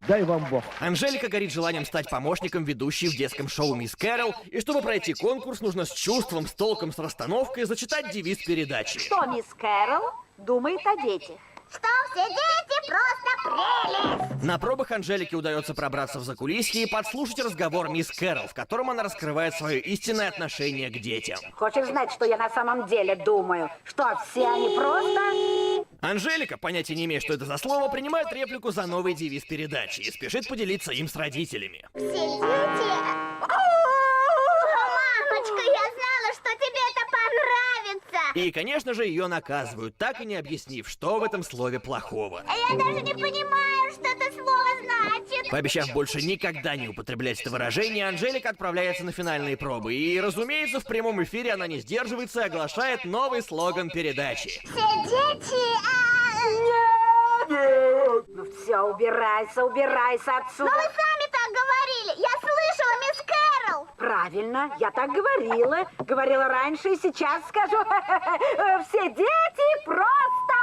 Дай вам бог. Анжелика горит желанием стать помощником ведущей в детском шоу «Мисс Кэрол», и чтобы пройти конкурс, нужно с чувством, с толком, с расстановкой зачитать девиз передачи. Что мисс Кэрол думает о детях? Что все дети просто прелесть! На пробах Анжелике удается пробраться в закулисье и подслушать разговор мисс Кэрол, в котором она раскрывает свое истинное отношение к детям. Хочешь знать, что я на самом деле думаю? Что все они просто... Анжелика, понятия не имея, что это за слово, принимает реплику за новый девиз передачи и спешит поделиться им с родителями. Все дети... Мамочка, я знала, что тебе это понравится! И, конечно же, ее наказывают, так и не объяснив, что в этом слове плохого. Я даже не понимаю, что это слово значит. Пообещав больше никогда не употреблять это выражение, Анжелика отправляется на финальные пробы. И, разумеется, в прямом эфире она не сдерживается и оглашает новый слоган передачи. Все дети... Нет! Ну все, убирайся отсюда. Но вы сами так говорили. Я слышала, мисс Кэрол. Правильно, я так говорила. Говорила раньше и сейчас скажу. Все дети просто...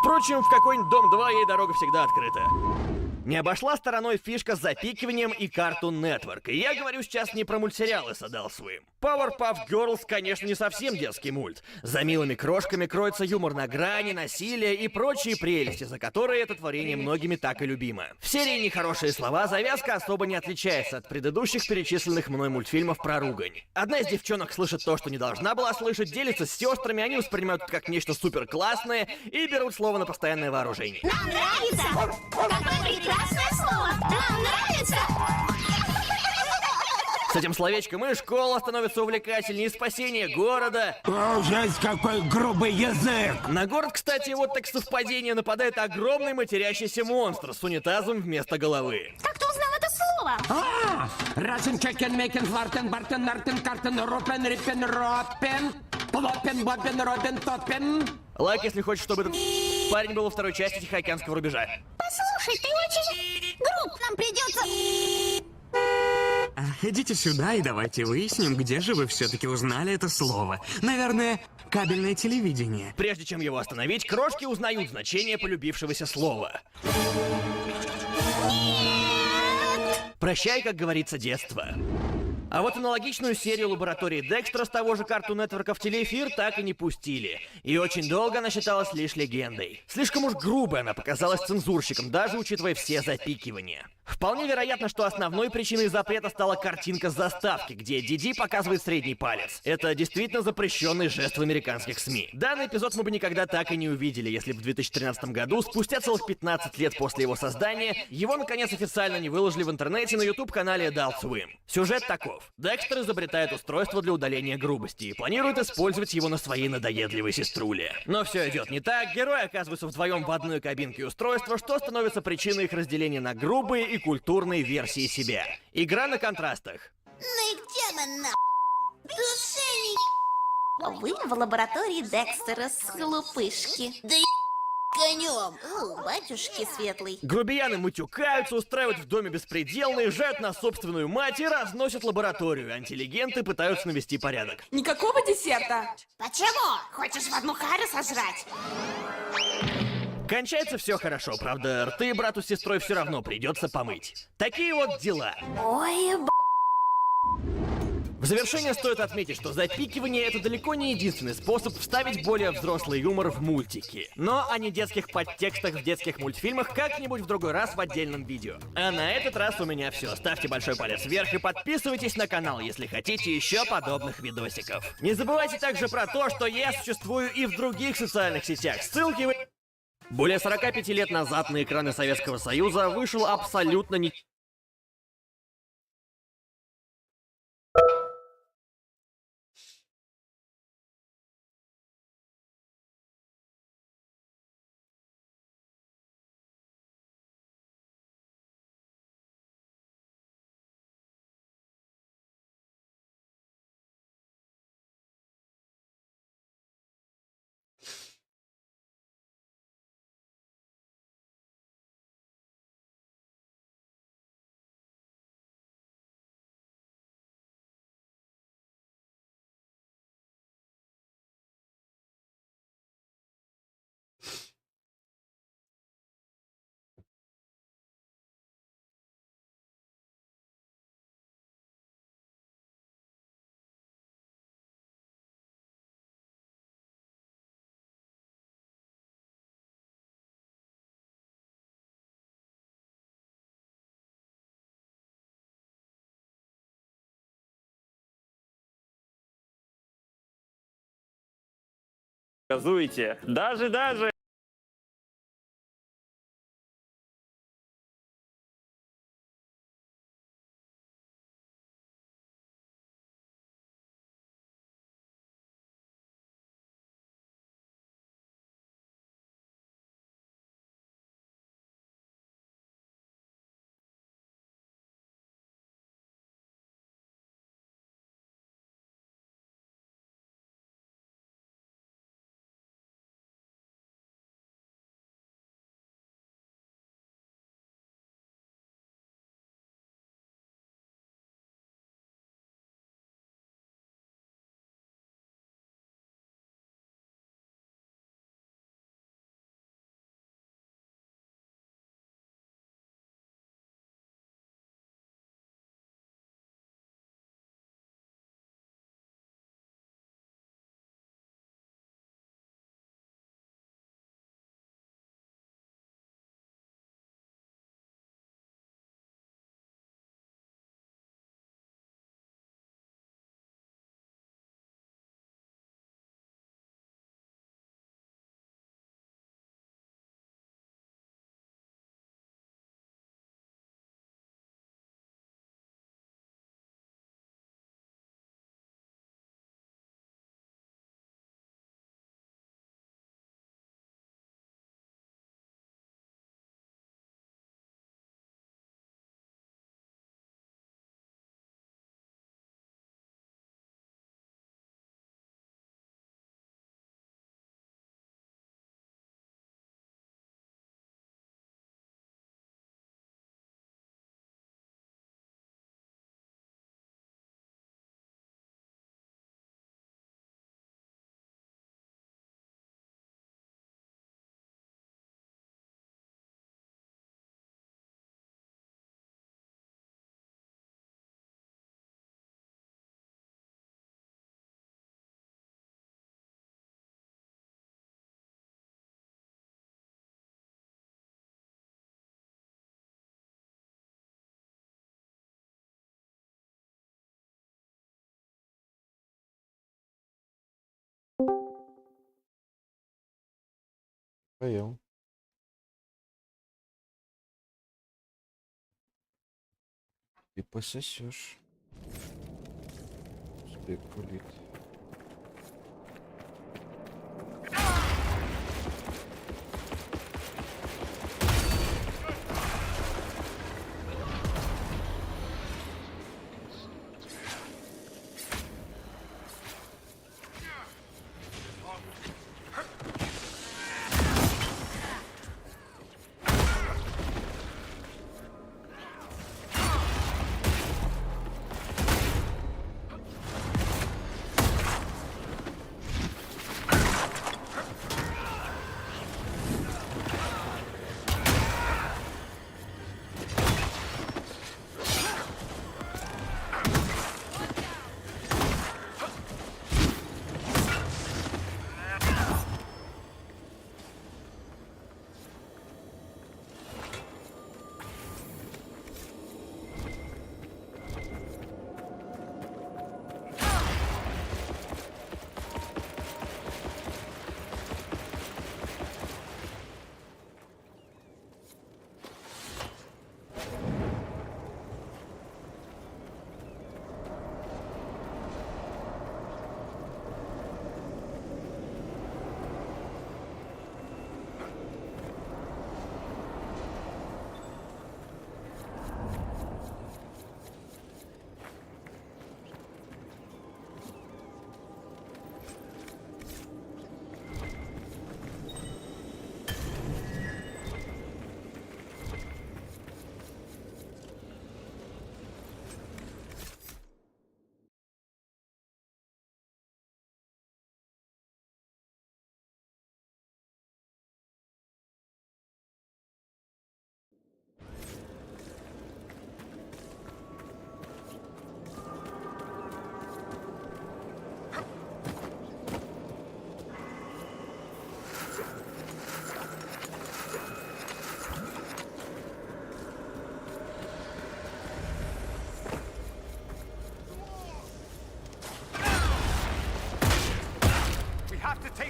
Впрочем, в какой-нибудь Дом 2 ей дорога всегда открыта. Не обошла стороной фишка с запикиванием и Cartoon Network. И я говорю сейчас не про мультсериалы с Adult Swim. Powerpuff Girls, конечно, не совсем детский мульт. За милыми крошками кроется юмор на грани, насилие и прочие прелести, за которые это творение многими так и любимо. В серии «Нехорошие слова» завязка особо не отличается от предыдущих перечисленных мной мультфильмов про ругань. Одна из девчонок слышит то, что не должна была слышать, делится с сестрами, они воспринимают это как нечто супер классное и берут слово на постоянное вооружение. Нам нравится! Какое прекрасное слово! Нам нравится! С этим словечком и школа становится увлекательнее, и спасение города. Жесть, какой грубый язык! На город, кстати, вот так совпадение, нападает огромный матерящийся монстр с унитазом вместо головы. Как ты узнал это слово? Расен, чекен, мекен, флартен, бартен, нартен, картен, ропен, рипен, ропен, плопен, бопен, робен, топен. Лайк, если хочешь, чтобы этот парень был во второй части Тихоокеанского рубежа. Послушай, ты очень груб, нам придется... Идите сюда и давайте выясним, где же вы все-таки узнали это слово. Наверное, кабельное телевидение. Прежде чем его остановить, крошки узнают значение полюбившегося слова. Прощай, как говорится, детство. А вот аналогичную серию лаборатории Декстера с того же Cartoon Network в телеэфир так и не пустили. И очень долго она считалась лишь легендой. Слишком уж грубой она показалась цензурщикам, даже учитывая все запикивания. Вполне вероятно, что основной причиной запрета стала картинка с заставки, где Диди показывает средний палец. Это действительно запрещенный жест в американских СМИ. Данный эпизод мы бы никогда так и не увидели, если бы в 2013 году, спустя целых 15 лет после его создания, его наконец официально не выложили в интернете на YouTube-канале Adult Swim. Сюжет таков. Декстер изобретает устройство для удаления грубости и планирует использовать его на своей надоедливой сеструле. Но все идет не так, герои оказываются вдвоем в одной кабинке устройства, что становится причиной их разделения на грубые и культурные версии себя. Игра на контрастах. Ну и где мы, на... Ви в лабораторії Декстера з хлопишки. Да конем. О, батюшки светлый. Грубияны мутюкаются, устраивают в доме беспредел, наезжают на собственную мать и разносят лабораторию. Антилегенты пытаются навести порядок. Никакого десерта. Почему? Хочешь в одну харю сожрать? Кончается все хорошо, правда, рты брату с сестрой все равно придется помыть. Такие вот дела. Ой, В завершение стоит отметить, что запикивание — это далеко не единственный способ вставить более взрослый юмор в мультики. Но о недетских подтекстах в детских мультфильмах как-нибудь в другой раз в отдельном видео. А на этот раз у меня все. Ставьте большой палец вверх и подписывайтесь на канал, если хотите еще подобных видосиков. Не забывайте также про то, что я существую и в других социальных сетях. Ссылки вы... Более 45 лет назад на экраны Советского Союза вышел абсолютно не... Газуйте. Даже. Поел. И пососешь. Спекулит.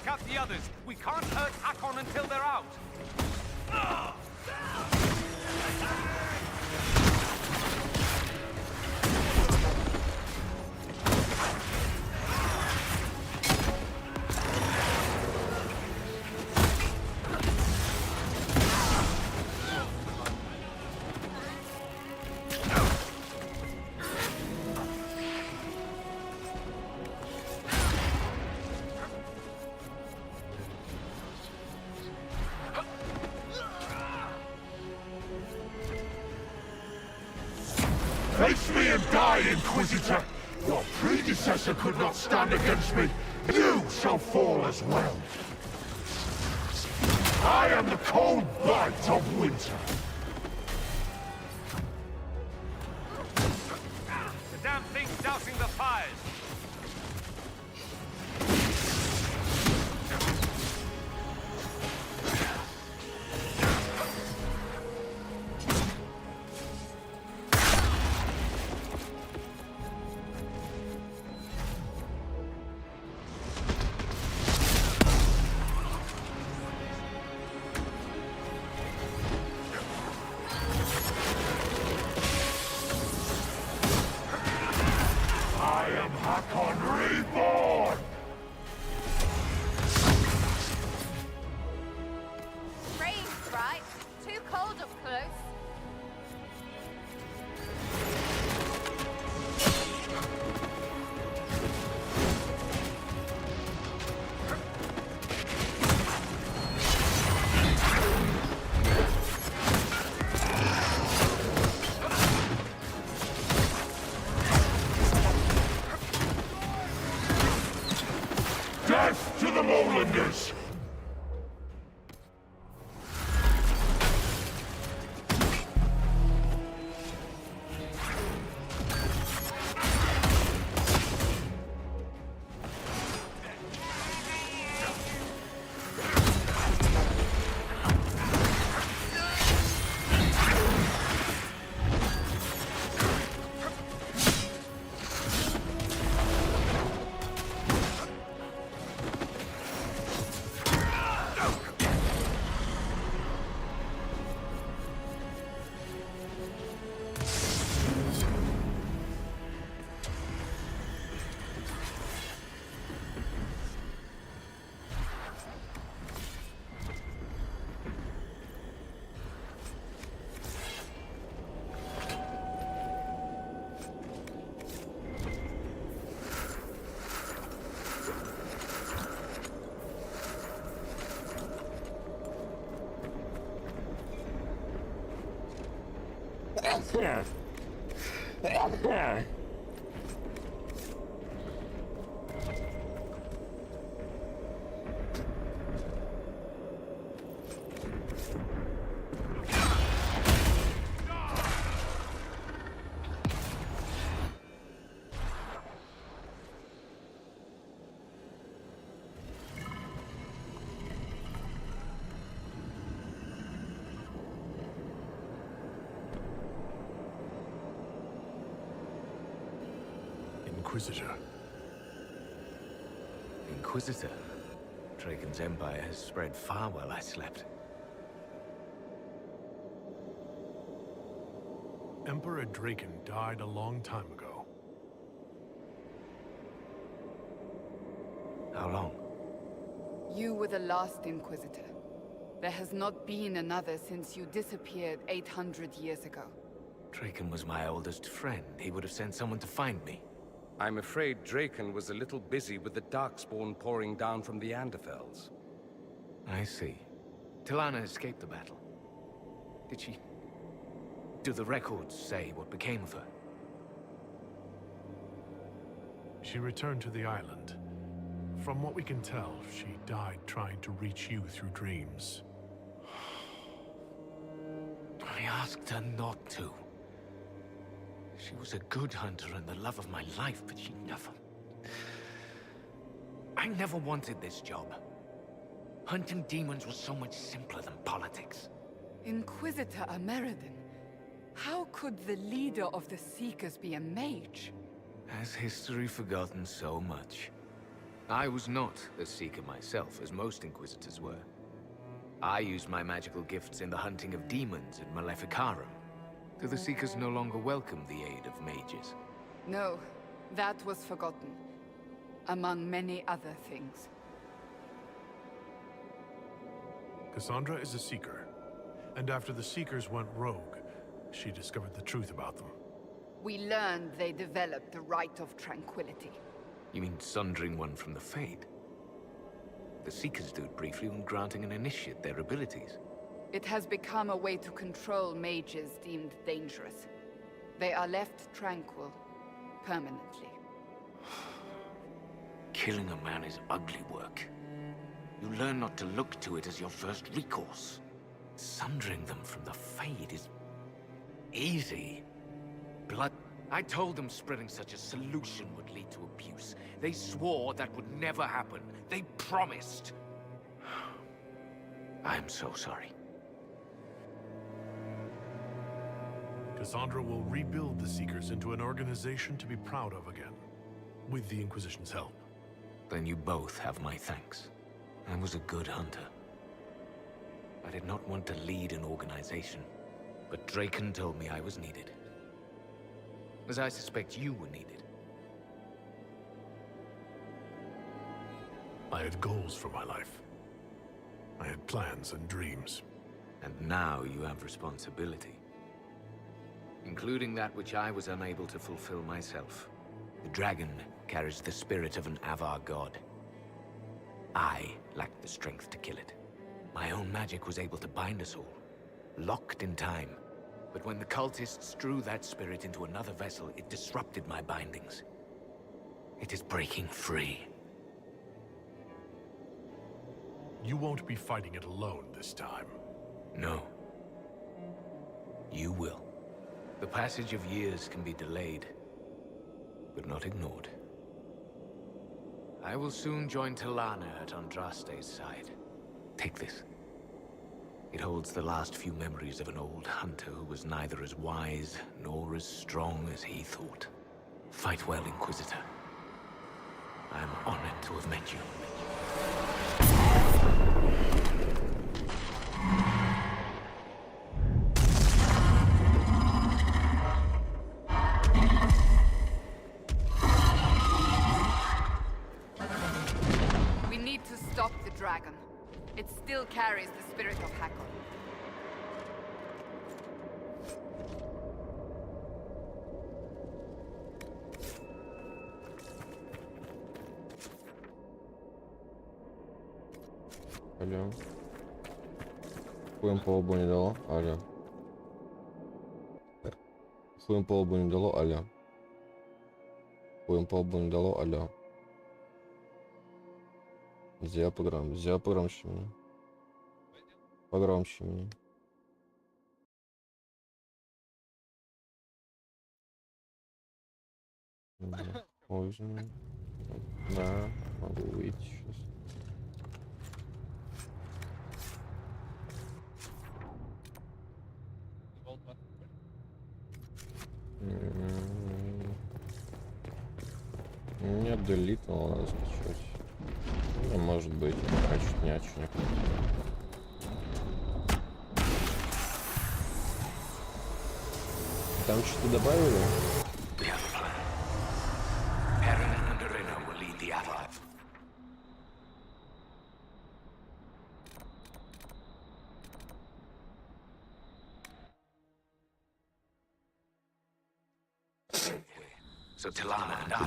take out the others. We can't hurt Hakon until they're out. Face me and die, Inquisitor! Your predecessor could not stand against me. You shall fall as well. I am the cold bite of winter. The damn thing's dousing the fires. Rain's right. Too cold up close. Death to the Lowlanders! Inquisitor. Inquisitor? Draken's empire has spread far while I slept. Emperor Draken died a long time ago. How long? You were the last Inquisitor. There has not been another since you disappeared 800 years ago. Draken was my oldest friend. He would have sent someone to find me. I'm afraid Draken was a little busy with the Darkspawn pouring down from the Anderfells. I see. Tilana escaped the battle. Did she? Do the records say what became of her? She returned to the island. From what we can tell, she died trying to reach you through dreams. I asked her not to. She was a good hunter and the love of my life, but she never... I never wanted this job. Hunting demons was so much simpler than politics. Inquisitor Ameridan, how could the leader of the Seekers be a mage? Has history forgotten so much? I was not a Seeker myself, as most Inquisitors were. I used my magical gifts in the hunting of demons in Maleficarum. Do the Seekers no longer welcome the aid of mages? No, that was forgotten. Among many other things. Cassandra is a Seeker. And after the Seekers went rogue, she discovered the truth about them. We learned they developed the Rite of Tranquility. You mean sundering one from the Fade? The Seekers do it briefly when granting an initiate their abilities. It has become a way to control mages deemed dangerous. They are left tranquil, permanently. Killing a man is ugly work. You learn not to look to it as your first recourse. Sundering them from the Fade is easy. Blood. I told them spreading such a solution would lead to abuse. They swore that would never happen. They promised. I am so sorry. Cassandra will rebuild the Seekers into an organization to be proud of again, with the Inquisition's help. Then you both have my thanks. I was a good hunter. I did not want to lead an organization, but Draken told me I was needed. As I suspect you were needed. I had goals for my life. I had plans and dreams. And now you have responsibility. Including that which I was unable to fulfill myself. The dragon carries the spirit of an Avar god. I lacked the strength to kill it. My own magic was able to bind us all, locked in time. But when the cultists drew that spirit into another vessel, it disrupted my bindings. It is breaking free. You won't be fighting it alone this time. No. You will. The passage of years can be delayed, but not ignored. I will soon join Talana at Andraste's side. Take this. It holds the last few memories of an old hunter who was neither as wise nor as strong as he thought. Fight well, Inquisitor. I am honored to have met you. We need to stop the dragon. It still carries the spirit of Hakon. Алло. Хуем по лбу не дало? Алло. Хуем по лбу не дало? Алло. Хуем по лбу не дало? Алло. Сделай погромче меня. Погромче меня. Можно. Да, могу выйти сейчас. Нет, делит, но надо скачать. Ну, может быть, чуть не очень. Там что-то добавили?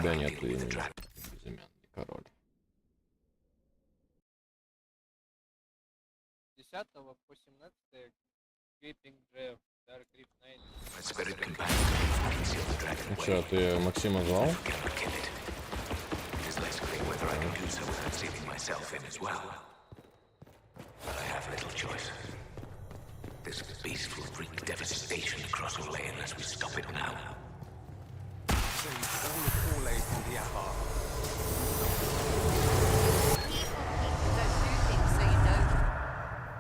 Тебя нет имени. Безымянный король. 10 по 17 Creeping Drev, Dark Grip Night. Ну что, ты Максима звал? This beast will wreak devastation across Orlais unless we stop it now. All of Orlais from the Avar. Don't do things so you know them.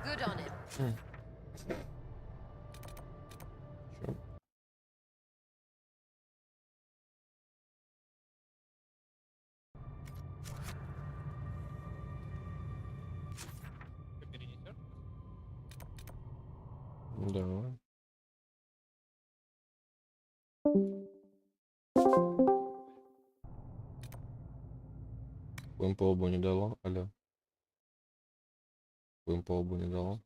Good on him. Sure. Будем по лбу не дало, алло. Будем по лбу не дало.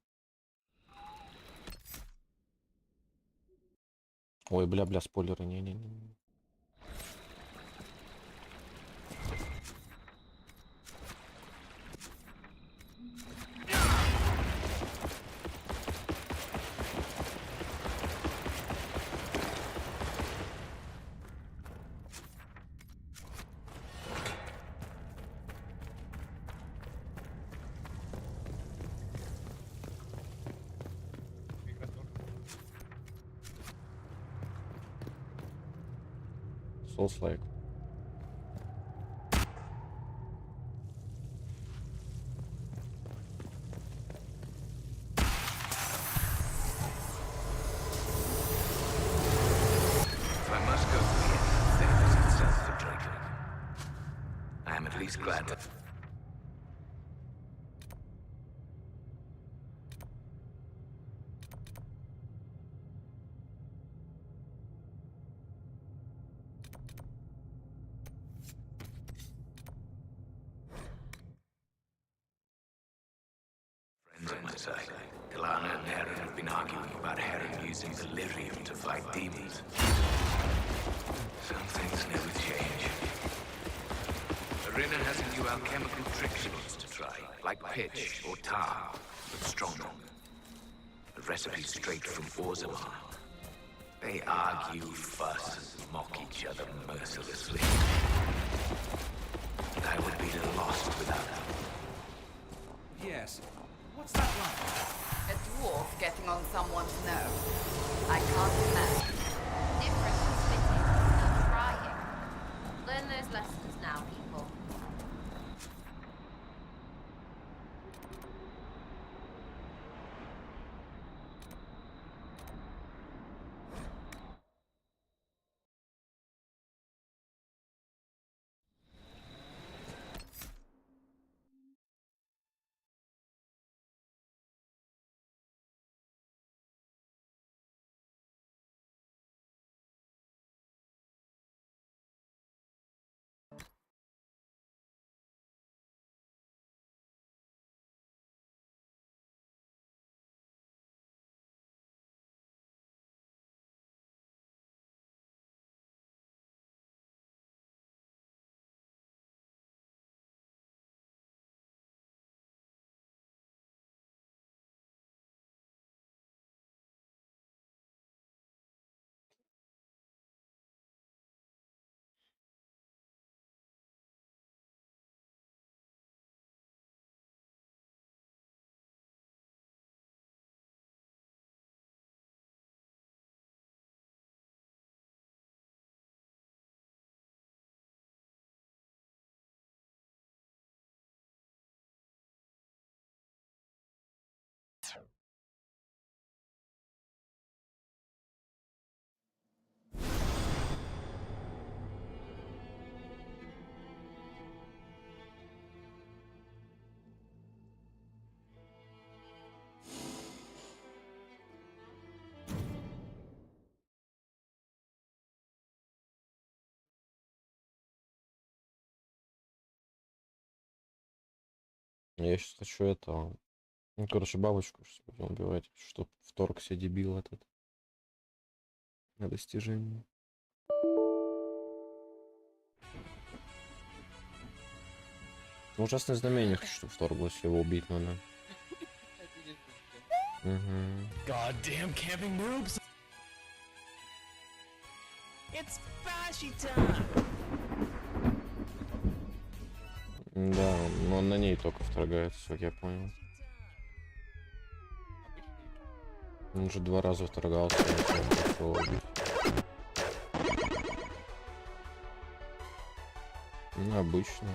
Ой, бля, спойлеры, не-не-не. Souls-like. If I must go through the things itself for Drake, I am at least glad to. Friends on my side. Ilana and Heron have been arguing about Heron using delirium to fight demons. Some things never change. Arena has a new alchemical trick she wants to try, like pitch or tar, but stronger. A recipe straight from Orzammar. They argue, fuss, and mock each other mercilessly. I would be lost without them. Yes. What's that like? A dwarf getting on someone's nerves. I can't imagine. Different from spitting, not trying. Learn those lessons now, people. Я сейчас хочу это... Ну, короче, бабочку сейчас будем убивать, чтоб вторгся дебил этот. На достижение. Ужасное знамение хочу, чтобы вторглось, его убить надо. Goddamn camping noobs! It's fashy time! Да, но он на ней только вторгается, как я понял. Он уже 2 раза вторгался, его убить. Ну, обычно.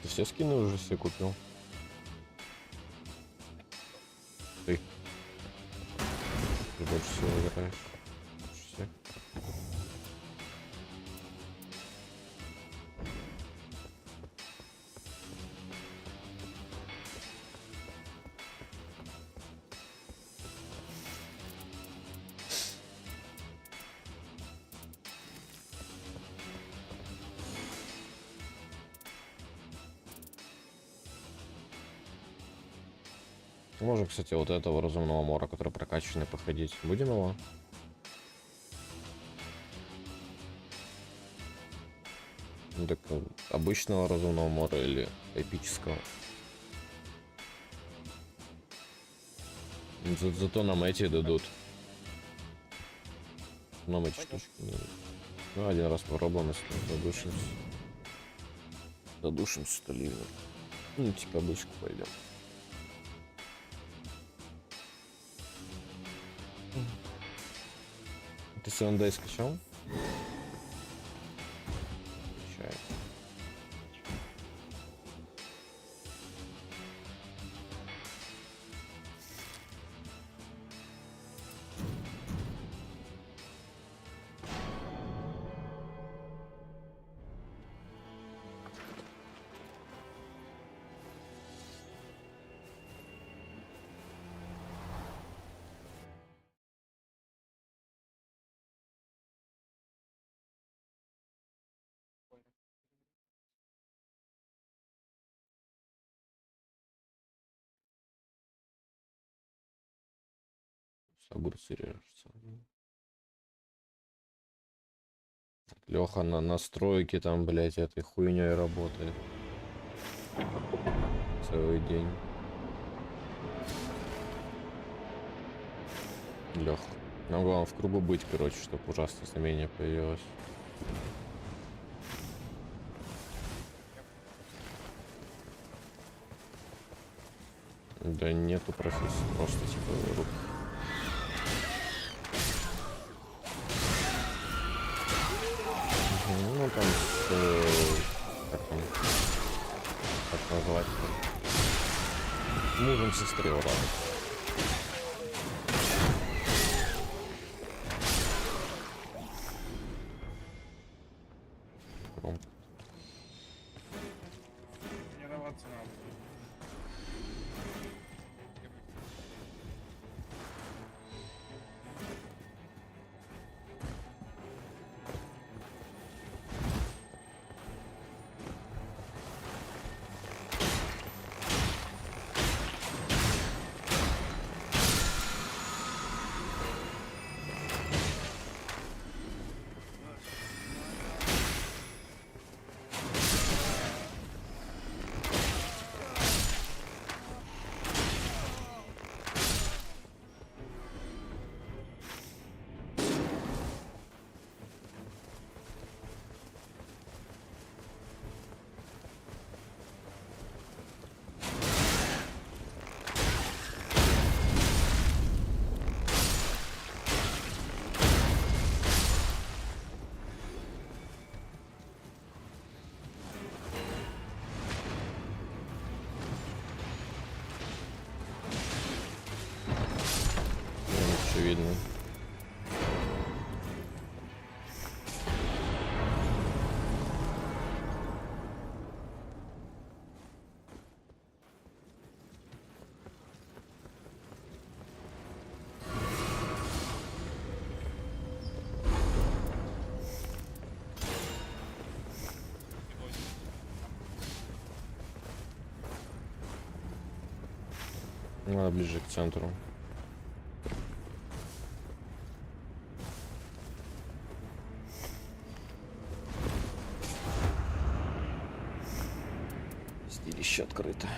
Ты все скины уже все купил? Ты больше всего играешь. Больше всех. Можем, кстати, вот этого разумного мора, который прокачанный, походить. Будем его? Ну, так, обычного разумного мора или эпического? Зато нам эти дадут. Нам эти штучки не дадут. Ну, один раз попробуем, если задушимся. Задушимся, то ливно. Ну, типа обычку пойдем. Ты 7 Day скачал? Скачай. Огурцы режутся. Леха на настройке там, блять, этой хуйней работает. Целый день. Лех, нам главное в кругу быть, короче, чтобы ужасное знамение появилось. Да нету профессии, просто типа рук. Ну там как назвать? Мужем сестры, ладно. Тренироваться надо. Очевидно. Надо ближе к центру. Стилище открыто.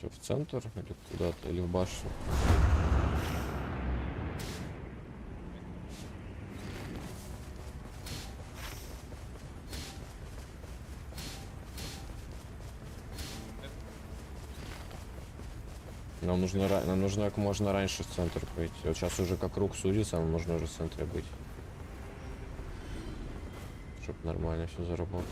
Что, в центр или куда-то, или в башню? Нам нужно как можно раньше в центр пойти. Вот сейчас уже как круг судится, нам нужно уже в центре быть. Чтоб нормально все заработало.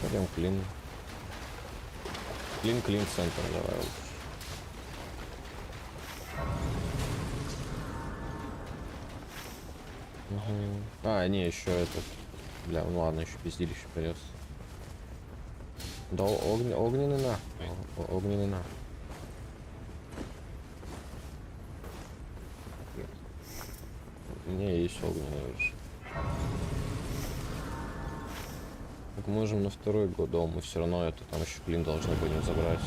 Пойдем клин. Клин центр, давай лучше. Угу. А, не, еще этот. Бля, ну ладно, еще пиздилище придется. Да огненный на. Огненный на. Не, есть огненный уже. Так мы можем на второй дом, мы все равно это там еще клин должны будем забрать.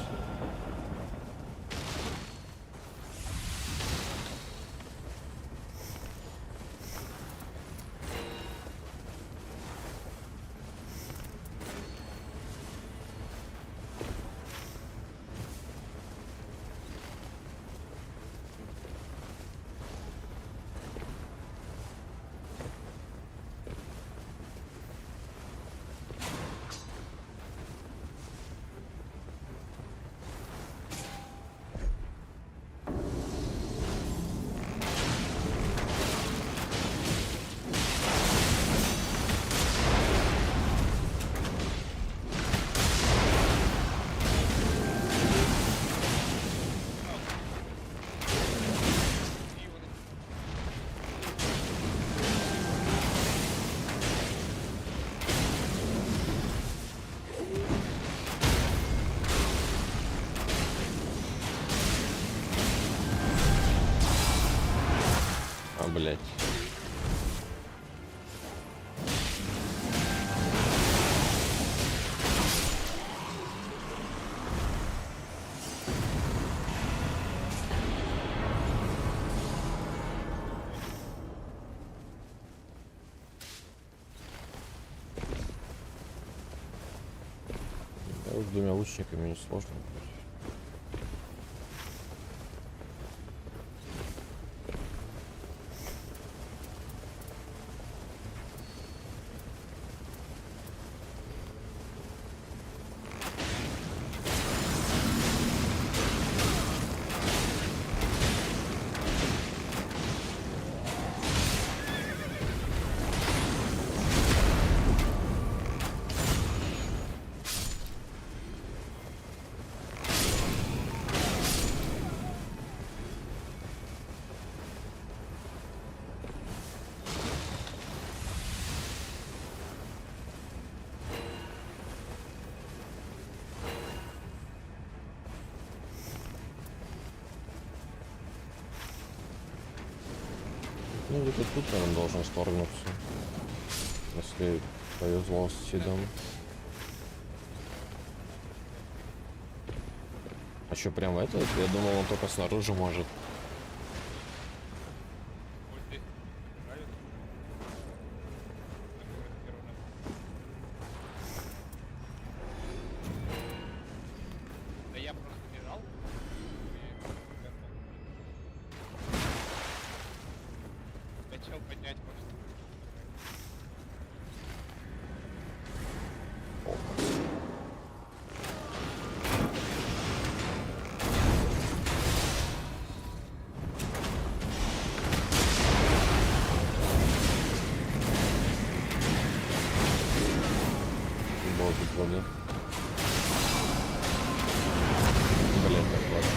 Блять. Да, с двумя лучниками несложно. Ну где-то тут он должен сторгнуться, если повезло с Сидом. А что, прям это? Я думал, он только снаружи может. Да я просто бежал. Хотел поднять просто. Блин, так ладно.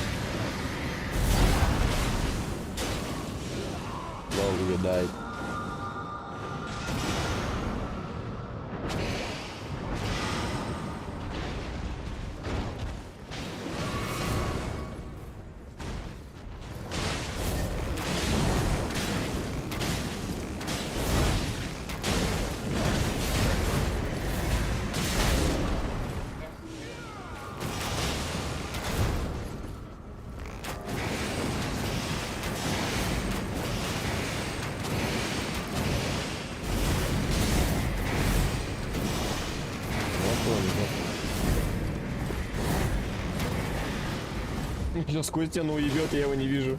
Долго дай. да? Сейчас сквозь стену уебет, я его не вижу.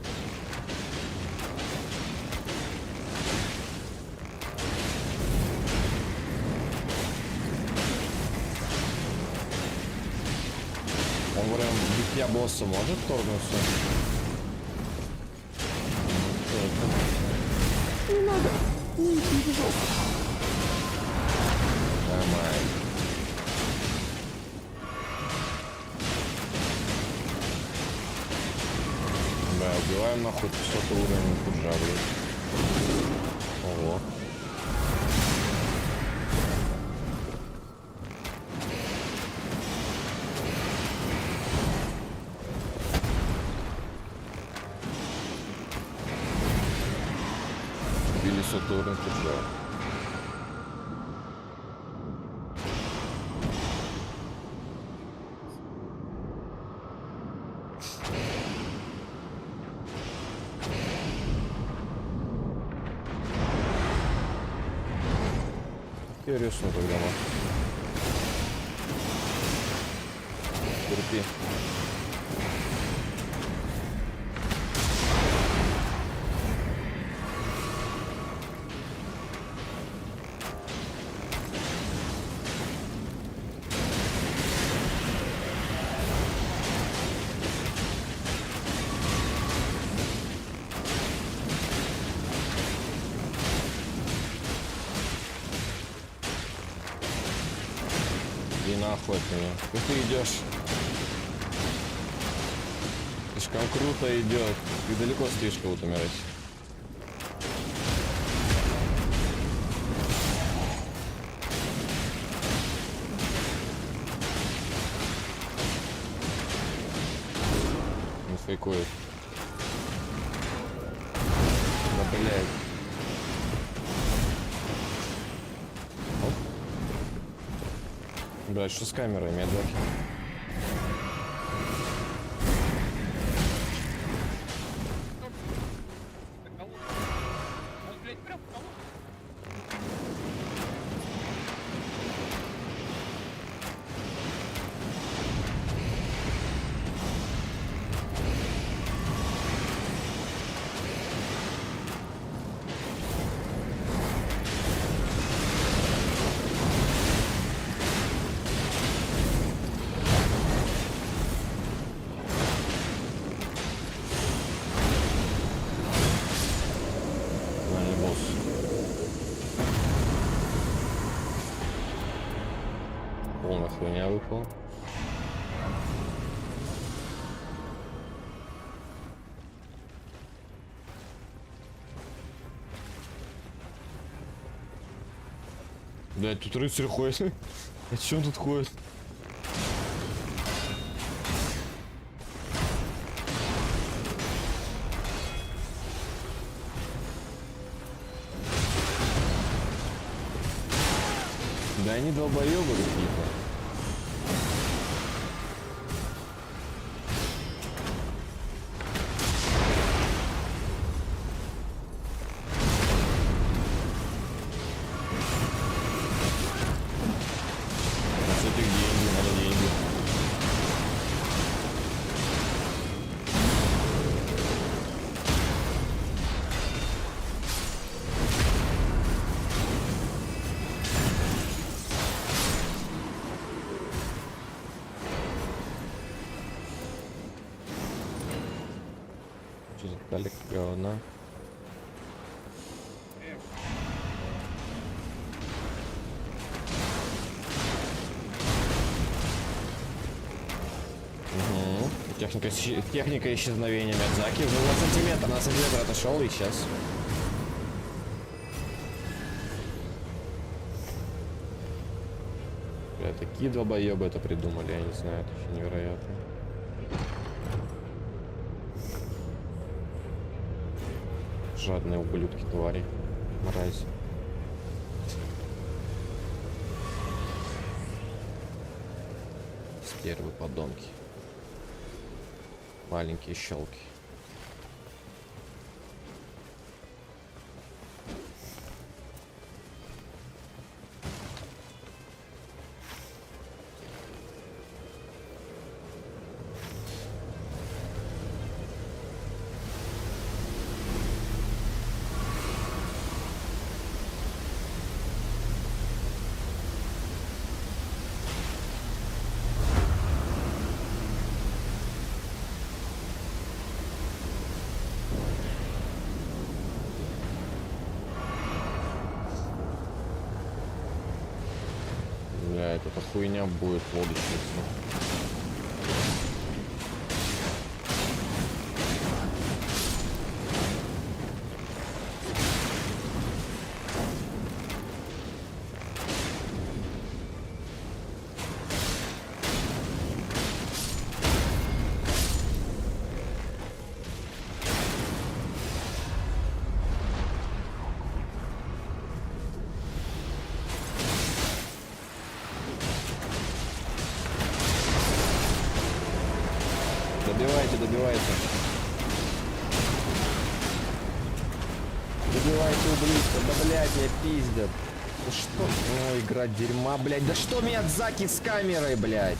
Он прям в битья босса может торгнуться? Не надо. Не пожалуйста. Нормально. Да, убиваем нахуй 500 уровень куджа, блядь. Ого. Убили 100 уровень куджа. Я рисну тогда, ма. Терпи. Иди нахуй от меня. Куда ты идешь? Слишком круто идет. Ты далеко стоишь, кого-то умирать. Не фейкует. Да блядь. Блядь, что с камерой, медваки? Полная хуйня выпала. Блядь, тут рыцарь ходит. А чё он тут ходит? Да они долбоёбы какие-то. С этих деньги, надо деньги. Что-то далеко говна. Угу. Техника исчезновения Миядзаки уже на сантиметр отошел и сейчас. Бля, такие долбоебы это придумали, я не знаю, это вообще невероятно. Жадные ублюдки, твари, мразь. Стервы, подонки. Маленькие щелки. Блядь, эта хуйня будет лодочница. Добивайте, добивайте. Добивайте, ублюдка. Да, блядь, меня пиздят. Да что? Ой, игра дерьма, блядь. Да что Миядзаки с камерой, блядь?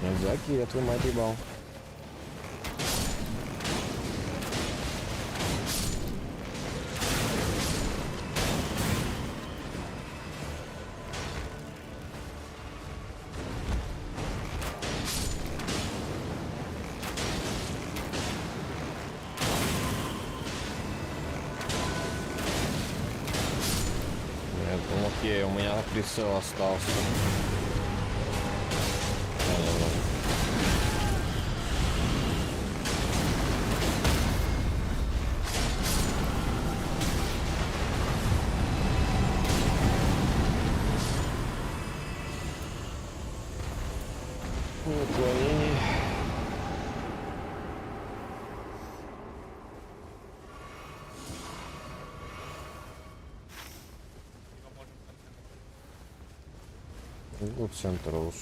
Миядзаки, я твою мать ебал. Нет, ну окей, у меня прицел остался. Уклонений. Ну, центр уж.